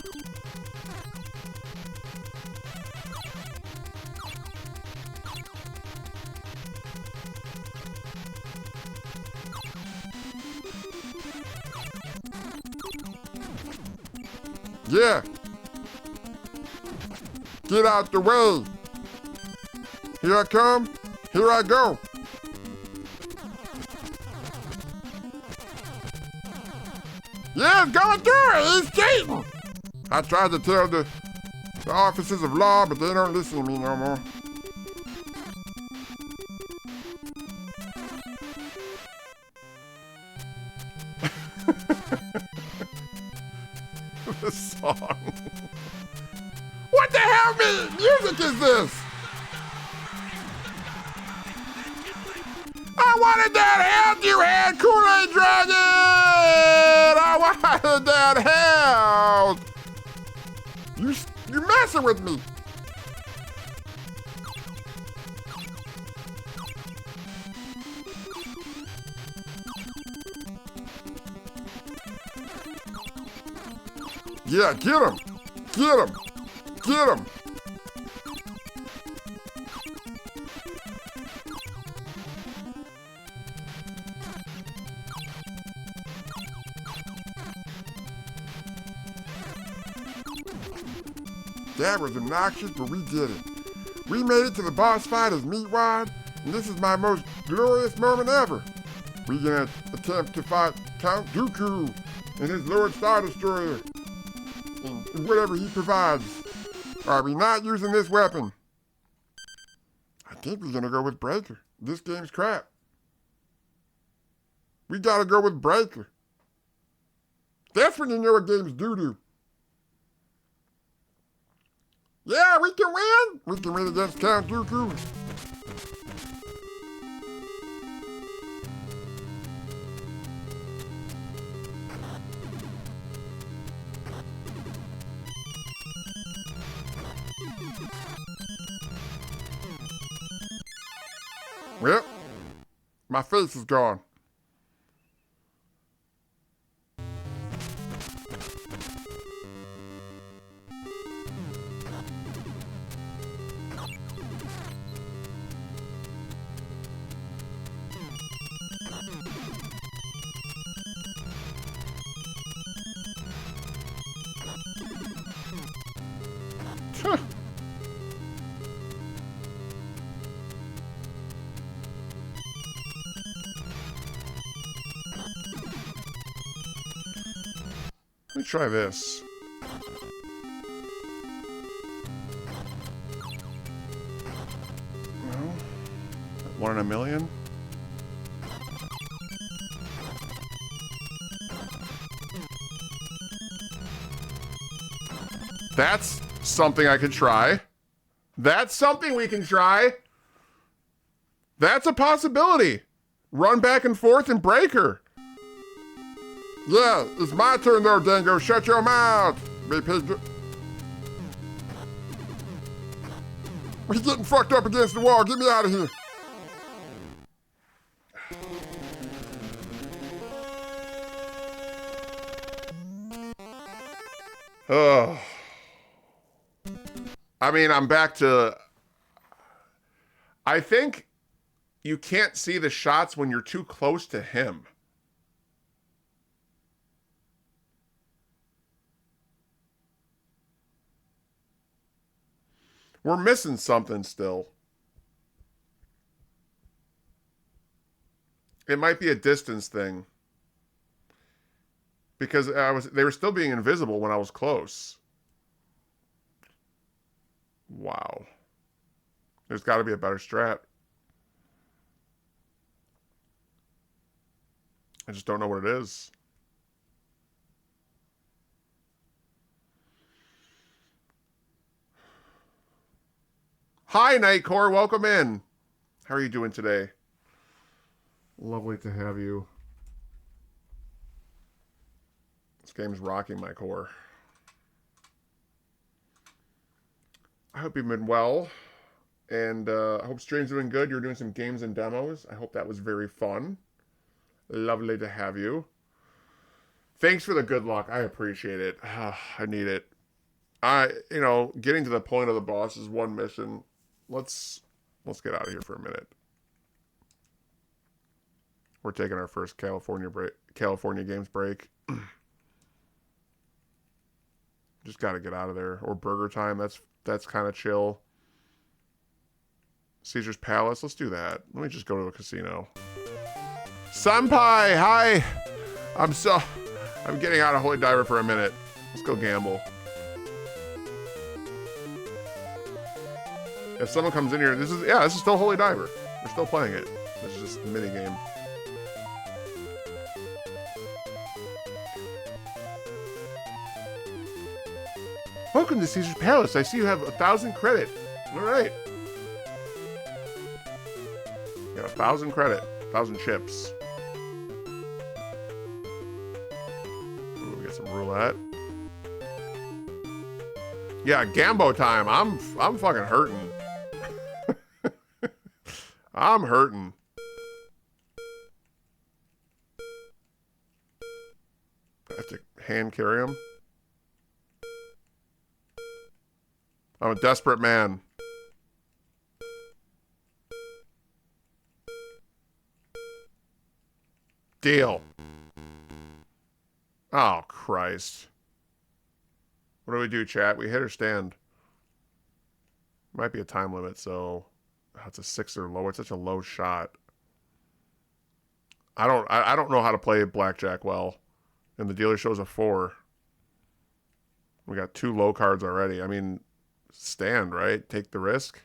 Yeah. Get out the way. Here I come. Here I go. Yeah, it's going through it. He's cheating. I tried to tell the officers of law, but they don't listen to me no more. This song. What the hell music is this? I wanted that health you had, Kool-Aid Dragon! I wanted that health! You messing with me. Yeah, get him! Get him! Get him! That was obnoxious, but we did it. We made it to the boss fight as Meatwad, and this is my most glorious moment ever. We're gonna attempt to fight Count Dooku and his Lord Star Destroyer, and whatever he provides. Are we not using this weapon? I think we're gonna go with Breaker. This game's crap. We gotta go with Breaker. That's when you know a game's doo-doo. Yeah, we can win! We can win against Count Dooku. Well, my face is gone. Let's try this. No. 1 in a million? That's something I could try. That's something we can try. That's a possibility. Run back and forth and break her. Yeah, it's my turn there, Dingo. Shut your mouth. He's getting fucked up against the wall. Get me out of here. Oh. I mean, I'm back to... I think you can't see the shots when you're too close to him. We're missing something still. It might be a distance thing. Because they were still being invisible when I was close. Wow. There's got to be a better strat. I just don't know what it is. Hi, Nightcore. Welcome in. How are you doing today? Lovely to have you. This game's rocking my core. I hope you've been well. And I hope stream's doing good. You're doing some games and demos. I hope that was very fun. Lovely to have you. Thanks for the good luck. I appreciate it. I need it. Getting to the point of the boss is one mission. Let's get out of here for a minute. We're taking our first California games break. Just got to get out of there. Or Burger Time. That's kind of chill. Caesar's Palace. Let's do that. Let me just go to a casino. Senpai, hi. I'm getting out of Holy Diver for a minute. Let's go gamble. If someone comes in here, this is still Holy Diver. We're still playing it. This is just a mini game. Welcome to Caesar's Palace. I see you have 1,000 credit. All right. Got 1,000 credit, 1,000 chips. Ooh, we got some roulette. Yeah, Gambo time. I'm fucking hurting. I'm hurting. I have to hand carry him. I'm a desperate man. Deal. Oh, Christ. What do we do, chat? We hit or stand? Might be a time limit, so... It's a 6 or lower. It's such a low shot. I don't know how to play blackjack well. And the dealer shows a 4. We got 2 low cards already. I mean, stand, right? Take the risk.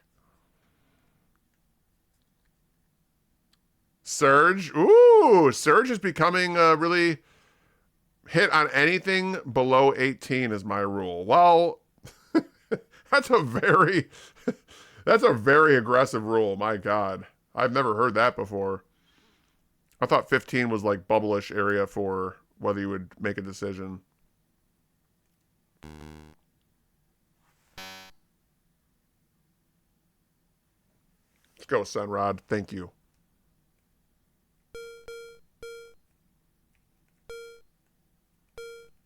Surge. Ooh, Surge is becoming really hit on anything below 18 is my rule. Well, that's a very aggressive rule. My God. I've never heard that before. I thought 15 was like bubblish area for whether you would make a decision. Let's go, Sunrod. Thank you.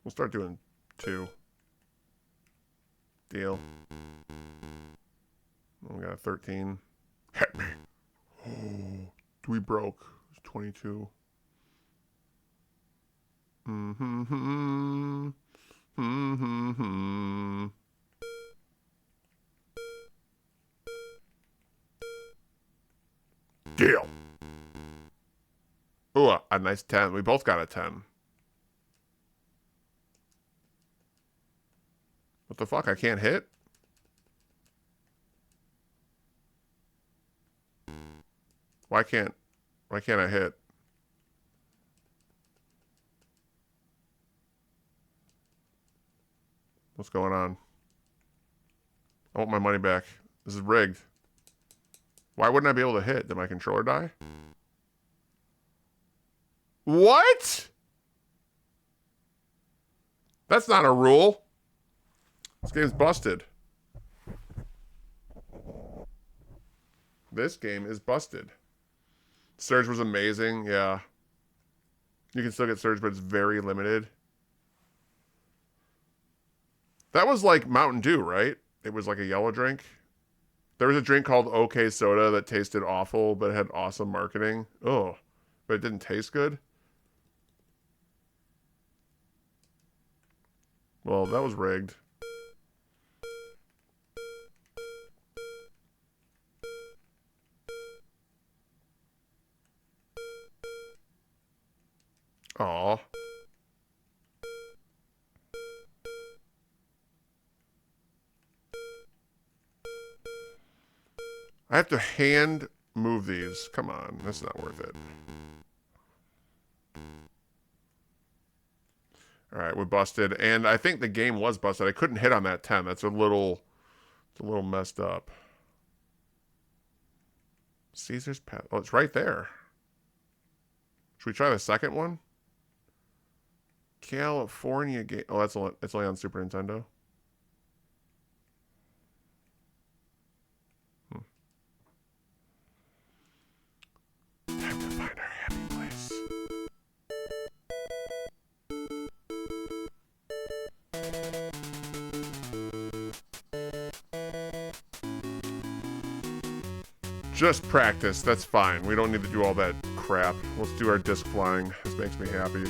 We'll start doing 2. Deal. We got a 13. Hit me. Oh, we broke. It's 22. Mm-hmm. Mm-hmm. Deal. Ooh, a nice 10. We both got a 10. What the fuck? I can't hit? Why can't I hit? What's going on? I want my money back. This is rigged. Why wouldn't I be able to hit? Did my controller die? What? That's not a rule. This game's busted. This game is busted. Surge was amazing, yeah. You can still get Surge, but it's very limited. That was like Mountain Dew, right? It was like a yellow drink. There was a drink called OK Soda that tasted awful, but it had awesome marketing. Oh, but it didn't taste good. Well, that was rigged. Aw. I have to hand move these. Come on, that's not worth it. All right, we're busted, and I think the game was busted. I couldn't hit on that 10. That's a little messed up. Caesar's Palace. Oh, it's right there. Should we try the second one? California game. Oh, it's only on Super Nintendo. Time to find our happy place. Just practice. That's fine. We don't need to do all that crap. Let's do our disc flying. This makes me happy.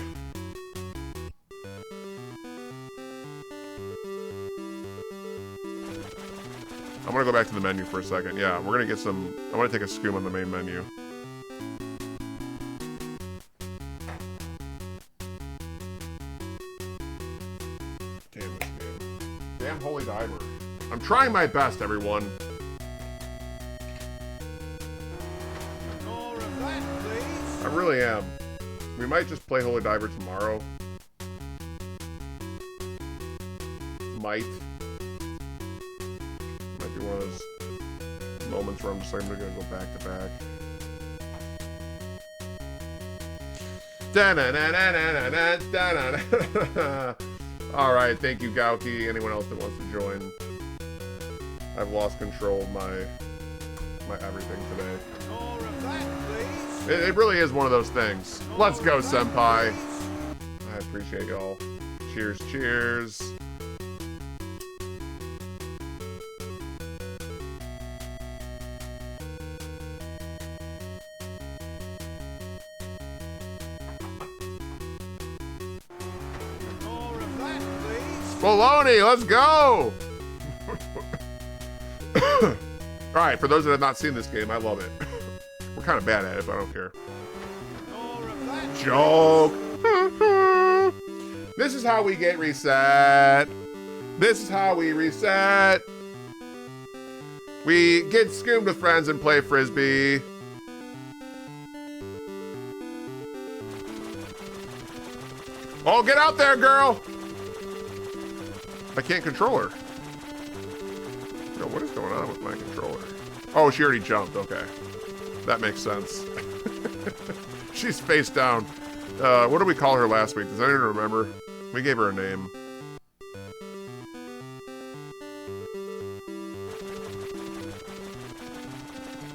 I'm gonna go back to the menu for a second. Yeah, we're gonna get some. I want to take a scoop on the main menu. Damn this game. Damn Holy Diver. I'm trying my best, everyone. More of that, please. I really am. We might just play Holy Diver tomorrow. Might be one of those moments where I'm just like, I'm gonna go back to back. All right, thank you, Gauki. Anyone else that wants to join? I've lost control of my everything today. More of that, please. It really is one of those things. Let's go, senpai. I appreciate y'all. Cheers, cheers. More of that, please. Bologna, let's go! Alright, for those that have not seen this game, I love it. We're kind of bad at it, but I don't care. More of that. Joke! This is how we get reset. This is how we reset. We get skoomed with friends and play Frisbee. Oh, get out there, girl! I can't control her. Yo, what is going on with my controller? Oh, she already jumped. Okay. That makes sense. She's face down. What did we call her last week? Does anyone remember? We gave her a name.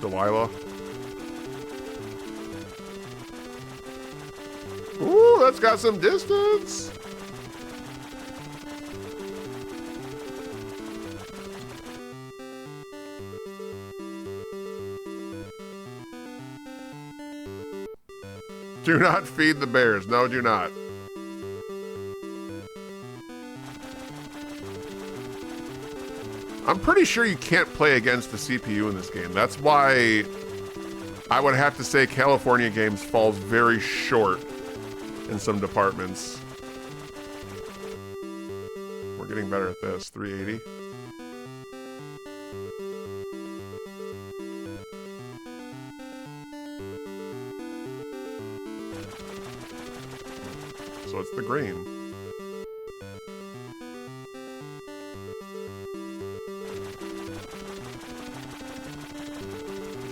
Delilah. Ooh, that's got some distance. Do not feed the bears. No, do not. I'm pretty sure you can't play against the CPU in this game. That's why I would have to say California Games falls very short in some departments. We're getting better at this. 380. So it's the green.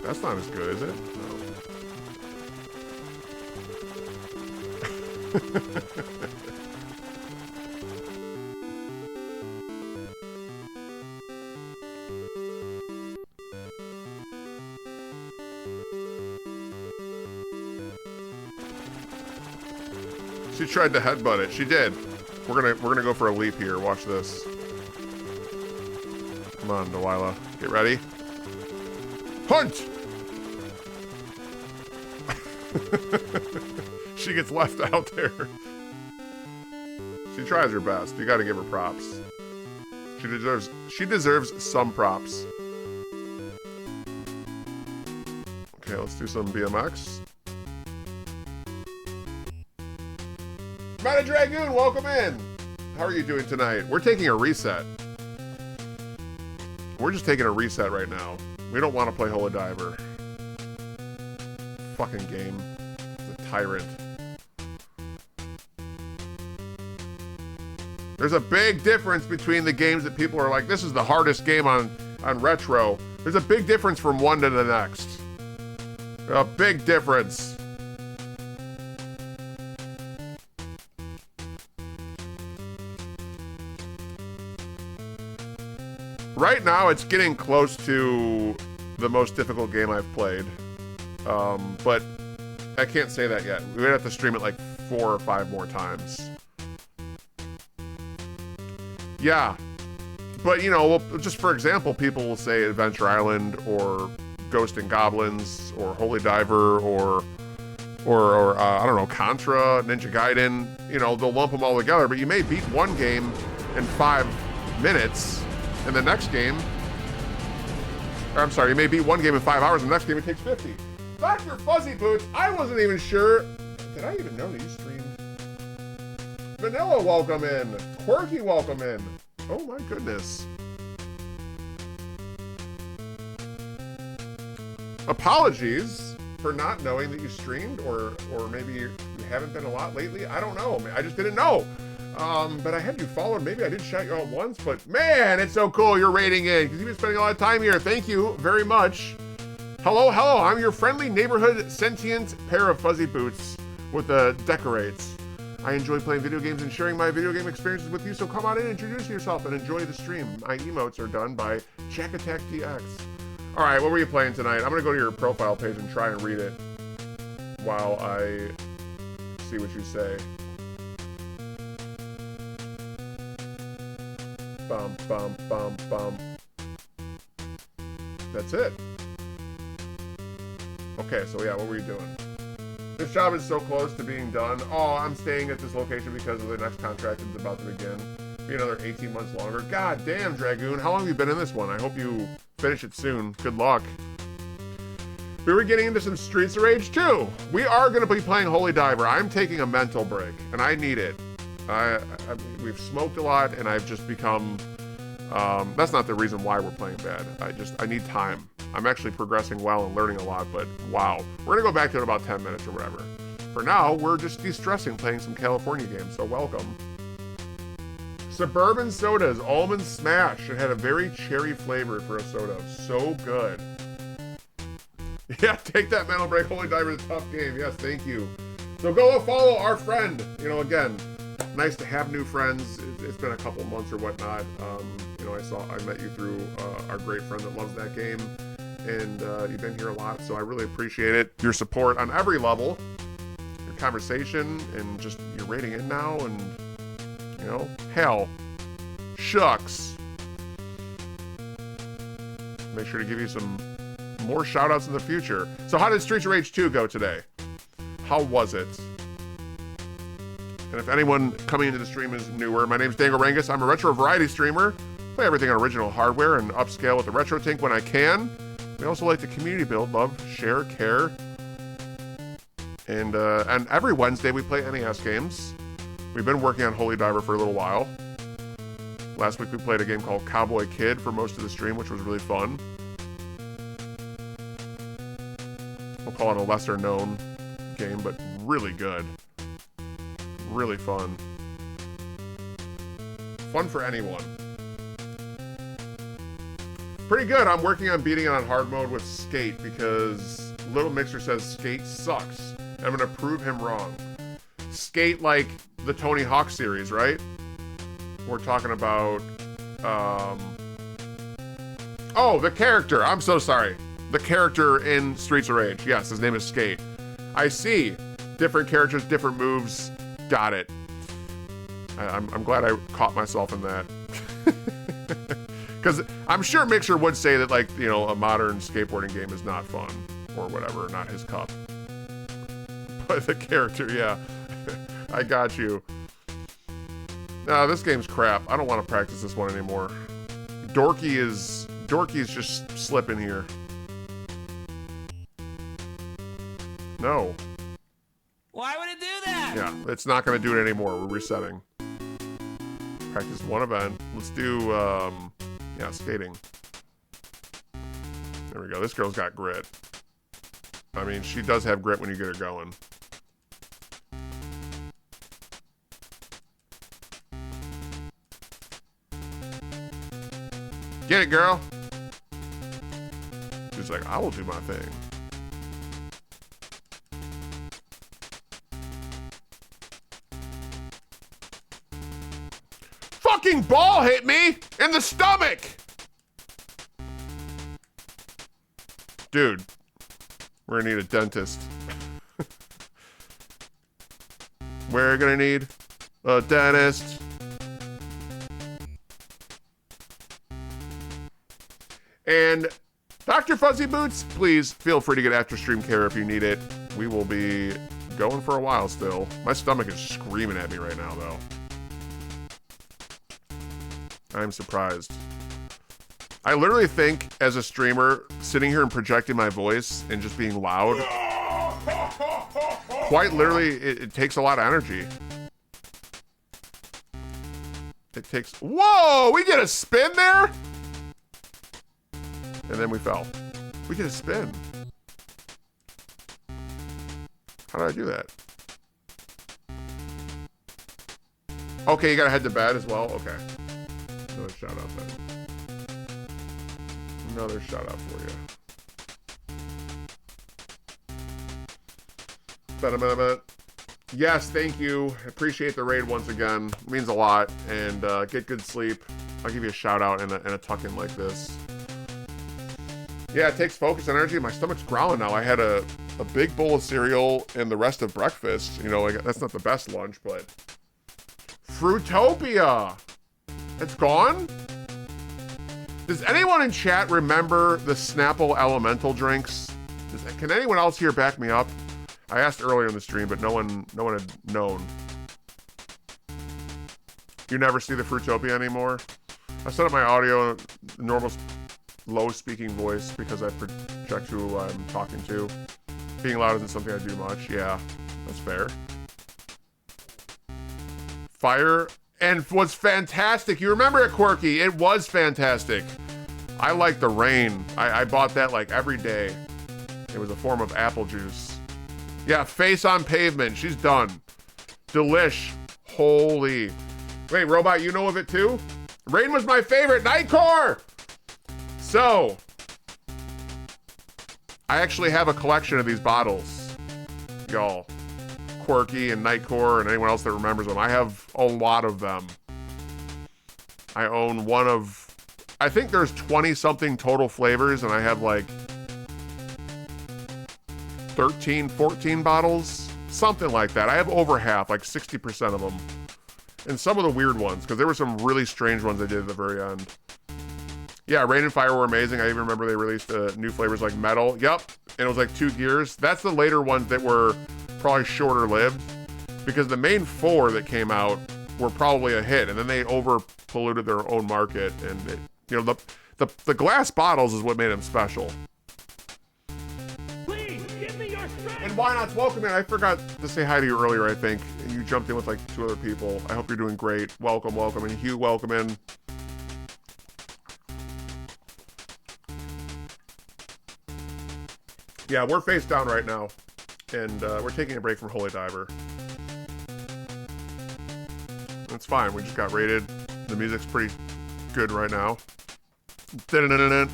That's not as good, is it? No. She tried to headbutt it. She did. We're gonna go for a leap here. Watch this. Come on, Delilah. Get ready. Hunt! She gets left out there. She tries her best. You gotta give her props. She deserves some props. Okay, let's do some BMX. Mighty Dragoon, welcome in. How are you doing tonight? We're taking a reset. We're just taking a reset right now. We don't want to play Holy Diver. Fucking game. It's a tyrant. There's a big difference between the games that people are like, this is the hardest game on retro. There's a big difference from one to the next. A big difference. Right now, it's getting close to the most difficult game I've played. But I can't say that yet. We would have to stream it like 4 or 5 more times. Yeah. But, you know, well, just for example, people will say Adventure Island or Ghost and Goblins or Holy Diver or I don't know, Contra, Ninja Gaiden. You know, they'll lump them all together. But you may beat one game in 5 minutes. And the next game, or I'm sorry, you may beat one game in 5 hours, and the next game it takes 50. Dr. Fuzzy Boots, I wasn't even sure. Did I even know that you streamed? Vanilla, welcome in. Quirky, welcome in. Oh my goodness. Apologies for not knowing that you streamed, or maybe you haven't been a lot lately. I don't know. I just didn't know. But I had you followed. Maybe I did shout you out once, but man, it's so cool you're raiding in because you've been spending a lot of time here. Thank you very much. Hello, hello. I'm your friendly neighborhood sentient pair of fuzzy boots with the decorates. I enjoy playing video games and sharing my video game experiences with you, so come on in, introduce yourself, and enjoy the stream. My emotes are done by Jack Attack DX. All right, what were you playing tonight? I'm gonna go to your profile page and try and read it while I see what you say. Bum, bum, bum, bum. That's it. Okay, so yeah, what were you doing? This job is so close to being done. Oh, I'm staying at this location because of the next contract is about to begin. Be another 18 months longer. God damn, Dragoon. How long have you been in this one? I hope you finish it soon. Good luck. We were getting into some Streets of Rage 2. We are going to be playing Holy Diver. I'm taking a mental break, and I need it. We've smoked a lot, and I've just become... that's not the reason why we're playing bad. I need time. I'm actually progressing well and learning a lot, but wow. We're going to go back to it in about 10 minutes or whatever. For now, we're just de-stressing playing some California games, so welcome. Suburban Sodas, Almond Smash. It had a very cherry flavor for a soda. So good. Yeah, take that mental break. Holy Diver is a tough game. Yes, thank you. So go follow our friend. You know, again, nice to have new friends. It's been a couple months or whatnot. You know, I met you through our great friend that loves that game, and you've been here a lot, so I really appreciate it. Your support on every level, your conversation, and just your rating in now, and you know, hell, shucks. Make sure to give you some more shout outs in the future. So how did Streets of Rage 2 go today? How was it? And if anyone coming into the stream is newer, my name's Dango Rangus. I'm a retro variety streamer. Play everything on original hardware and upscale with the Retro Tink when I can. We also like to community build, love, share, care. And every Wednesday we play NES games. We've been working on Holy Diver for a little while. Last week we played a game called Cowboy Kid for most of the stream, which was really fun. We'll call it a lesser known game, but really good. Really fun. Fun for anyone. Pretty good. I'm working on beating it on hard mode with Skate because Little Mixer says Skate sucks. I'm gonna prove him wrong. Skate like the Tony Hawk series, right? We're talking about, oh, the character. I'm so sorry. The character in Streets of Rage. Yes, his name is Skate. I see. Different characters, different moves. Got it. I'm glad I caught myself in that. Because I'm sure Mixer would say that, like, you know, a modern skateboarding game is not fun or whatever, not his cup. But the character, yeah. I got you. No, this game's crap. I don't want to practice this one anymore. Dorky is just slipping here. No. Why would it do that? Yeah, it's not going to do it anymore. We're resetting. Practice one event. Let's do, yeah, skating. There we go. This girl's got grit. I mean, she does have grit when you get her going. Get it, girl. She's like, I will do my thing. Fucking ball hit me in the stomach. Dude, we're gonna need a dentist. We're gonna need a dentist. And Dr. Fuzzy Boots, please feel free to get after stream care if you need it. We will be going for a while still. My stomach is screaming at me right now, though. I'm surprised. I literally think, as a streamer, sitting here and projecting my voice and just being loud, quite literally, it takes a lot of energy. It takes... Whoa! We get a spin there? And then we fell. We get a spin. How did I do that? Okay, you gotta head to bed as well? Okay. Another shout out then. Another shout out for you. Yes, thank you. Appreciate the raid once again. It means a lot. And get good sleep. I'll give you a shout out and a tuck-in like this. Yeah, it takes focus and energy. My stomach's growling now. I had a big bowl of cereal and the rest of breakfast. You know, like, that's not the best lunch, but... Fruitopia! It's gone? Does anyone in chat remember the Snapple Elemental drinks? Can anyone else here back me up? I asked earlier in the stream, but no one had known. You never see the Fruitopia anymore? I set up my audio normal low speaking voice because I project who I'm talking to. Being loud isn't something I do much. Yeah, that's fair. Fire and was fantastic. You remember it, Quirky? It was fantastic. I like the rain. I bought that like every day. It was a form of apple juice. Yeah, face on pavement. She's done. Delish. Holy. Wait, Robot, you know of it too? Rain was my favorite. Nightcore! So, I actually have a collection of these bottles, y'all. Quirky and Nightcore and anyone else that remembers them. I have a lot of them. I own one of, I think there's 20 something total flavors and I have like 13, 14 bottles, something like that. I have over half, like 60% of them. And some of the weird ones, because there were some really strange ones I did at the very end. Yeah, Rain and Fire were amazing. I even remember they released new flavors like Metal. Yep, and it was like 2 gears. That's the later ones that were probably shorter lived, because the main 4 that came out were probably a hit, and then they over polluted their own market. And it, you know, the glass bottles is what made them special. Please give me your strength. And why not? Welcome in. I forgot to say hi to you earlier. I think you jumped in with like 2 other people. I hope you're doing great. Welcome, welcome, and Hugh, welcome in. Yeah, we're face down right now. And we're taking a break from Holy Diver. That's fine. We just got rated. The music's pretty good right now. Dun-dun-dun-dun.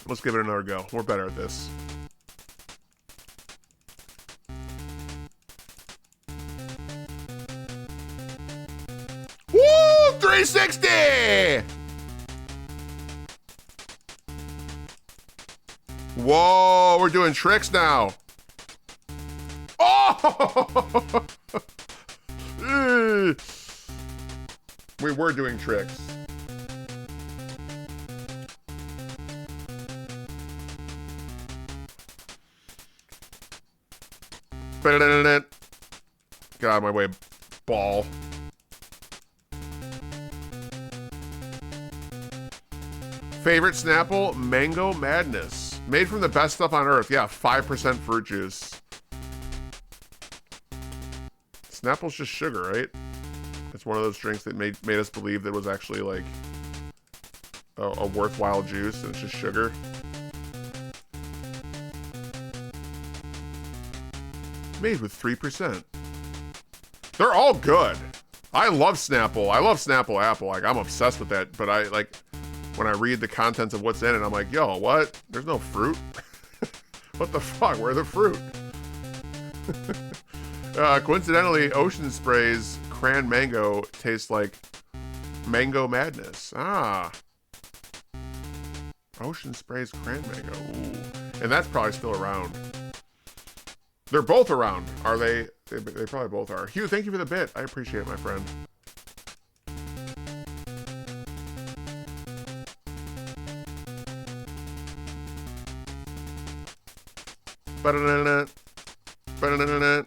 Let's give it another go. We're better at this. Woo! 360! Whoa, we're doing tricks now. Oh! We were doing tricks. Get out of my way, ball. Favorite Snapple? Mango Madness. Made from the best stuff on earth. Yeah, 5% fruit juice. Snapple's just sugar, right? It's one of those drinks that made us believe that it was actually like a worthwhile juice, and it's just sugar. Made with 3%. They're all good. I love Snapple. I love Snapple Apple. Like, I'm obsessed with that. But I like when I read the contents of what's in it, I'm like, yo, what? There's no fruit? What the fuck? Where's the fruit? Coincidentally, Ocean Spray's Cran Mango tastes like Mango Madness. Ah. Ocean Spray's Cran Mango. Ooh. And that's probably still around. They're both around. Are they? They probably both are. Hugh, thank you for the bit. I appreciate it, my friend. Ba-da-da-da. Ba-da-da-da.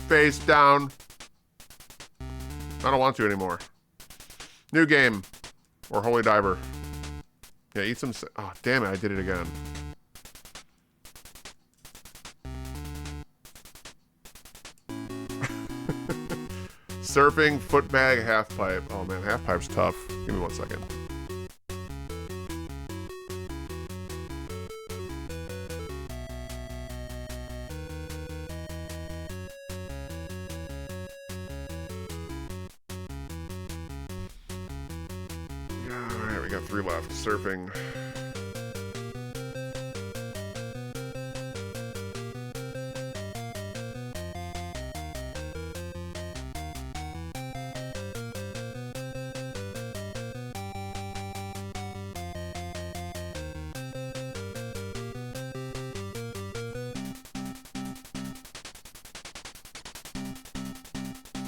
Face down. I don't want to anymore. New game. Or Holy Diver. Yeah, eat some... Oh, damn it. I did it again. Surfing, foot bag, half pipe. Oh, man. Half pipe's tough. Give me 1 second. Alright, we got 3 left. Surfing.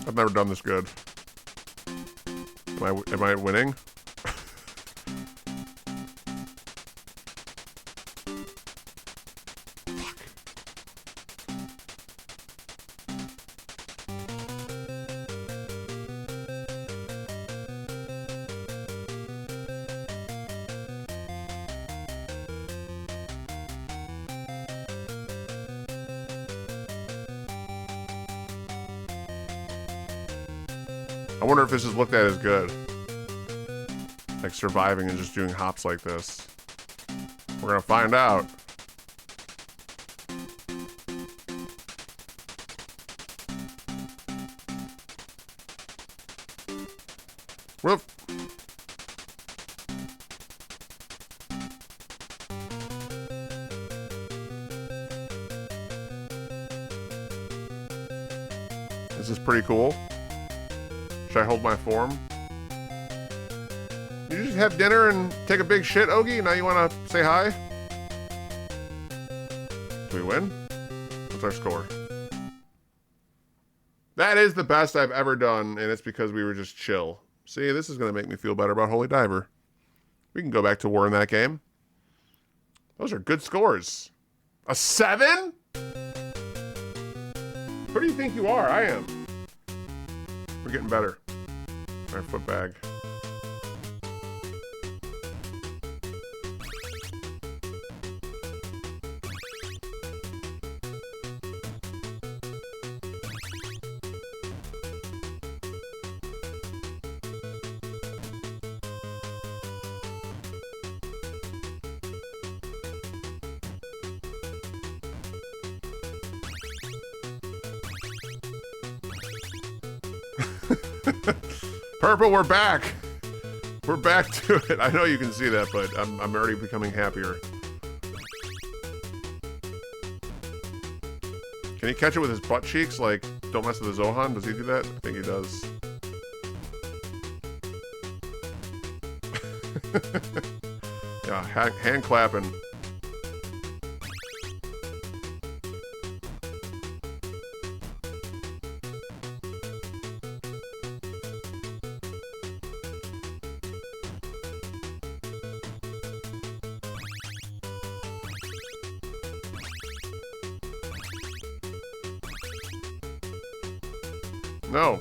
I've never done this good. Am I winning? I wonder if this is looked at as good. Like surviving and just doing hops like this. We're gonna find out. Whoop. This is pretty cool. Should I hold my form? You just have dinner and take a big shit, Ogie? Now you want to say hi? Do we win? What's our score? That is the best I've ever done, and it's because we were just chill. See, this is going to make me feel better about Holy Diver. We can go back to war in that game. Those are good scores. A 7? Who do you think you are? I am. We're getting better. Our foot bag. Purple, we're back. We're back to it. I know you can see that, but I'm already becoming happier. Can he catch it with his butt cheeks? Like, don't mess with the Zohan? Does he do that? I think he does. Yeah, hand clapping. No.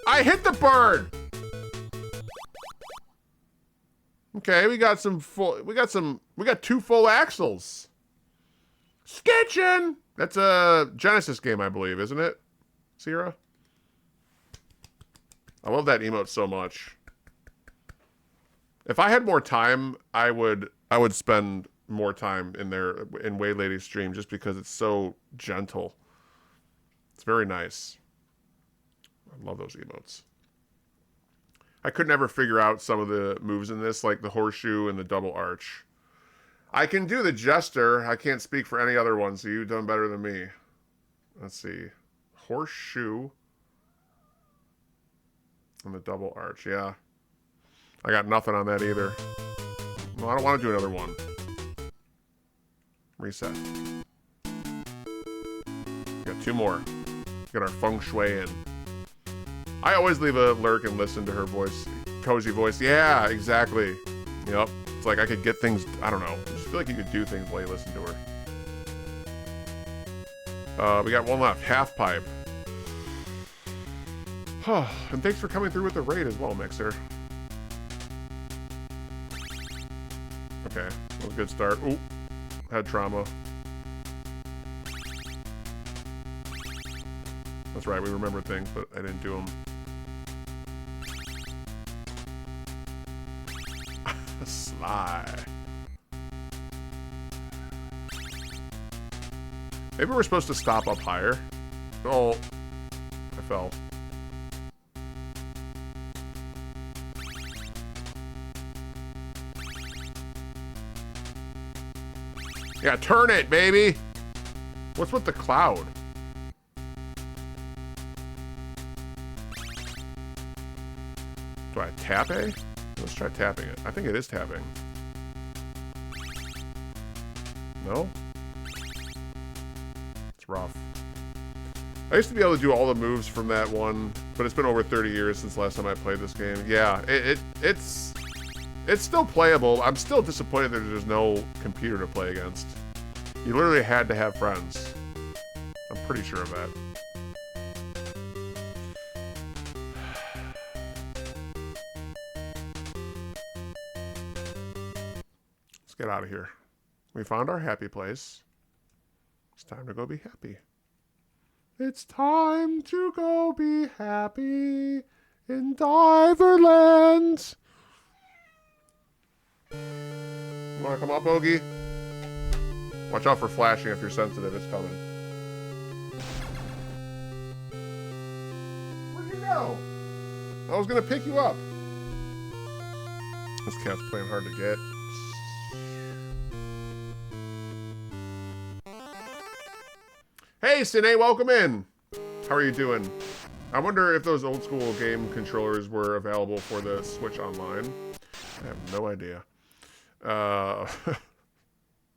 I hit the bird. Okay, we got two full axles. Sketchin'! That's a Genesis game, I believe, isn't it? Sierra? I love that emote so much. If I had more time, I would spend more time in there in Wade Lady's stream just because it's so gentle. It's very nice. I love those emotes. I could never figure out some of the moves in this, like the horseshoe and the double arch. I can do the jester. I can't speak for any other one, so you've done better than me. Let's see. Horseshoe and the double arch. Yeah. I got nothing on that either. Well, I don't want to do another one. Reset. Got two more. Got our feng shui in. I always leave a lurk and listen to her voice. Cozy voice. Yeah, exactly. Yep. It's like I could get things, I don't know. I just feel like you could do things while you listen to her. We got one left. Half pipe. And thanks for coming through with the raid as well, Mixer. Okay. That was a good start. Ooh. Had trauma. That's right, we remember things, but I didn't do them. Sly. Maybe we're supposed to stop up higher. Oh, I fell. Yeah, turn it, baby. What's with the cloud? Do I tap A? Let's try tapping it. I think it is tapping. No? It's rough. I used to be able to do all the moves from that one, but it's been over 30 years since last time I played this game. Yeah, it's still playable. I'm still disappointed that there's no computer to play against. You literally had to have friends. I'm pretty sure of that. Let's get out of here. We found our happy place. It's time to go be happy. It's time to go be happy in Diverland. You wanna come up, Ogie? Watch out for flashing if you're sensitive, it's coming. Where'd you go? I was gonna pick you up. This cat's playing hard to get. Hey, Sine, welcome in. How are you doing? I wonder if those old school game controllers were available for the Switch Online. I have no idea.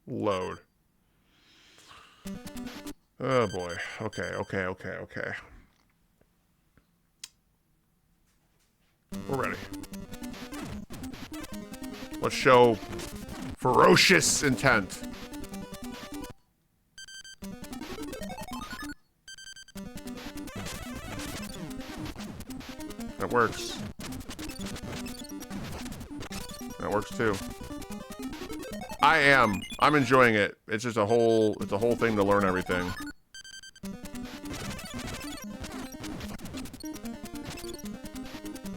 Load. Oh boy. Okay. We're ready. Let's show ferocious intent. That works. That works too. I'm enjoying it. It's just a whole thing to learn everything.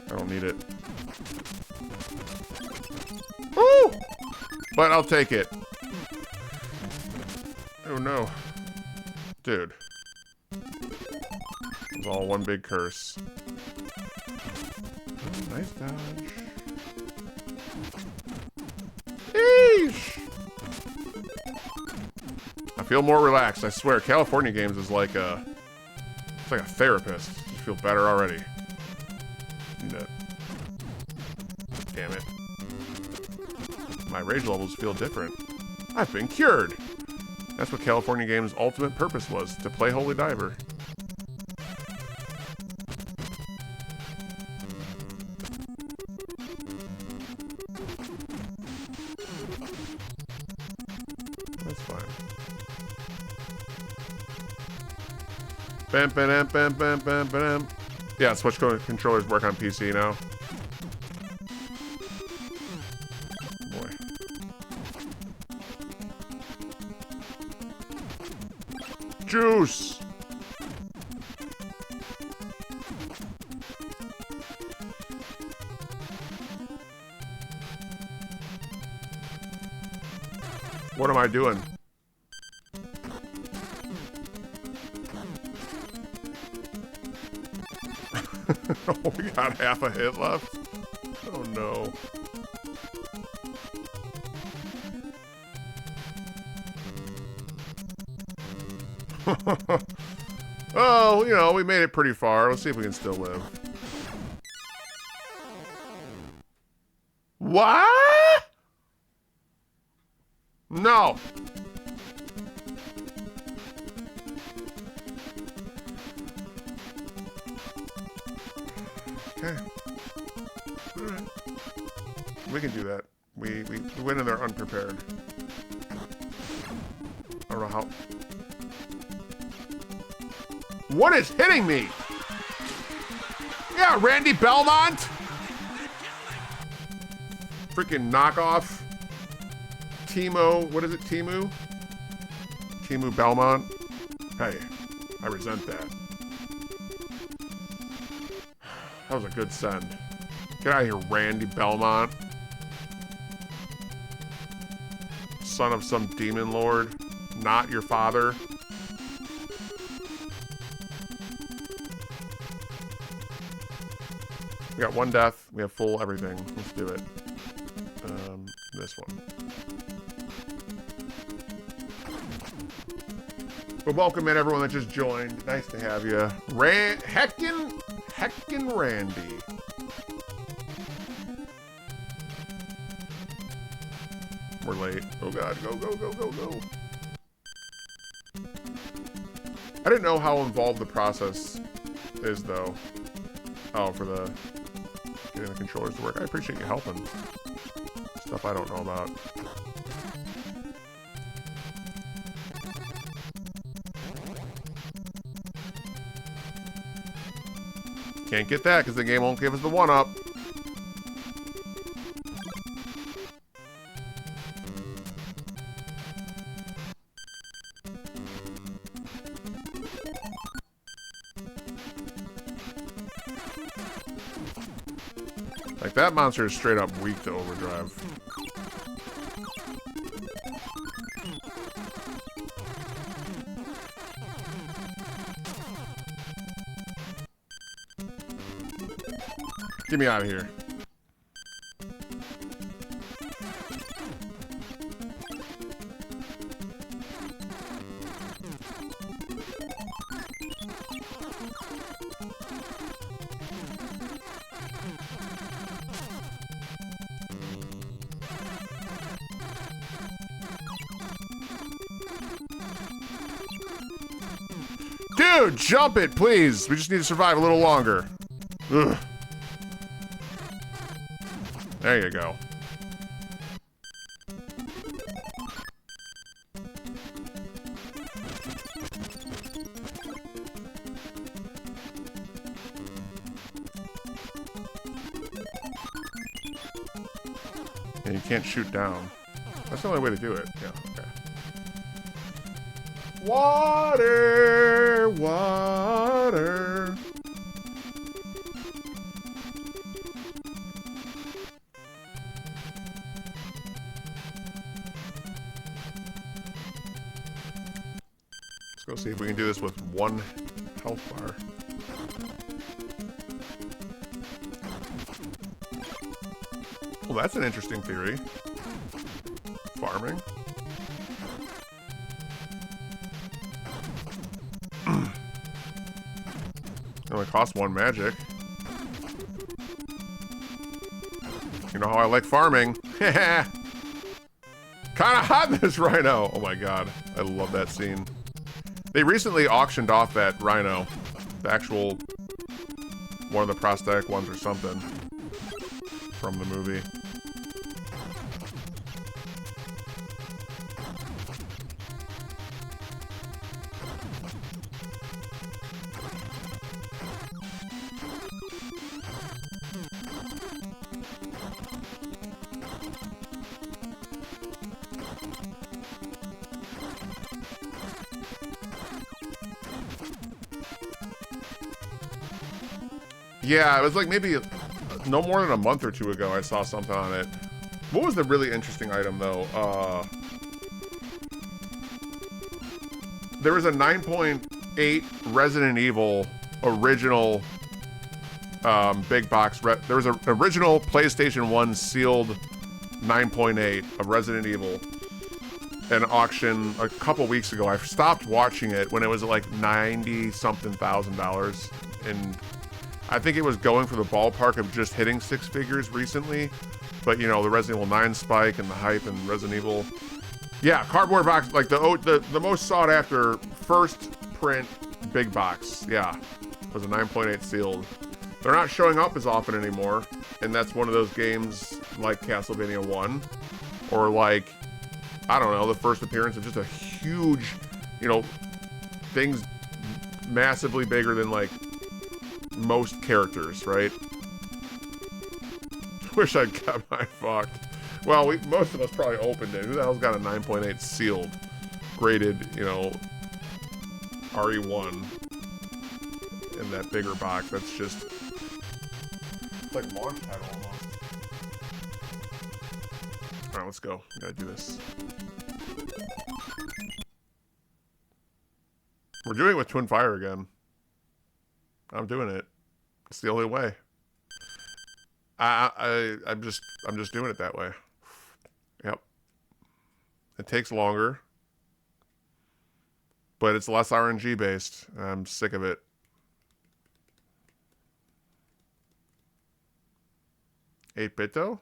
I don't need it. Woo! But I'll take it. Oh no. Dude. It's all one big curse. Oh, nice dodge. Eesh! I feel more relaxed. I swear, California Games is like a... It's like a therapist. You feel better already. Damn it. My rage levels feel different. I've been cured! That's what California Games' ultimate purpose was, to play Holy Diver. That's fine. Bam, bam, bam, bam, bam, bam. Yeah, Switch controllers work on PC now. Boy. Juice! What am I doing? Oh, we got half a hit left. Oh no. Oh, you know, we made it pretty far. Let's see if we can still live. What? No. Okay. Alright. We can do that. We went in there unprepared. I don't know how. What is hitting me? Yeah, Randy Belmont. Freaking knockoff. Timo, what is it, Timu? Timu Belmont. Hey, I resent that. That was a good send. Get out of here, Randy Belmont. Son of some demon lord. Not your father. We got one death. We have full everything. Let's do it. This one. Well, welcome in everyone that just joined. Nice to have you. Heckin' Randy. We're late. Oh god, go, go, go, go, go. I didn't know how involved the process is, though. Oh, for the getting the controllers to work. I appreciate you helping. Stuff I don't know about. Can't get that because the game won't give us the one-up. Like, that monster is straight up weak to overdrive. Get me out of here. Dude, jump it, please. We just need to survive a little longer. Ugh. There you go. And you can't shoot down. That's the only way to do it. Yeah, okay. Water, water. Let's go see if we can do this with one health bar. Well, that's an interesting theory. Farming. It only costs 1 magic. You know how I like farming. Kinda hot in this rhino. Oh my god. I love that scene. They recently auctioned off that rhino. The actual... one of the prosthetic ones or something. From the movie. Yeah, it was like maybe no more than a month or 2 ago I saw something on it. What was the really interesting item, though? There was a 9.8 Resident Evil original big box. There was an original PlayStation 1 sealed 9.8 of Resident Evil. An auction a couple weeks ago. I stopped watching it when it was like $90-something thousand, and I think it was going for the ballpark of just hitting 6 figures recently. But you know, the Resident Evil 9 spike and the hype and Resident Evil. Yeah, cardboard box, like the most sought after first print big box. Yeah, was a 9.8 sealed. They're not showing up as often anymore, and that's one of those games like Castlevania 1, or like, I don't know, the first appearance of just a huge, you know, things massively bigger than like most characters, right? Wish I'd kept my fucked. Well, most of us probably opened it. Who the hell's got a 9.8 sealed, graded, you know, RE1 in that bigger box? That's just, it's like launch title almost. All right, let's go. We gotta do this. We're doing it with Twin Fire again. I'm doing it. It's the only way. I'm just doing it that way. Yep. It takes longer, but it's less RNG based. I'm sick of it. $8-bit though?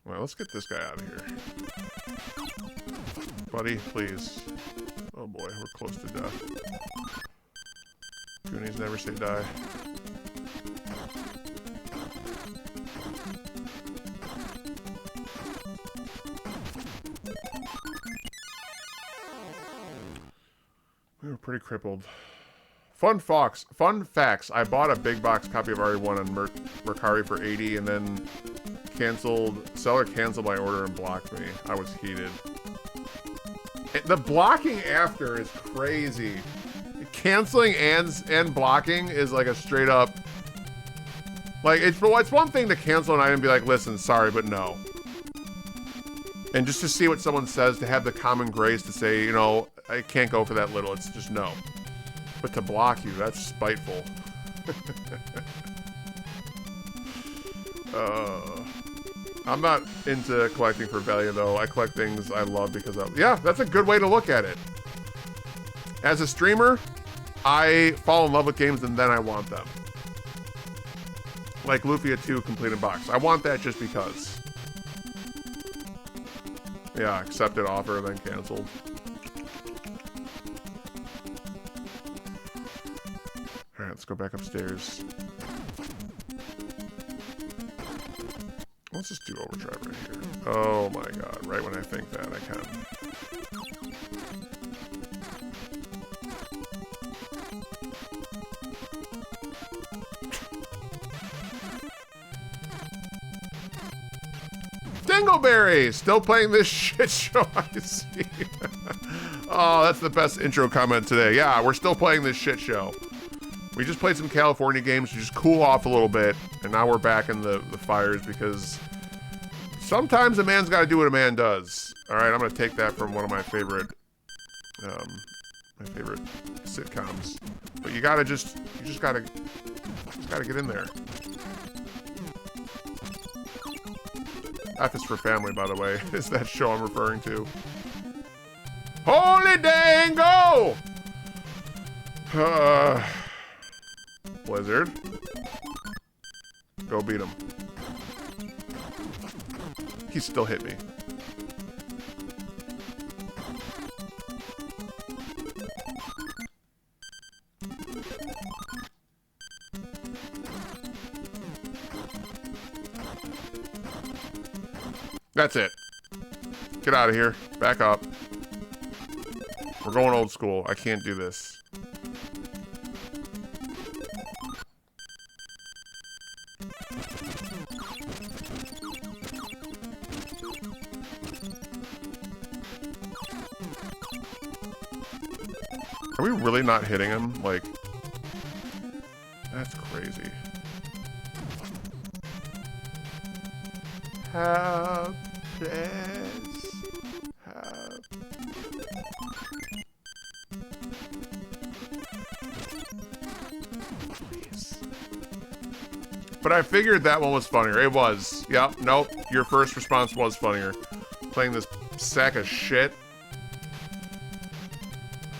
Well, let's get this guy out of here. Buddy, please. Oh boy, we're close to death. Goonies never say die. We were pretty crippled. Fun facts. I bought a big box copy of RE1 on Mercari for $80 and then seller canceled my order and blocked me. I was heated. The blocking after is crazy. Canceling and blocking is like a straight up, like, it's one thing to cancel an item and be like, listen, sorry, but no. And just to see what someone says, to have the common grace to say, you know, I can't go for that little, it's just no. But to block you, that's spiteful. I'm not into collecting for value, though. I collect things I love because of... Yeah, that's a good way to look at it. As a streamer, I fall in love with games and then I want them. Like Lufia 2 completed box. I want that just because. Yeah, accepted offer, then canceled. Alright, let's go back upstairs. Let's just do overdrive right here. Oh my god, right when I think that I can. Dingleberry! Still playing this shit show, I see. Oh, that's the best intro comment today. Yeah, we're still playing this shit show. We just played some California games to just cool off a little bit, and now we're back in the fires because sometimes a man's got to do what a man does. All right, I'm gonna take that from one of my favorite sitcoms. But you just gotta get in there. F is for family, by the way. Is that show I'm referring to? Holy dango! Blizzard. Go beat him. He still hit me. That's it. Get out of here. Back up. We're going old school. I can't do this. Are we really not hitting him? Like, that's crazy. Helpless. Please. But I figured that one was funnier. It was. Yep. Nope. Your first response was funnier. Playing this sack of shit.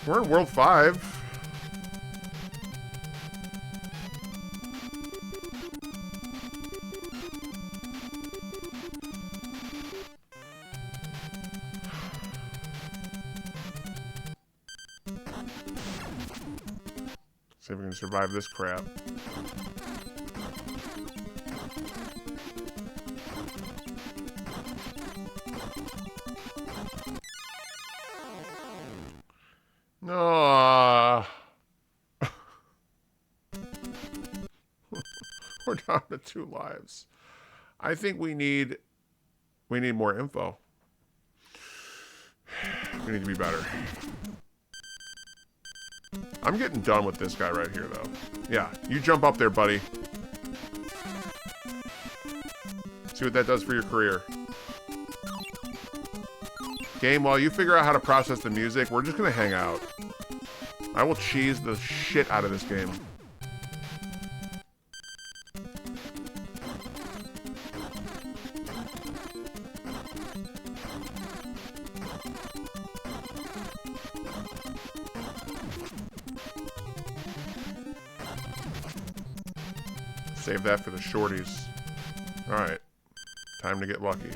We're in World 5. See if we can survive this crap. No. We're down to 2 lives. I think we need more info. We need to be better. I'm getting done with this guy right here, though. Yeah, you jump up there, buddy. See what that does for your career. Game, while you figure out how to process the music, we're just gonna hang out. I will cheese the shit out of this game. Save that for the shorties. Alright. Time to get lucky.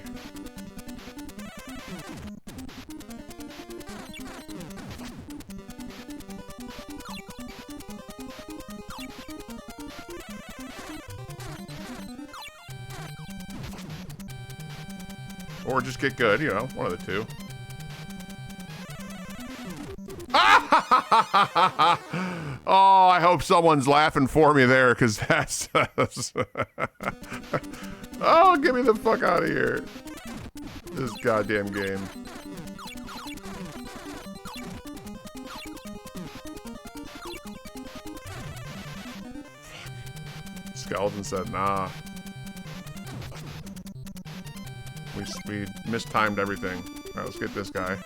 Or just get good, you know, one of the two. Oh, I hope someone's laughing for me there, because that's... Oh, get me the fuck out of here. This goddamn game. Skeleton said, nah. We mistimed everything. Alright, let's get this guy.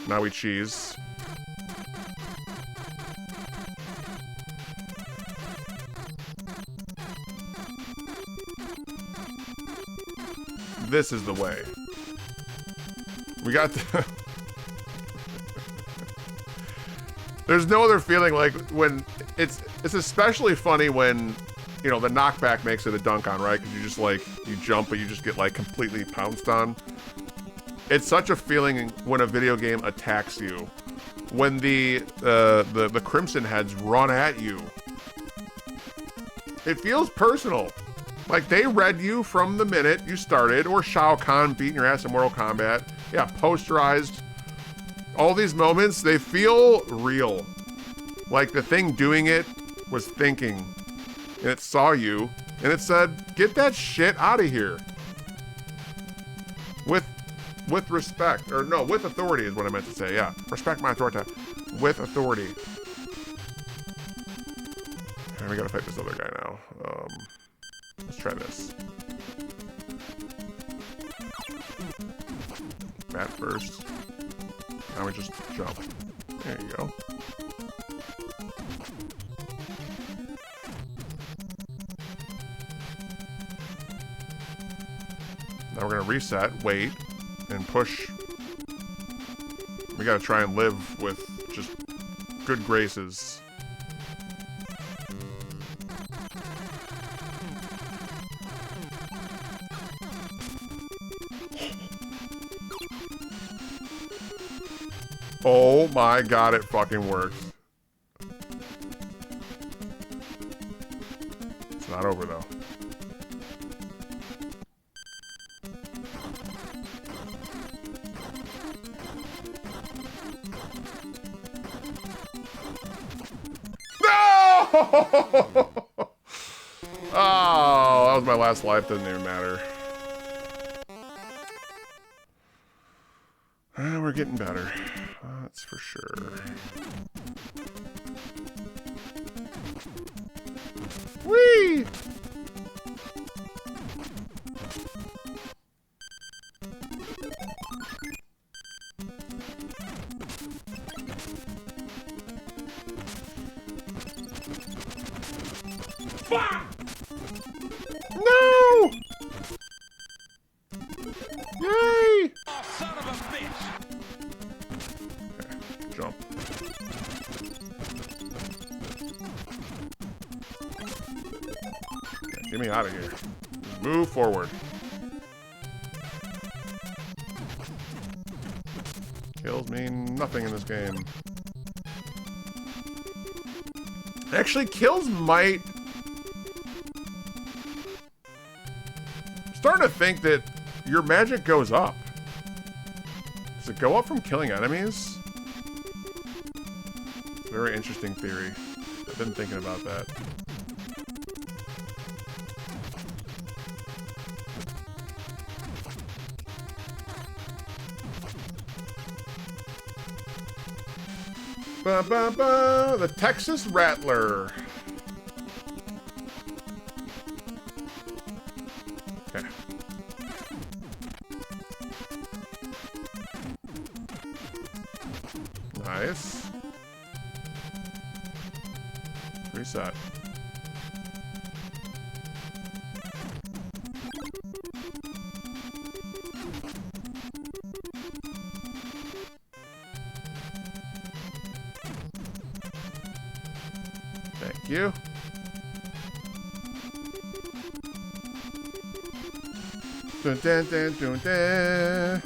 Now we cheese. This is the way. We got the... There's no other feeling like when... It's especially funny when, you know, the knockback makes it a dunk on, right? Because you just, like, you jump, but you just get, like, completely pounced on. It's such a feeling when a video game attacks you. When the Crimson Heads run at you. It feels personal. Like, they read you from the minute you started, or Shao Kahn beating your ass in Mortal Kombat. Yeah, posterized. All these moments, they feel real. Like the thing doing it was thinking. And it saw you, and it said, get that shit out of here. With respect. Or no, with authority is what I meant to say, yeah. Respect my authority. with authority. And we gotta fight this other guy now. Let's try this. Bat first. Now we just jump. There you go. Now we're gonna reset, wait, and push. We gotta try and live with just good graces. Oh my god, it fucking works. It's not over though. No! Oh, that was my last life. Doesn't even matter. We're getting better. That's for sure. Whee! No! Yay! Oh, son of a bitch! Okay, jump. Okay, get me out of here. Move forward. Kills mean nothing in this game. Actually, kills might... I'm starting to think that your magic goes up. Does it go up from killing enemies? It's a very interesting theory. I've been thinking about that. Ba ba ba! The Texas Rattler. Okay. Nice. Reset. Thank you. Dun, dun, dun, dun, dun.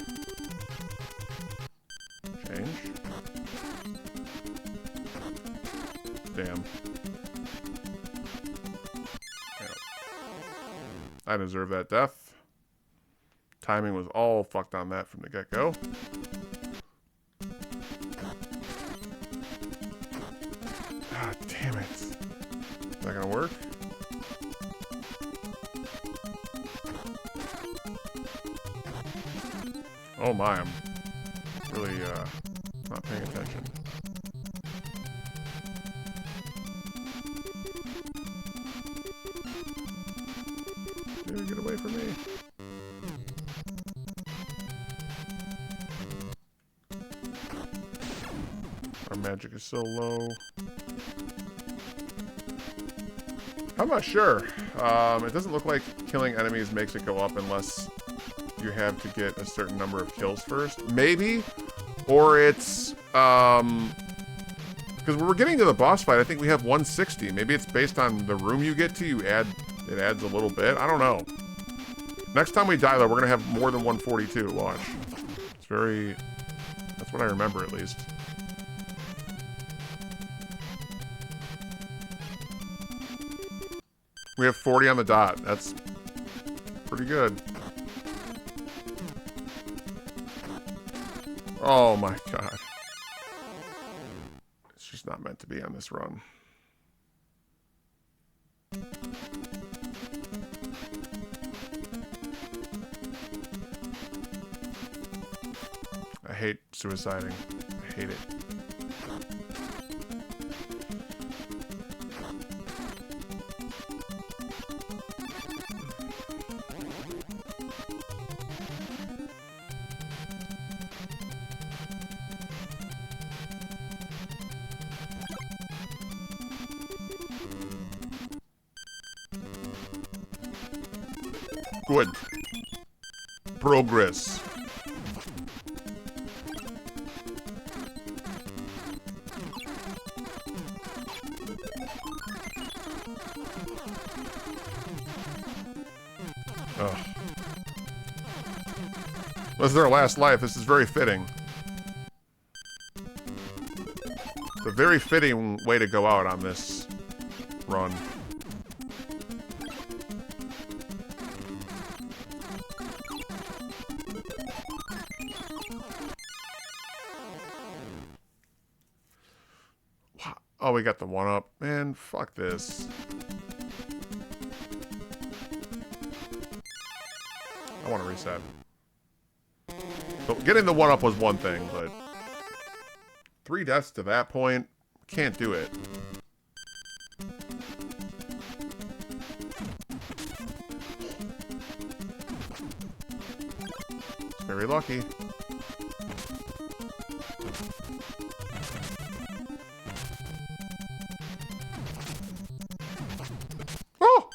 Change. Damn. I deserve that death. Timing was all fucked on that from the get-go. Ah, damn it. Is that gonna work? Oh my, I'm really not paying attention. Dude, get away from me. Our magic is so low. I'm not sure. It doesn't look like killing enemies makes it go up unless you have to get a certain number of kills first. Maybe. Or it's... because when we're getting to the boss fight, I think we have 160. Maybe it's based on the room you get to. It adds a little bit. I don't know. Next time we die, though, we're going to have more than 142. Watch. It's very... That's what I remember, at least. We have 40 on the dot. That's pretty good. Oh my god. It's just not meant to be on this run. I hate suiciding. I hate it. Good. Progress. Ugh. This is our last life. This is very fitting. It's a very fitting way to go out on this run. Oh, we got the one up. Man, fuck this. I want to reset. So getting the one up was one thing, but 3 deaths to that point, can't do it. Very lucky. Oh!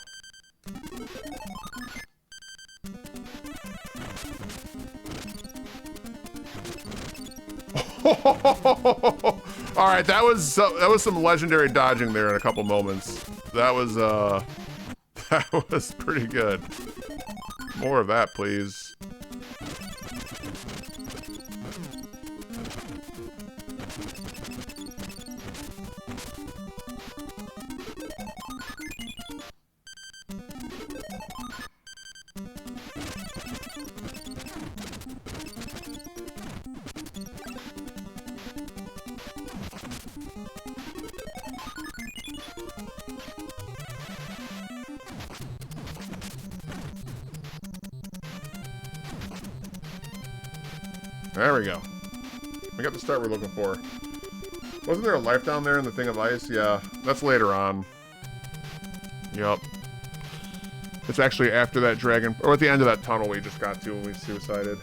All right, that was some legendary dodging there in a couple moments. That was that was pretty good. More of that, please. There we go. We got the start we're looking for. Wasn't there a life down there in the thing of ice? Yeah, that's later on. Yup. It's actually after that dragon, or at the end of that tunnel we just got to when we suicided.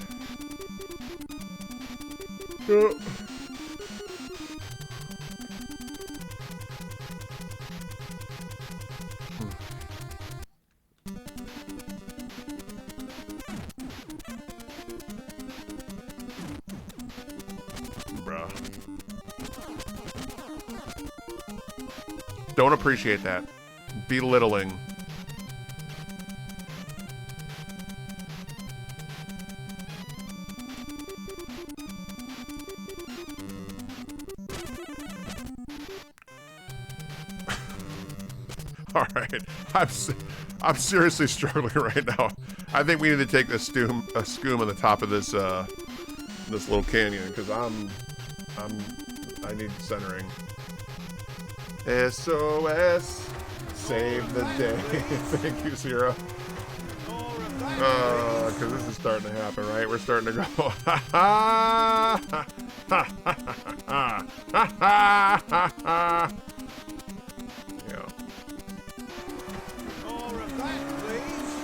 Don't appreciate that. Belittling. All right, I'm seriously struggling right now. I think we need to take a scoom on the top of this this little canyon because I need centering. SOS, save the day. Thank you, Sierra. Because this is starting to happen, right? We're starting to go. Yeah.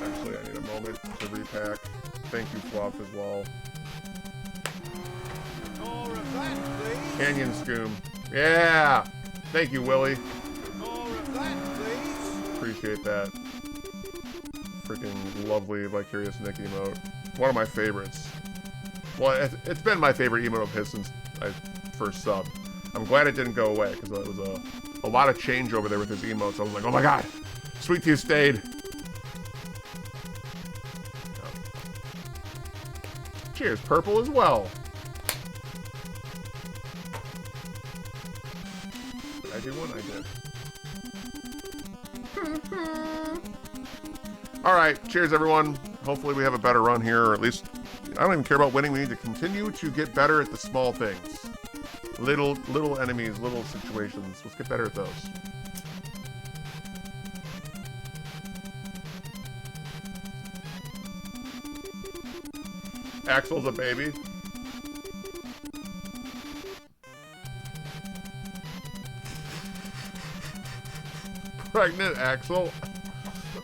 Actually, I need a moment to repack. Thank you, Fluff, as well. Canyon Scoom. Yeah! Thank you, Willie. Appreciate that. Freaking lovely Vicarious Nick emote. One of my favorites. Well, it's been my favorite emote of his since I first subbed. I'm glad it didn't go away, because it was a lot of change over there with his emotes. I was like, oh my god, Sweet Tea stayed. Cheers, purple as well. I do one, I did. Alright, cheers everyone. Hopefully we have a better run here, or at least, I don't even care about winning. We need to continue to get better at the small things. Little enemies, little situations. Let's get better at those. Axel's a baby. Pregnant Axel.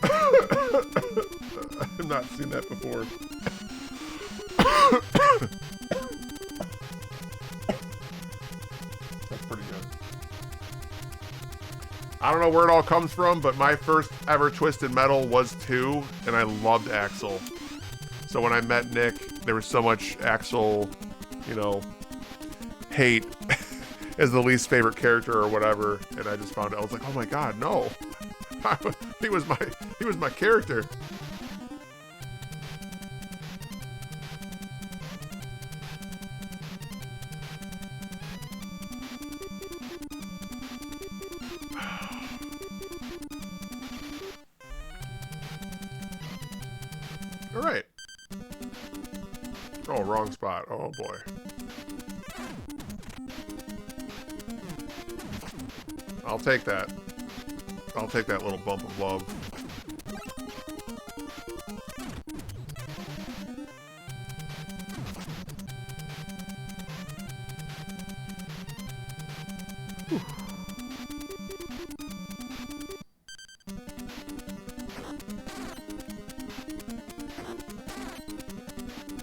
I've not seen that before. That's pretty good. I don't know where it all comes from, but my first ever Twisted Metal was 2, and I loved Axel. So when I met Nick, there was so much Axel, you know, hate as the least favorite character or whatever, and I just found out, I was like, oh my god, no. he was my character. All right. Oh, wrong spot. Oh boy. I'll take that. I'll take that little bump of love. Whew.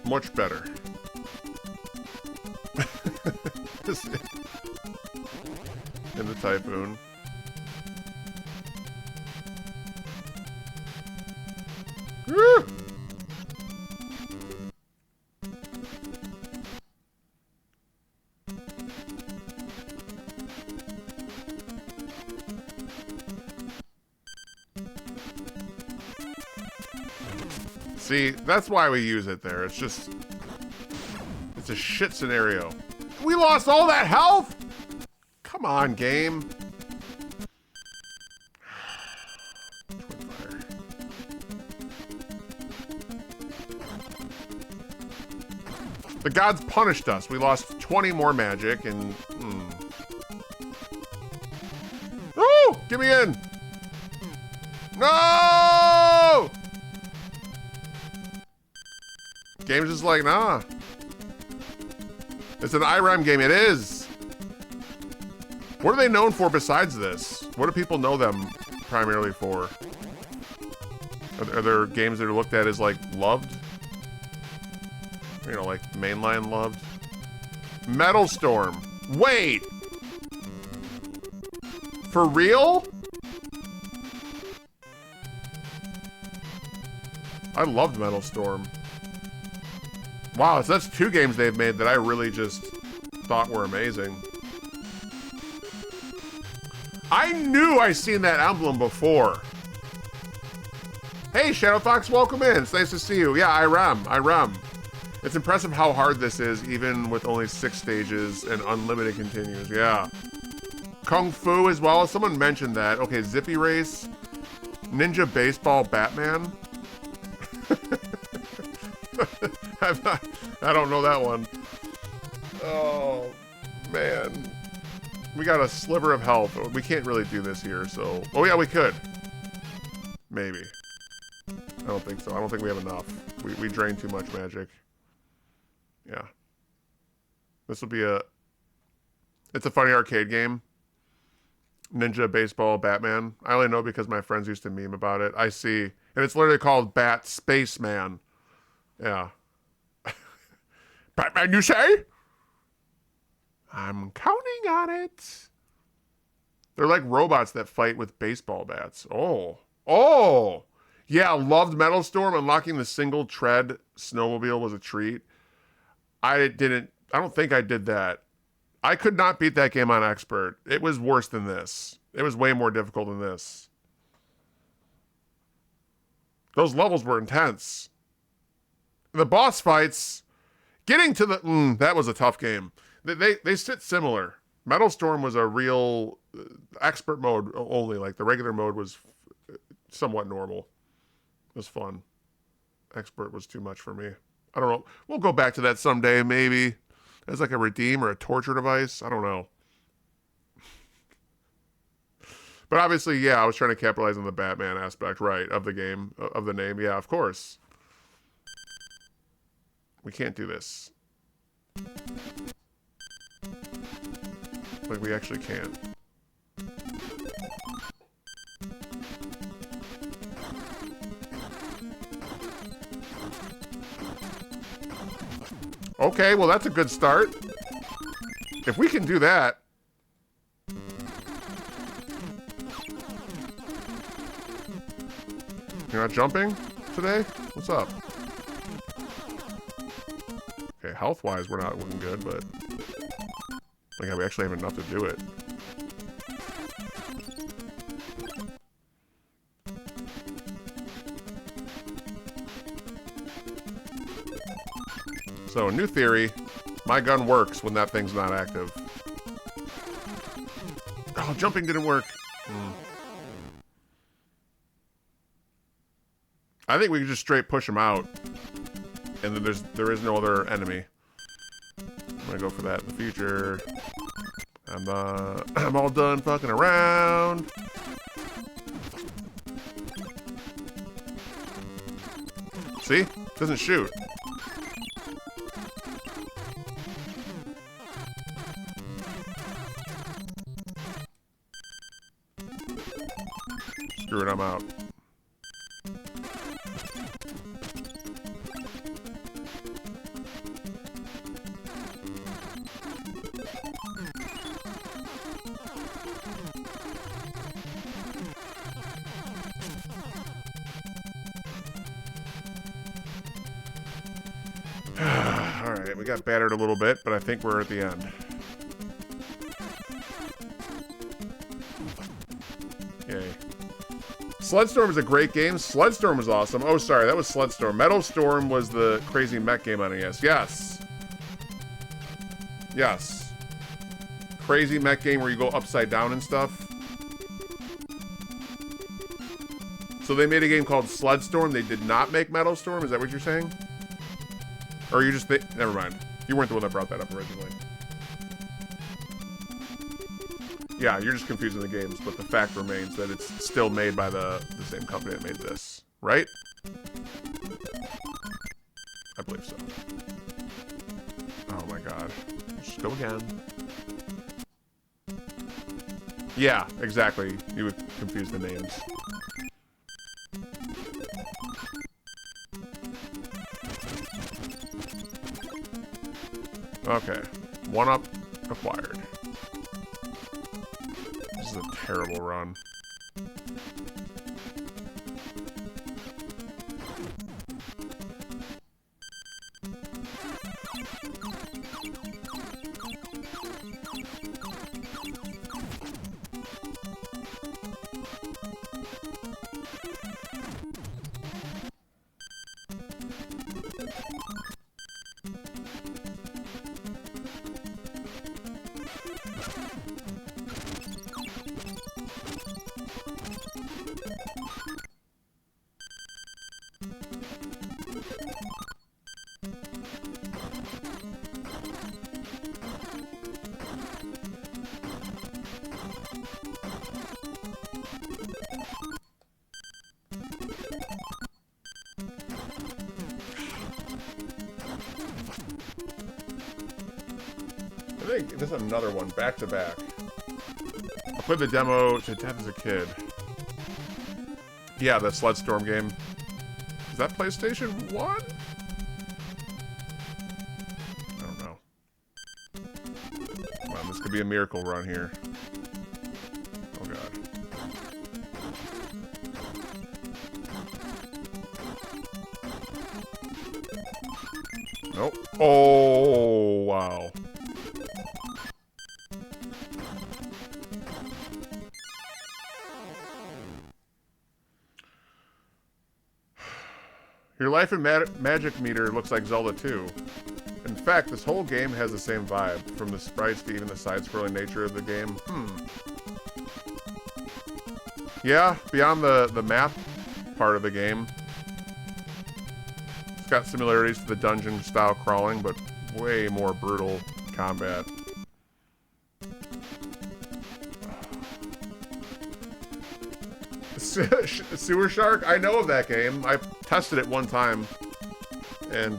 Much better. In the Typhoon. Woo! See, that's why we use it there. It's just... it's a shit scenario. We lost all that health? Come on, game. Twin fire. The gods punished us. We lost 20 more magic and... Oh! Get me in! No! Game's just like, nah. It's an IRAM game. It is. What are they known for besides this? What do people know them primarily for? Are there games that are looked at as, like, loved? You know, like, mainline loved? Metal Storm. Wait! For real? I loved Metal Storm. Wow, so that's 2 games they've made that I really just thought were amazing. I knew I seen that emblem before. Hey, Shadow Fox, welcome in. It's nice to see you. Yeah, IRAM. It's impressive how hard this is, even with only 6 stages and unlimited continues. Yeah. Kung Fu as well. Someone mentioned that. Okay, Zippy Race. Ninja Baseball Batman. I don't know that one. Oh, man. We got a sliver of health. We can't really do this here, so... oh, yeah, we could. Maybe. I don't think so. I don't think we have enough. We drain too much magic. Yeah. This will be a... it's a funny arcade game. Ninja Baseball Batman. I only know because my friends used to meme about it. I see. And it's literally called Bat Spaceman. Yeah. Batman, you say? I'm counting on it. They're like robots that fight with baseball bats. Oh. Oh! Yeah, loved Metal Storm. Unlocking the single tread snowmobile was a treat. I don't think I did that. I could not beat that game on Expert. It was worse than this. It was way more difficult than this. Those levels were intense. The boss fights, getting to the... that was a tough game. They sit similar. Metal Storm was a real expert mode only. Like, the regular mode was somewhat normal. It was fun. Expert was too much for me. I don't know. We'll go back to that someday, maybe. As like a redeem or a torture device. I don't know. But obviously, yeah, I was trying to capitalize on the Batman aspect, right, of the game, of the name. Yeah, of course. We can't do this. Like, we actually can't. Okay, well, that's a good start. If we can do that. You're not jumping today? What's up? Okay, health-wise, we're not looking good, but... Like, we actually have enough to do it. So, new theory. My gun works when that thing's not active. Oh, jumping didn't work. I think we can just straight push him out. And then there is no other enemy. I'm gonna go for that in the future. I'm all done fucking around. See? Doesn't shoot. Screw it, I'm out. Alright, we got battered a little bit, but I think we're at the end. Yay. Sled-Storm is a great game. Sled-Storm was awesome. Oh, sorry, that was Sled-Storm. Metal Storm was the crazy mech game on NES. Yes. Yes. Crazy mech game where you go upside down and stuff. So they made a game called Sled-Storm. They did not make Metal Storm. Is that what you're saying? Or you just think... Never mind. You weren't the one that brought that up originally. Yeah, you're just confusing the games, but the fact remains that it's still made by the same company that made this. Right? I believe so. Oh my god. Let's just go again. Yeah, exactly. You would confuse the names. Okay. 1-up acquired. This is a terrible run. I think this is another one, back to back. I played the demo to death as a kid. Yeah, the Sled-Storm game. Is that PlayStation 1? I don't know. Come on, this could be a miracle run here. Oh god. Nope. Oh, wow. Your life and magic meter looks like Zelda 2. In fact, this whole game has the same vibe, from the sprites to even the side-scrolling nature of the game. Yeah, beyond the map part of the game, it's got similarities to the dungeon-style crawling, but way more brutal combat. Sewer Shark? I know of that game. I tested it one time. And,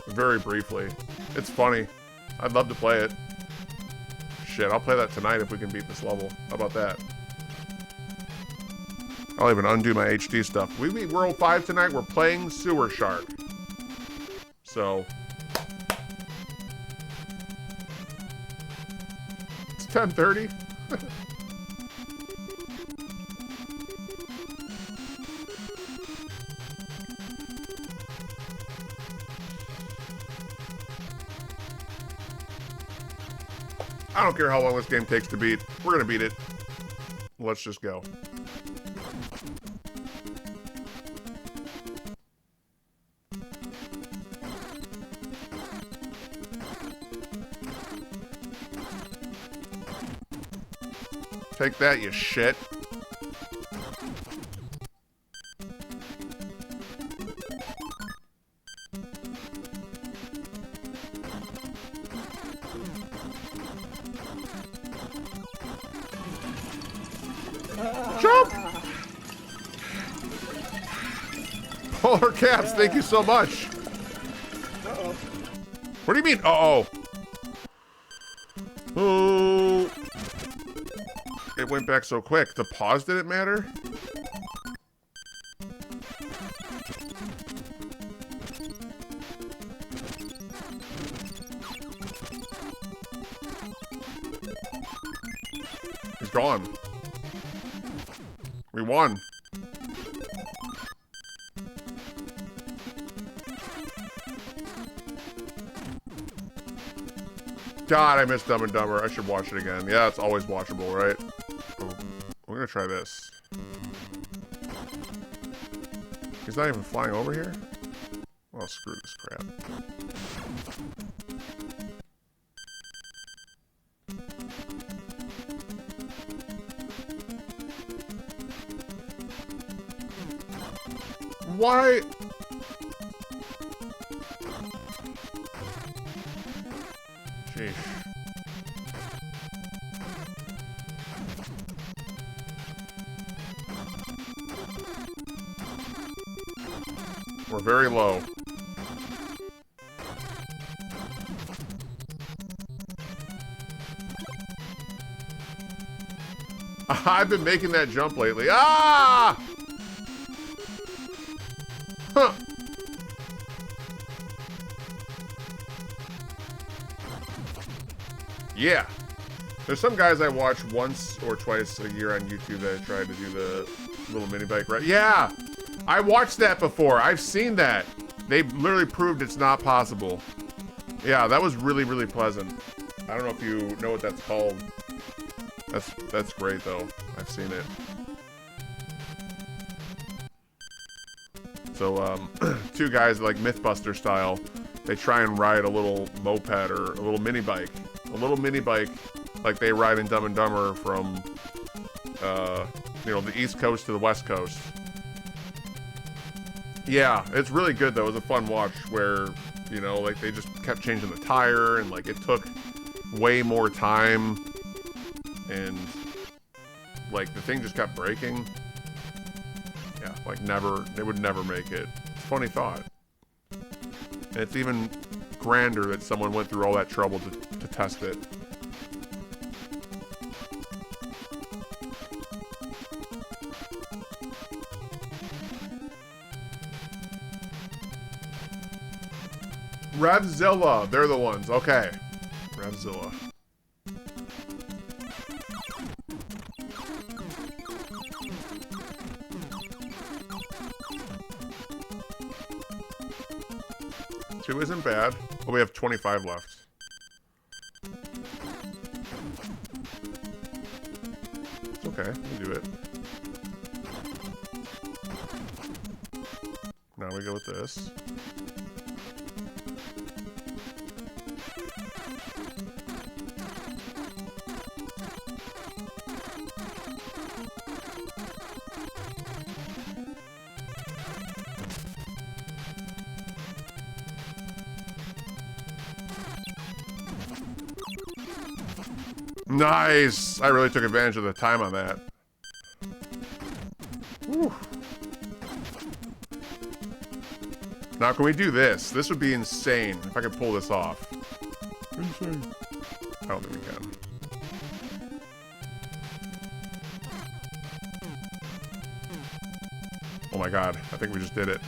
very briefly. It's funny. I'd love to play it. Shit, I'll play that tonight if we can beat this level. How about that? I'll even undo my HD stuff. We beat World 5 tonight. We're playing Sewer Shark. So... It's 10:30. I don't care how long this game takes to beat. We're gonna beat it. Let's just go. Take that, you shit. Jump! Polar Caps, thank you so much. Uh-oh. What do you mean, uh-oh? Oh. It went back so quick. The pause didn't matter? He's gone. We won. God, I miss Dumb and Dumber. I should watch it again. Yeah, it's always watchable, right? Oh, we're gonna try this. He's not even flying over here? Well, screw this crap. Why? Sheesh. We're very low. I've been making that jump lately. Ah! Huh. Yeah. There's some guys I watch once or twice a year on YouTube that try to do the little mini bike ride. Yeah! I watched that before. I've seen that. They literally proved it's not possible. Yeah, that was really, really pleasant. I don't know if you know what that's called. That's great though. I've seen it. So, two guys like Mythbuster style, they try and ride a little moped or a little mini bike. A little mini bike like they ride in Dumb and Dumber from, you know, the East Coast to the West Coast. Yeah, it's really good though. It was a fun watch where, you know, like they just kept changing the tire and like it took way more time and like the thing just kept breaking. Yeah, like never, they would never make it. It's a funny thought. And it's even grander that someone went through all that trouble to test it. Revzilla, they're the ones. Okay. Revzilla. Two isn't bad. Well, we have 25 left. It's okay. We do it. Now we go with this. Nice! I really took advantage of the time on that. Whew. Now can we do this? This would be insane if I could pull this off. Insane. I don't think we can. Oh my god, I think we just did it.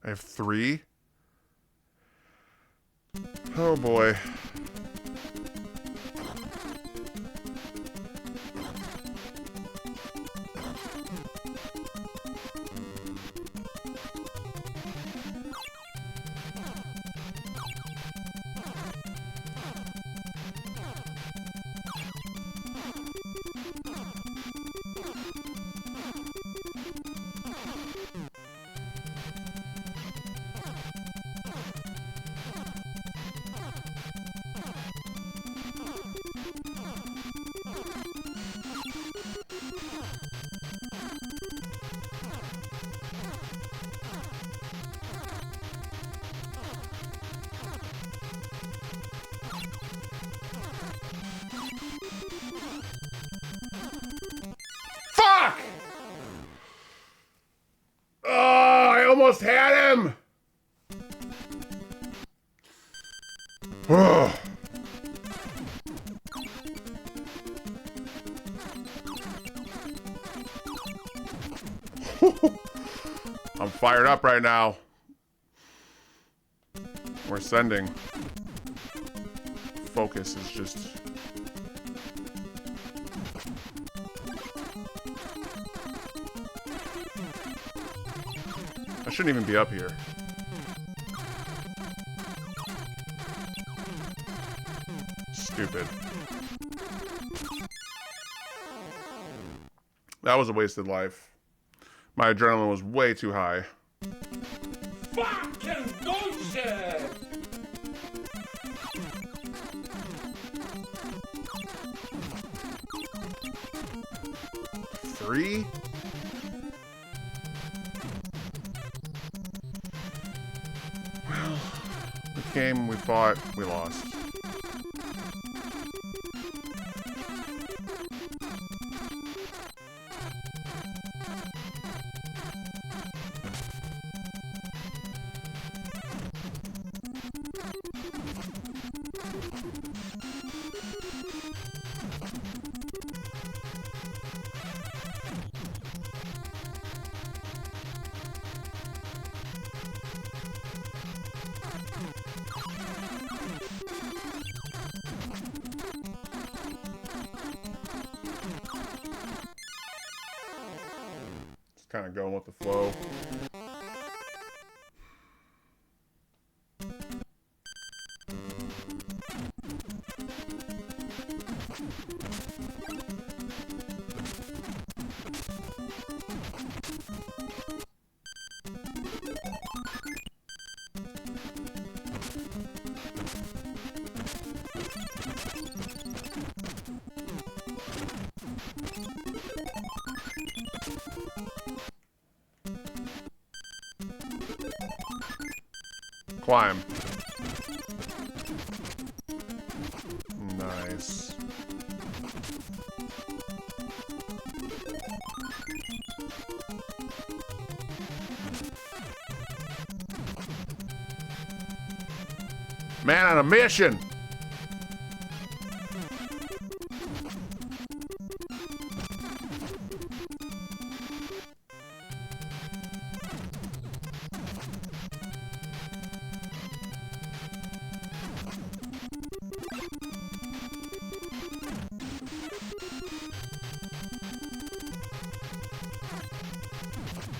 I have 3. Oh boy. almost had him! I'm fired up right now. We're sending. Focus is just... I shouldn't even be up here. Stupid. That was a wasted life. My adrenaline was way too high. Fucking bullshit! Three? Well, we came, we fought, we lost. Kind of going with the flow. Climb. Nice. Man on a mission.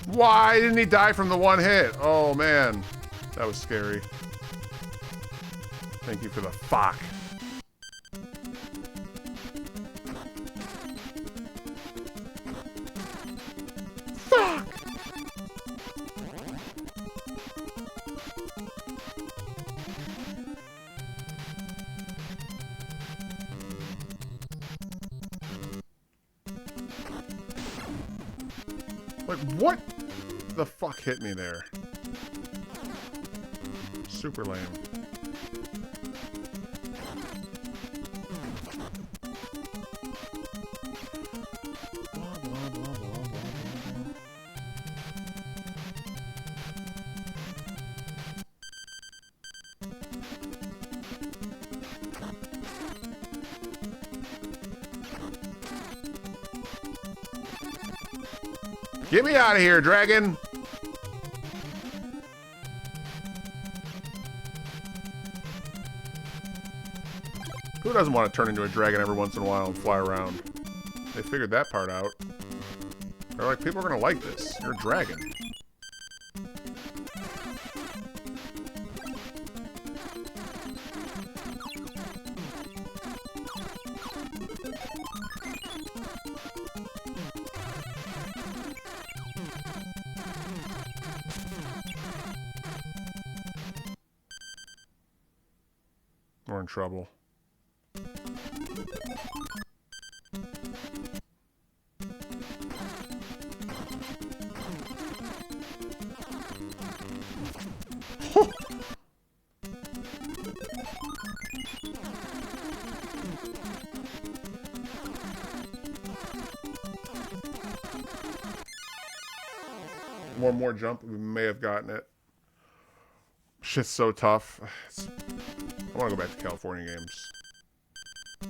Why didn't he die from the one hit? Oh man, that was scary. Thank you for the fuck. Fuck! Like, what the fuck hit me there? Super lame. Get me out of here, dragon! Who doesn't want to turn into a dragon every once in a while and fly around? They figured that part out. They're like, people are gonna like this. You're a dragon. We're in trouble. one more jump, we may have gotten it. Shit's so tough. I want to go back to California games.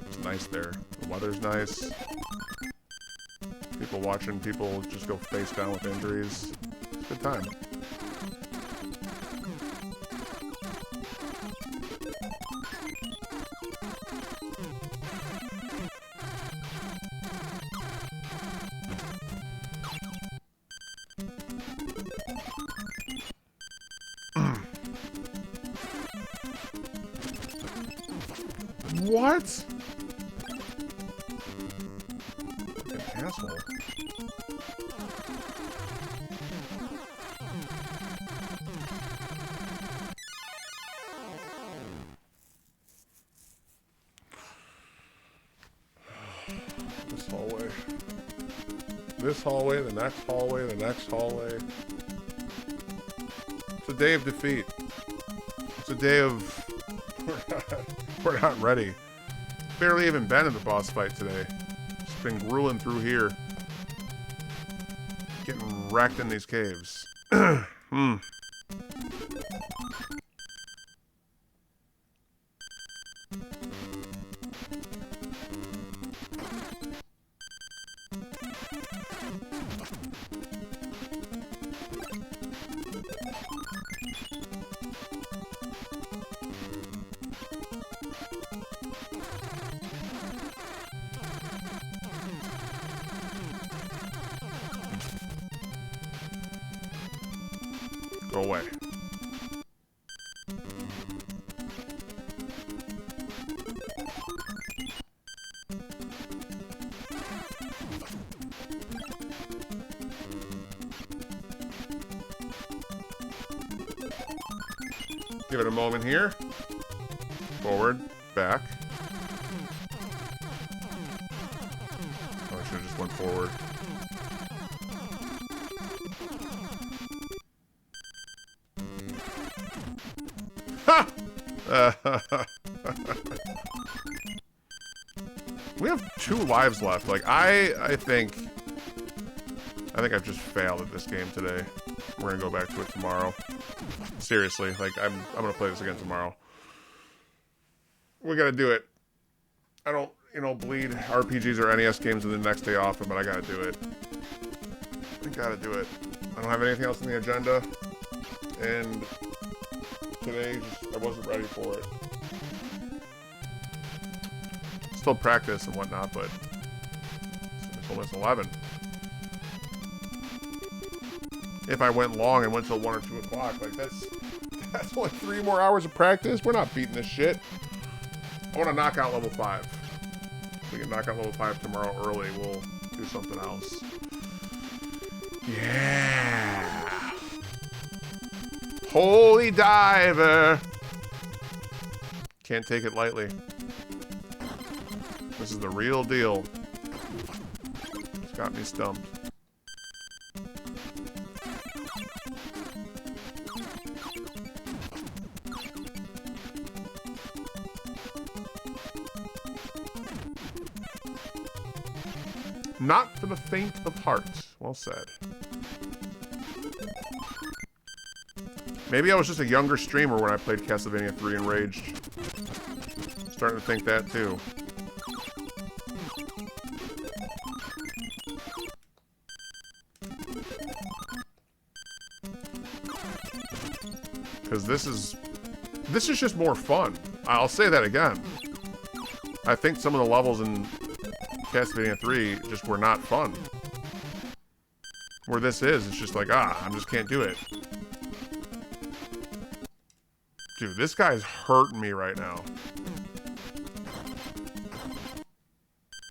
It's nice there. The weather's nice. People watching people just go face down with injuries. It's a good time. What? An asshole. This hallway. This hallway, the next hallway, the next hallway. It's a day of defeat. It's a day of... We're not ready. Barely even been in the boss fight today. Just been grueling through here. Getting wrecked in these caves. Go away. Give it a moment here. Forward, back. Oh, I should have just went forward. We have 2 lives left. Like I think I've just failed at this game today. We're gonna go back to it tomorrow. Seriously, like I'm gonna play this again tomorrow. We gotta do it. I don't, bleed RPGs or NES games in the next day off, but I gotta do it. I gotta do it. I don't have anything else on the agenda, and today I wasn't ready for it. Still practice and whatnot, but it's almost 11. If I went long and went till 1 or 2 o'clock, like that's only 3 more hours of practice. We're not beating this shit. I want to knock out level 5. If we can knock out level 5 tomorrow early, we'll do something else. Yeah. Holy diver. Can't take it lightly. This is the real deal. It's got me stumped. Not for the faint of heart. Well said. Maybe I was just a younger streamer when I played Castlevania 3 Enraged. Starting to think that too. Because this is just more fun. I'll say that again. I think some of the levels in Castlevania 3 just were not fun. Where this is, it's just like, I just can't do it. Dude, this guy's hurting me right now.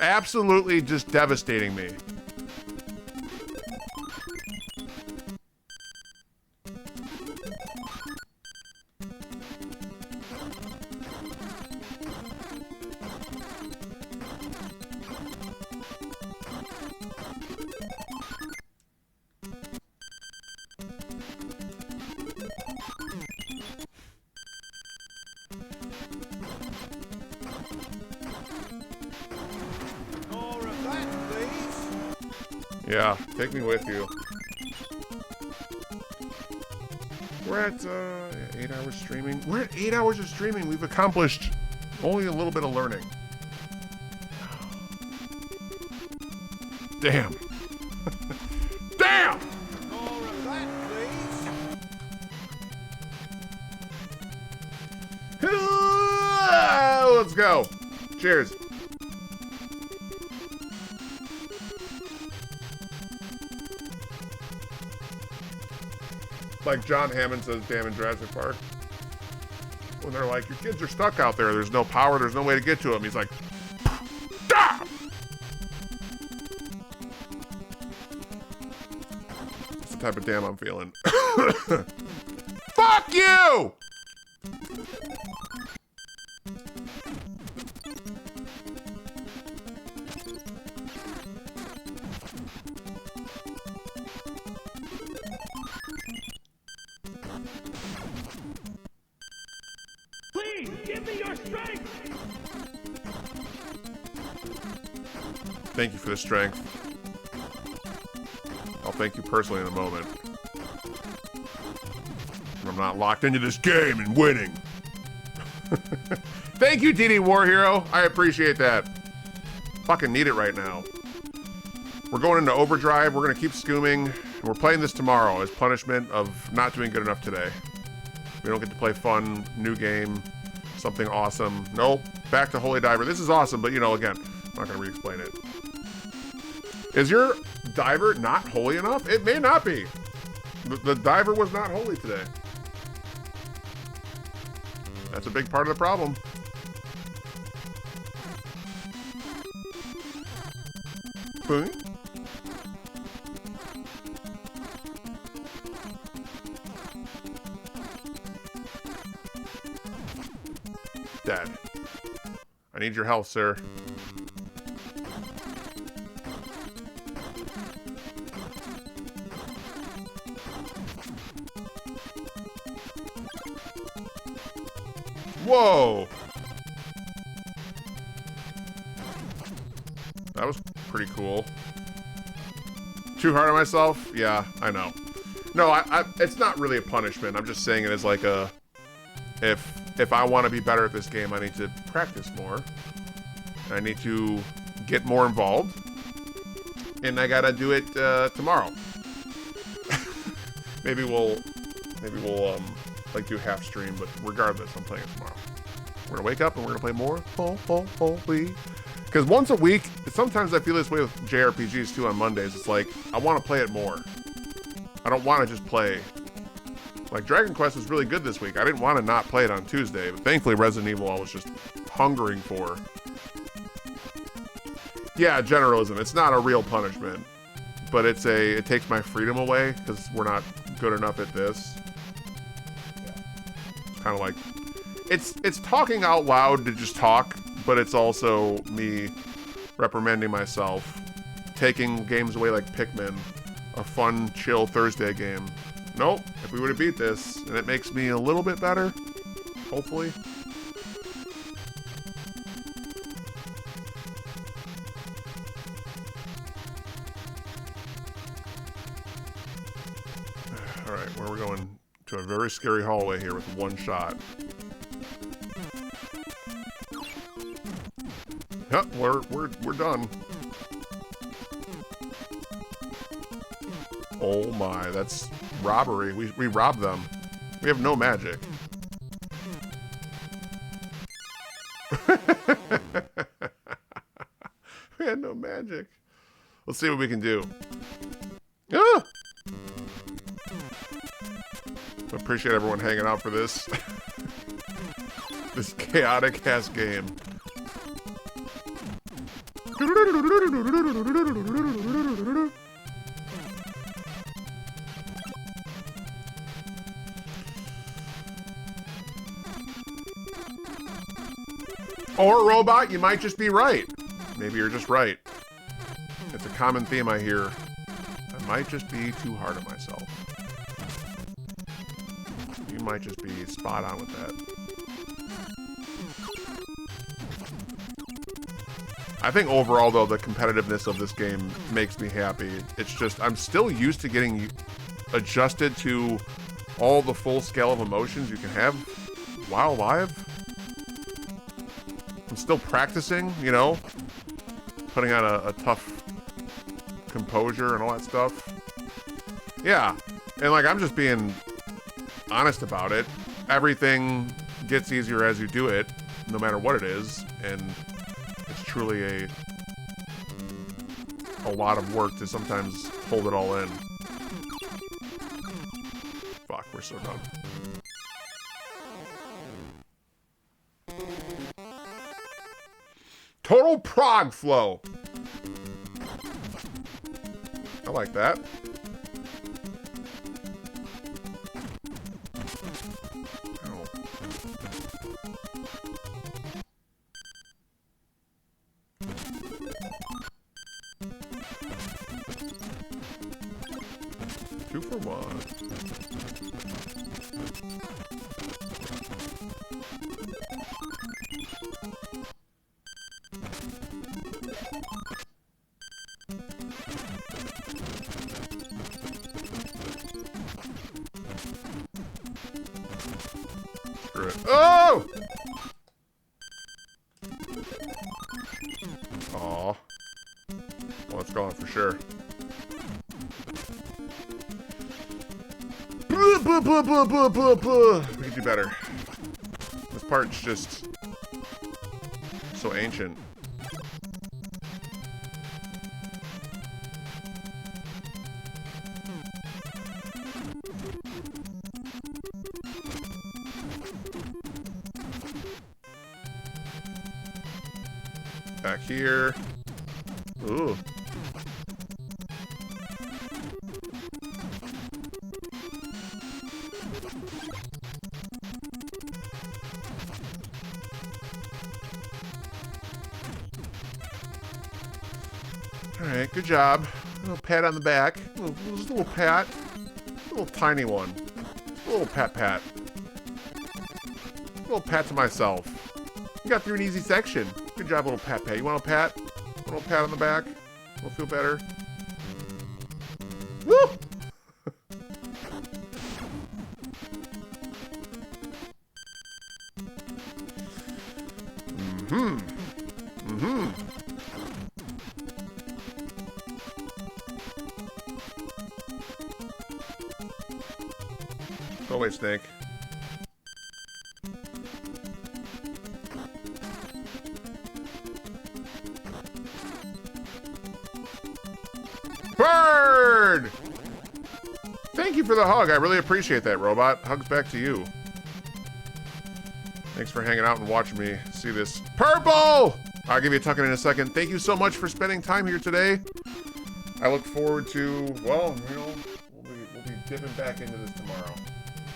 Absolutely just devastating me. More of that, please. Yeah, take me with you. We're at 8 hours streaming. We're at 8 hours of streaming. We've accomplished only a little bit of learning. Damn. Damn! More of that, please. Let's go. Cheers. Like John Hammond says, damn in Jurassic Park. When they're like, your kids are stuck out there. There's no power. There's no way to get to them. He's like, ah! That's the type of damn I'm feeling. Fuck you! Please, give me your strength. Thank you for the strength. I'll thank you personally in a moment. I'm not locked into this game and winning. Thank you, DD War Hero. I appreciate that. Fucking need it right now. We're going into overdrive. We're gonna keep scooming. And we're playing this tomorrow as punishment of not doing good enough today. We don't get to play fun, new game, something awesome. Nope. Back to Holy Diver. This is awesome, but you know, again, I'm not gonna re-explain it. Is your diver not holy enough? It may not be. The diver was not holy today. That's a big part of the problem. Boom. Dead. I need your help, sir. Whoa! That was pretty cool. Too hard on myself? Yeah, I know. No, it's not really a punishment. I'm just saying it as like a... If I want to be better at this game, I need to practice more. I need to get more involved. And I gotta do it tomorrow. maybe we'll like do half stream, but regardless, I'm playing it tomorrow. We're gonna wake up and we're gonna play more. Holy. Because once a week, sometimes I feel this way with JRPGs too on Mondays. It's like, I want to play it more. I don't want to just play. Like, Dragon Quest was really good this week. I didn't want to not play it on Tuesday, but thankfully Resident Evil I was just hungering for. Yeah, generalism. It's not a real punishment, but it takes my freedom away because we're not good enough at this. It's kind of like, it's talking out loud to just talk, but it's also me reprimanding myself, taking games away like Pikmin, a fun, chill Thursday game. Nope, if we were to beat this, and it makes me a little bit better, hopefully. Alright, where are we going? To a very scary hallway here with one shot. Yep, we're done. Oh my, that's robbery. We robbed them. We have no magic. We had no magic. Let's see what we can do. Ah! I appreciate everyone hanging out for this. This chaotic ass game. Or robot, you might just be right. Maybe you're just right. It's a common theme I hear. I might just be too hard on myself. You might just be spot on with that. I think overall, though, the competitiveness of this game makes me happy. It's just, I'm still used to getting adjusted to all the full scale of emotions you can have while live. I'm still practicing, you know, putting on a tough composure and all that stuff. Yeah, and like I'm just being honest about it. Everything gets easier as you do it, no matter what it is, and it's truly a lot of work to sometimes hold it all in. Fuck, we're so done. Total prog flow. I like that. Ow. Two for one. Screw it. Oh! Aw. Well, it's gone for sure. We can do better. This part's just so ancient. Back here. Ooh. Alright, good job. A little pat on the back. Just a little pat. A little tiny one. A little pat pat. A little pat to myself. You got through an easy section. Good job, little pat pat. You want a pat? A little pat on the back? We'll feel better. Woo! Mm-hmm. Mm-hmm. Go away, Snake. Bird! Thank you for the hug. I really appreciate that, Robot. Hugs back to you. Thanks for hanging out and watching me see this. Purple! I'll give you a tuck in a second. Thank you so much for spending time here today. I look forward to, well, you know, we'll be dipping back into this tomorrow.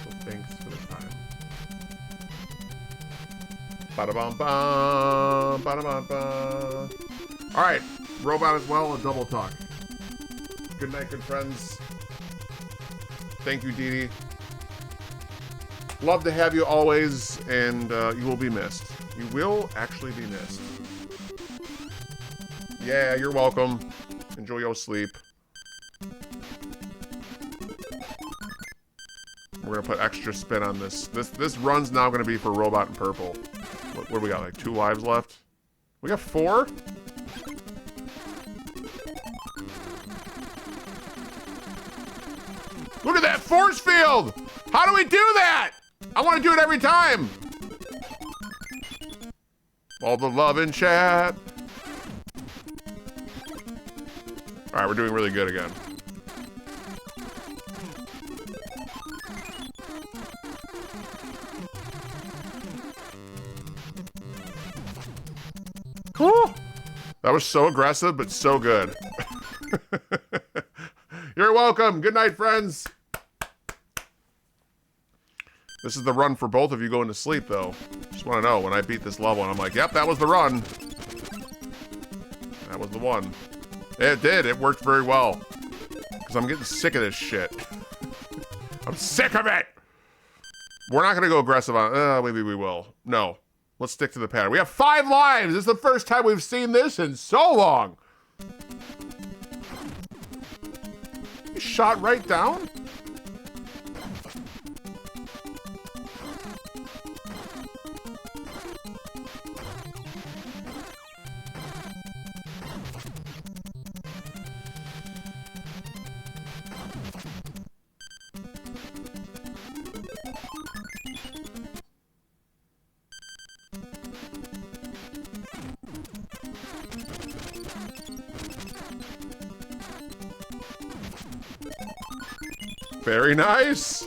So thanks for the time. Ba-da-bum-bum, ba-da-bum-bum. All right, Robot as well, a double talk. Good night, good friends. Thank you, Dee Dee. Love to have you always, and you will be missed. You will actually be missed. Yeah, you're welcome. Enjoy your sleep. We're gonna put extra spin on this. This run's now gonna be for Robot and Purple. What do we got? Like 2 lives left? We got 4? Look at that force field! How do we do that? I want to do it every time. All the love in chat. All right, we're doing really good again. Cool. That was so aggressive, but so good. You're welcome. Good night, friends. This is the run for both of you going to sleep, though. Just want to know, when I beat this level, and I'm like, yep, that was the run. That was the one. It did. It worked very well. Because I'm getting sick of this shit. I'm sick of it! We're not going to go aggressive on... maybe we will. No. Let's stick to the pattern. We have 5 lives! This is the first time we've seen this in so long! You shot right down? Very nice.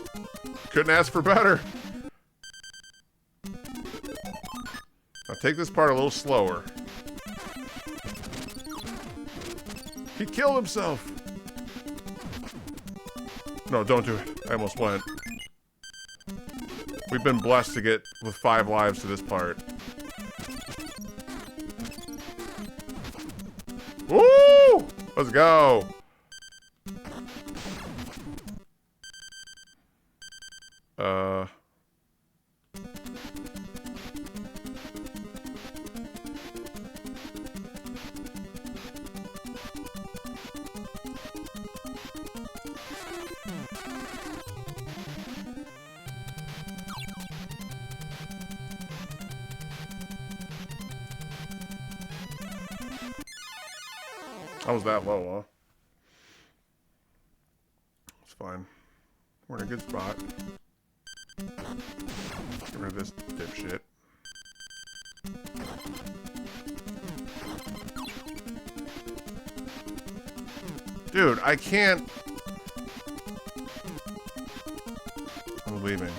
Couldn't ask for better. I'll take this part a little slower. He killed himself. No, don't do it. I almost went. We've been blessed to get with 5 lives to this part. Woo! Let's go. I was that low, huh? It's fine. We're in a good spot. Get rid of this dipshit. Dude, I can't... I'm leaving.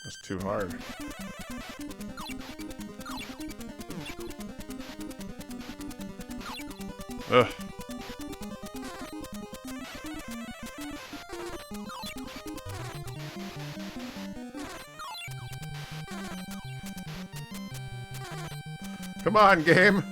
That's too hard. Ugh. Come on, game.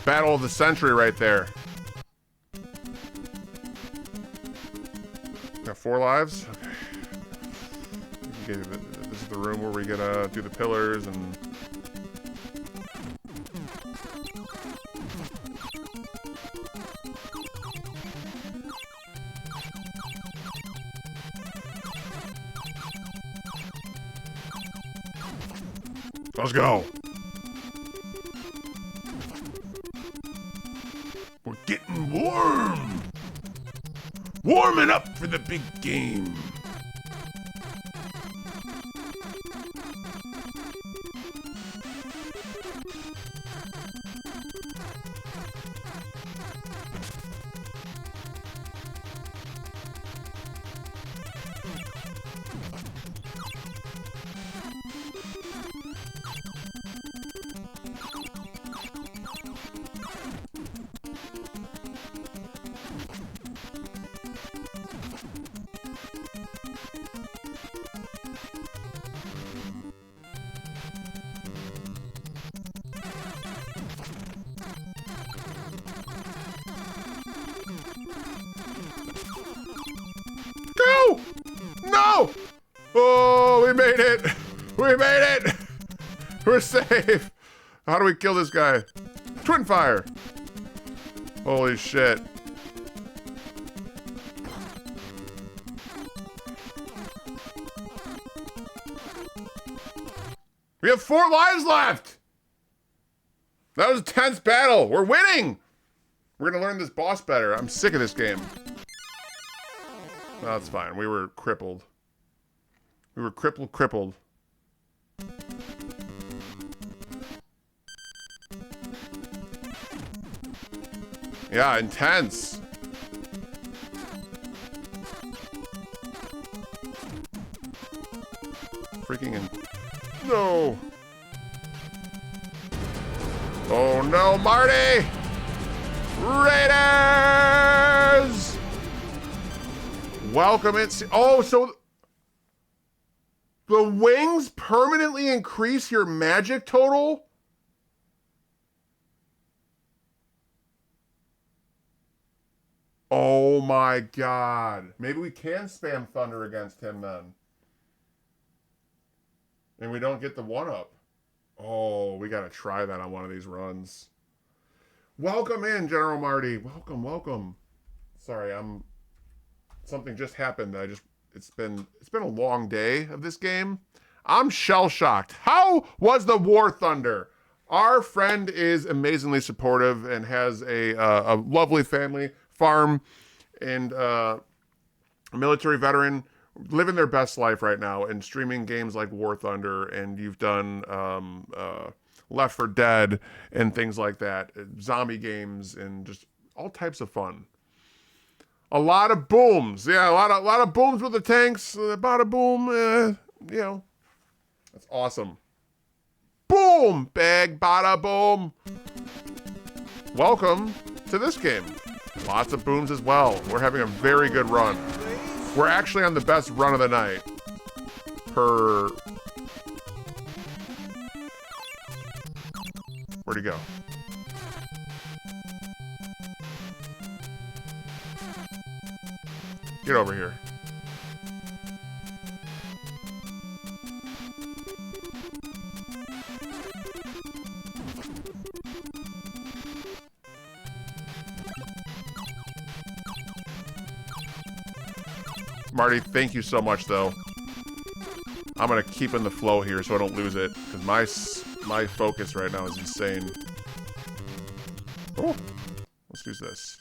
Battle of the century right there. Got 4 lives? Okay. This is the room where we gotta do the pillars and... Let's go. We're getting warm. Warming up for the big game. Go! No! Oh, we made it! We made it! We're safe! How do we kill this guy? Twin fire! Holy shit. We have 4 lives left! That was a tense battle! We're winning! We're gonna learn this boss better. I'm sick of this game. No, that's fine. We were crippled. We were crippled. Yeah, intense. Freaking in... No. Oh no, Marty! Raiders! Welcome in. Oh, so the wings permanently increase your magic total? Oh my god. Maybe we can spam Thunder against him then. And we don't get the 1-up. Oh, we gotta try that on one of these runs. Welcome in, General Marty. Welcome. Sorry, something just happened. It's been a long day of this game. I'm shell shocked. How was the War Thunder? Our friend is amazingly supportive and has a lovely family, farm, and a military veteran living their best life right now and streaming games like War Thunder, and you've done Left 4 Dead and things like that, zombie games, and just all types of fun. A lot of booms, yeah, a lot of booms with the tanks. Bada boom, that's awesome. Boom, bag, bada boom. Welcome to this game. Lots of booms as well. We're having a very good run. We're actually on the best run of the night. Where'd he go? Get over here. Marty, thank you so much, though. I'm gonna keep in the flow here so I don't lose it, because my focus right now is insane. Oh, let's use this.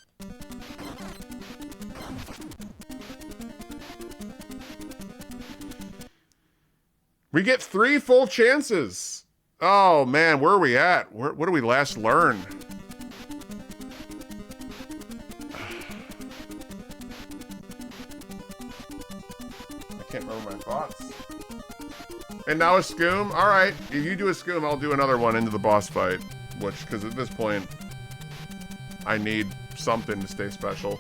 We get 3 full chances. Oh man, where are we at? What did we last learn? I can't remember my thoughts. And now a Scoom? Alright, if you do a Scoom, I'll do another one into the boss fight. Because at this point, I need something to stay special.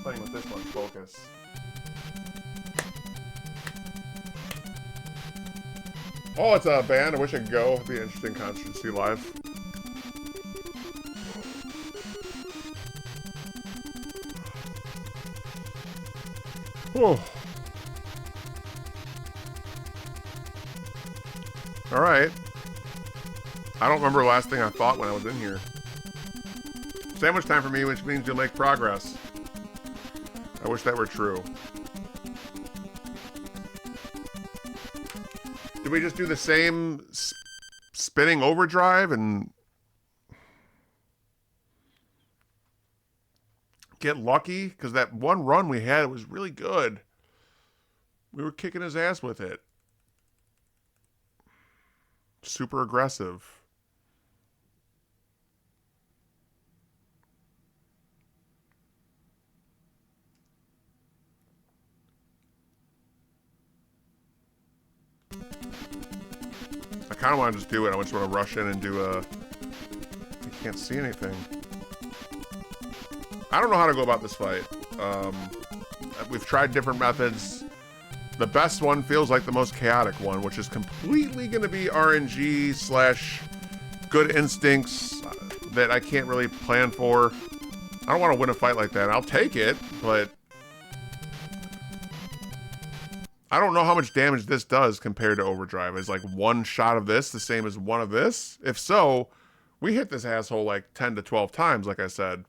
Playing with this one's focus. Oh, it's a band. I wish I could go. It'd be an interesting concert to see live. Whew. Alright. I don't remember the last thing I thought when I was in here. Sandwich time for me, which means you'll make progress. I wish that were true. Did we just do the same spinning overdrive and get lucky? Because that one run we had, it was really good. We were kicking his ass with it. Super aggressive. I kind of want to just do it. I just want to rush in and do a... I can't see anything. I don't know how to go about this fight. We've tried different methods. The best one feels like the most chaotic one, which is completely going to be RNG / good instincts that I can't really plan for. I don't want to win a fight like that. I'll take it, but I don't know how much damage this does compared to Overdrive. Is like one shot of this the same as one of this? If so, we hit this asshole like 10 to 12 times, like I said.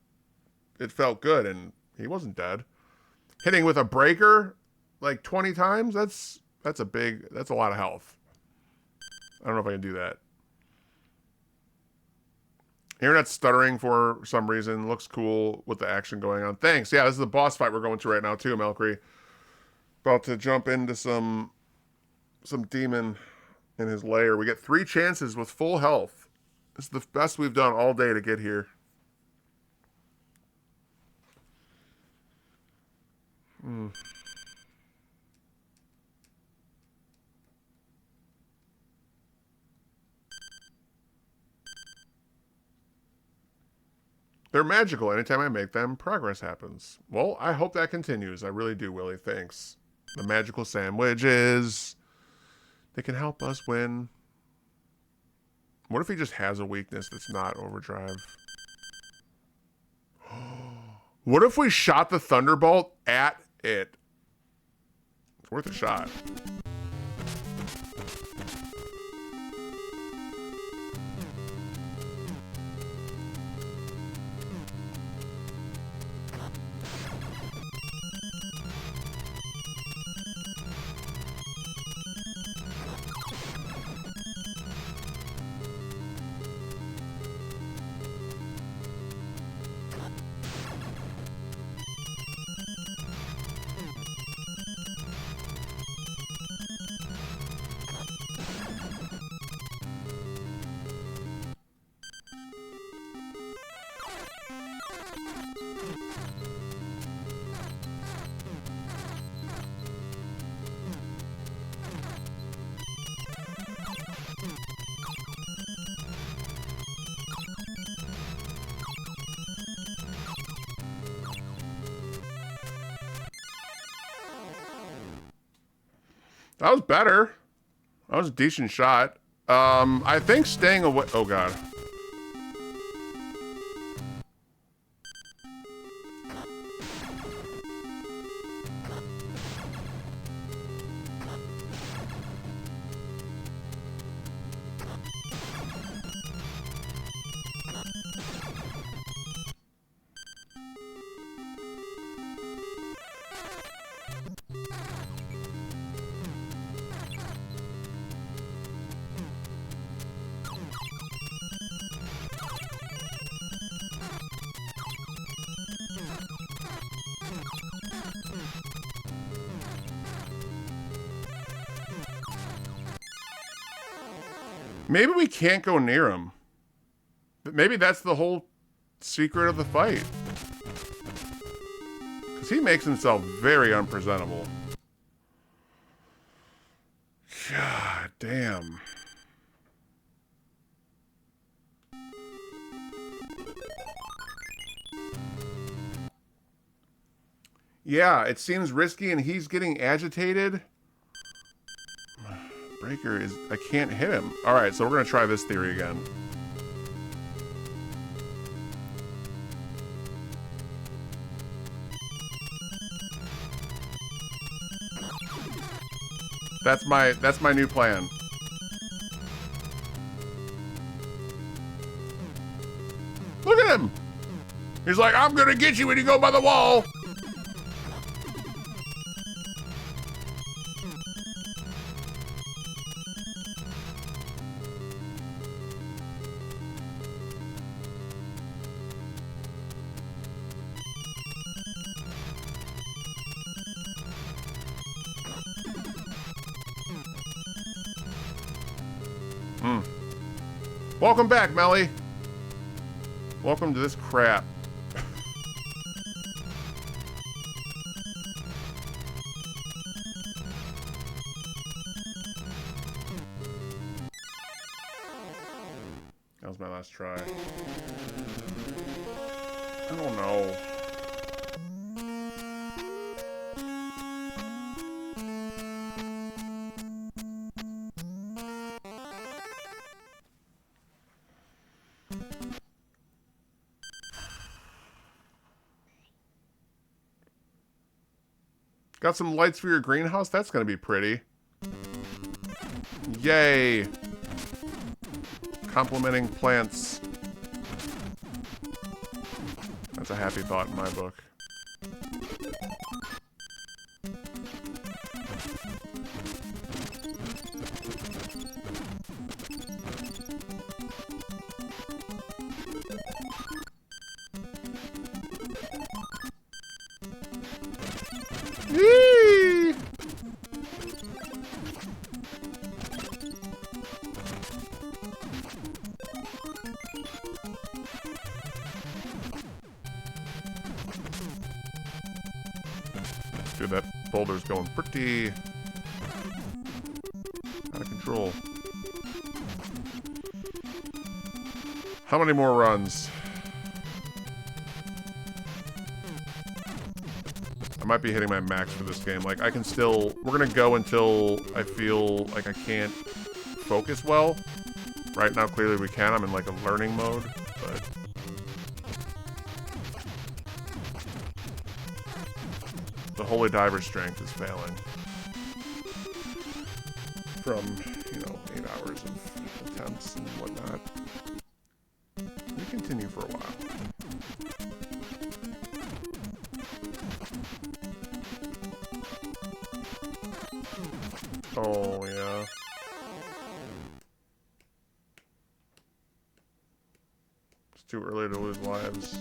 It felt good, and he wasn't dead. Hitting with a breaker like 20 times, that's a lot of health. I don't know if I can do that. Internet's stuttering for some reason. Looks cool with the action going on. Thanks. Yeah, this is the boss fight we're going to right now too, Melcree. About to jump into some demon in his lair. We get 3 chances with full health. This is the best we've done all day to get here. They're magical. Anytime I make them, progress happens. Well, I hope that continues. I really do, Willie. Thanks. The magical sandwiches. They can help us win. What if he just has a weakness that's not Overdrive? What if we shot the Thunderbolt at it? It's worth a shot. That was better. That was a decent shot. I think staying away. Oh god. Maybe we can't go near him. But maybe that's the whole secret of the fight. Because he makes himself very unpresentable. God damn. Yeah, it seems risky and he's getting agitated. Breaker is... I can't hit him. Alright, so we're going to try this theory again. That's my new plan. Look at him! He's like, I'm going to get you when you go by the wall! Welcome back, Melly. Welcome to this crap. That was my last try. I don't know. Got some lights for your greenhouse? That's gonna be pretty. Yay! Complimenting plants. That's a happy thought in my book. Yee! Dude, that boulder's going pretty out of control. How many more runs? I might be hitting my max for this game. Like, I can still... We're gonna go until I feel like I can't focus well. Right now, clearly we can. I'm in, like, a learning mode, but... The Holy Diver strength is failing. From, you know, 8 hours of attempts and whatnot. We continue for a while. Oh, yeah. It's too early to lose lives.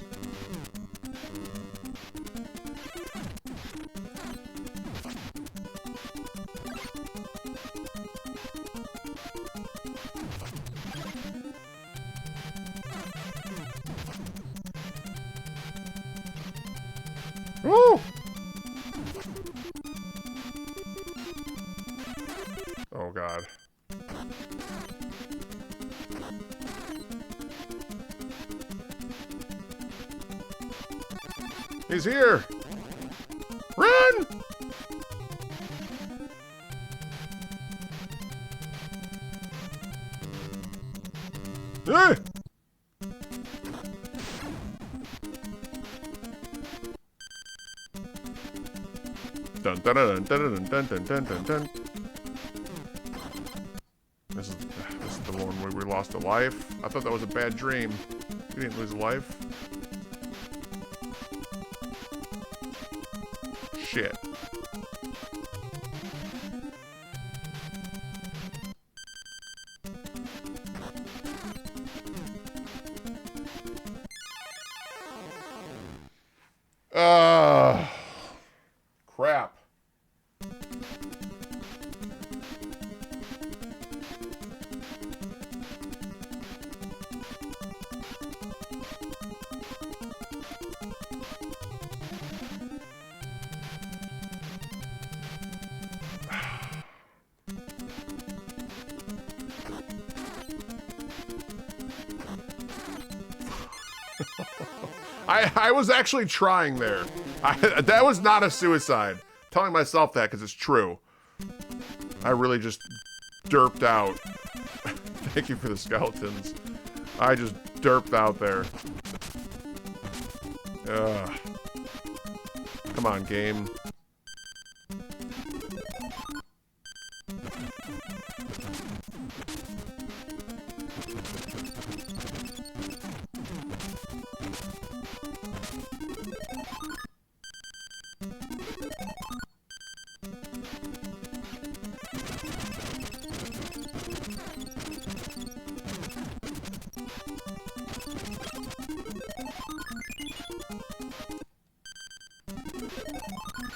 Woo! Oh, God. He's here! Run! Hey! Dun dun dun dun dun dun dun dun dun. This is the one where we lost a life. I thought that was a bad dream. We didn't lose a life. Shit. Crap. I was actually trying there. That was not a suicide. Telling myself that because it's true. I really just derped out. Thank you for the skeletons. I just derped out there. Ugh. Come on, game.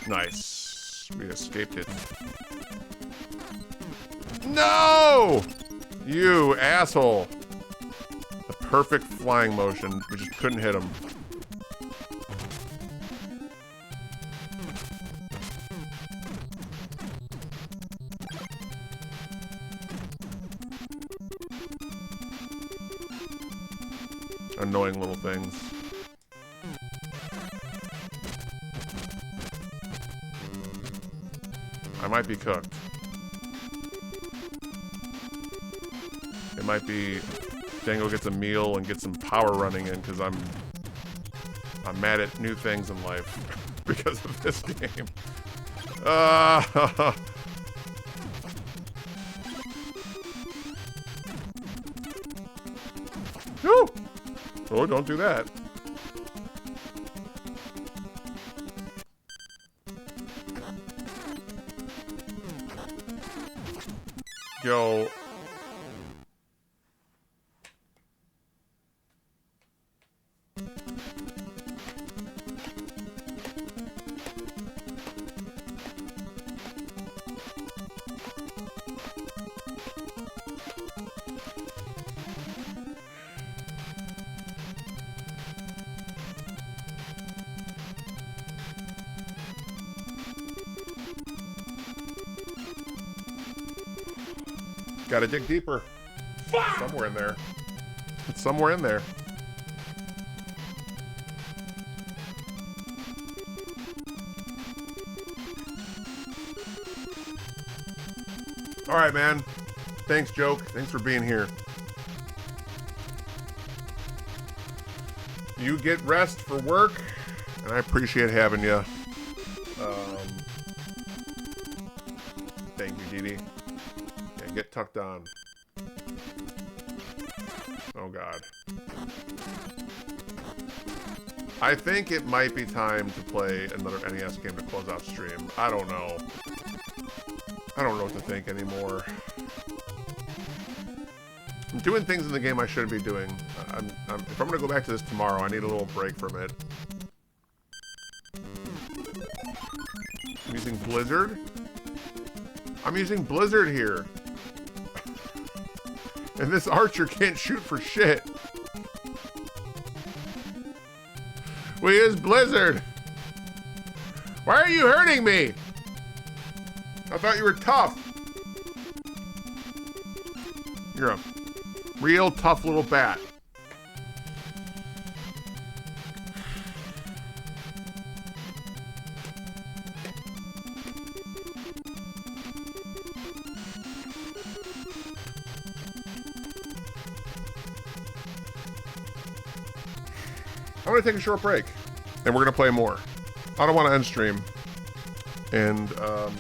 Nice. We escaped it. No! You asshole. The perfect flying motion. We just couldn't hit him. Annoying little things. I might be cooked. It might be Dango gets a meal and gets some power running in because I'm mad at new things in life because of this game. No! Oh, don't do that. Yo. Gotta dig deeper. Somewhere in there. It's somewhere in there. Alright, man. Thanks, Joke. Thanks for being here. You get rest for work, and I appreciate having you. Thank you, Dee Dee. Get tucked on. Oh god. I think it might be time to play another NES game to close out stream. I don't know. I don't know what to think anymore. I'm doing things in the game I shouldn't be doing. If I'm gonna go back to this tomorrow, I need a little break from it. I'm using Blizzard? I'm using Blizzard here. And this archer can't shoot for shit. We use Blizzard. Why are you hurting me? I thought you were tough. You're a real tough little bat. I'm gonna take a short break, and we're gonna play more. I don't want to end stream, and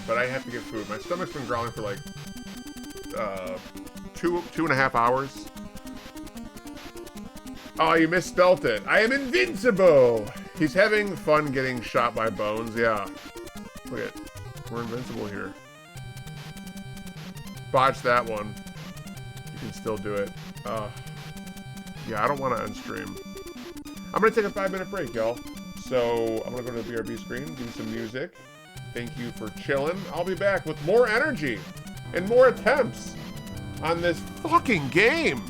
but I have to get food. My stomach's been growling for like 2.5 hours. Oh, you misspelt it. I am invincible. He's having fun getting shot by Bones. Yeah. Look at, we're invincible here. Botch that one. You can still do it. Yeah, I don't want to unstream. I'm going to take a 5-minute break, y'all. So I'm going to go to the BRB screen, give you some music. Thank you for chilling. I'll be back with more energy and more attempts on this fucking game.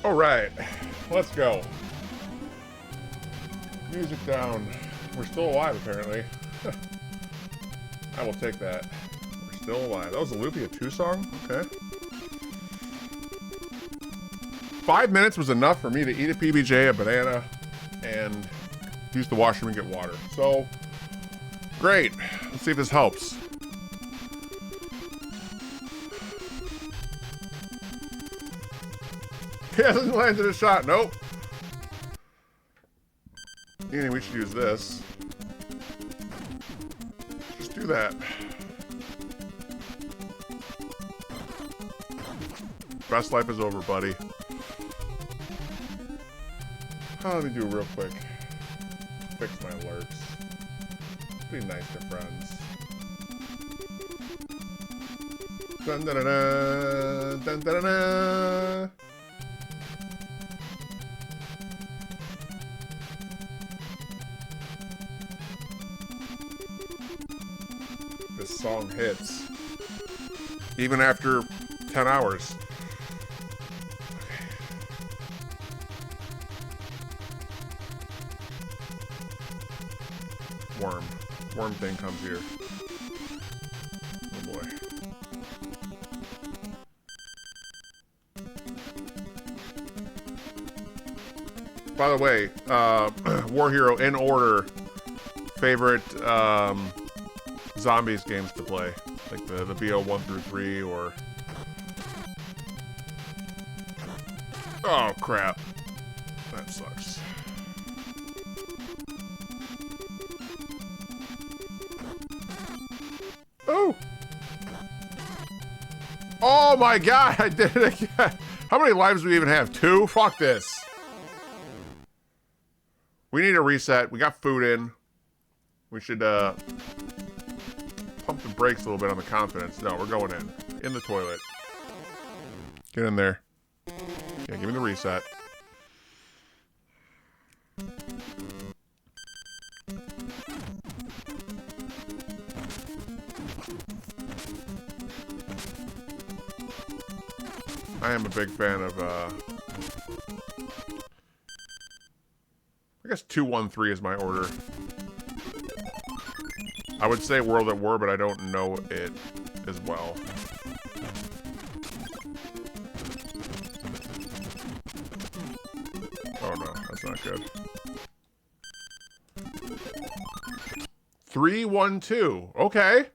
All right, let's go. Music down. We're still alive, apparently. I will take that. We're still alive. That was a Lupia 2 song? Okay. 5 minutes was enough for me to eat a PBJ, a banana, and use the washroom and get water. So, great. Let's see if this helps. He hasn't landed a shot. Nope. Meaning we should use this. Just do that. Best life is over, buddy. Oh, let me do it real quick. Fix my alerts. Be nice to friends. Dun dun dun dun dun dun dun. This song hits. Even after 10 hours. Worm thing comes here. Oh boy. By the way, War Hero in order. Favorite zombies games to play, like the BO 1 through 3 or. Oh crap, that sucks. Oh! Oh my god, I did it again. How many lives do we even have? 2? Fuck this. We need a reset. We got food in. We should pump the brakes a little bit on the confidence. No, we're going in the toilet. Get in there. Yeah, give me the reset. I am a big fan of, I guess 213 is my order. I would say World at War, but I don't know it as well. Oh no, that's not good. 312. Okay.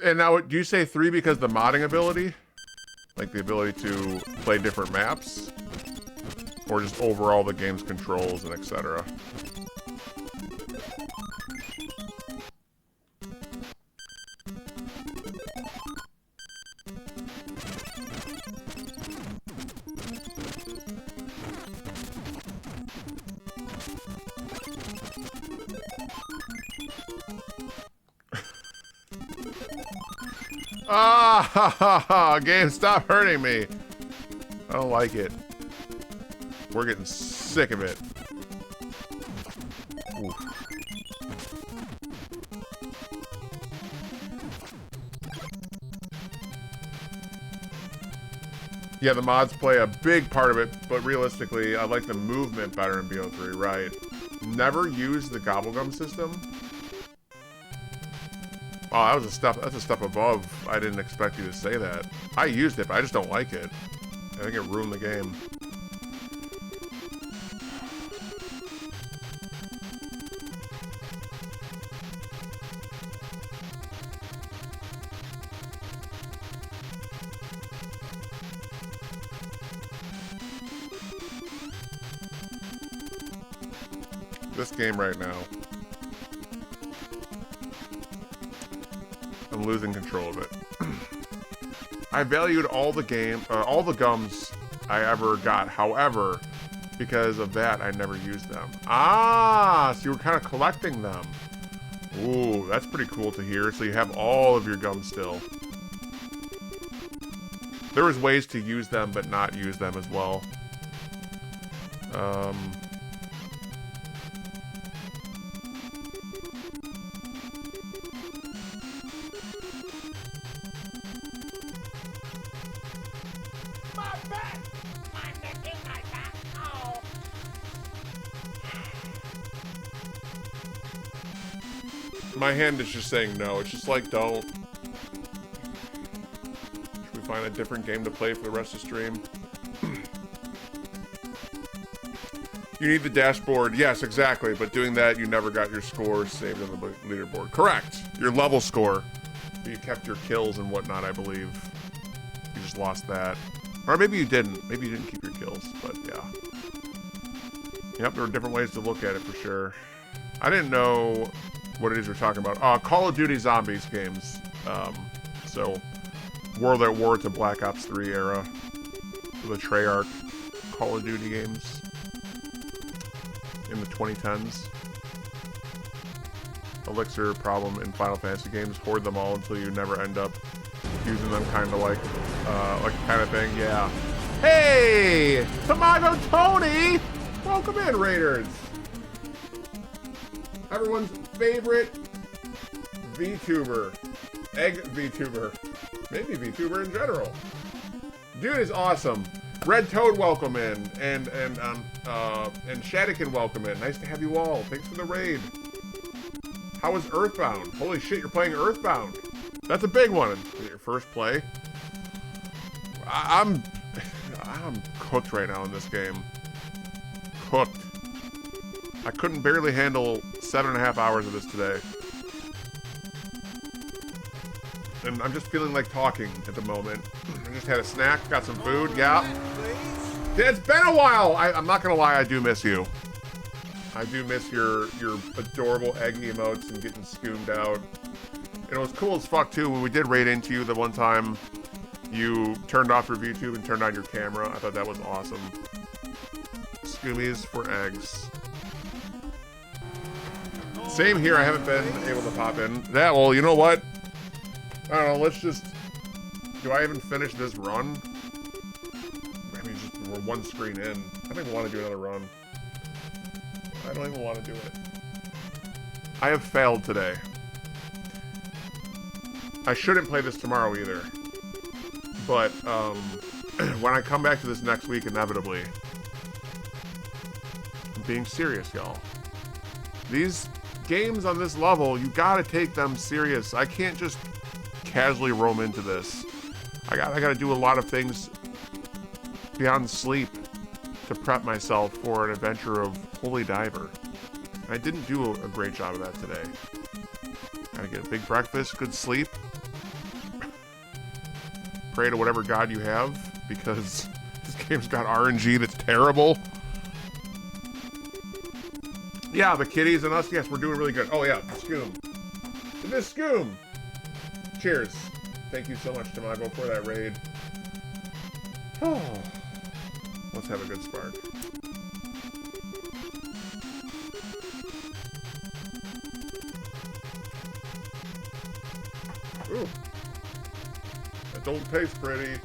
And now, do you say 3 because the modding ability? Like the ability to play different maps? Or just overall the game's controls and etc.? Ah, ha, ha, ha. Game, stop hurting me. I don't like it. We're getting sick of it. Oof. Yeah, the mods play a big part of it, but realistically, I like the movement better in BO3, right? Never used the Gobblegum system. Oh, that was a step. That's a step above. I didn't expect you to say that. I used it, but I just don't like it. I think it ruined the game. This game right now. I'm losing control of it. I valued all the gums I ever got. However, because of that, I never used them. Ah, so you were kind of collecting them. Ooh, that's pretty cool to hear. So you have all of your gums still. There was ways to use them, but not use them as well. My back! My My hand is just saying no. It's just like, don't. Should we find a different game to play for the rest of the stream? You need the dashboard. Yes, exactly. But doing that, you never got your score saved on the leaderboard. Correct. Your level score. But you kept your kills and whatnot, I believe. You just lost that. Or maybe you didn't. Maybe you didn't keep your kills, but yeah. Yep, there are different ways to look at it for sure. I didn't know what it is you're talking about. Call of Duty Zombies games. So, World at War to Black Ops 3 era. The Treyarch Call of Duty games. In the 2010s. Elixir problem in Final Fantasy games. Hoard them all until you never end up using them, kind of like kind of thing. Yeah. Hey, Tamago Tony, welcome in, Raiders. Everyone's favorite VTuber, egg VTuber, maybe VTuber in general. Dude is awesome. Red Toad, welcome in, and Shadikin, welcome in. Nice to have you all. Thanks for the raid. How was Earthbound? Holy shit, you're playing Earthbound. That's a big one. Your first play. I'm cooked right now in this game. Cooked. I couldn't barely handle 7.5 hours of this today. And I'm just feeling like talking at the moment. I just had a snack, got some food, yeah. It's been a while. I'm not gonna lie, I do miss you. I do miss your adorable egg emotes and getting scoomed out. And it was cool as fuck too when we did raid into you the one time you turned off your VTube and turned on your camera. I thought that was awesome. Scoomies for eggs. Same here, I haven't been able to pop in. Yeah, well, you know what? I don't know, let's just... Do I even finish this run? I mean, just, we're one screen in. I don't even want to do another run. I don't even want to do it. I have failed today. I shouldn't play this tomorrow either. But, when I come back to this next week, inevitably... I'm being serious, y'all. These games on this level, you gotta take them serious. I can't just casually roam into this. I gotta do a lot of things beyond sleep to prep myself for an adventure of Holy Diver. I didn't do a great job of that today. Gotta get a big breakfast, good sleep. Pray to whatever god you have, because this game's got RNG that's terrible. Yeah, the kitties and us, yes, we're doing really good. Oh yeah, the Scoom. The Scoom! Cheers. Thank you so much, Tamago, for that raid. Oh. Let's have a good spark. Ooh. That don't taste pretty.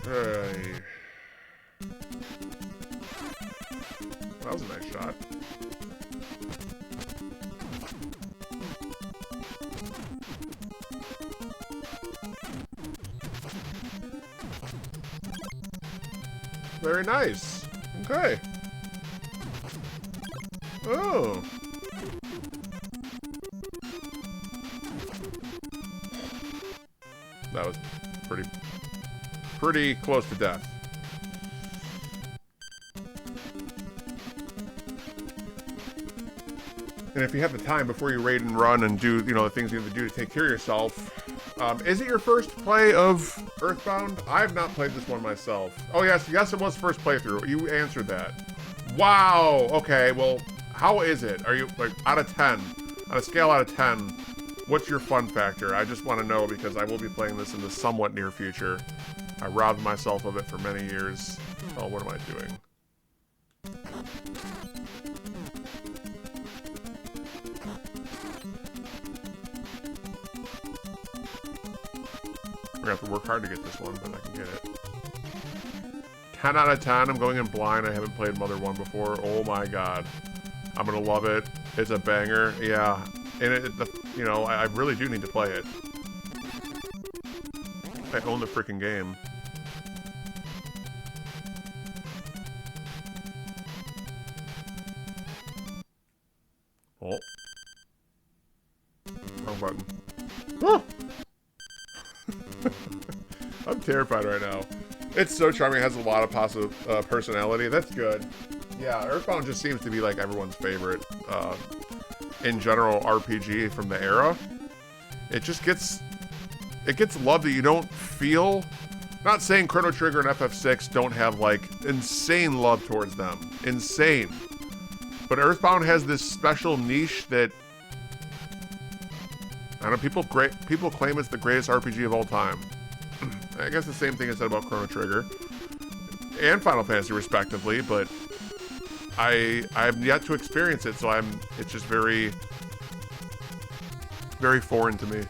Hey. That was a nice shot. Very nice. Okay. Oh. That was pretty close to death. And if you have the time before you raid and run and do, you know, the things you have to do to take care of yourself. Is it your first play of Earthbound? I have not played this one myself. Oh, yes, it was first playthrough. You answered that. Wow. Okay, well, how is it? Are you, like, out of 10? On a scale out of 10, what's your fun factor? I just want to know because I will be playing this in the somewhat near future. I robbed myself of it for many years. Oh, what am I doing? I'm gonna have to work hard to get this one, but I can get it. 10 out of 10. I'm going in blind. I haven't played Mother 1 before. Oh my god. I'm gonna love it. It's a banger. Yeah. And you know, I really do need to play it. I own the freaking game. Oh. terrified right now. It's so charming. It has a lot of personality. That's good. Yeah, Earthbound just seems to be like everyone's favorite in general RPG from the era. It just gets love that you don't feel. Not saying Chrono Trigger and FF6 don't have like insane love towards them. Insane. But Earthbound has this special niche that I don't know, people claim it's the greatest RPG of all time. I guess the same thing is said about Chrono Trigger and Final Fantasy respectively, but I've yet to experience it, so it's just very, very foreign to me.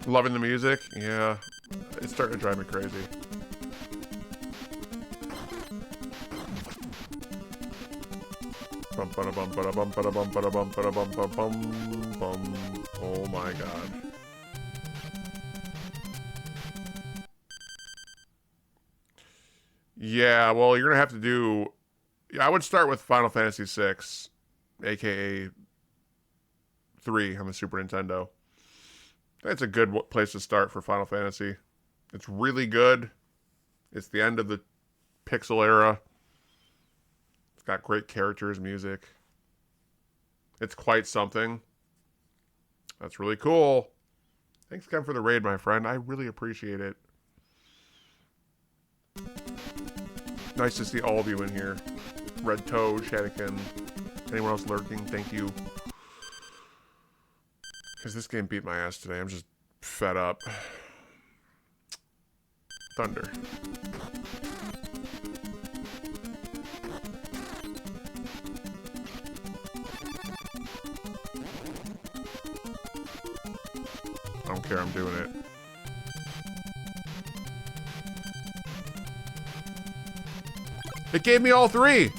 Loving the music? Yeah. It's starting to drive me crazy. Oh my god. Yeah, well, you're gonna have to do... I would start with Final Fantasy VI, aka 3 on the Super Nintendo. That's a good place to start for Final Fantasy. It's really good. It's the end of the pixel era. It's got great characters, music. It's quite something. That's really cool. Thanks again for the raid, my friend. I really appreciate it. Nice to see all of you in here. Red Toe, Shadikin, anyone else lurking, thank you. Because this game beat my ass today. I'm just fed up. Thunder. I don't care, I'm doing it. It gave me all three!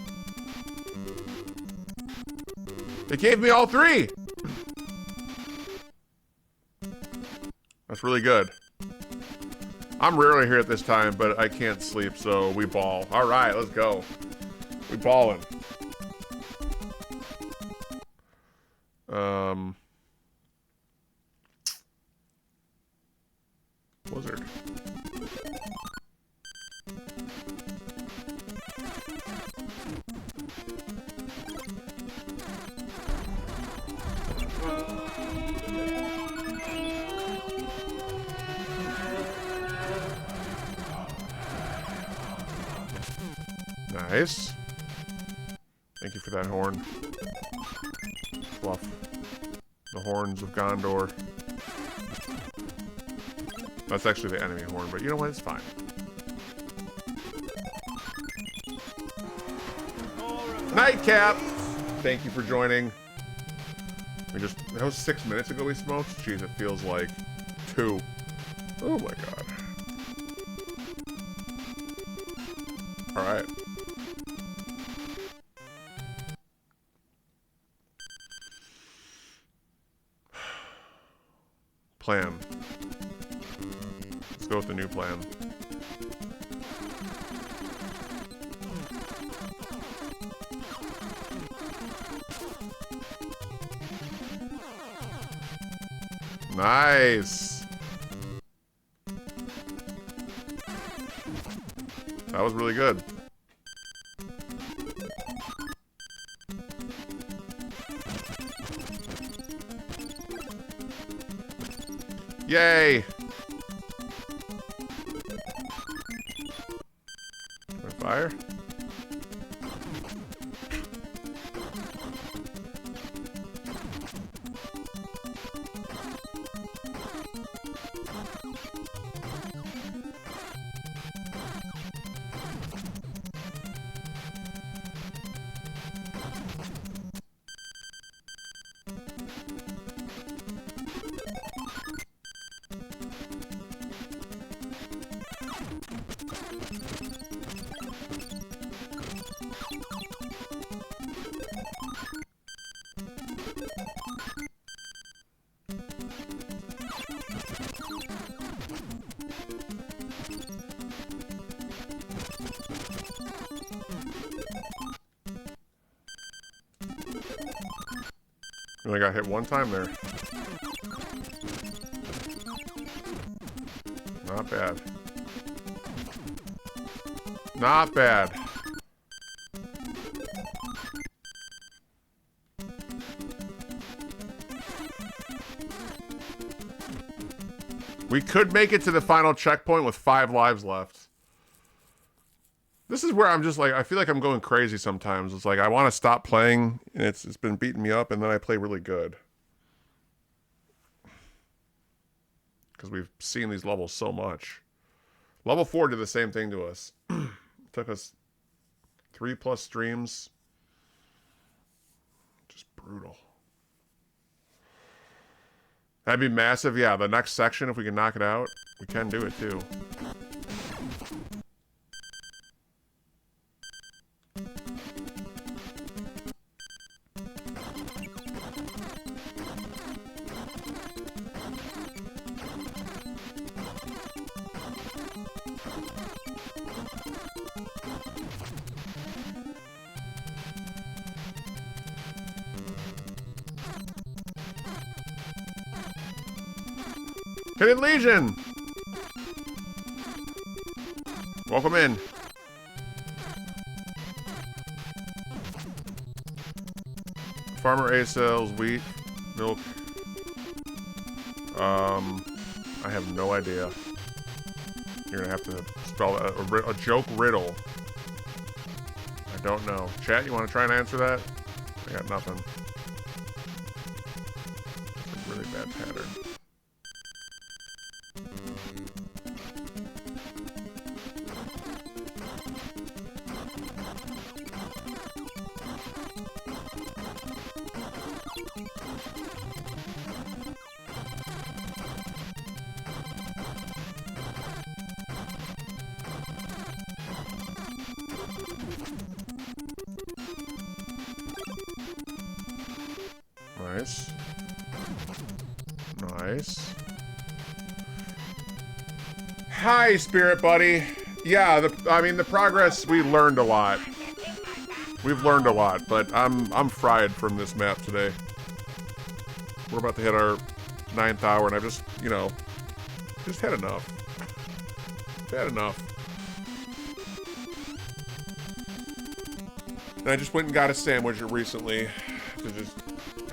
It gave me all three! That's really good. I'm rarely here at this time, but I can't sleep, so we ball. Alright, let's go. We ballin'. Blizzard. Nice. Thank you for that horn. Fluff. The horns of Gondor. That's actually the enemy horn, but you know what? It's fine. Nightcap! Thank you for joining. That was 6 minutes ago we smoked? Jeez, it feels like 2. Oh my god. Alright. Plan. Let's go with the new plan. Nice. That was really good. Yay! Fire. only got hit one time there. Not bad. Not bad. We could make it to the final checkpoint with 5 lives left. This is where I'm just like, I feel like I'm going crazy sometimes. It's like I want to stop playing, and it's been beating me up, and then I play really good. Because we've seen these levels so much. Level 4 did the same thing to us. Took us 3+ streams. Just brutal. That'd be massive. Yeah, the next section, if we can knock it out, we can do it too. Hidden Legion! Welcome in. Farmer A sells wheat, milk. I have no idea. You're gonna have to spell a joke riddle. I don't know. Chat, you want to try and answer that? I got nothing. It's a really bad pattern. Nice. Nice. Hi, Spirit Buddy. Yeah, I mean the progress, we learned a lot. We've learned a lot, but I'm fried from this map today. We're about to hit our 9th hour, and I've just, you know, just had enough. Had enough. And I just went and got a sandwich recently to just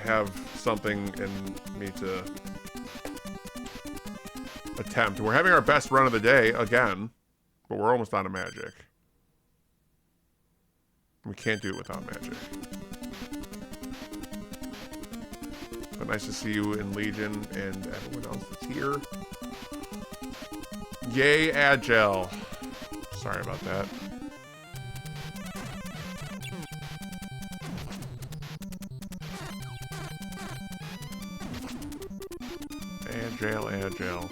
have something in me to attempt. We're having our best run of the day again, but we're almost out of magic. We can't do it without magic. But nice to see you in Legion and everyone else that's here. Yay, Agile. Sorry about that. Agile.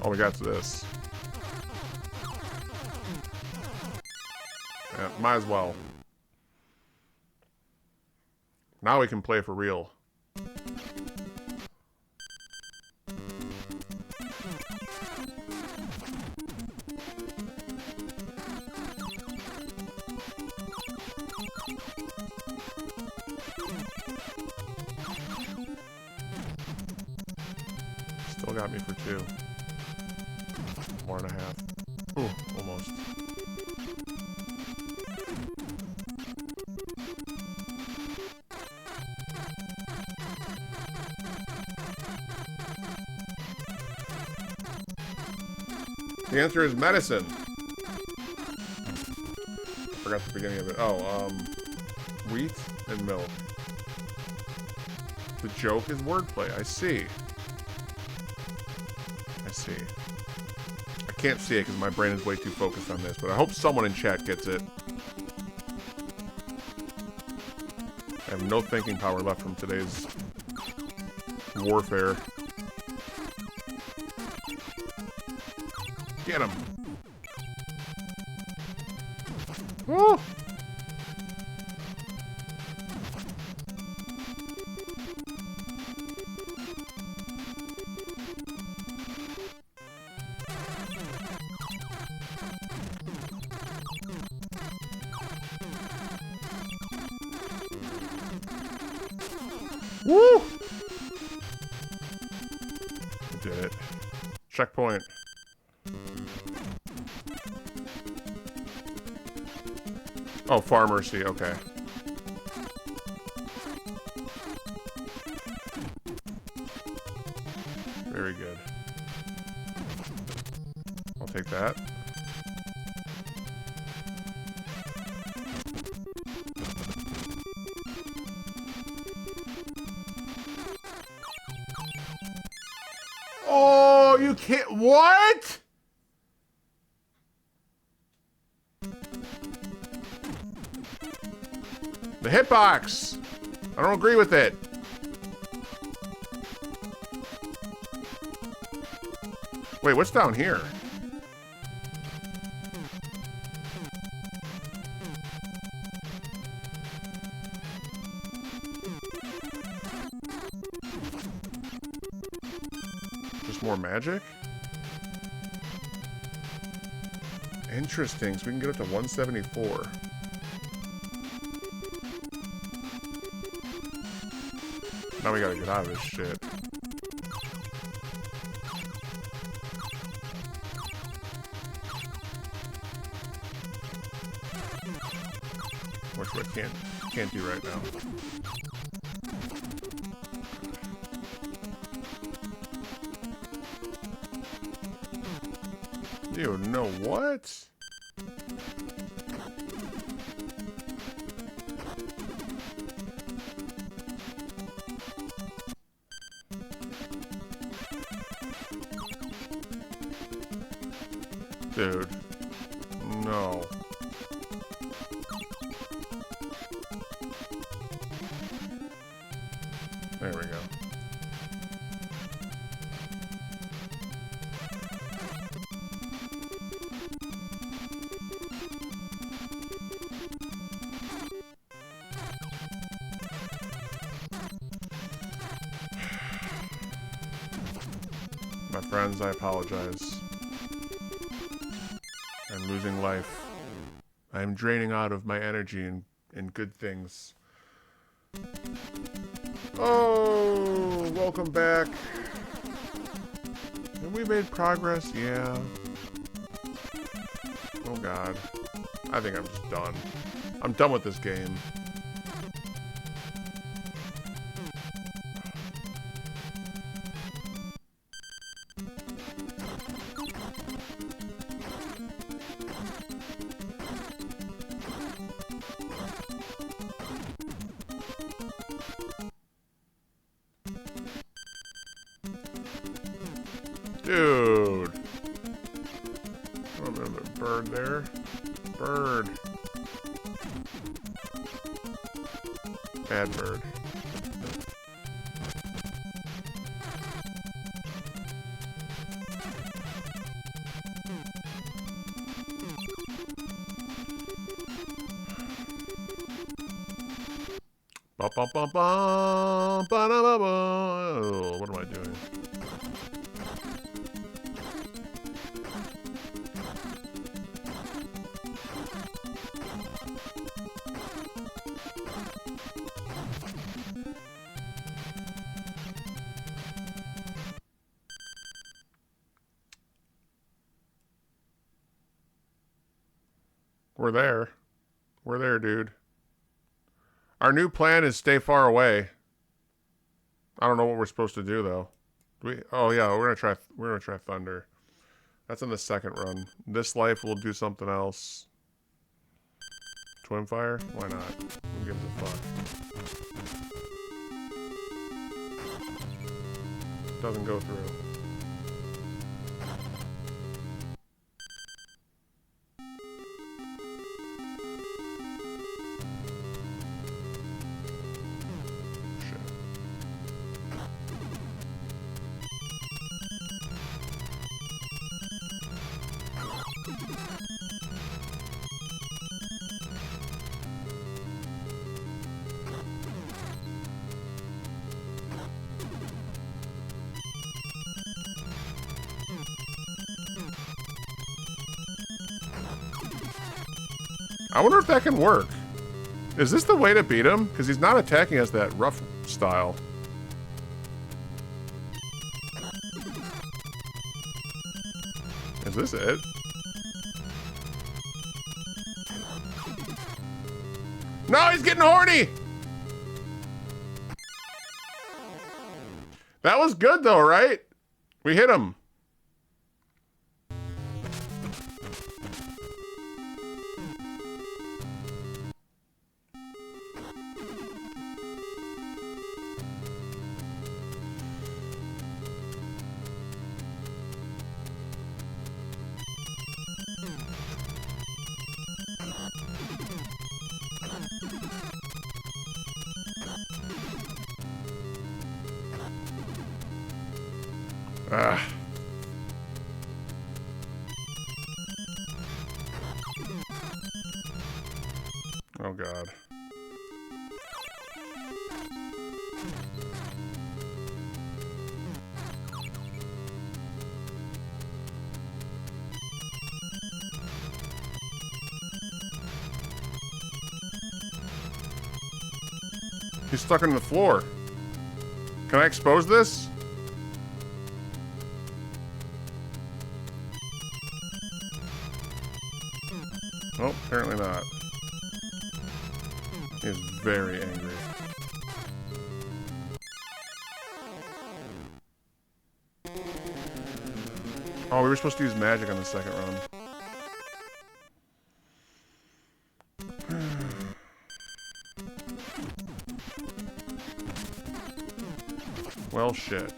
All we got to this. Yeah, might as well. Now we can play for real. Still got me for 2. 1.5. Ooh, almost. The answer is medicine. Forgot the beginning of it. Oh, wheat and milk. The joke is wordplay. I see. I see. I can't see it because my brain is way too focused on this, but I hope someone in chat gets it. I have no thinking power left from today's warfare. Get him. Woo! I did it. Checkpoint. Oh, Far Mercy, okay. Very good. I'll take that. Oh, you can't. What? The hitbox. I don't agree with it. Wait, what's down here? Just more magic? Interesting, so we can get up to 174. Now we gotta get out of this shit. Which I can't do right now. You know what? Dude. No. There we go. My friends, I apologize. I'm losing life. I'm draining out of my energy in good things. Oh, welcome back. Have we made progress? Yeah. Oh god. I think I'm just done. I'm done with this game. Dude. Oh, there's a bird there. Bird. Bad bird. Ba ba ba ba ba da ba ba. Oh, what am I doing? We're there. We're there, dude. Our new plan is stay far away. I don't know what we're supposed to do though. Oh yeah, we're gonna try thunder. That's in the second run. This life we'll do something else. Twin fire? Why not? Who gives a fuck? Doesn't go through. I wonder if that can work. Is this the way to beat him? Because he's not attacking us that rough style. Is this it? No, he's getting horny! That was good though, right? We hit him. Ah. Oh God. He's stuck in the floor. Can I expose this? Oh, apparently not. He is very angry. Oh, we were supposed to use magic on the second run. Well, shit.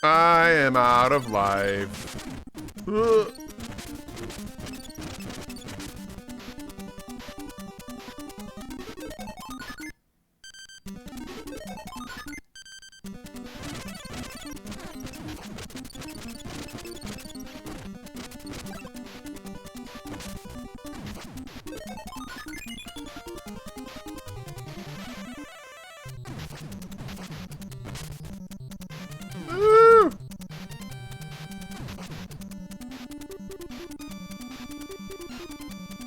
I am out of life. Ugh. Woo!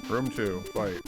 Room 2, fight.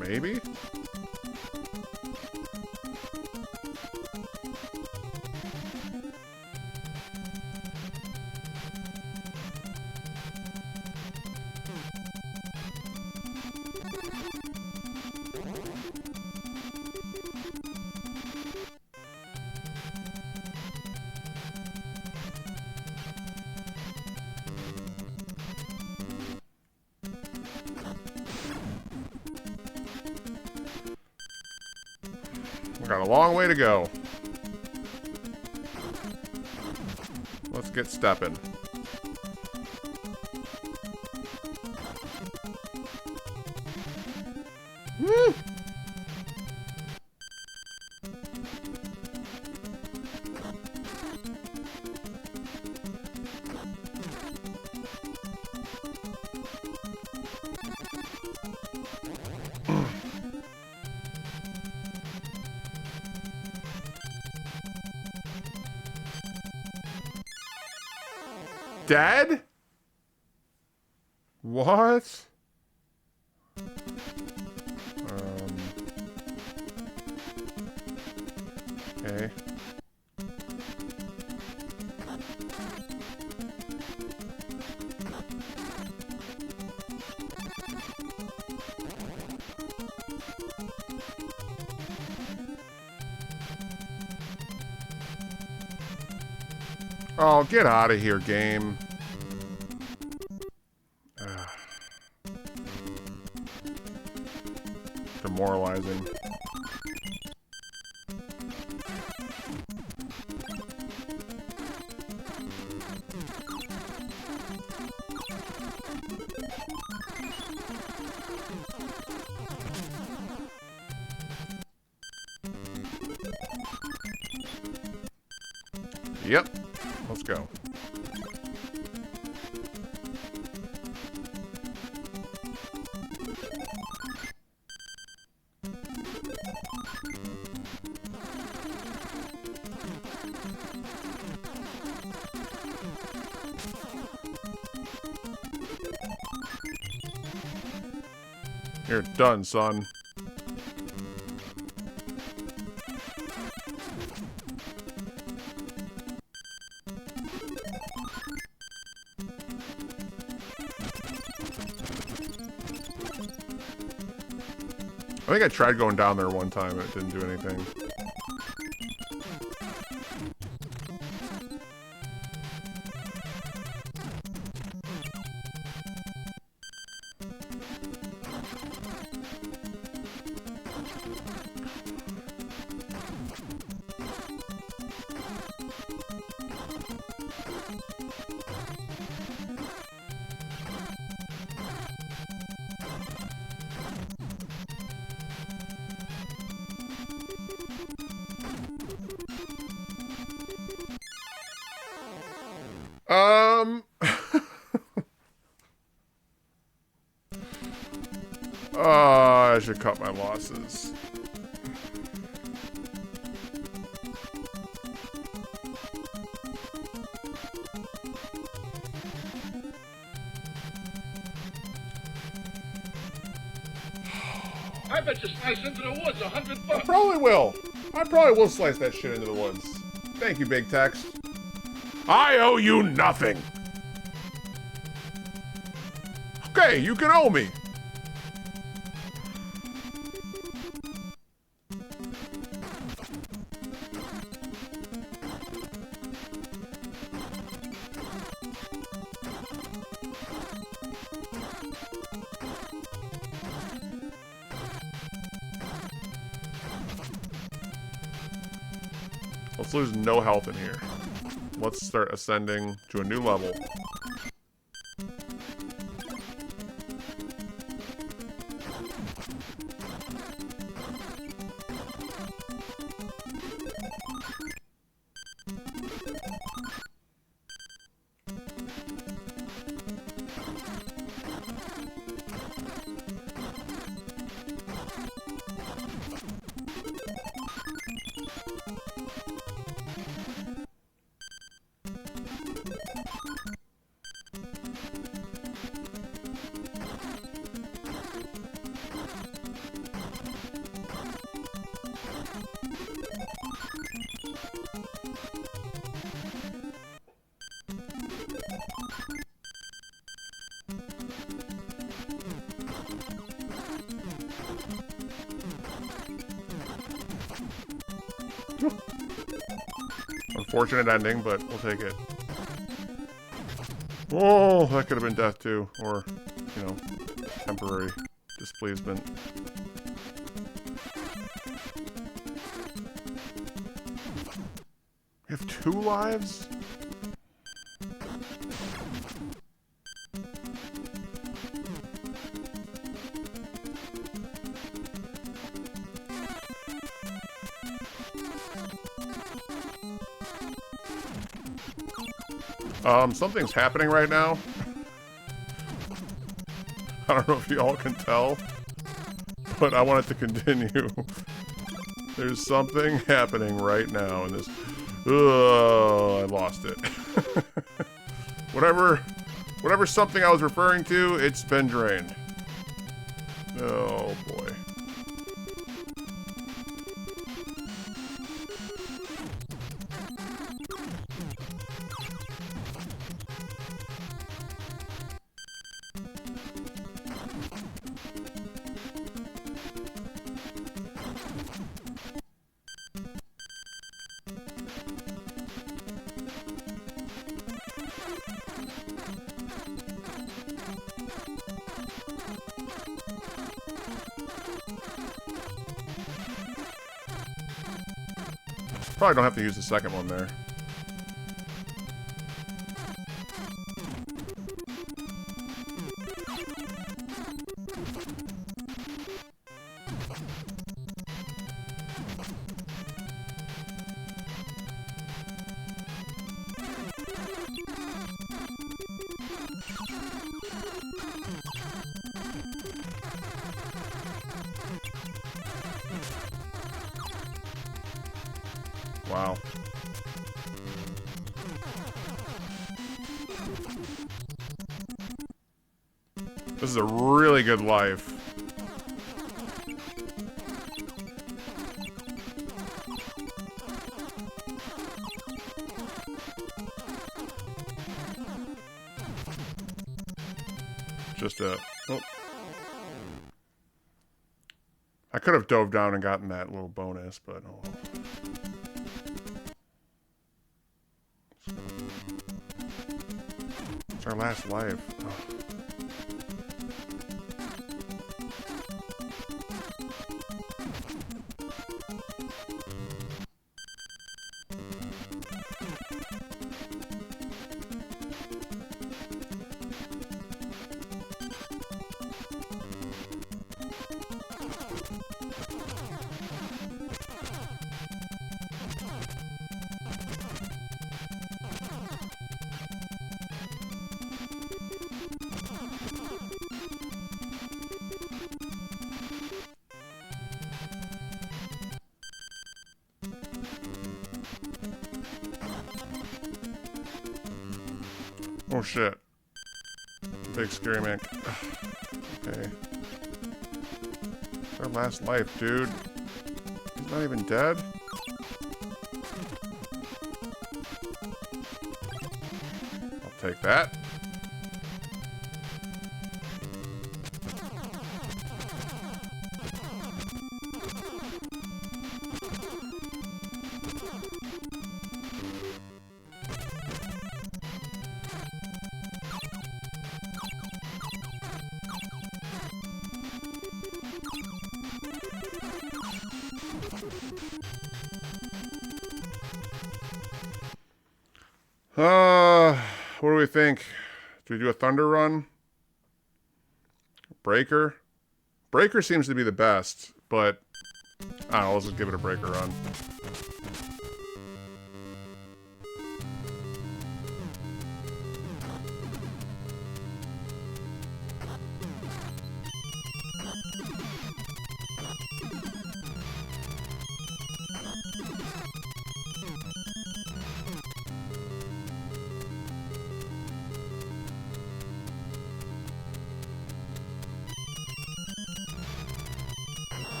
Maybe? We got a long way to go. Let's get stepping. Woo! Dead? What? Okay. Oh, get out of here, game. demoralizing. Yep. Let's go. You're done, son. I think I tried going down there one time, it didn't do anything. I should cut my losses. I bet you slice into the woods $100. I probably will. I probably will slice that shit into the woods. Thank you, Big Text. I owe you nothing. Okay, you can owe me. Let's lose no health in here. Let's start ascending to a new level. Unfortunate ending, but we'll take it. Oh, that could have been death too, or, you know, temporary displeasement. We have 2 lives? Something's happening right now. I don't know if you all can tell, but I want it to continue. There's something happening right now in this. Oh, I lost it. Whatever something I was referring to, it's been drained. Oh boy. Probably don't have to use the second one there. Wow. This is a really good life. Just a... Oh. I could have dove down and gotten that little bonus, but oh well. It's our last life. Oh. Oh shit. Big scary man. Okay. It's our last life, dude. He's not even dead? I'll take that. What do we think? Do we do a thunder run? Breaker? Breaker seems to be the best, but I don't know, let's just give it a breaker run.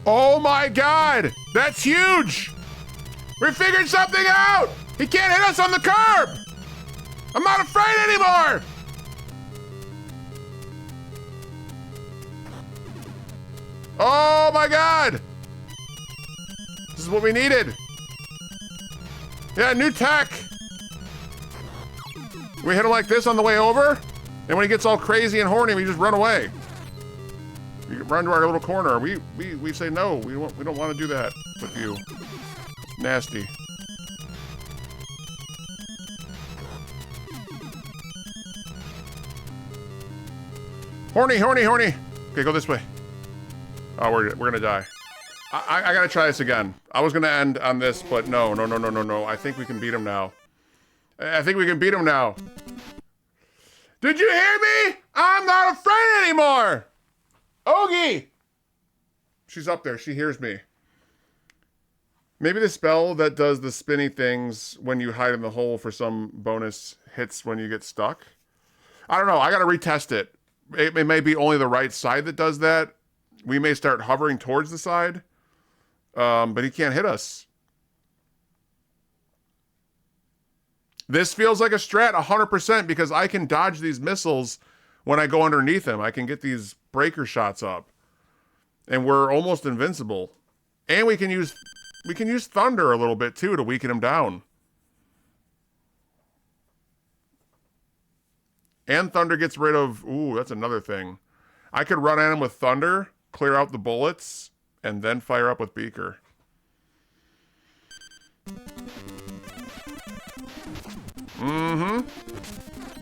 Oh my god! That's huge! We figured something out! He can't hit us on the curb! I'm not afraid anymore! Oh my god! This is what we needed. Yeah, new tech! We hit him like this on the way over, and when he gets all crazy and horny, we just run away. We run to our little corner. We say no. We don't want to do that with you. It's nasty. Horny, horny, horny. Okay, go this way. Oh, we're gonna die. I gotta try this again. I was gonna end on this, but no. I think we can beat him now. I think we can beat him now. Did you hear me? I'm not afraid anymore. Ogie! She's up there. She hears me. Maybe the spell that does the spinny things when you hide in the hole for some bonus hits when you get stuck. I don't know. I got to retest it. It may be only the right side that does that. We may start hovering towards the side. But he can't hit us. This feels like a strat 100% because I can dodge these missiles when I go underneath him. I can get these breaker shots up. And we're almost invincible. And we can use thunder a little bit too to weaken him down. And thunder gets rid of... Ooh, that's another thing. I could run at him with thunder, clear out the bullets, and then fire up with beaker.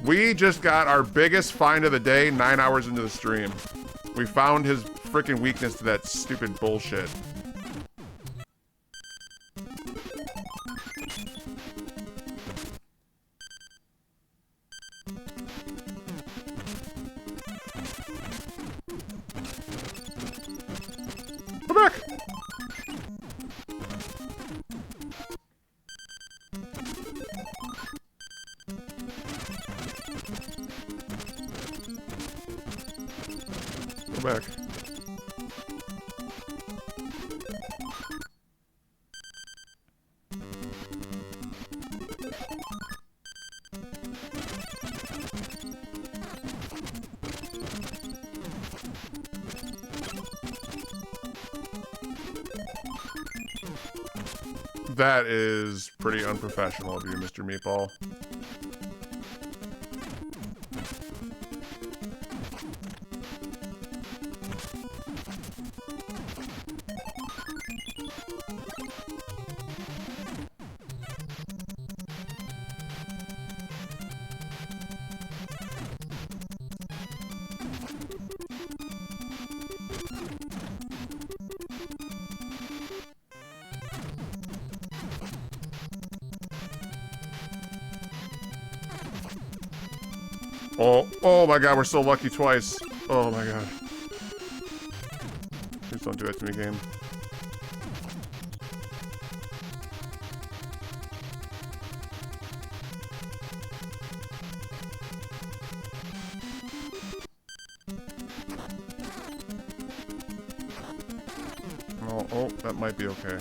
We just got our biggest find of the day 9 hours into the stream. We found his freaking weakness to that stupid bullshit. Go back! Go back. That is pretty unprofessional of you, Mr. Meatball. Oh my god, we're so lucky twice. Oh my god. Please don't do that to me, game. Oh, that might be okay.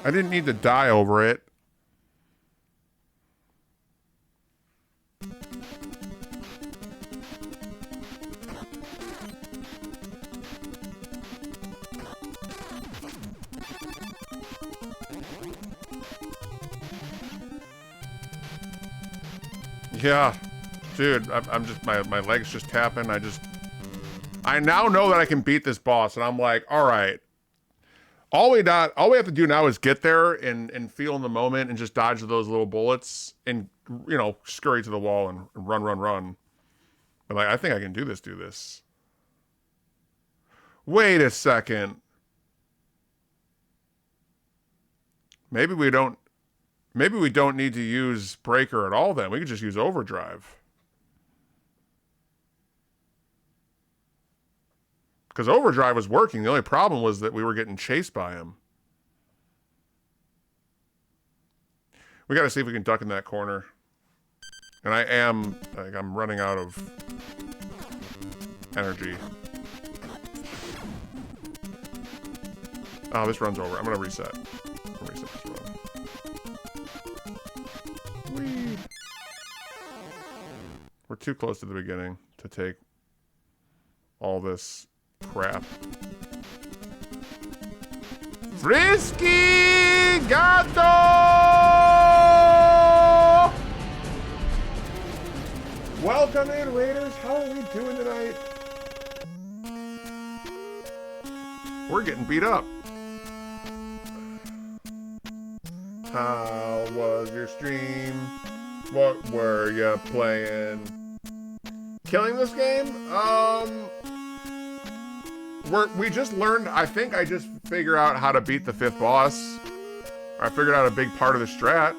I didn't need to die over it. Yeah, dude, I'm just, my leg's just tapping. I now know that I can beat this boss, and I'm like, all right. All we have to do now is get there and feel in the moment and just dodge those little bullets and, you know, scurry to the wall and run. But like, I think I can do this. Wait a second. Maybe we don't need to use breaker at all then. We could just use overdrive. Because overdrive was working. The only problem was that we were getting chased by him. We got to see if we can duck in that corner. And I'm running out of energy. Oh, this run's over. I'm going to reset. Reset this run. Whee! We're too close to the beginning to take all this crap. Frisky Gato! Welcome in, Raiders. How are we doing tonight? We're getting beat up. How was your stream? What were you playing? Killing this game? We just learned, I think I just figured out how to beat the 5th boss. I figured out a big part of the strat.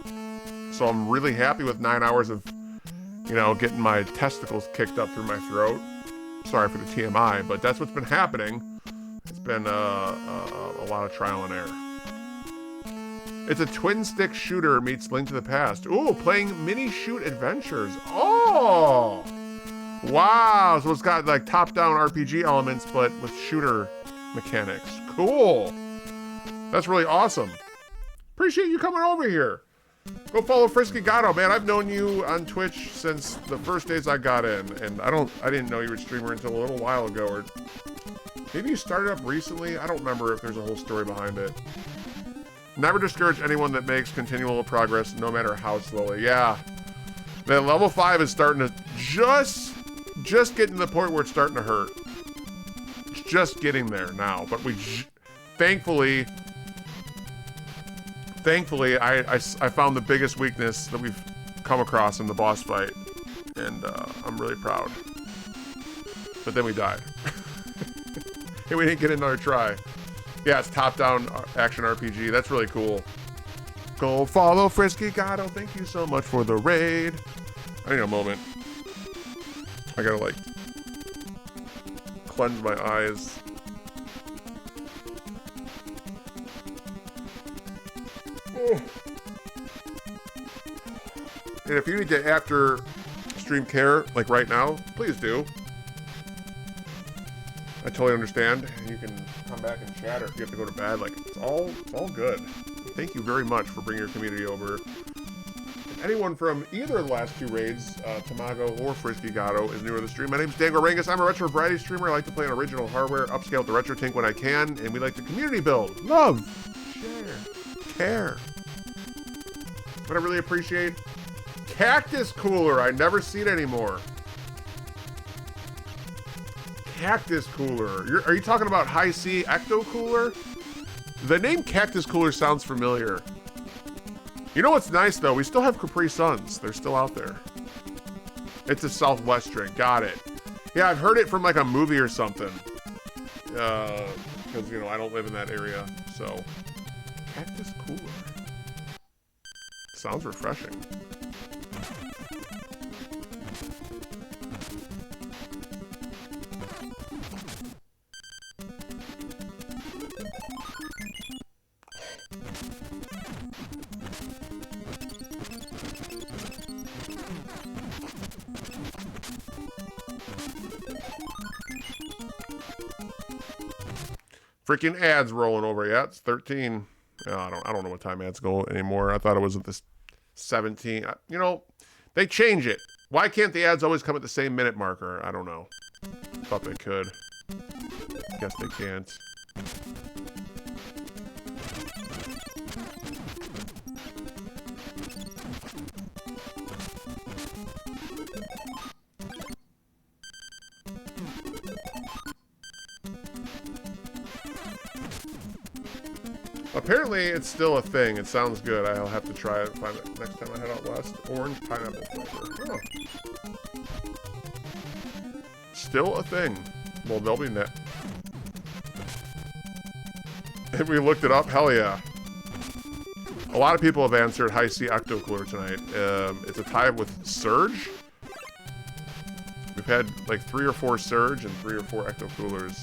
So I'm really happy with 9 hours of, you know, getting my testicles kicked up through my throat. Sorry for the TMI, but that's what's been happening. It's been a lot of trial and error. It's a twin-stick shooter meets Link to the Past. Ooh, playing mini-shoot adventures. Oh! Wow, so it's got like top-down RPG elements, but with shooter mechanics. Cool. That's really awesome. Appreciate you coming over here. Go follow Frisky Gatto, man. I've known you on Twitch since the first days I got in, and I didn't know you were a streamer until a little while ago, or maybe you started up recently. I don't remember if there's a whole story behind it. Never discourage anyone that makes continual progress, no matter how slowly. Yeah, man. Level 5 is starting to just getting to the point where it's starting to hurt. It's just getting there now, but thankfully, I found the biggest weakness that we've come across in the boss fight, and I'm really proud. But then we died. And we didn't get another try. Yeah, it's top-down action RPG. That's really cool. Go follow Frisky Gatto. Thank you so much for the raid. I need a moment. I gotta, like, cleanse my eyes. And if you need to after stream care, like right now, please do. I totally understand. You can come back and chat, or if you have to go to bed, like it's all good. Thank you very much for bringing your community over. And anyone from either of the last two raids, Tamago or Frisky Gatto, is new to the stream. My name's Dango Rangus. I'm a retro variety streamer. I like to play on original hardware, upscale with the retro tank when I can, and we like to community build, love, share, care. What I really appreciate, Cactus Cooler. I never see it anymore. Cactus Cooler. Are you talking about High C Ecto Cooler? The name Cactus Cooler sounds familiar. You know what's nice though? We still have Capri Suns. They're still out there. It's a Southwest drink. Got it. Yeah, I've heard it from like a movie or something. Because you know I don't live in that area. So, Cactus Cooler. Sounds refreshing. Freaking ads rolling over. Yeah, it's 13. I don't know what time ads go anymore. I thought it was at this 17. You know, they change it. Why can't the ads always come at the same minute marker? I don't know. Thought they could. Guess they can't. Apparently, it's still a thing. It sounds good. I'll have to try it next time I head out west. Orange pineapple flavor. Oh. Still a thing. Well, they'll be net. If we looked it up, hell yeah. A lot of people have answered High C Octo Cooler tonight. It's a tie with Surge. We've had like 3 or 4 Surge and 3 or 4 Ecto Coolers.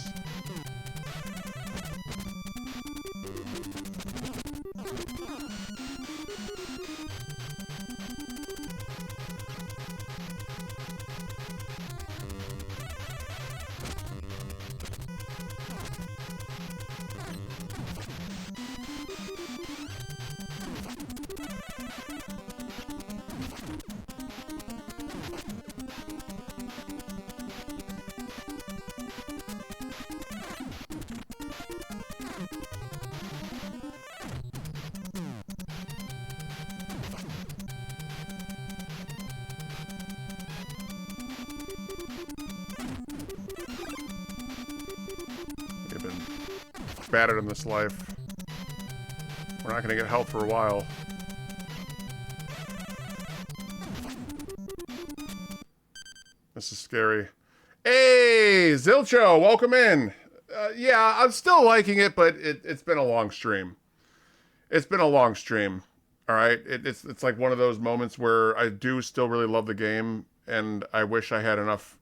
Battered in this life. We're not gonna get help for a while. This is scary. Hey, Zilcho, welcome in. Yeah, I'm still liking it, but it's been a long stream. It's been a long stream. All right, it's like one of those moments where I do still really love the game, and I wish I had enough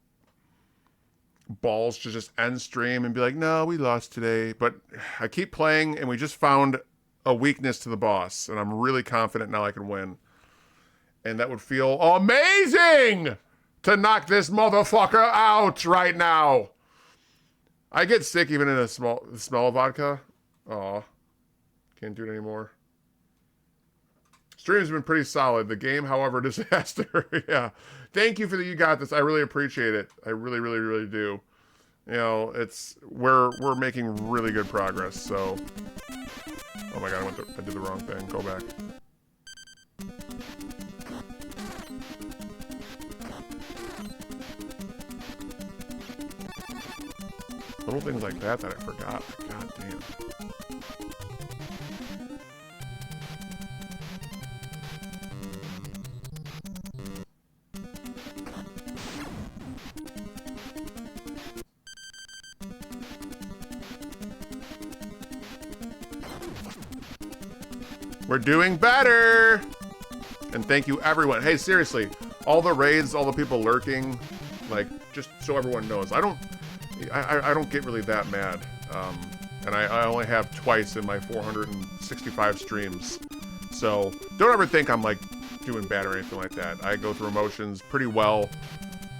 balls to just end stream and be like, no, we lost today. But I keep playing, and we just found a weakness to the boss, and I'm really confident now I can win. And that would feel amazing to knock this motherfucker out right now. I get sick even in the smell of vodka. Aw. Can't do it anymore. Stream's been pretty solid. The game, however, disaster. Yeah. Thank you for that. You got this. I really appreciate it. I really, really, really do. You know, it's we're making really good progress. So, oh my god, I did the wrong thing. Go back. Little things like that I forgot. God damn. We're doing better! And thank you, everyone. Hey, seriously, all the raids, all the people lurking, like, just so everyone knows, I don't get really that mad. And I only have twice in my 465 streams. So, don't ever think I'm, like, doing bad or anything like that. I go through emotions pretty well.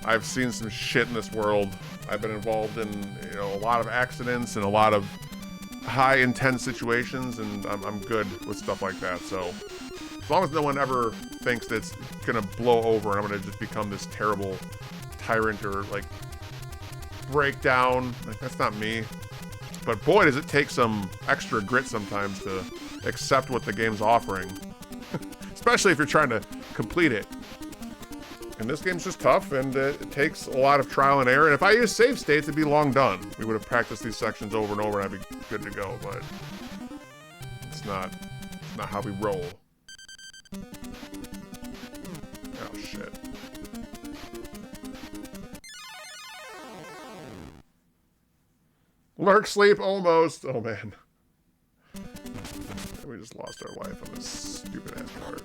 I've seen some shit in this world. I've been involved in, you know, a lot of accidents and a lot of high intense situations, and I'm good with stuff like that. So as long as no one ever thinks that it's gonna blow over and I'm gonna just become this terrible tyrant or like breakdown, like that's not me. But boy, does it take some extra grit sometimes to accept what the game's offering, especially if you're trying to complete it. And this game's just tough, and it takes a lot of trial and error. And if I used save states, it'd be long done. We would have practiced these sections over and over, and I'd be good to go. But it's not how we roll. Oh shit! Lurk sleep almost. Oh man, we just lost our life on this stupid ass card.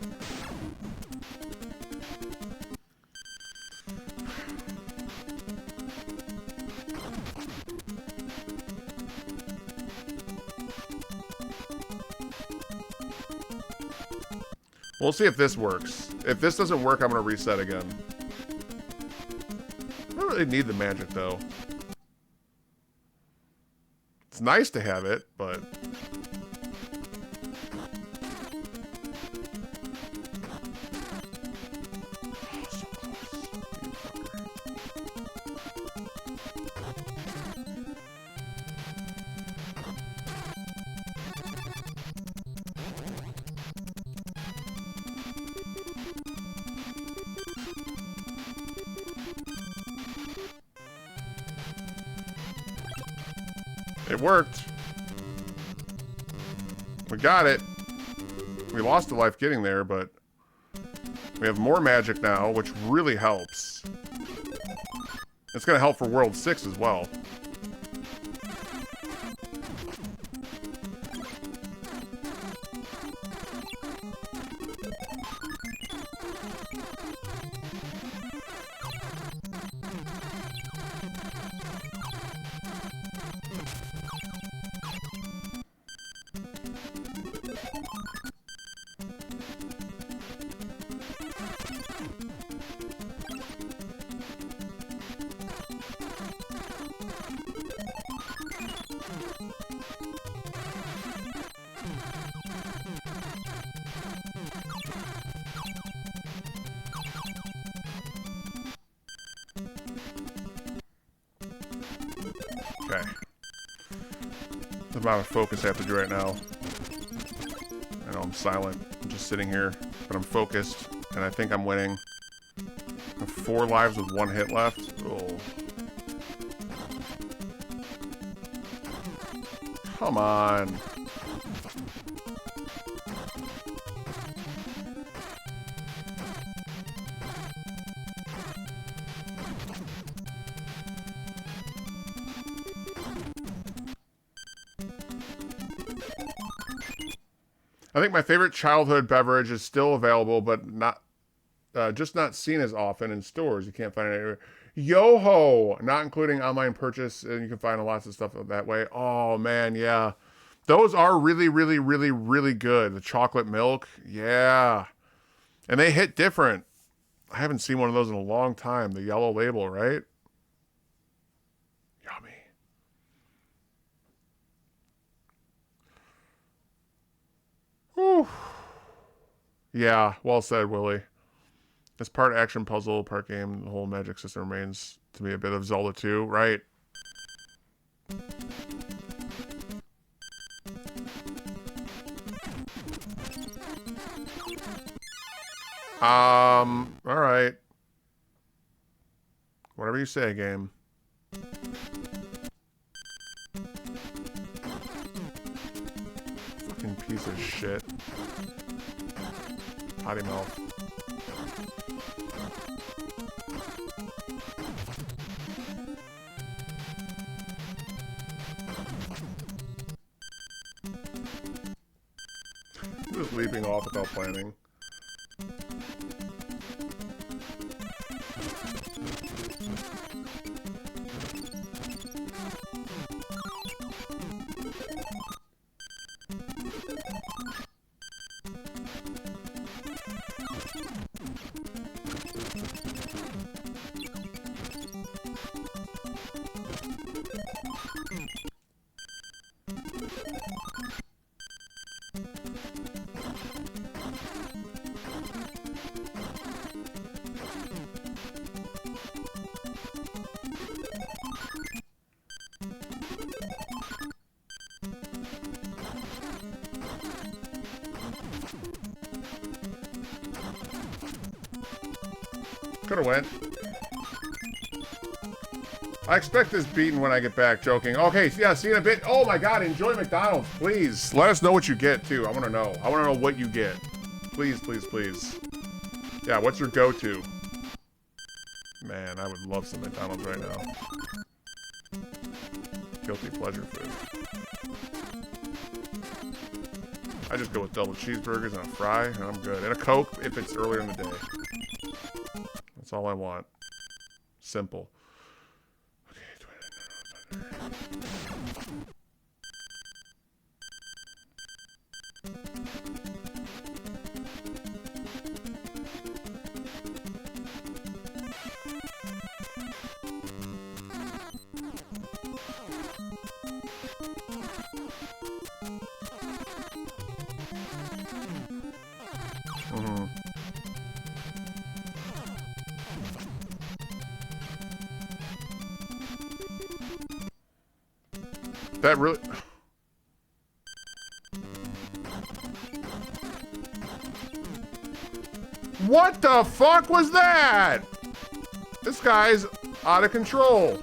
We'll see if this works. If this doesn't work, I'm going to reset again. I don't really need the magic, though. It's nice to have it, but... It worked. We got it. We lost a life getting there, but we have more magic now, which really helps. It's going to help for World 6 as well. Okay. The amount of focus I have to do right now. I know I'm silent. I'm just sitting here, but I'm focused, and I think I'm winning. I have 4 lives with 1 hit left. Oh. Come on. I think my favorite childhood beverage is still available, but not, just not seen as often in stores. You can't find it anywhere. Yo-ho! Not including online purchase, and you can find lots of stuff that way. Oh, man, yeah. Those are really, really, really, really good. The chocolate milk, yeah. And they hit different. I haven't seen one of those in a long time. The yellow label, right? Yummy. Whew. Yeah, well said, Willie. It's part action puzzle, part game. The whole magic system remains to me a bit of Zelda 2, right? All right. Whatever you say, game. Fucking piece of shit. Potty mouth. Just leaping off without planning. Could've went. I expect this beaten when I get back, joking. Okay, yeah, see you in a bit. Oh my god, enjoy McDonald's, please. Let us know what you get, too. I want to know. I want to know what you get. Please, please, please. Yeah, what's your go-to? Man, I would love some McDonald's right now. Guilty pleasure food. I just go with double cheeseburgers and a fry, and I'm good. And a Coke if it's earlier in the day. That's all I want. Simple. That really... What the fuck was that? This guy's out of control.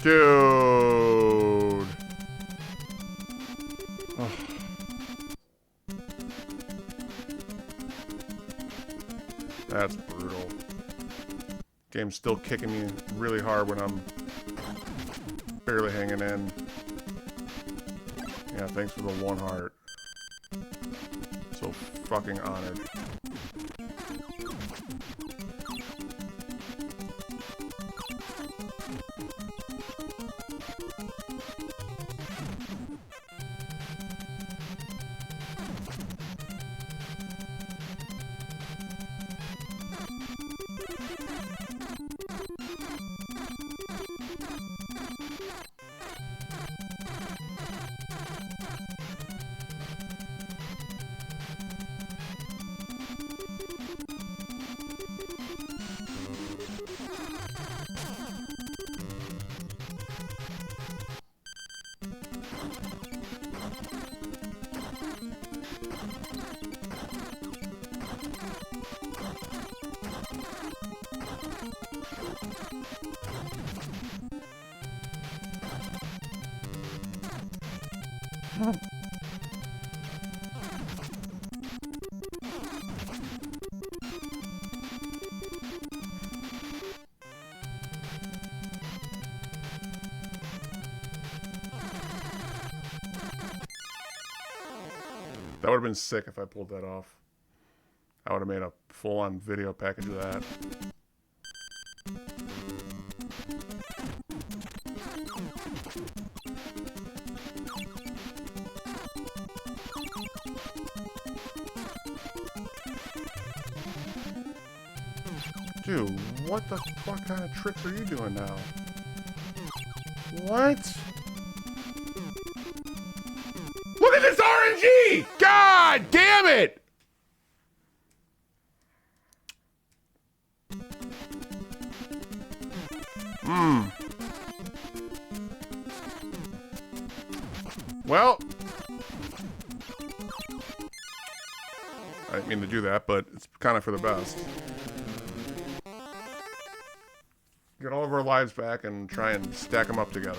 Dude. Oh. That's brutal. Game's still kicking me really hard when I'm barely hanging in. Yeah, thanks for the 1 heart. So fucking honored. That would have been sick if I pulled that off. I would have made a full-on video package of that. Dude, what the fuck kind of tricks are you doing now? What? Look at this RNG! God damn it! Well, I didn't mean to do that, but it's kind of for the best. Get all of our lives back and try and stack them up together.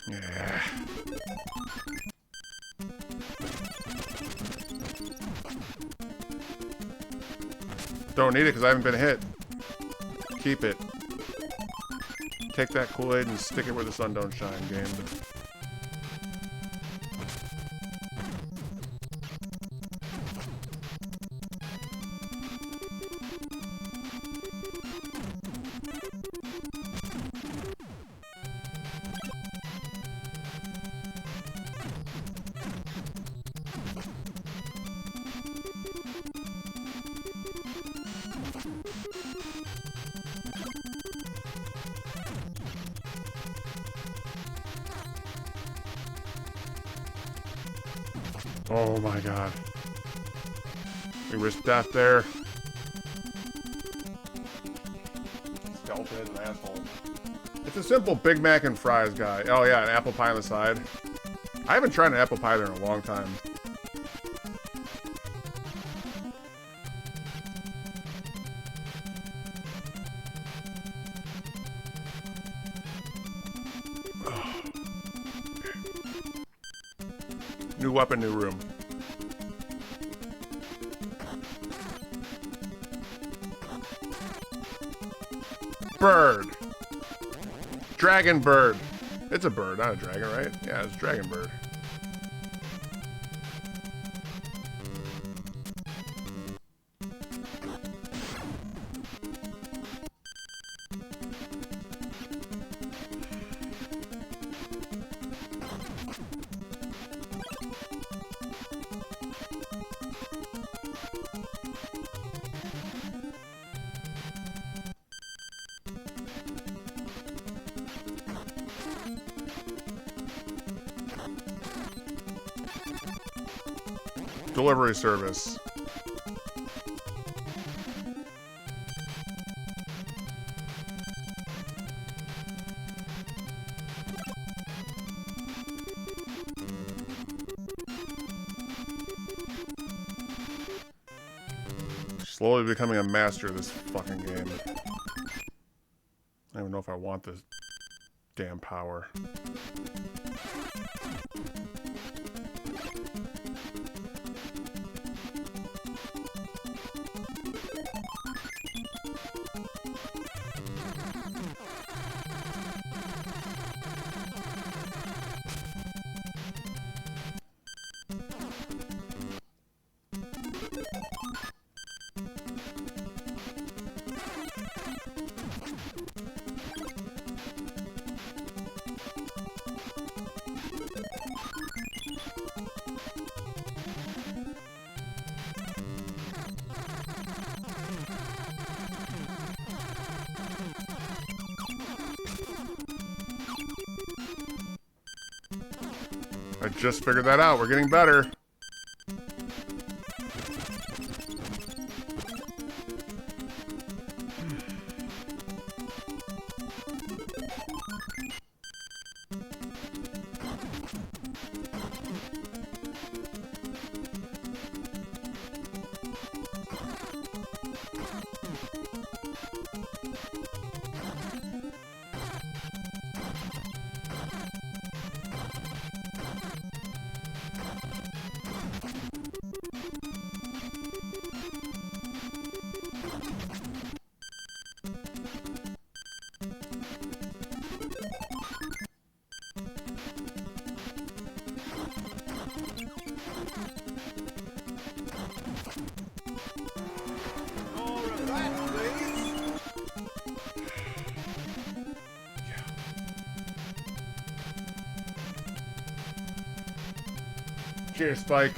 Yeah. Don't need it because I haven't been hit. Keep it. Take that Kool-Aid and stick it where the sun don't shine, game. Oh my god. We risked death there. Skeleton and asshole. It's a simple Big Mac and fries guy. Oh yeah, an apple pie on the side. I haven't tried an apple pie there in a long time. New weapon, new room. Bird. Dragon bird. It's a bird, not a dragon, right? Yeah, it's a dragon bird. Delivery service. Slowly becoming a master of this fucking game. I don't even know if I want this damn power. I just figured that out. We're getting better. Cheers, Spike.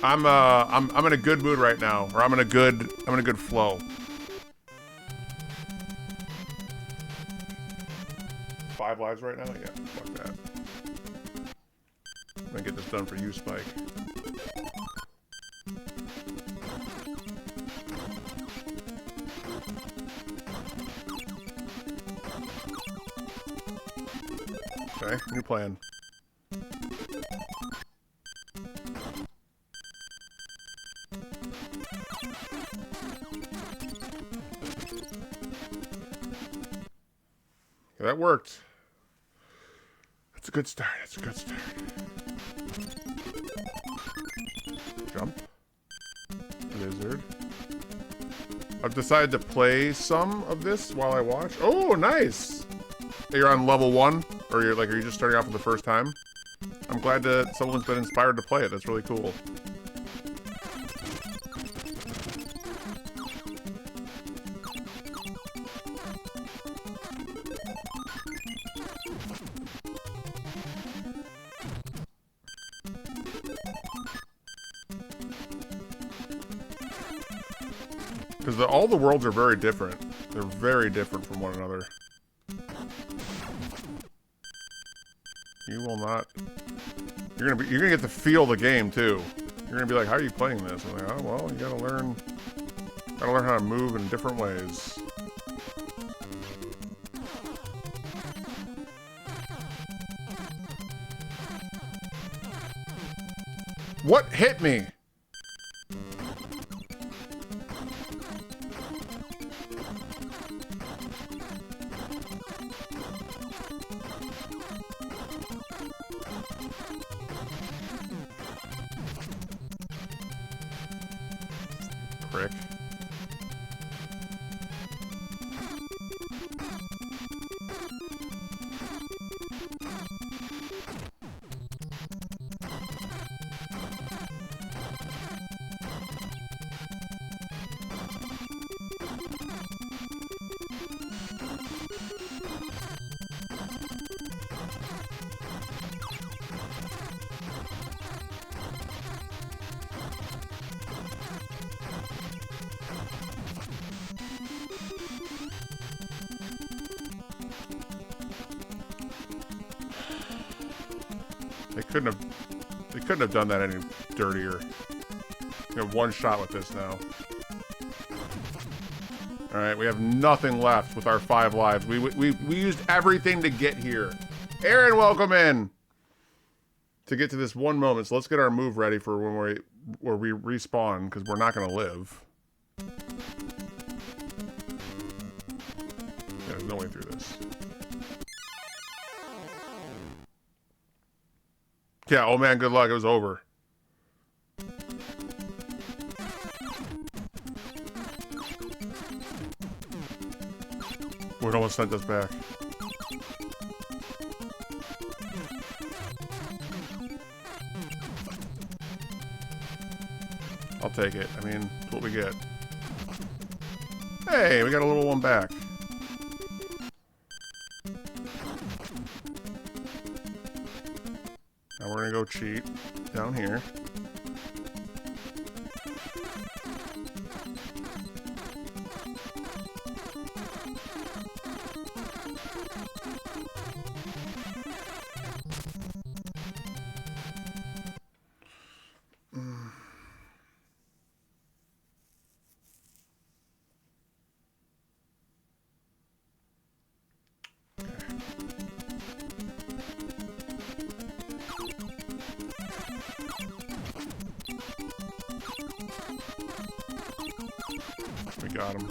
I'm in a good mood right now, or I'm in a good flow. 5 lives right now? Yeah, fuck that. I'm gonna get this done for you, Spike. Okay, new plan. Okay, that worked. That's a good start. That's a good start. Jump. Lizard. I've decided to play some of this while I watch. Oh, nice! You're on level 1? Or are you just starting off for the first time? I'm glad that someone's been inspired to play it. That's really cool. Because all the worlds are very different. They're very different from one another. You will not. You're gonna get to feel the game too. You're gonna be like, how are you playing this? I'm like, oh well, you gotta learn how to move in different ways. What hit me? Prick. They couldn't have done that any dirtier. You have one shot with this now. Alright, we have nothing left with our 5 lives. We used everything to get here. Aaron, welcome in! To get to this one moment, so let's get our move ready for when we respawn, because we're not going to live. Yeah, there's no way through this. Yeah, oh man, good luck. It was over. It almost sent us back. I'll take it. I mean, that's what we get. Hey, we got a little one back. Now we're gonna go cheat down here. We got him.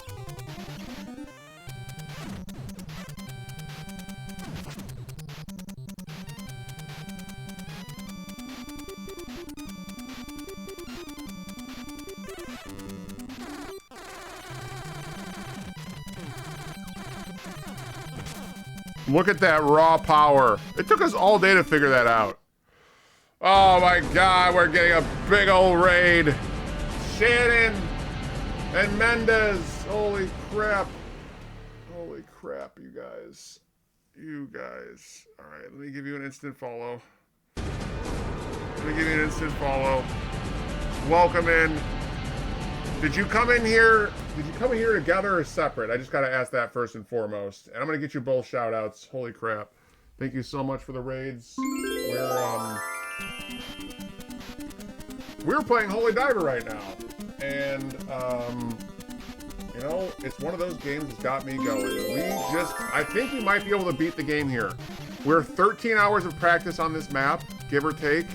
Look at that raw power. It took us all day to figure that out. Oh my god, we're getting a big old raid. Shannon and Mendez. Holy crap. Holy crap, you guys. You guys. Alright, let me give you an instant follow. Let me give you an instant follow. Welcome in. Did you come in here? Did you come in here together or separate? I just got to ask that first and foremost. And I'm going to get you both shout outs. Holy crap. Thank you so much for the raids. We're playing Holy Diver right now. And, you know, it's one of those games that's got me going. I think we might be able to beat the game here. We're 13 hours of practice on this map, give or take.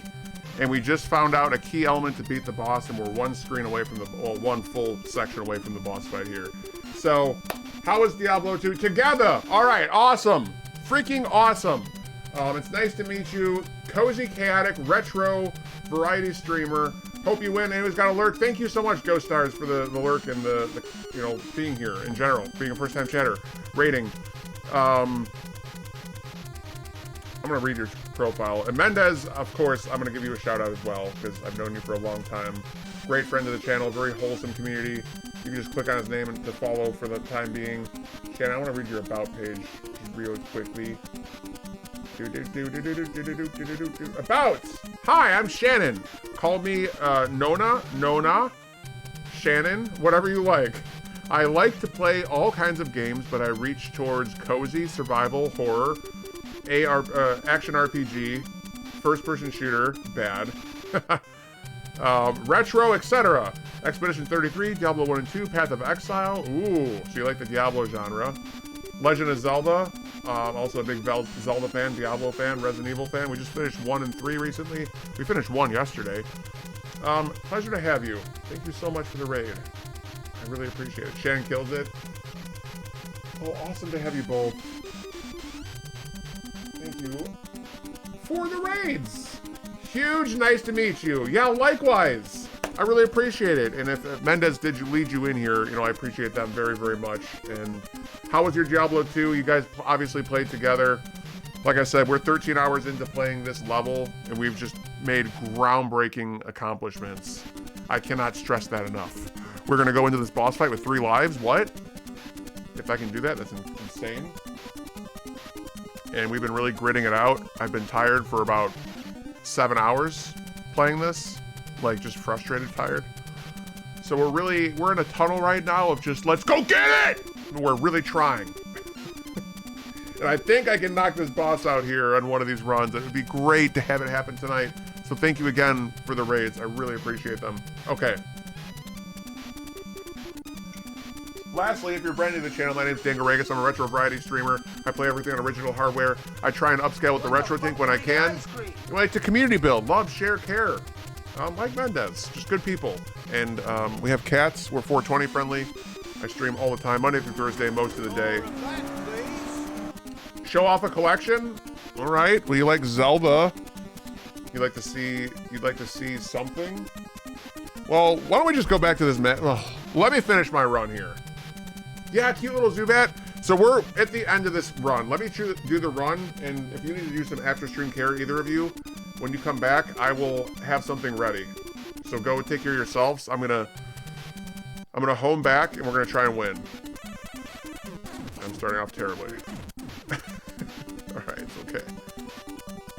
And we just found out a key element to beat the boss, and we're one screen away from one full section away from the boss fight here. So, how is Diablo 2? Together! Alright, awesome! Freaking awesome! It's nice to meet you. Cozy, chaotic, retro, variety streamer. Hope you win. Anybody's got a lurk? Thank you so much, Ghost Stars, for the lurk and the you know, being here in general. Being a first-time chatter. Rating. I'm going to read your profile. And Mendez, of course, I'm going to give you a shout out as well, because I've known you for a long time. Great friend of the channel, very wholesome community. You can just click on his name to follow for the time being. Shannon, I want to read your about page real quickly. About! Hi, I'm Shannon. Call me Nona, Shannon, whatever you like. I like to play all kinds of games, but I reach towards cozy, survival, horror, action RPG, first-person shooter, bad, retro, etc. Expedition 33, Diablo 1 and 2, Path of Exile. Ooh, so you like the Diablo genre. Legend of Zelda, also a big Zelda fan, Diablo fan, Resident Evil fan. We just finished 1 and 3 recently. We finished 1 yesterday. Pleasure to have you. Thank you so much for the raid. I really appreciate it. Shannon kills it. Oh, awesome to have you both. Thank you for the raids. Huge, nice to meet you. Yeah, likewise. I really appreciate it. And if Mendez did lead you in here, you know, I appreciate that very, very much. And how was your Diablo 2? You guys obviously played together. Like I said, we're 13 hours into playing this level, and we've just made groundbreaking accomplishments. I cannot stress that enough. We're going to go into this boss fight with 3 lives. What? If I can do that, that's insane. And we've been really gritting it out. I've been tired for about 7 hours playing this. Like, just frustrated, tired. So we're in a tunnel right now of just, let's go get it! And we're really trying. And I think I can knock this boss out here on one of these runs. It would be great to have it happen tonight. So thank you again for the raids. I really appreciate them. Okay. Lastly, if you're brand new to the channel, my name's Dan Garagas. I'm a retro variety streamer. I play everything on original hardware. I try and upscale with the retro thing when I can. I like to community build, love, share, care. Like Mendez, just good people. And we have cats. We're 420 friendly. I stream all the time, Monday through Thursday, most of the day. Show off a collection. All right. Well, you like Zelda? You'd like to see something? Well, why don't we just go back to this map? Let me finish my run here. Yeah, cute little Zubat. So we're at the end of this run. Let me do the run, and if you need to do some after stream care, either of you, when you come back, I will have something ready. So go take care of yourselves. I'm gonna home back, and we're gonna try and win. I'm starting off terribly. All right, it's okay.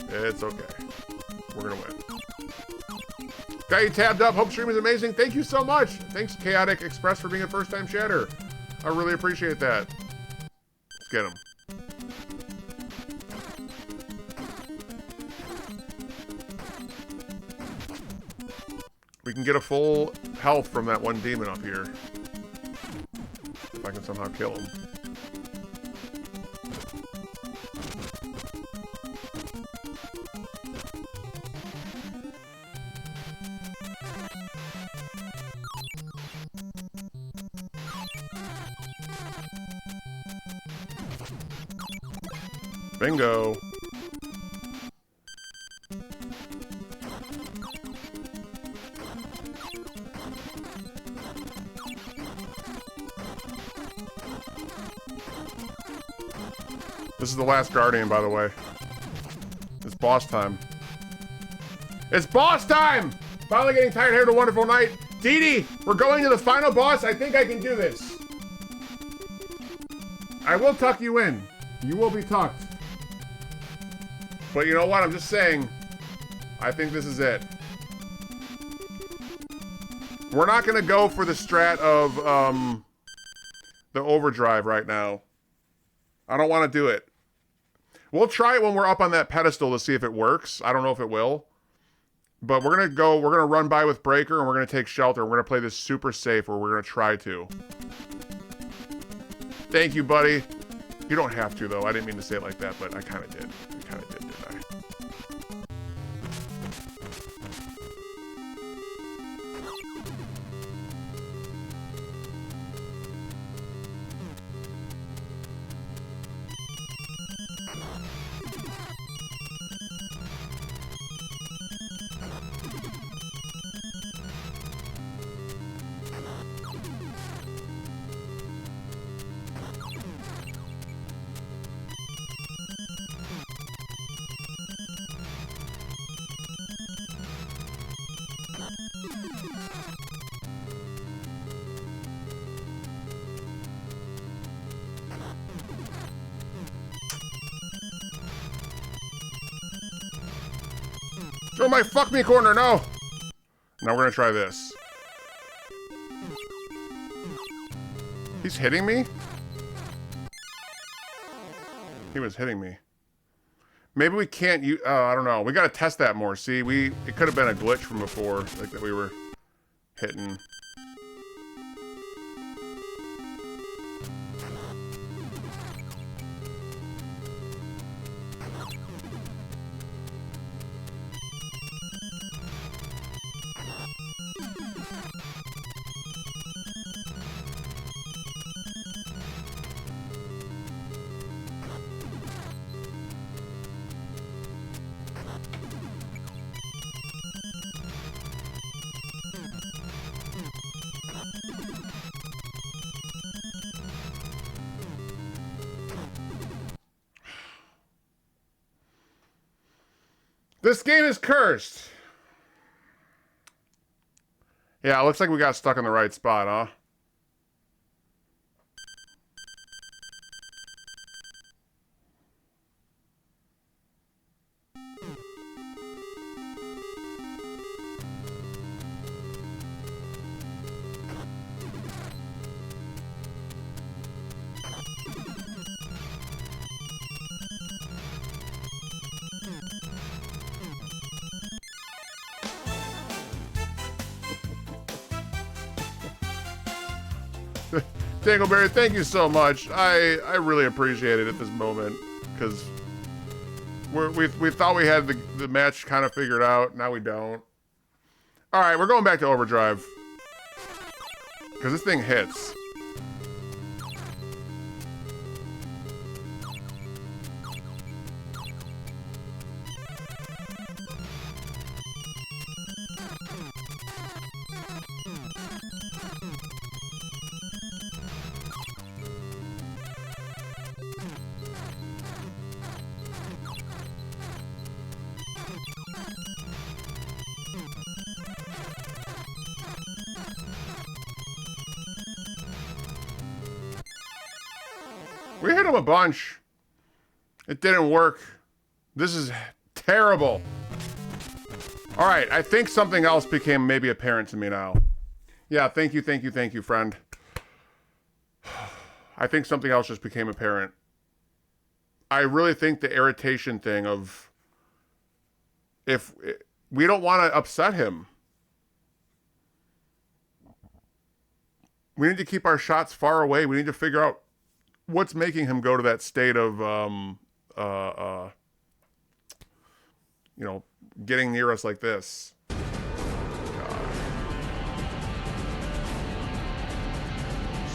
It's okay. We're gonna win. Got you tabbed up. Hope stream is amazing. Thank you so much. Thanks, Chaotic Express, for being a first-time chatter. I really appreciate that. Let's get him. We can get a full health from that one demon up here. If I can somehow kill him. Bingo. This is the last Guardian, by the way. It's boss time. It's boss time! Finally getting tired here. A wonderful night. Dee Dee, we're going to the final boss. I think I can do this. I will tuck you in. You will be tucked. But you know what? I'm just saying, I think this is it. We're not going to go for the strat of the overdrive right now. I don't want to do it. We'll try it when we're up on that pedestal to see if it works. I don't know if it will. But we're going to run by with Breaker, and we're going to take shelter. We're going to play this super safe, or we're going to try to. Thank you, buddy. You don't have to, though. I didn't mean to say it like that, but I kind of did. I kind of did, didn't I? Oh my fuck me corner, no! Now we're gonna try this. He's hitting me? He was hitting me. Maybe we can't use, I don't know. We gotta test that more, see? It could have been a glitch from before, like that we were hitting. This game is cursed. Yeah, it looks like we got stuck in the right spot, huh? Dangleberry, thank you so much. I really appreciate it at this moment, because we thought we had the match kind of figured out. Now we don't. All right, we're going back to overdrive, because this thing hits. We hit him a bunch. It didn't work. This is terrible. All right, I think something else became maybe apparent to me now. Yeah, thank you, friend. I think something else just became apparent. I really think the irritation thing of if we don't want to upset him. We need to keep our shots far away. We need to figure out what's making him go to that state of, you know, getting near us like this. God.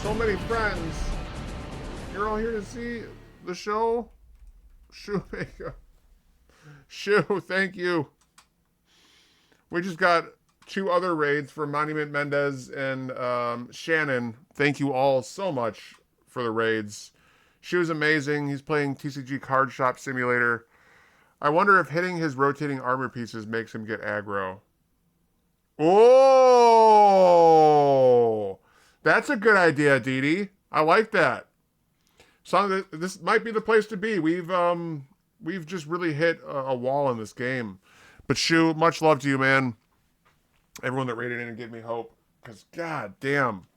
So many friends. You're all here to see the show? Shoemaker. Shoo, thank you. We just got 2 other raids from Monument Mendez and Shannon. Thank you all so much for the raids. She was amazing. He's playing TCG Card Shop Simulator. I wonder if hitting his rotating armor pieces makes him get aggro. Oh! That's a good idea, Dee Dee. I like that. This might be the place to be. We've just really hit a wall in this game. But Shu, much love to you, man. Everyone that rated in and gave me hope. Because, god damn.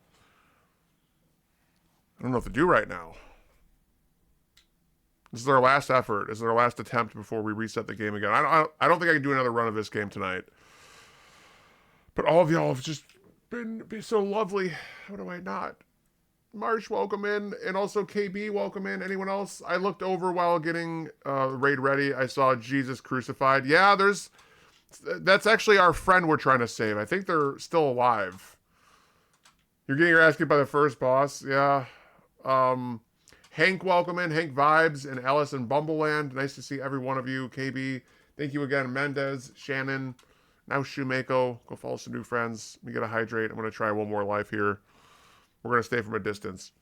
I don't know what to do right now. This is our last effort. This is our last attempt before we reset the game again. I don't think I can do another run of this game tonight. But all of y'all have just been so lovely. How do I not? Marsh, welcome in. And also KB, welcome in. Anyone else? I looked over while getting raid ready. I saw Jesus Crucified. Yeah, that's actually our friend we're trying to save. I think they're still alive. You're getting your ass kicked by the first boss. Yeah. Hank, welcome in. Hank Vibes and Alice in Bumbleland. Nice to see every one of you. KB, thank you again. Mendez, Shannon, now Shumako. Go follow some new friends. Let me get a hydrate. I'm going to try one more life here. We're going to stay from a distance.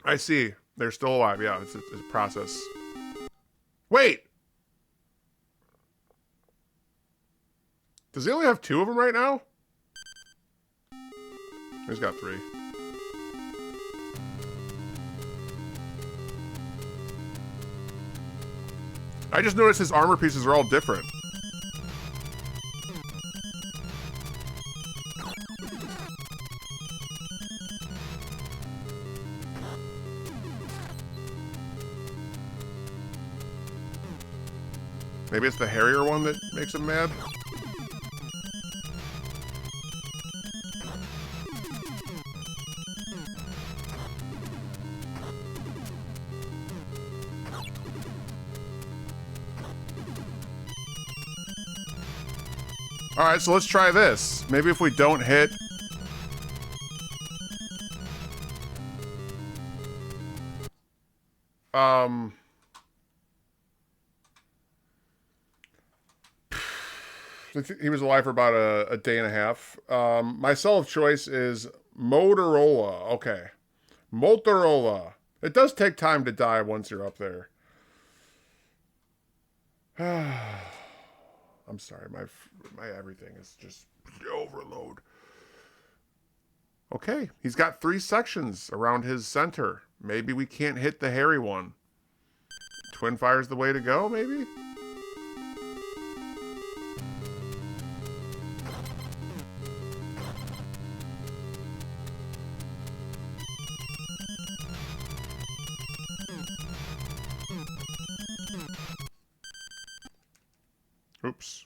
I see. They're still alive. Yeah, it's a process. Wait! Does he only have 2 of them right now? He's got 3. I just noticed his armor pieces are all different. Maybe it's the hairier one that makes him mad? Alright, so let's try this. Maybe if we don't hit... He was alive for about a day and a half. My cell of choice is Motorola. Okay. Motorola. It does take time to die once you're up there. I'm sorry, my everything is just overload. Okay, he's got 3 sections around his center. Maybe we can't hit the hairy one. Twin fire's the way to go, maybe? Oops.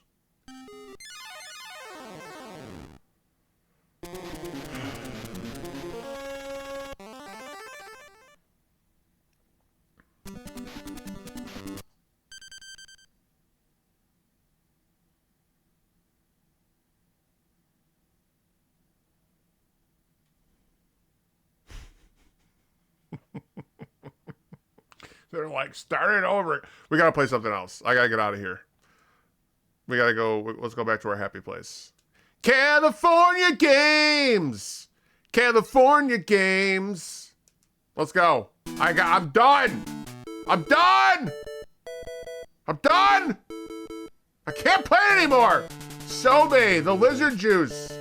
They're like, start it over. We gotta play something else. I gotta get out of here. We gotta go. Let's go back to our happy place. California Games! California Games! Let's go. I'm done! I'm done! I'm done! I can't play it anymore! Sobe, the lizard juice.